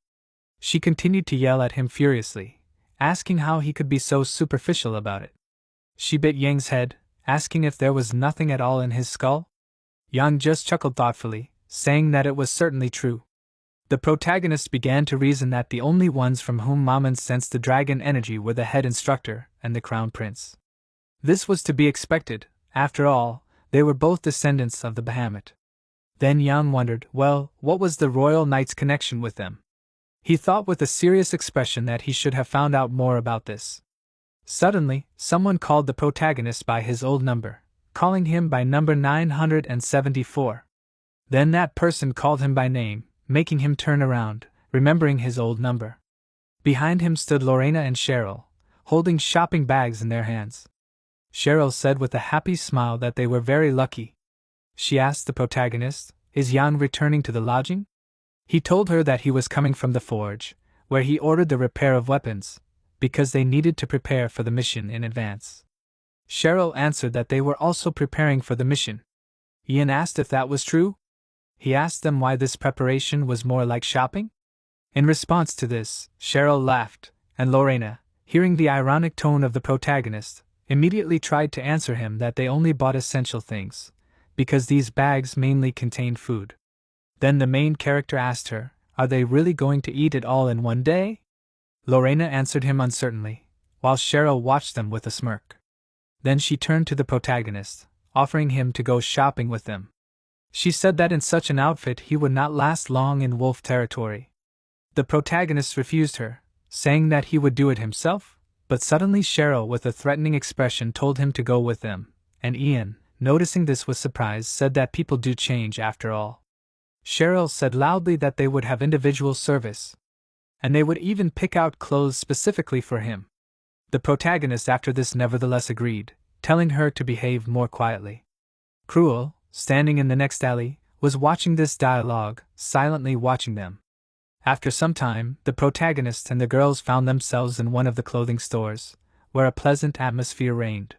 She continued to yell at him furiously, asking how he could be so superficial about it. She bit Yang's head, asking if there was nothing at all in his skull. Yang just chuckled thoughtfully, saying that it was certainly true. The protagonist began to reason that the only ones from whom Maman sensed the dragon energy were the head instructor and the crown prince. This was to be expected, after all, they were both descendants of the Bahamut. Then Yang wondered, well, what was the royal knight's connection with them? He thought with a serious expression that he should have found out more about this. Suddenly, someone called the protagonist by his old number, calling him by number 974. Then that person called him by name, making him turn around, remembering his old number. Behind him stood Lorena and Cheryl, holding shopping bags in their hands. Cheryl said with a happy smile that they were very lucky. She asked the protagonist, "Is Jan returning to the lodging?" He told her that he was coming from the forge, where he ordered the repair of weapons, because they needed to prepare for the mission in advance. Cheryl answered that they were also preparing for the mission. Ian asked if that was true. He asked them why this preparation was more like shopping. In response to this, Cheryl laughed, and Lorena, hearing the ironic tone of the protagonist, immediately tried to answer him that they only bought essential things, because these bags mainly contained food. Then the main character asked her, "Are they really going to eat it all in one day?" Lorena answered him uncertainly, while Cheryl watched them with a smirk. Then she turned to the protagonist, offering him to go shopping with them. She said that in such an outfit he would not last long in wolf territory. The protagonist refused her, saying that he would do it himself, but suddenly Cheryl with a threatening expression told him to go with them, and Ian, noticing this with surprise, said that people do change after all. Cheryl said loudly that they would have individual service, and they would even pick out clothes specifically for him. The protagonist after this nevertheless agreed, telling her to behave more quietly. Cruel, standing in the next alley, was watching this dialogue, silently watching them. After some time, the protagonist and the girls found themselves in one of the clothing stores, where a pleasant atmosphere reigned.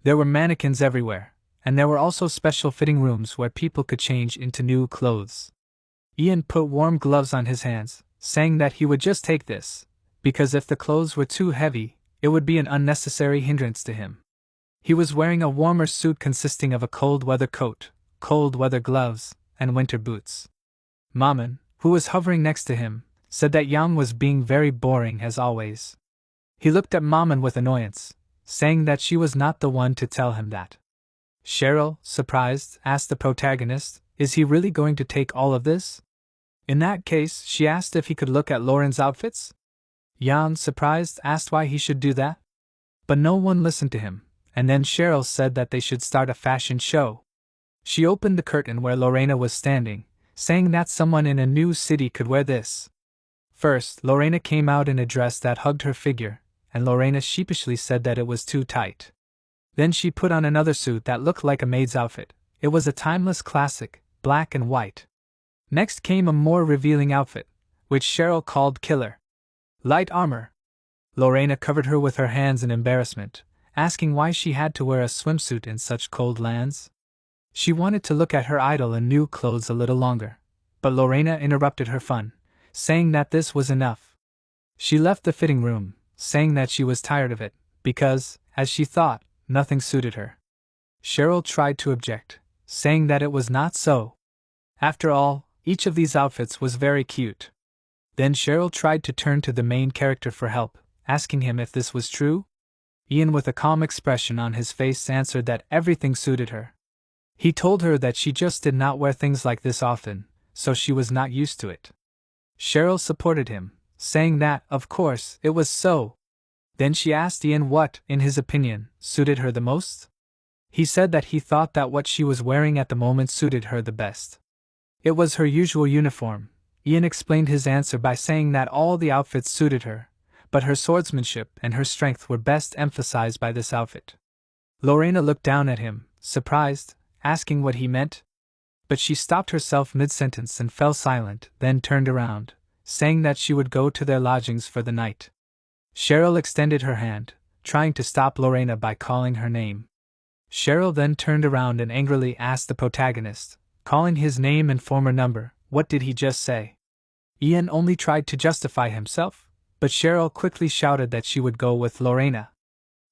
There were mannequins everywhere, and there were also special fitting rooms where people could change into new clothes. Ian put warm gloves on his hands, saying that he would just take this, because if the clothes were too heavy, it would be an unnecessary hindrance to him. He was wearing a warmer suit consisting of a cold weather coat, cold weather gloves, and winter boots. Maman, who was hovering next to him, said that Yang was being very boring as always. He looked at Maman with annoyance, saying that she was not the one to tell him that. Cheryl, surprised, asked the protagonist, "Is he really going to take all of this?" In that case, she asked if he could look at Lauren's outfits. Jan, surprised, asked why he should do that. But no one listened to him, and then Cheryl said that they should start a fashion show. She opened the curtain where Lorena was standing, saying that someone in a new city could wear this. First, Lorena came out in a dress that hugged her figure, and Lorena sheepishly said that it was too tight. Then she put on another suit that looked like a maid's outfit. It was a timeless classic, black and white. Next came a more revealing outfit, which Cheryl called Killer. Light armor. Lorena covered her with her hands in embarrassment, asking why she had to wear a swimsuit in such cold lands. She wanted to look at her idol in new clothes a little longer, but Lorena interrupted her fun, saying that this was enough. She left the fitting room, saying that she was tired of it, because, as she thought, nothing suited her. Cheryl tried to object, saying that it was not so. After all, each of these outfits was very cute. Then Cheryl tried to turn to the main character for help, asking him if this was true. Ian, with a calm expression on his face, answered that everything suited her. He told her that she just did not wear things like this often, so she was not used to it. Cheryl supported him, saying that, of course, it was so. Then she asked Ian what, in his opinion, suited her the most. He said that he thought that what she was wearing at the moment suited her the best. It was her usual uniform. Ian explained his answer by saying that all the outfits suited her, but her swordsmanship and her strength were best emphasized by this outfit. Lorena looked down at him, surprised, asking what he meant. But she stopped herself mid-sentence and fell silent, then turned around, saying that she would go to their lodgings for the night. Cheryl extended her hand, trying to stop Lorena by calling her name. Cheryl then turned around and angrily asked the protagonist, calling his name and former number, "What did he just say?" Ian only tried to justify himself, but Cheryl quickly shouted that she would go with Lorena.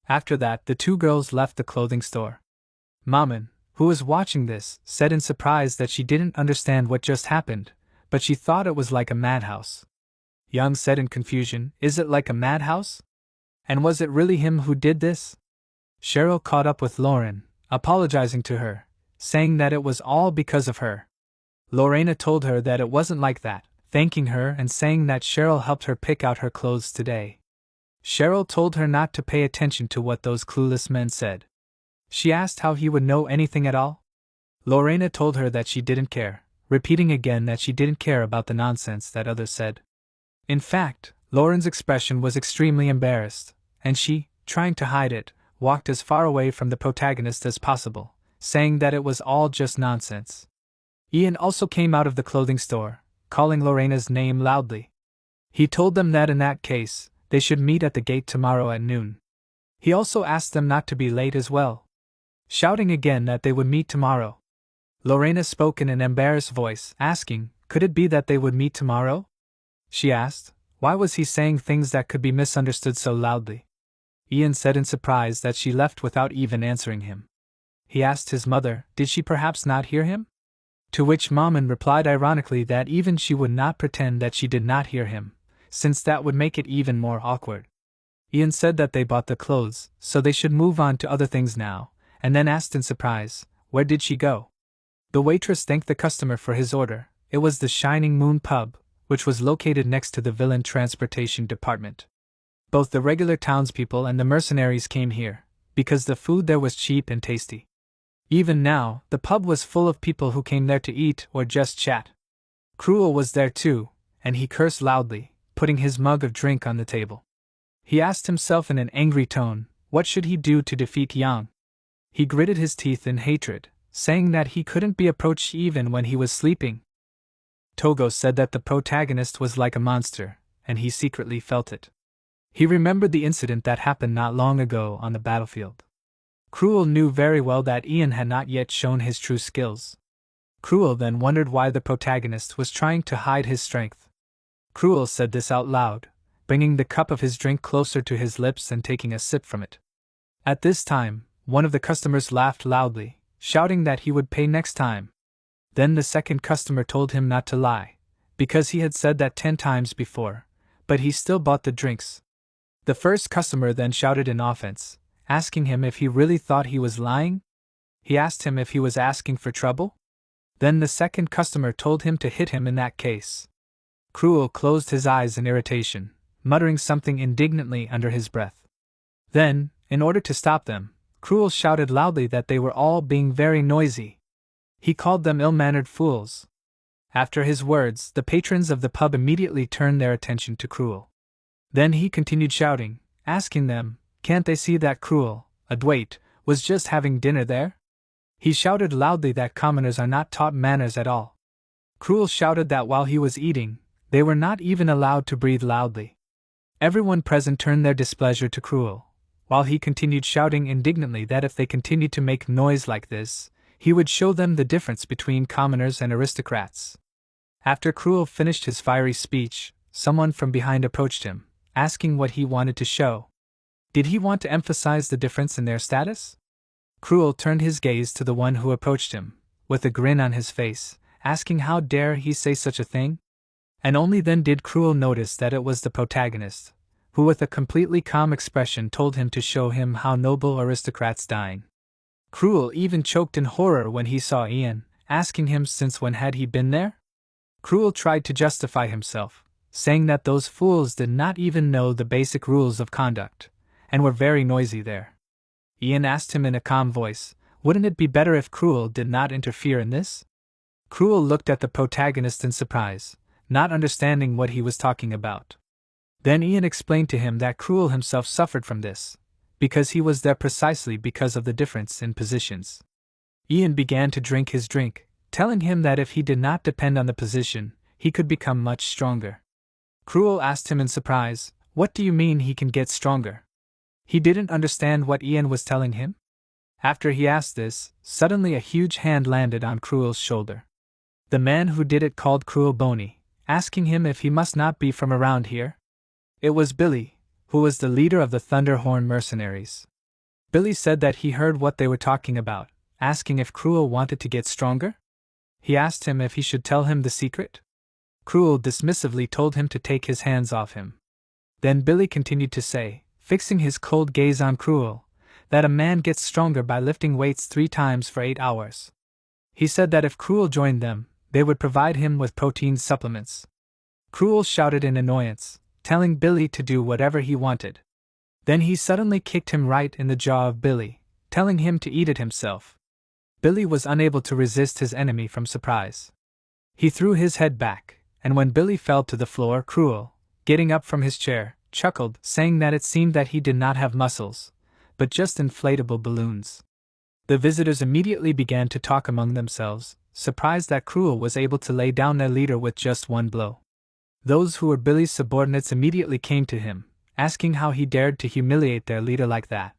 After that, the two girls left the clothing store. Maman, who was watching this, said in surprise that she didn't understand what just happened, but she thought it was like a madhouse. Young said in confusion, "Is it like a madhouse? And was it really him who did this?" Cheryl caught up with Lauren, apologizing to her, saying that it was all because of her. Lorena told her that it wasn't like that, thanking her and saying that Cheryl helped her pick out her clothes today. Cheryl told her not to pay attention to what those clueless men said. She asked how he would know anything at all. Lorena told her that she didn't care, repeating again that she didn't care about the nonsense that others said. In fact, Lauren's expression was extremely embarrassed, and she, trying to hide it, walked as far away from the protagonist as possible, saying that it was all just nonsense. Ian also came out of the clothing store, calling Lorena's name loudly. He told them that in that case, they should meet at the gate tomorrow at noon. He also asked them not to be late as well, shouting again that they would meet tomorrow. Lorena spoke in an embarrassed voice, asking, "Could it be that they would meet tomorrow?" She asked, why was he saying things that could be misunderstood so loudly? Ian said in surprise that she left without even answering him. He asked his mother, did she perhaps not hear him? To which Maman replied ironically that even she would not pretend that she did not hear him, since that would make it even more awkward. Ian said that they bought the clothes, so they should move on to other things now, and then asked in surprise, where did she go? The waitress thanked the customer for his order. It was the Shining Moon pub, which was located next to the villain transportation department. Both the regular townspeople and the mercenaries came here, because the food there was cheap and tasty. Even now, the pub was full of people who came there to eat or just chat. Cruel was there too, and he cursed loudly, putting his mug of drink on the table. He asked himself in an angry tone, what should he do to defeat Yang? He gritted his teeth in hatred, saying that he couldn't be approached even when he was sleeping. Togo said that the protagonist was like a monster, and he secretly felt it. He remembered the incident that happened not long ago on the battlefield. Cruel knew very well that Ian had not yet shown his true skills. Cruel then wondered why the protagonist was trying to hide his strength. Cruel said this out loud, bringing the cup of his drink closer to his lips and taking a sip from it. At this time, one of the customers laughed loudly, shouting that he would pay next time. Then the second customer told him not to lie, because he had said that 10 times before, but he still bought the drinks. The first customer then shouted in offense, asking him if he really thought he was lying. He asked him if he was asking for trouble. Then the second customer told him to hit him in that case. Cruel closed his eyes in irritation, muttering something indignantly under his breath. Then, in order to stop them, Cruel shouted loudly that they were all being very noisy. He called them ill-mannered fools. After his words, the patrons of the pub immediately turned their attention to Cruel. Then he continued shouting, asking them, can't they see that Cruel, Adwait, was just having dinner there? He shouted loudly that commoners are not taught manners at all. Cruel shouted that while he was eating, they were not even allowed to breathe loudly. Everyone present turned their displeasure to Cruel, while he continued shouting indignantly that if they continued to make noise like this, he would show them the difference between commoners and aristocrats. After Cruel finished his fiery speech, someone from behind approached him, asking what he wanted to show. Did he want to emphasize the difference in their status? Cruel turned his gaze to the one who approached him, with a grin on his face, asking how dare he say such a thing? And only then did Cruel notice that it was the protagonist, who with a completely calm expression told him to show him how noble aristocrats dine. Cruel even choked in horror when he saw Ian, asking him since when had he been there? Cruel tried to justify himself, saying that those fools did not even know the basic rules of conduct, and were very noisy there. Ian asked him in a calm voice, wouldn't it be better if Cruel did not interfere in this? Cruel looked at the protagonist in surprise, not understanding what he was talking about. Then Ian explained to him that Cruel himself suffered from this, because he was there precisely because of the difference in positions. Ian began to drink his drink, telling him that if he did not depend on the position, he could become much stronger. Cruel asked him in surprise, what do you mean he can get stronger? He didn't understand what Ian was telling him. After he asked this, suddenly a huge hand landed on Cruel's shoulder. The man who did it called Cruel Boney, asking him if he must not be from around here. It was Billy, who was the leader of the Thunderhorn mercenaries. Billy said that he heard what they were talking about, asking if Cruel wanted to get stronger. He asked him if he should tell him the secret. Cruel dismissively told him to take his hands off him. Then Billy continued to say, fixing his cold gaze on Cruel, that a man gets stronger by lifting weights 3 times for 8 hours. He said that if Cruel joined them, they would provide him with protein supplements. Cruel shouted in annoyance, telling Billy to do whatever he wanted. Then he suddenly kicked him right in the jaw of Billy, telling him to eat it himself. Billy was unable to resist his enemy from surprise. He threw his head back, and when Billy fell to the floor, Cruel, getting up from his chair, chuckled, saying that it seemed that he did not have muscles, but just inflatable balloons. The visitors immediately began to talk among themselves, surprised that Cruel was able to lay down their leader with just one blow. Those who were Billy's subordinates immediately came to him, asking how he dared to humiliate their leader like that.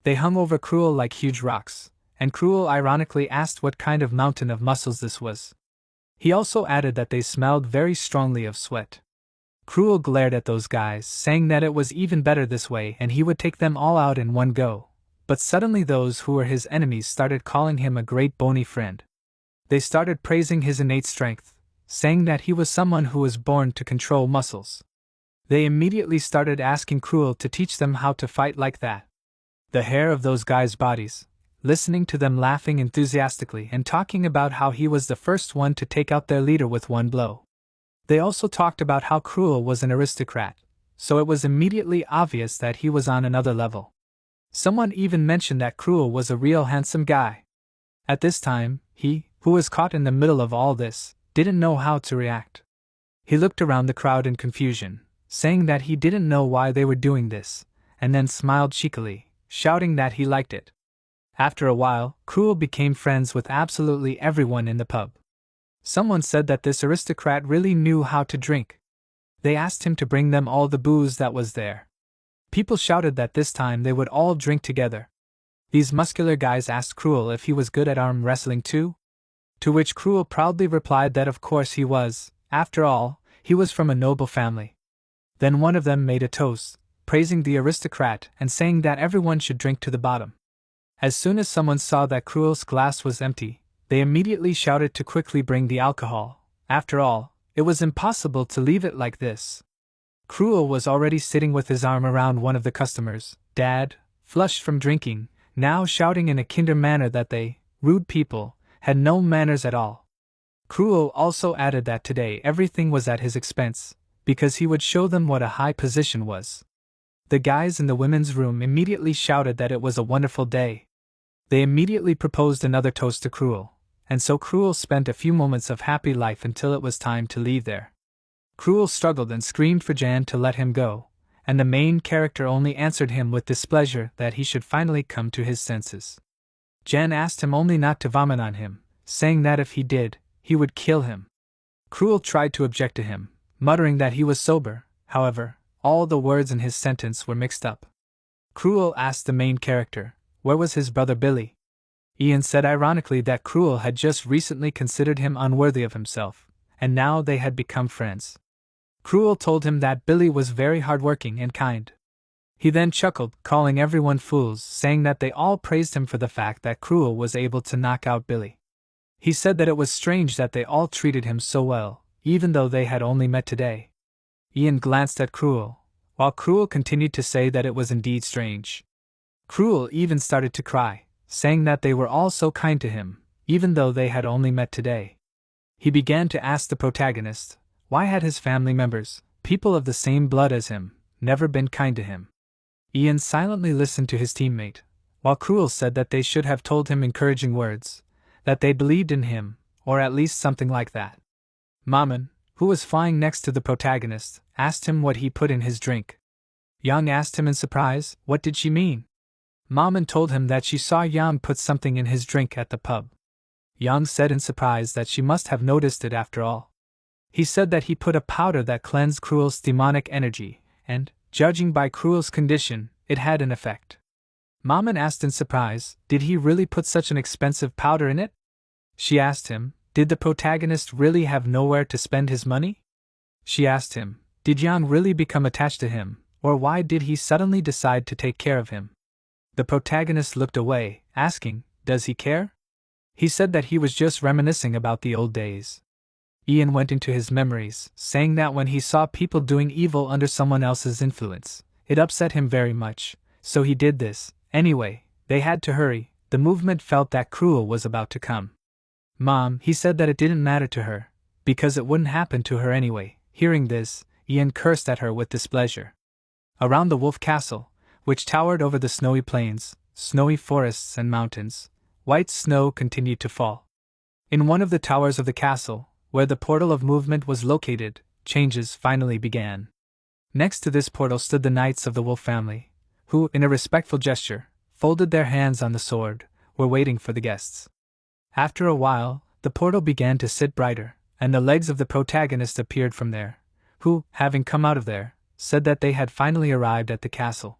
They hung over Cruel like huge rocks, and Cruel ironically asked what kind of mountain of muscles this was. He also added that they smelled very strongly of sweat. Cruel glared at those guys, saying that it was even better this way and he would take them all out in one go. But suddenly those who were his enemies started calling him a great bony friend. They started praising his innate strength, saying that he was someone who was born to control muscles. They immediately started asking Cruel to teach them how to fight like that. The hair of those guys' bodies, listening to them laughing enthusiastically and talking about how he was the first one to take out their leader with one blow. They also talked about how Cruel was an aristocrat, so it was immediately obvious that he was on another level. Someone even mentioned that Cruel was a real handsome guy. At this time, he, who was caught in the middle of all this, didn't know how to react. He looked around the crowd in confusion, saying that he didn't know why they were doing this, and then smiled cheekily, shouting that he liked it. After a while, Cruel became friends with absolutely everyone in the pub. Someone said that this aristocrat really knew how to drink. They asked him to bring them all the booze that was there. People shouted that this time they would all drink together. These muscular guys asked Cruel if he was good at arm wrestling too, to which Cruel proudly replied that of course he was. After all, he was from a noble family. Then one of them made a toast, praising the aristocrat and saying that everyone should drink to the bottom. As soon as someone saw that Cruel's glass was empty, they immediately shouted to quickly bring the alcohol. After all, it was impossible to leave it like this. Cruel was already sitting with his arm around one of the customers, Dad, flushed from drinking, now shouting in a kinder manner that they, rude people, had no manners at all. Cruel also added that today everything was at his expense, because he would show them what a high position was. The guys in the women's room immediately shouted that it was a wonderful day. They immediately proposed another toast to Cruel, and so Cruel spent a few moments of happy life until it was time to leave there. Cruel struggled and screamed for Jan to let him go, and the main character only answered him with displeasure that he should finally come to his senses. Jan asked him only not to vomit on him, saying that if he did, he would kill him. Cruel tried to object to him, muttering that he was sober. However, all the words in his sentence were mixed up. Cruel asked the main character, where was his brother Billy? Ian said ironically that Cruel had just recently considered him unworthy of himself, and now they had become friends. Cruel told him that Billy was very hardworking and kind. He then chuckled, calling everyone fools, saying that they all praised him for the fact that Cruel was able to knock out Billy. He said that it was strange that they all treated him so well, even though they had only met today. Ian glanced at Cruel, while Cruel continued to say that it was indeed strange. Cruel even started to cry, saying that they were all so kind to him, even though they had only met today. He began to ask the protagonist, why had his family members, people of the same blood as him, never been kind to him? Ian silently listened to his teammate, while Cruel said that they should have told him encouraging words, that they believed in him, or at least something like that. Maman, who was flying next to the protagonist, asked him what he put in his drink. Yang asked him in surprise, what did she mean? Maman told him that she saw Yang put something in his drink at the pub. Yang said in surprise that she must have noticed it after all. He said that he put a powder that cleansed Cruel's demonic energy, and, judging by Cruel's condition, it had an effect. Maman asked in surprise, did he really put such an expensive powder in it? She asked him, did the protagonist really have nowhere to spend his money? She asked him, did Yang really become attached to him, or why did he suddenly decide to take care of him? The protagonist looked away, asking, does he care? He said that he was just reminiscing about the old days. Ian went into his memories, saying that when he saw people doing evil under someone else's influence, it upset him very much, so he did this. Anyway, they had to hurry. The movement felt that Cruel was about to come. Mom, he said that it didn't matter to her, because it wouldn't happen to her anyway. Hearing this, Ian cursed at her with displeasure. Around the wolf castle, which towered over the snowy plains, snowy forests and mountains, white snow continued to fall. In one of the towers of the castle, where the portal of movement was located, changes finally began. Next to this portal stood the knights of the wolf family, who, in a respectful gesture, folded their hands on the sword, were waiting for the guests. After a while, the portal began to sit brighter, and the legs of the protagonist appeared from there, who, having come out of there, said that they had finally arrived at the castle.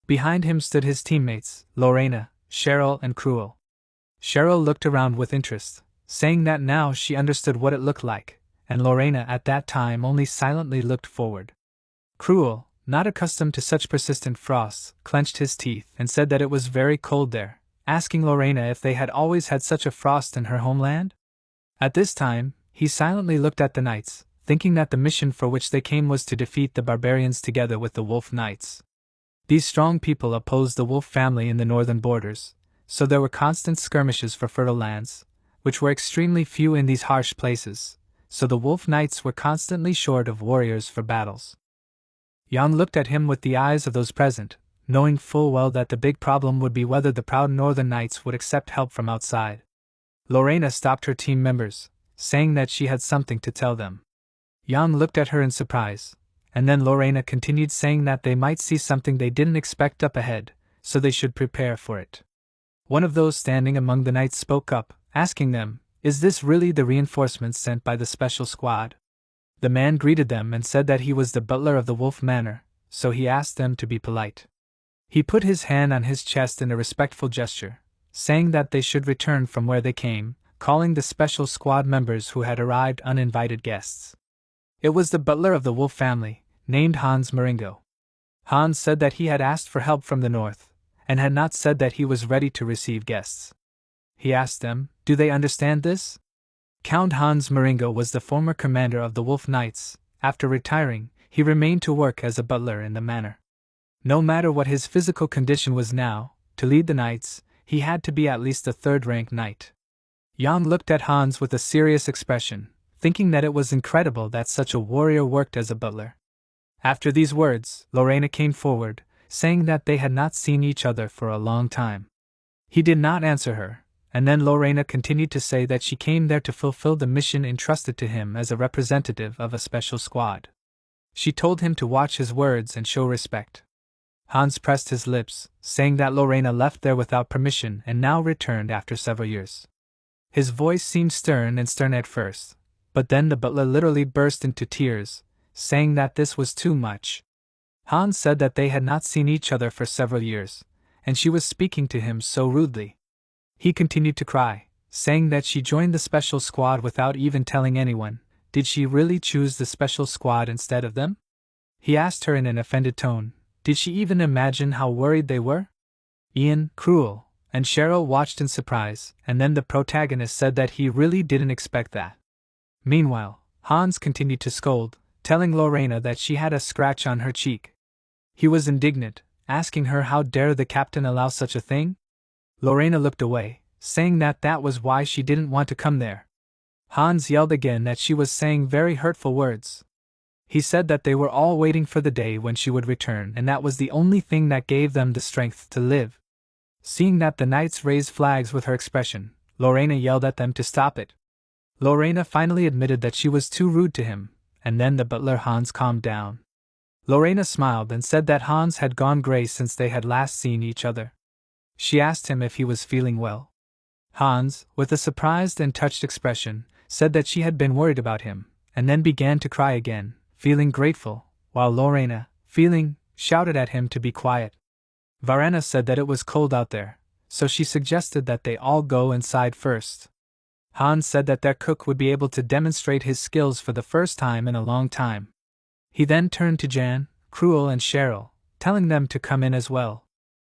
Behind him stood his teammates, Lorena, Cheryl and Cruel. Cheryl looked around with interest, saying that now she understood what it looked like, and Lorena at that time only silently looked forward. Cruel, not accustomed to such persistent frosts, clenched his teeth and said that it was very cold there, asking Lorena if they had always had such a frost in her homeland. At this time, he silently looked at the knights, thinking that the mission for which they came was to defeat the barbarians together with the wolf knights. These strong people opposed the wolf family in the northern borders, so there were constant skirmishes for fertile lands, which were extremely few in these harsh places, so the wolf knights were constantly short of warriors for battles. Yang looked at him with the eyes of those present, knowing full well that the big problem would be whether the proud northern knights would accept help from outside. Lorena stopped her team members, saying that she had something to tell them. Yang looked at her in surprise, and then Lorena continued saying that they might see something they didn't expect up ahead, so they should prepare for it. One of those standing among the knights spoke up, asking them, "Is this really the reinforcements sent by the special squad?" The man greeted them and said that he was the butler of the Wolf Manor, so he asked them to be polite. He put his hand on his chest in a respectful gesture, saying that they should return from where they came, calling the special squad members who had arrived uninvited guests. It was the butler of the Wolf family, named Hans Maringo. Hans said that he had asked for help from the north, and had not said that he was ready to receive guests. He asked them, "Do they understand this?" Count Hans Maringo was the former commander of the Wolf Knights. After retiring, he remained to work as a butler in the manor. No matter what his physical condition was now, to lead the knights, he had to be at least a third-rank knight. Jan looked at Hans with a serious expression, thinking that it was incredible that such a warrior worked as a butler. After these words, Lorena came forward, saying that they had not seen each other for a long time. He did not answer her, and then Lorena continued to say that she came there to fulfill the mission entrusted to him as a representative of a special squad. She told him to watch his words and show respect. Hans pressed his lips, saying that Lorena left there without permission and now returned after several years. His voice seemed stern at first, but then the butler literally burst into tears, saying that this was too much. Hans said that they had not seen each other for several years, and she was speaking to him so rudely. He continued to cry, saying that she joined the special squad without even telling anyone. Did she really choose the special squad instead of them? He asked her in an offended tone. Did she even imagine how worried they were? Ian, Cruel, and Cheryl watched in surprise, and then the protagonist said that he really didn't expect that. Meanwhile, Hans continued to scold, telling Lorena that she had a scratch on her cheek. He was indignant, asking her how dare the captain allow such a thing? Lorena looked away, saying that that was why she didn't want to come there. Hans yelled again that she was saying very hurtful words. He said that they were all waiting for the day when she would return, and that was the only thing that gave them the strength to live. Seeing that the knights raised flags with her expression, Lorena yelled at them to stop it. Lorena finally admitted that she was too rude to him, and then the butler Hans calmed down. Lorena smiled and said that Hans had gone gray since they had last seen each other. She asked him if he was feeling well. Hans, with a surprised and touched expression, said that she had been worried about him, and then began to cry again, feeling grateful, while Lorena, shouted at him to be quiet. Varana said that it was cold out there, so she suggested that they all go inside first. Han said that their cook would be able to demonstrate his skills for the first time in a long time. He then turned to Jan, Cruel and Cheryl, telling them to come in as well.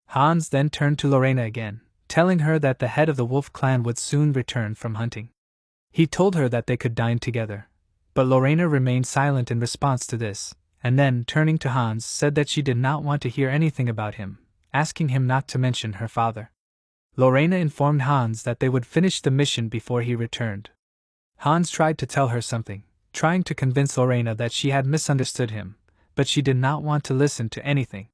Hans then turned to Lorena again, telling her that the head of the wolf clan would soon return from hunting. He told her that they could dine together, but Lorena remained silent in response to this, and then, turning to Hans, said that she did not want to hear anything about him, asking him not to mention her father. Lorena informed Hans that they would finish the mission before he returned. Hans tried to tell her something, trying to convince Lorena that she had misunderstood him, but she did not want to listen to anything.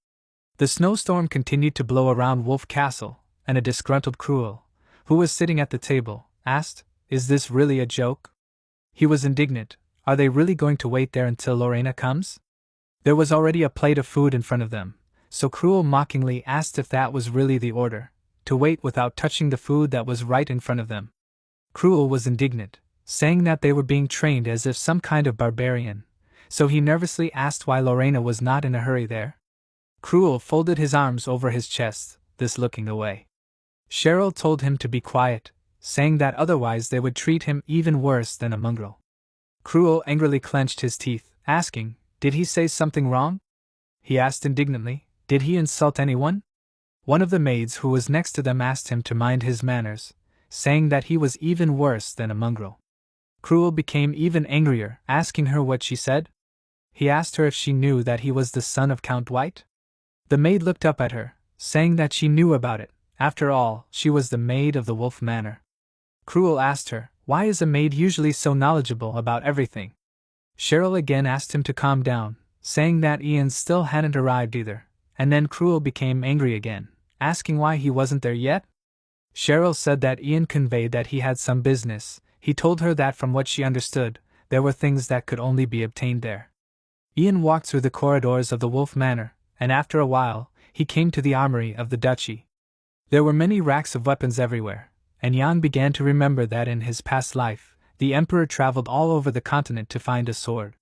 The snowstorm continued to blow around Wolf Castle, and a disgruntled Cruel, who was sitting at the table, asked, "Is this really a joke?" He was indignant. Are they really going to wait there until Lorena comes? There was already a plate of food in front of them, so Cruel mockingly asked if that was really the order, to wait without touching the food that was right in front of them. Cruel was indignant, saying that they were being trained as if some kind of barbarian, so he nervously asked why Lorena was not in a hurry there. Cruel folded his arms over his chest, this looking away. Cheryl told him to be quiet, saying that otherwise they would treat him even worse than a mongrel. Cruel angrily clenched his teeth, asking, "Did he say something wrong?" He asked indignantly, "Did he insult anyone?" One of the maids who was next to them asked him to mind his manners, saying that he was even worse than a mongrel. Cruel became even angrier, asking her what she said. He asked her if she knew that he was the son of Count White. The maid looked up at her, saying that she knew about it. After all, she was the maid of the Wolf Manor. Cruel asked her, "Why is a maid usually so knowledgeable about everything?" Cheryl again asked him to calm down, saying that Ian still hadn't arrived either, and then Cruel became angry again, asking why he wasn't there yet. Cheryl said that Ian conveyed that he had some business. He told her that from what she understood, there were things that could only be obtained there. Ian walked through the corridors of the Wolf Manor, and after a while, he came to the armory of the duchy. There were many racks of weapons everywhere, and Jan began to remember that in his past life, the Emperor traveled all over the continent to find a sword.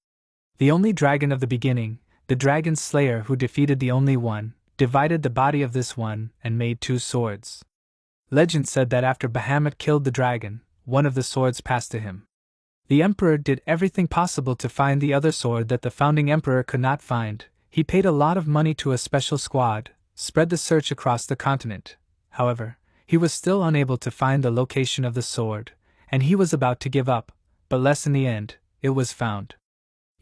The only dragon of the beginning, the dragon slayer who defeated the only one, divided the body of this one and made 2 swords. Legend said that after Bahamut killed the dragon, one of the swords passed to him. The Emperor did everything possible to find the other sword that the founding Emperor could not find. He paid a lot of money to a special squad, spread the search across the continent. However, he was still unable to find the location of the sword, and he was about to give up, but less in the end, it was found.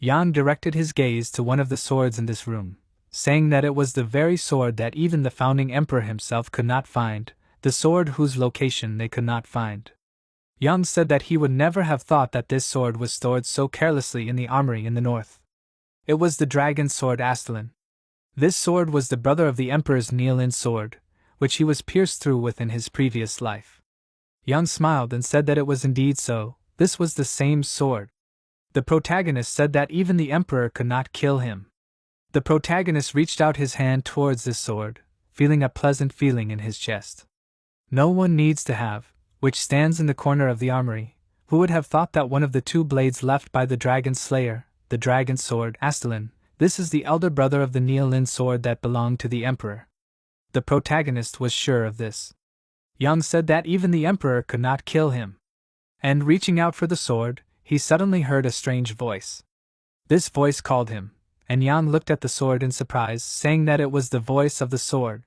Jan directed his gaze to one of the swords in this room, saying that it was the very sword that even the founding emperor himself could not find, the sword whose location they could not find. Jan said that he would never have thought that this sword was stored so carelessly in the armory in the north. It was the dragon sword Astalin. This sword was the brother of the emperor's Neolin sword, which he was pierced through with in his previous life. Jan smiled and said that it was indeed so. This was the same sword. The protagonist said that even the emperor could not kill him. The protagonist reached out his hand towards this sword, feeling a pleasant feeling in his chest. No one needs to have, which stands in the corner of the armory. Who would have thought that one of the 2 blades left by the dragon slayer, the dragon sword Astalin, this is the elder brother of the Neolin sword that belonged to the emperor. The protagonist was sure of this. Jan said that even the emperor could not kill him. And reaching out for the sword, he suddenly heard a strange voice. This voice called him, and Jan looked at the sword in surprise, saying that it was the voice of the sword.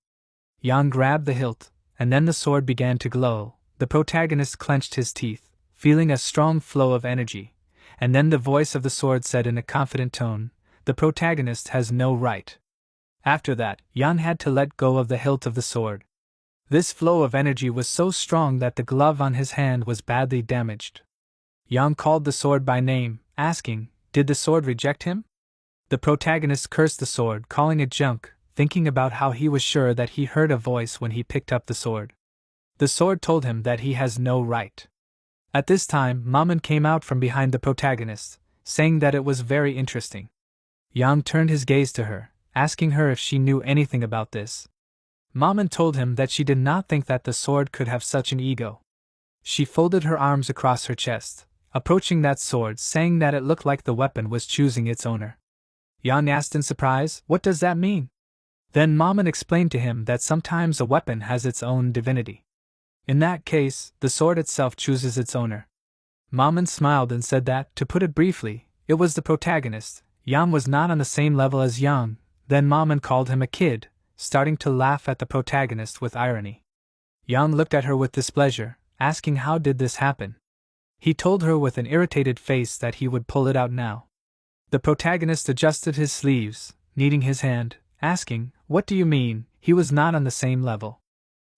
Jan grabbed the hilt, and then the sword began to glow. The protagonist clenched his teeth, feeling a strong flow of energy, and then the voice of the sword said in a confident tone, "The protagonist has no right." After that, Jan had to let go of the hilt of the sword. This flow of energy was so strong that the glove on his hand was badly damaged. Jan called the sword by name, asking, "Did the sword reject him?" The protagonist cursed the sword, calling it junk, thinking about how he was sure that he heard a voice when he picked up the sword. The sword told him that he has no right. At this time, Mammon came out from behind the protagonist, saying that it was very interesting. Jan turned his gaze to her, asking her if she knew anything about this. Mammon told him that she did not think that the sword could have such an ego. She folded her arms across her chest, approaching that sword, saying that it looked like the weapon was choosing its owner. Jan asked in surprise, "What does that mean?" Then Maman explained to him that sometimes a weapon has its own divinity. In that case, the sword itself chooses its owner. Maman smiled and said that, to put it briefly, it was the protagonist. Yan was not on the same level as Yang. Then Maman called him a kid, starting to laugh at the protagonist with irony. Yang looked at her with displeasure, asking how did this happen. He told her with an irritated face that he would pull it out now. The protagonist adjusted his sleeves, kneading his hand, asking, "What do you mean, he was not on the same level?"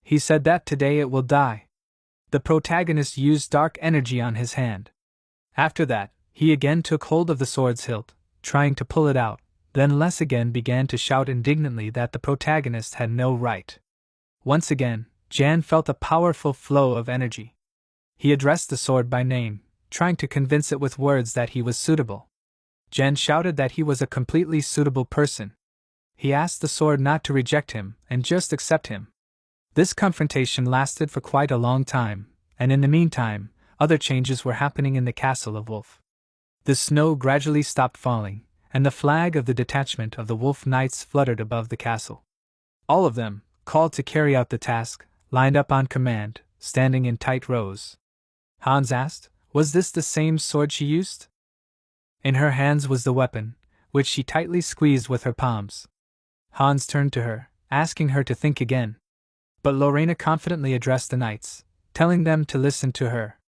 He said that today it will die. The protagonist used dark energy on his hand. After that, he again took hold of the sword's hilt, trying to pull it out, then Les again began to shout indignantly that the protagonist had no right. Once again, Jan felt a powerful flow of energy. He addressed the sword by name, trying to convince it with words that he was suitable. Jan shouted that he was a completely suitable person. He asked the sword not to reject him and just accept him. This confrontation lasted for quite a long time, and in the meantime, other changes were happening in the castle of Wolf. The snow gradually stopped falling, and the flag of the detachment of the Wolf Knights fluttered above the castle. All of them, called to carry out the task, lined up on command, standing in tight rows. Hans asked, was this the same sword she used? In her hands was the weapon, which she tightly squeezed with her palms. Hans turned to her, asking her to think again. But Lorena confidently addressed the knights, telling them to listen to her.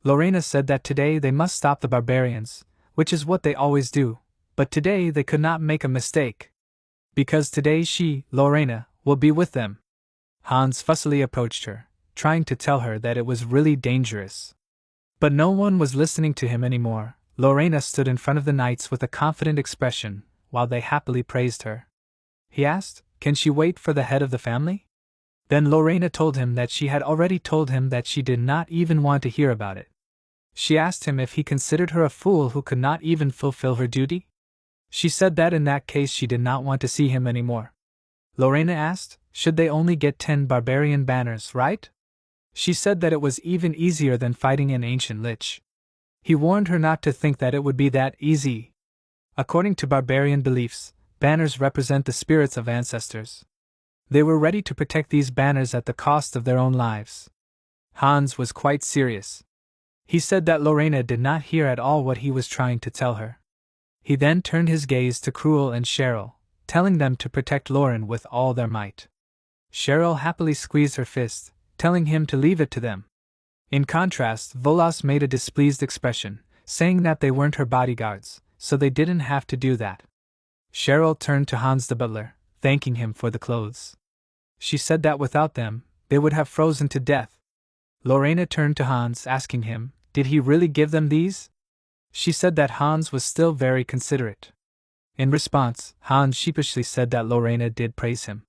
Lorena said that today they must stop the barbarians, which is what they always do, but today they could not make a mistake. Because today she, Lorena, will be with them. Hans fussily approached her, trying to tell her that it was really dangerous. But no one was listening to him anymore. Lorena stood in front of the knights with a confident expression, while they happily praised her. He asked, can she wait for the head of the family? Then Lorena told him that she had already told him that she did not even want to hear about it. She asked him if he considered her a fool who could not even fulfill her duty. She said that in that case she did not want to see him anymore. Lorena asked, should they only get 10 barbarian banners, right? She said that it was even easier than fighting an ancient lich. He warned her not to think that it would be that easy. According to barbarian beliefs, banners represent the spirits of ancestors. They were ready to protect these banners at the cost of their own lives. Hans was quite serious. He said that Lorena did not hear at all what he was trying to tell her. He then turned his gaze to Cruel and Cheryl, telling them to protect Lauren with all their might. Cheryl happily squeezed her fist, telling him to leave it to them. In contrast, Volas made a displeased expression, saying that they weren't her bodyguards, so they didn't have to do that. Cheryl turned to Hans the butler, thanking him for the clothes. She said that without them, they would have frozen to death. Lorena turned to Hans, asking him, did he really give them these? She said that Hans was still very considerate. In response, Hans sheepishly said that Lorena did praise him.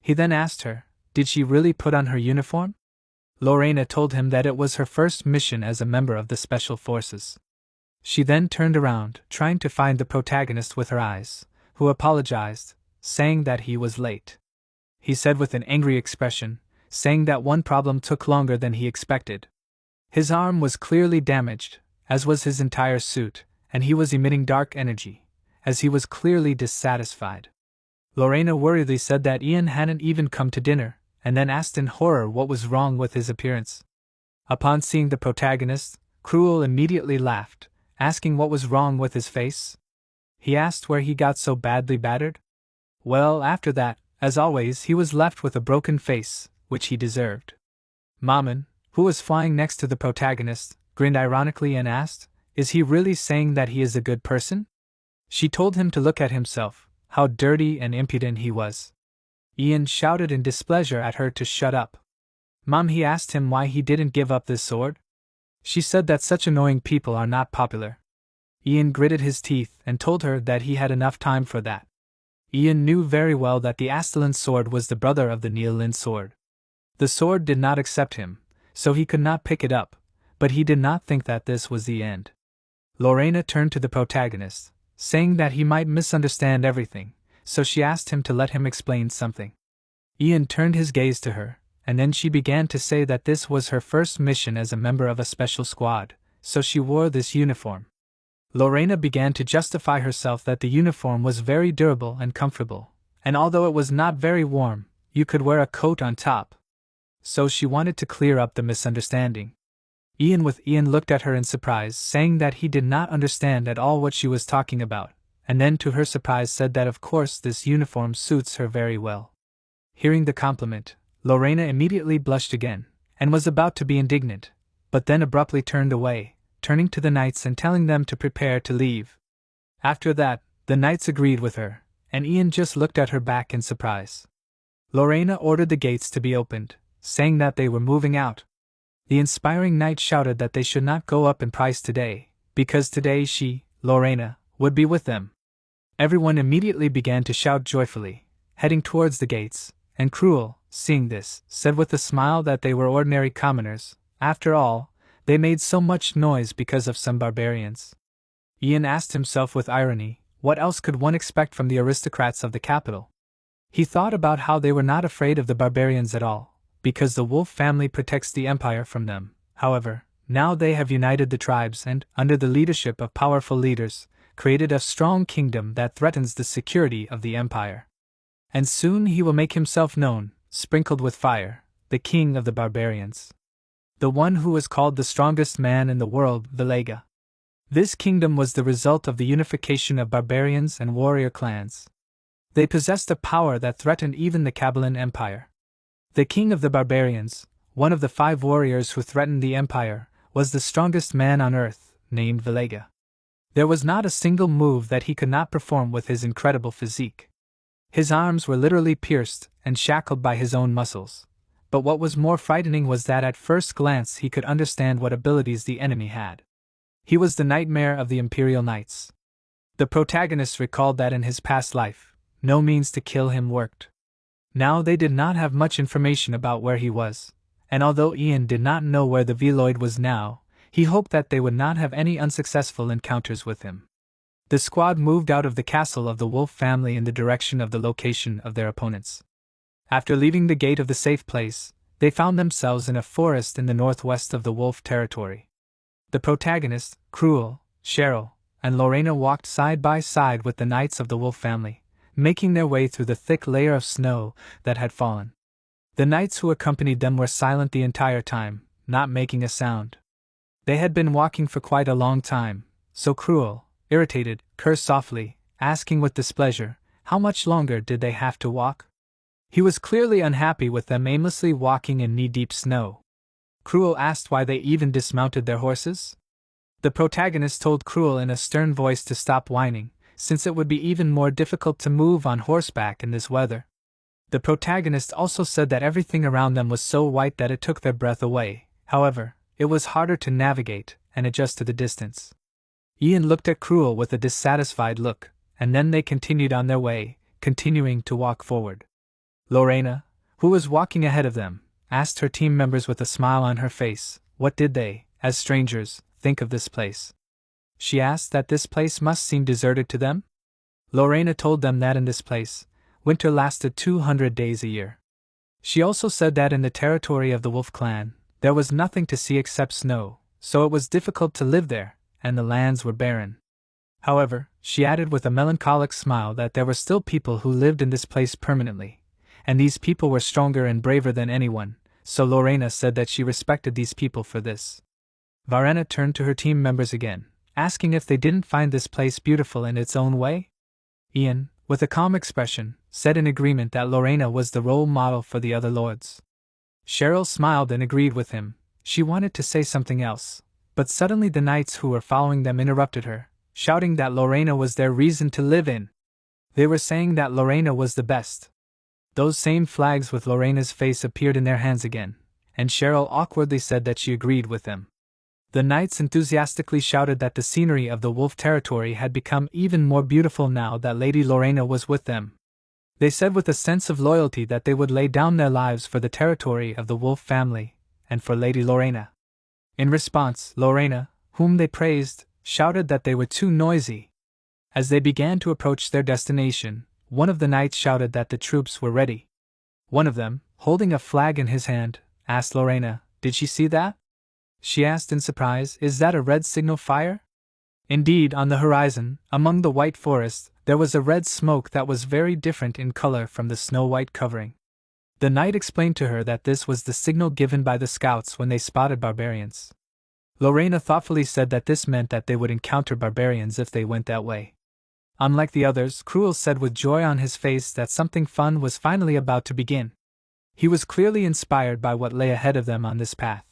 He then asked her, did she really put on her uniform? Lorena told him that it was her first mission as a member of the Special Forces. She then turned around, trying to find the protagonist with her eyes, who apologized, saying that he was late. He said with an angry expression, saying that one problem took longer than he expected. His arm was clearly damaged, as was his entire suit, and he was emitting dark energy, as he was clearly dissatisfied. Lorena worriedly said that Ian hadn't even come to dinner, and then asked in horror what was wrong with his appearance. Upon seeing the protagonist, Cruel immediately laughed, asking what was wrong with his face. He asked where he got so badly battered. Well, after that, as always, he was left with a broken face, which he deserved. Maman, who was flying next to the protagonist, grinned ironically and asked, is he really saying that he is a good person? She told him to look at himself, how dirty and impudent he was. Ian shouted in displeasure at her to shut up. Mom, he asked him why he didn't give up this sword. She said that such annoying people are not popular. Ian gritted his teeth and told her that he had enough time for that. Ian knew very well that the Astalin sword was the brother of the Neolin sword. The sword did not accept him, so he could not pick it up, but he did not think that this was the end. Lorena turned to the protagonist, saying that he might misunderstand everything, so she asked him to let him explain something. Ian turned his gaze to her, and then she began to say that this was her first mission as a member of a special squad, so she wore this uniform. Lorena began to justify herself that the uniform was very durable and comfortable, And although it was not very warm, you could wear a coat on top. So she wanted to clear up the misunderstanding. Ian looked at her in surprise, saying that he did not understand at all what she was talking about, and then to her surprise said that of course this uniform suits her very well. Hearing the compliment, Lorena immediately blushed again, and was about to be indignant, but then abruptly turned away, turning to the knights and telling them to prepare to leave. After that, the knights agreed with her, and Ian just looked at her back in surprise. Lorena ordered the gates to be opened, saying that they were moving out. The inspiring knight shouted that they should not go up in price today, because today she, Lorena, would be with them. Everyone immediately began to shout joyfully, heading towards the gates, and Cruel, seeing this, said with a smile that they were ordinary commoners. After all, they made so much noise because of some barbarians. Ian asked himself with irony, what else could one expect from the aristocrats of the capital? He thought about how they were not afraid of the barbarians at all, because the wolf family protects the empire from them. However, now they have united the tribes and, under the leadership of powerful leaders, created a strong kingdom that threatens the security of the empire. And soon he will make himself known, sprinkled with fire, the king of the barbarians. The one who was called the strongest man in the world, Villainess. This kingdom was the result of the unification of barbarians and warrior clans. They possessed a power that threatened even the Kabylan Empire. The king of the barbarians, one of the 5 warriors who threatened the empire, was the strongest man on earth, named Villainess. There was not a single move that he could not perform with his incredible physique. His arms were literally pierced and shackled by his own muscles. But what was more frightening was that at first glance he could understand what abilities the enemy had. He was the nightmare of the Imperial Knights. The protagonist recalled that in his past life, no means to kill him worked. Now they did not have much information about where he was, and although Ian did not know where the Veloid was now, he hoped that they would not have any unsuccessful encounters with him. The squad moved out of the castle of the Wolf family in the direction of the location of their opponents. After leaving the gate of the safe place, they found themselves in a forest in the northwest of the Wolf territory. The protagonist, Cruel, Cheryl, and Lorena walked side by side with the knights of the Wolf family, making their way through the thick layer of snow that had fallen. The knights who accompanied them were silent the entire time, not making a sound. They had been walking for quite a long time, so Cruel, irritated, cursed softly, asking with displeasure, how much longer did they have to walk? He was clearly unhappy with them aimlessly walking in knee-deep snow. Cruel asked why they even dismounted their horses. The protagonist told Cruel in a stern voice to stop whining, since it would be even more difficult to move on horseback in this weather. The protagonist also said that everything around them was so white that it took their breath away. However, it was harder to navigate and adjust to the distance. Ian looked at Cruel with a dissatisfied look, and then they continued on their way, continuing to walk forward. Lorena, who was walking ahead of them, asked her team members with a smile on her face, what did they, as strangers, think of this place? She asked that this place must seem deserted to them? Lorena told them that in this place, winter lasted 200 days a year. She also said that in the territory of the Wolf clan, there was nothing to see except snow, so it was difficult to live there, and the lands were barren. However, she added with a melancholic smile that there were still people who lived in this place permanently, and these people were stronger and braver than anyone, so Lorena said that she respected these people for this. Varena turned to her team members again, asking if they didn't find this place beautiful in its own way. Ian, with a calm expression, said in agreement that Lorena was the role model for the other lords. Cheryl smiled and agreed with him. She wanted to say something else, but suddenly the knights who were following them interrupted her, shouting that Lorena was their reason to live in. They were saying that Lorena was the best. Those same flags with Lorena's face appeared in their hands again, and Cheryl awkwardly said that she agreed with them. The knights enthusiastically shouted that the scenery of the Wolf territory had become even more beautiful now that Lady Lorena was with them. They said with a sense of loyalty that they would lay down their lives for the territory of the Wolf family, and for Lady Lorena. In response, Lorena, whom they praised, shouted that they were too noisy. As they began to approach their destination, one of the knights shouted that the troops were ready. One of them, holding a flag in his hand, asked Lorena, "Did she see that?" She asked in surprise, "Is that a red signal fire?" Indeed, on the horizon, among the white forest, There was a red smoke that was very different in color from the snow-white covering. The knight explained to her that this was the signal given by the scouts when they spotted barbarians. Lorena thoughtfully said that this meant that they would encounter barbarians if they went that way. Unlike the others, Cruel said with joy on his face that something fun was finally about to begin. He was clearly inspired by what lay ahead of them on this path.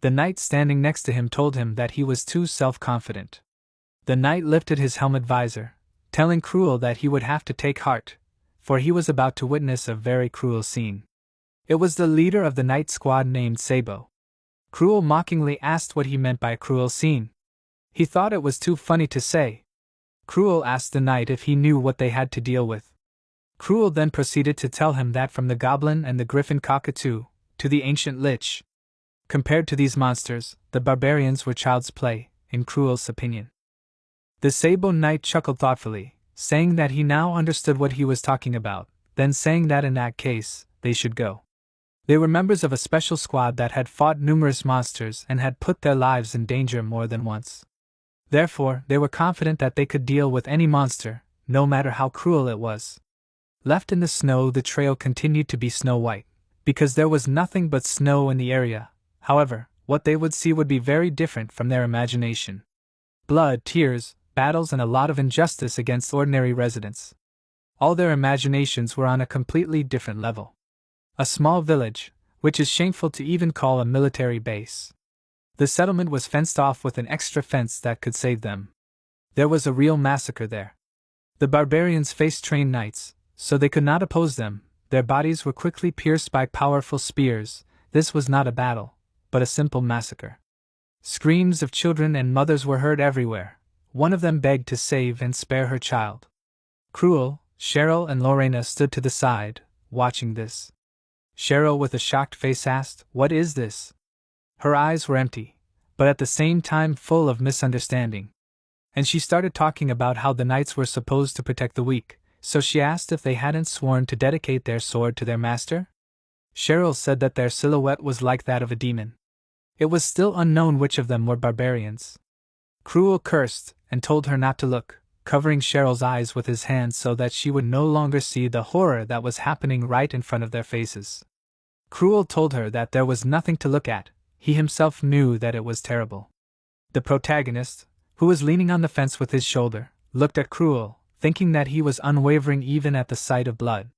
The knight standing next to him told him that he was too self-confident. The knight lifted his helmet visor, telling Cruel that he would have to take heart, for he was about to witness a very cruel scene. It was the leader of the night squad named Sabo. Cruel mockingly asked what he meant by a cruel scene. He thought it was too funny to say. Cruel asked the knight if he knew what they had to deal with. Cruel then proceeded to tell him that from the goblin and the griffin cockatoo, to the ancient lich. Compared to these monsters, the barbarians were child's play, in Cruel's opinion. The Sabo knight chuckled thoughtfully, saying that he now understood what he was talking about, then saying that in that case, they should go. They were members of a special squad that had fought numerous monsters and had put their lives in danger more than once. Therefore, they were confident that they could deal with any monster, no matter how cruel it was. Left in the snow, the trail continued to be snow-white, because there was nothing but snow in the area. However, what they would see would be very different from their imagination. Blood, tears, battles, and a lot of injustice against ordinary residents. All their imaginations were on a completely different level. A small village, which is shameful to even call a military base. The settlement was fenced off with an extra fence that could save them. There was a real massacre there. The barbarians faced trained knights, so they could not oppose them. Their bodies were quickly pierced by powerful spears. This was not a battle, but a simple massacre. Screams of children and mothers were heard everywhere. One of them begged to save and spare her child. Cruel, Cheryl, and Lorena stood to the side, watching this. Cheryl with a shocked face asked, "What is this?" Her eyes were empty, but at the same time full of misunderstanding. And she started talking about how the knights were supposed to protect the weak, so she asked if they hadn't sworn to dedicate their sword to their master. Cheryl said that their silhouette was like that of a demon. It was still unknown which of them were barbarians. Cruel cursed and told her not to look, covering Cheryl's eyes with his hand so that she would no longer see the horror that was happening right in front of their faces. Cruel told her that there was nothing to look at. He himself knew that it was terrible. The protagonist, who was leaning on the fence with his shoulder, looked at Cruel, thinking that he was unwavering even at the sight of blood.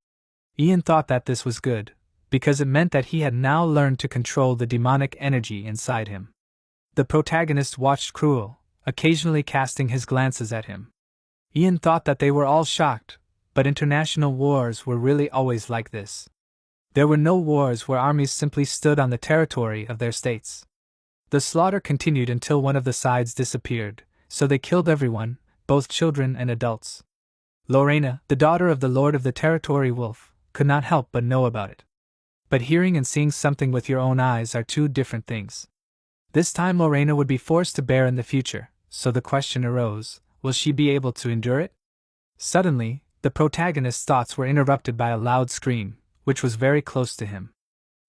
Ian thought that this was good, because it meant that he had now learned to control the demonic energy inside him. The protagonist watched Cruel, occasionally casting his glances at him. Ian thought that they were all shocked, but international wars were really always like this. There were no wars where armies simply stood on the territory of their states. The slaughter continued until one of the sides disappeared, so they killed everyone, both children and adults. Lorena, the daughter of the lord of the territory Wolf, could not help but know about it. But hearing and seeing something with your own eyes are two different things. This time Lorena would be forced to bear in the future, so the question arose, will she be able to endure it? Suddenly, the protagonist's thoughts were interrupted by a loud scream, which was very close to him.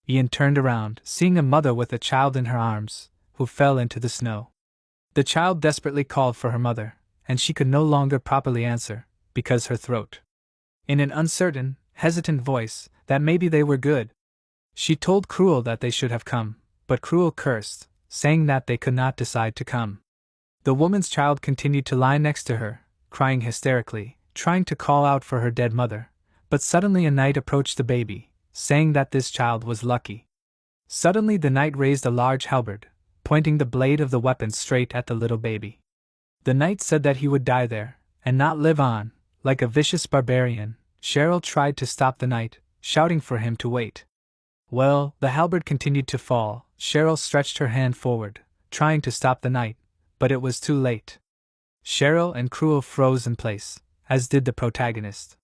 Ian turned around, seeing a mother with a child in her arms, who fell into the snow. The child desperately called for her mother, and she could no longer properly answer, because her throat. In an uncertain, hesitant voice, that maybe they were good. She told Cruel that they should have come, but Cruel cursed, saying that they could not decide to come. The woman's child continued to lie next to her, crying hysterically, trying to call out for her dead mother. But suddenly a knight approached the baby, saying that this child was lucky. Suddenly the knight raised a large halberd, pointing the blade of the weapon straight at the little baby. The knight said that he would die there, and not live on, like a vicious barbarian. Cheryl tried to stop the knight, shouting for him to wait. Well, the halberd continued to fall. Cheryl stretched her hand forward, trying to stop the knight, but it was too late. Cheryl and Cruel froze in place, as did the protagonist.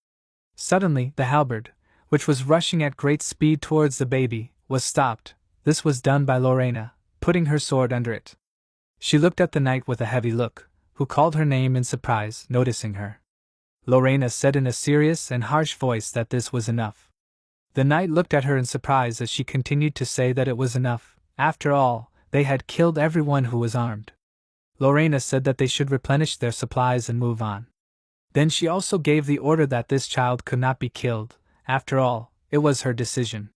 Suddenly, the halberd, which was rushing at great speed towards the baby, was stopped. This was done by Lorena, putting her sword under it. She looked at the knight with a heavy look, who called her name in surprise, noticing her. Lorena said in a serious and harsh voice that this was enough. The knight looked at her in surprise as she continued to say that it was enough. After all, they had killed everyone who was armed. Lorena said that they should replenish their supplies and move on. Then she also gave the order that this child could not be killed. After all, it was her decision.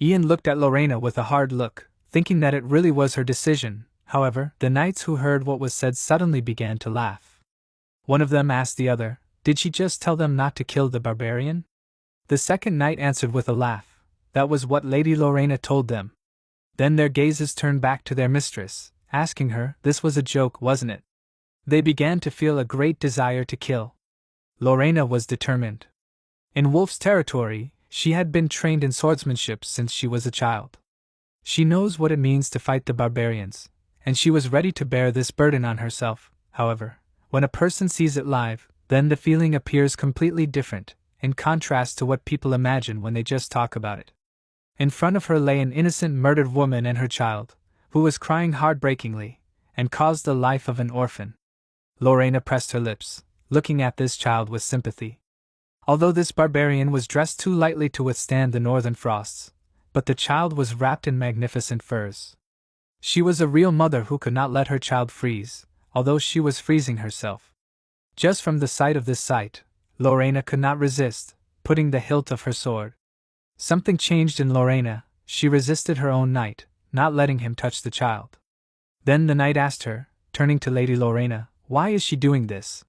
Ian looked at Lorena with a hard look, thinking that it really was her decision. However, the knights who heard what was said suddenly began to laugh. One of them asked the other, "Did she just tell them not to kill the barbarian?" The second knight answered with a laugh, "That was what Lady Lorena told them." Then their gazes turned back to their mistress, asking her, "This was a joke, wasn't it?" They began to feel a great desire to kill. Lorena was determined. In Wolf's territory, she had been trained in swordsmanship since she was a child. She knows what it means to fight the barbarians, and she was ready to bear this burden on herself. However, when a person sees it live, then the feeling appears completely different, in contrast to what people imagine when they just talk about it. In front of her lay an innocent murdered woman and her child, who was crying heartbreakingly, and caused the life of an orphan. Lorena pressed her lips, looking at this child with sympathy. Although this barbarian was dressed too lightly to withstand the northern frosts, but the child was wrapped in magnificent furs. She was a real mother who could not let her child freeze, although she was freezing herself. Just from the sight of this sight, Lorena could not resist putting the hilt of her sword. Something changed in Lorena. She resisted her own knight, not letting him touch the child. Then the knight asked her, turning to Lady Lorena, "Why is she doing this?"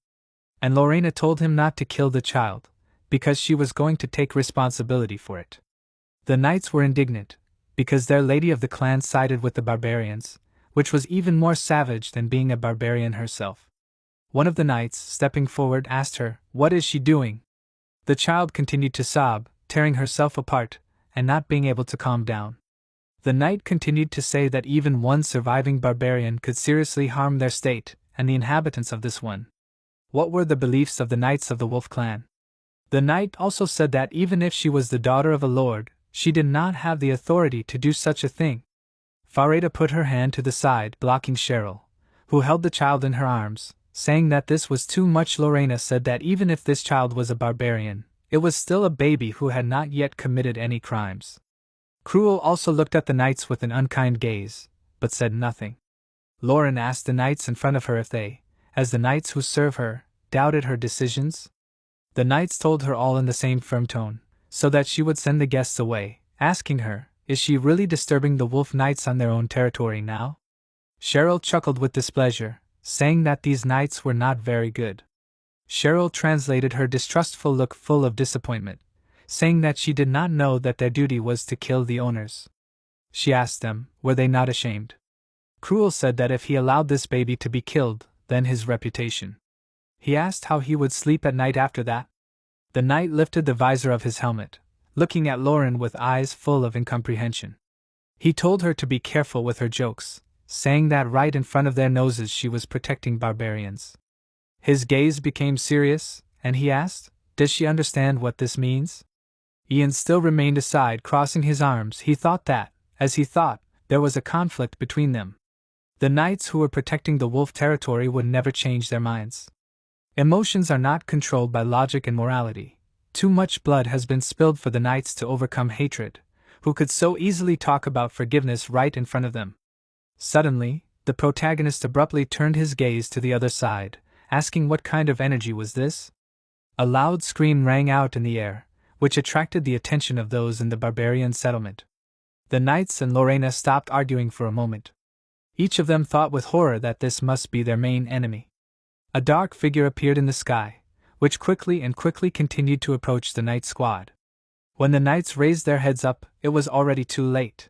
And Lorena told him not to kill the child, because she was going to take responsibility for it. The knights were indignant, because their lady of the clan sided with the barbarians, which was even more savage than being a barbarian herself. One of the knights, stepping forward, asked her, "What is she doing?" The child continued to sob, tearing herself apart, and not being able to calm down. The knight continued to say that even one surviving barbarian could seriously harm their state, and the inhabitants of this one. What were the beliefs of the knights of the Wolf clan? The knight also said that even if she was the daughter of a lord, she did not have the authority to do such a thing. Fareda put her hand to the side, blocking Cheryl, who held the child in her arms, saying that this was too much. Lorena said that even if this child was a barbarian, it was still a baby who had not yet committed any crimes. Cruel also looked at the knights with an unkind gaze, but said nothing. Lauren asked the knights in front of her if they, as the knights who serve her, doubted her decisions. The knights told her all in the same firm tone, so that she would send the guests away, asking her, "Is she really disturbing the Wolf Knights on their own territory now?" Cheryl chuckled with displeasure, saying that these knights were not very good. Cheryl translated her distrustful look full of disappointment, saying that she did not know that their duty was to kill the owners. She asked them, were they not ashamed? Cruel said that if he allowed this baby to be killed, then his reputation. He asked how he would sleep at night after that. The knight lifted the visor of his helmet, looking at Lauren with eyes full of incomprehension. He told her to be careful with her jokes, saying that right in front of their noses she was protecting barbarians. His gaze became serious, and he asked, "Does she understand what this means?" Ian still remained aside, crossing his arms. He thought that, as he thought, there was a conflict between them. The knights who were protecting the wolf territory would never change their minds. Emotions are not controlled by logic and morality. Too much blood has been spilled for the knights to overcome hatred, who could so easily talk about forgiveness right in front of them. Suddenly, the protagonist abruptly turned his gaze to the other side, asking what kind of energy was this? A loud scream rang out in the air, which attracted the attention of those in the barbarian settlement. The knights and Lorena stopped arguing for a moment. Each of them thought with horror that this must be their main enemy. A dark figure appeared in the sky, which quickly continued to approach the knight squad. When the knights raised their heads up, it was already too late.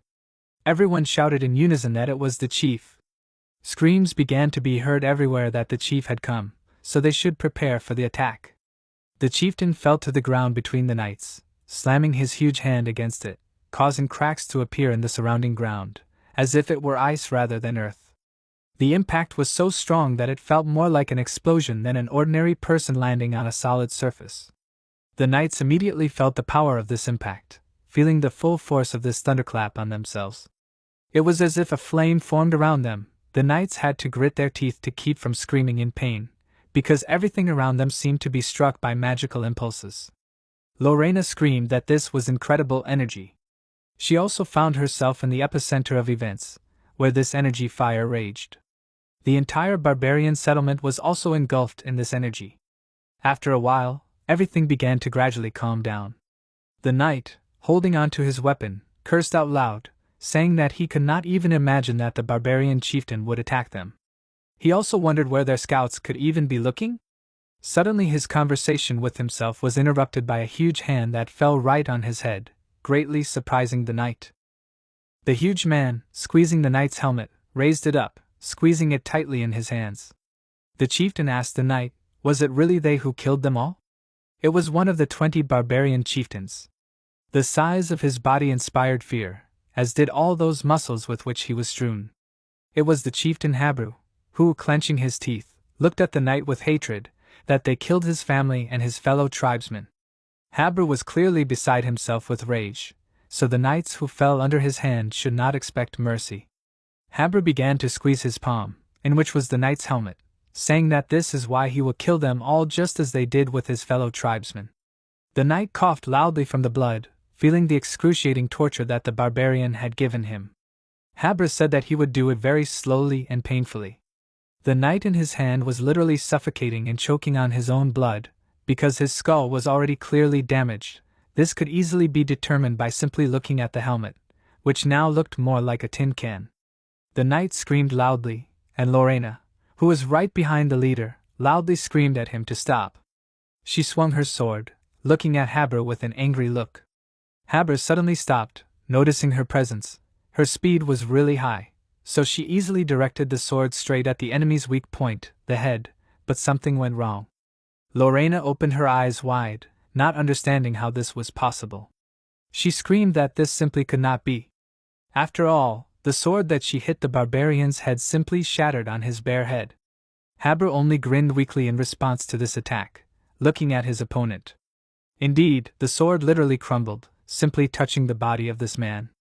Everyone shouted in unison that it was the chief. Screams began to be heard everywhere that the chief had come, so they should prepare for the attack. The chieftain fell to the ground between the knights, slamming his huge hand against it, causing cracks to appear in the surrounding ground, as if it were ice rather than earth. The impact was so strong that it felt more like an explosion than an ordinary person landing on a solid surface. The knights immediately felt the power of this impact, feeling the full force of this thunderclap on themselves. It was as if a flame formed around them. The knights had to grit their teeth to keep from screaming in pain, because everything around them seemed to be struck by magical impulses. Lorena screamed that this was incredible energy. She also found herself in the epicenter of events, where this energy fire raged. The entire barbarian settlement was also engulfed in this energy. After a while, everything began to gradually calm down. The knight, holding on to his weapon, cursed out loud, saying that he could not even imagine that the barbarian chieftain would attack them. He also wondered where their scouts could even be looking. Suddenly his conversation with himself was interrupted by a huge hand that fell right on his head, greatly surprising the knight. The huge man, squeezing the knight's helmet, raised it up, squeezing it tightly in his hands. The chieftain asked the knight, was it really they who killed them all? It was one of the 20 barbarian chieftains. The size of his body inspired fear, as did all those muscles with which he was strewn. It was the chieftain Habru, who, clenching his teeth, looked at the knight with hatred, that they killed his family and his fellow tribesmen. Habru was clearly beside himself with rage, so the knights who fell under his hand should not expect mercy. Habru began to squeeze his palm, in which was the knight's helmet, saying that this is why he will kill them all just as they did with his fellow tribesmen. The knight coughed loudly from the blood, feeling the excruciating torture that the barbarian had given him. Habru said that he would do it very slowly and painfully. The knight in his hand was literally suffocating and choking on his own blood, because his skull was already clearly damaged. This could easily be determined by simply looking at the helmet, which now looked more like a tin can. The knight screamed loudly, and Lorena, who was right behind the leader, loudly screamed at him to stop. She swung her sword, looking at Habru with an angry look. Habru suddenly stopped, noticing her presence. Her speed was really high, so she easily directed the sword straight at the enemy's weak point, the head, but something went wrong. Lorena opened her eyes wide, not understanding how this was possible. She screamed that this simply could not be. After all, the sword that she hit the barbarian's head simply shattered on his bare head. Habru only grinned weakly in response to this attack, looking at his opponent. Indeed, the sword literally crumbled, simply touching the body of this man.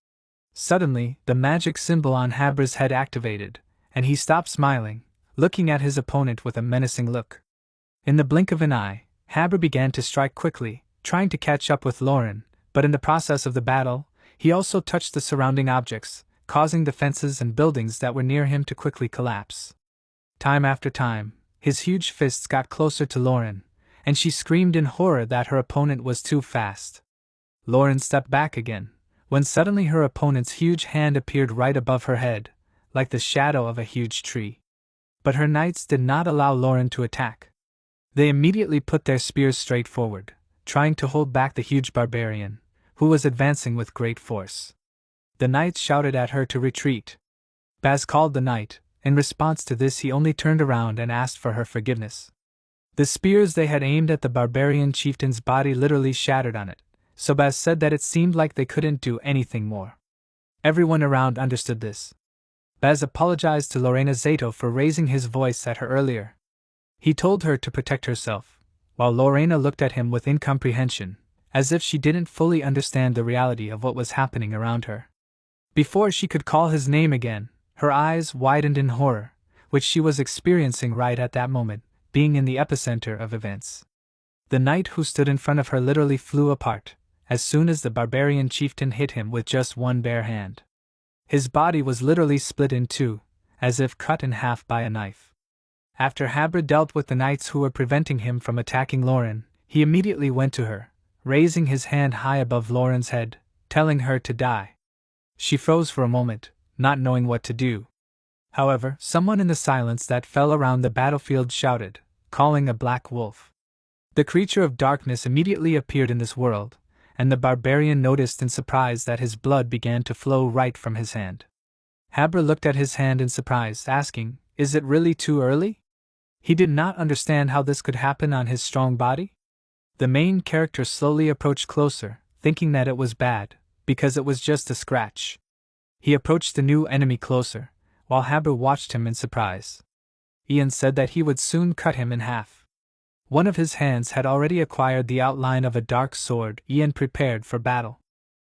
Suddenly, the magic symbol on Habru's head activated, and he stopped smiling, looking at his opponent with a menacing look. In the blink of an eye, Habru began to strike quickly, trying to catch up with Lauren, but in the process of the battle, he also touched the surrounding objects, causing the fences and buildings that were near him to quickly collapse. Time after time, his huge fists got closer to Lauren, and she screamed in horror that her opponent was too fast. Lauren stepped back again, when suddenly her opponent's huge hand appeared right above her head, like the shadow of a huge tree. But her knights did not allow Lauren to attack. They immediately put their spears straight forward, trying to hold back the huge barbarian, who was advancing with great force. The knights shouted at her to retreat. Baz called the knight. In response to this, he only turned around and asked for her forgiveness. The spears they had aimed at the barbarian chieftain's body literally shattered on it, so Baz said that it seemed like they couldn't do anything more. Everyone around understood this. Baz apologized to Lorena Zato for raising his voice at her earlier. He told her to protect herself, while Lorena looked at him with incomprehension, as if she didn't fully understand the reality of what was happening around her. Before she could call his name again, her eyes widened in horror, which she was experiencing right at that moment, being in the epicenter of events. The knight who stood in front of her literally flew apart, as soon as the barbarian chieftain hit him with just one bare hand. His body was literally split in two, as if cut in half by a knife. After Habru dealt with the knights who were preventing him from attacking Lauren, he immediately went to her, raising his hand high above Lauren's head, telling her to die. She froze for a moment, not knowing what to do. However, someone in the silence that fell around the battlefield shouted, calling a black wolf. The creature of darkness immediately appeared in this world, and the barbarian noticed in surprise that his blood began to flow right from his hand. Habru looked at his hand in surprise, asking, "Is it really too early?" He did not understand how this could happen on his strong body. The main character slowly approached closer, thinking that it was bad, because it was just a scratch. He approached the new enemy closer, while Habru watched him in surprise. Ian said that he would soon cut him in half. One of his hands had already acquired the outline of a dark sword. Ian prepared for battle.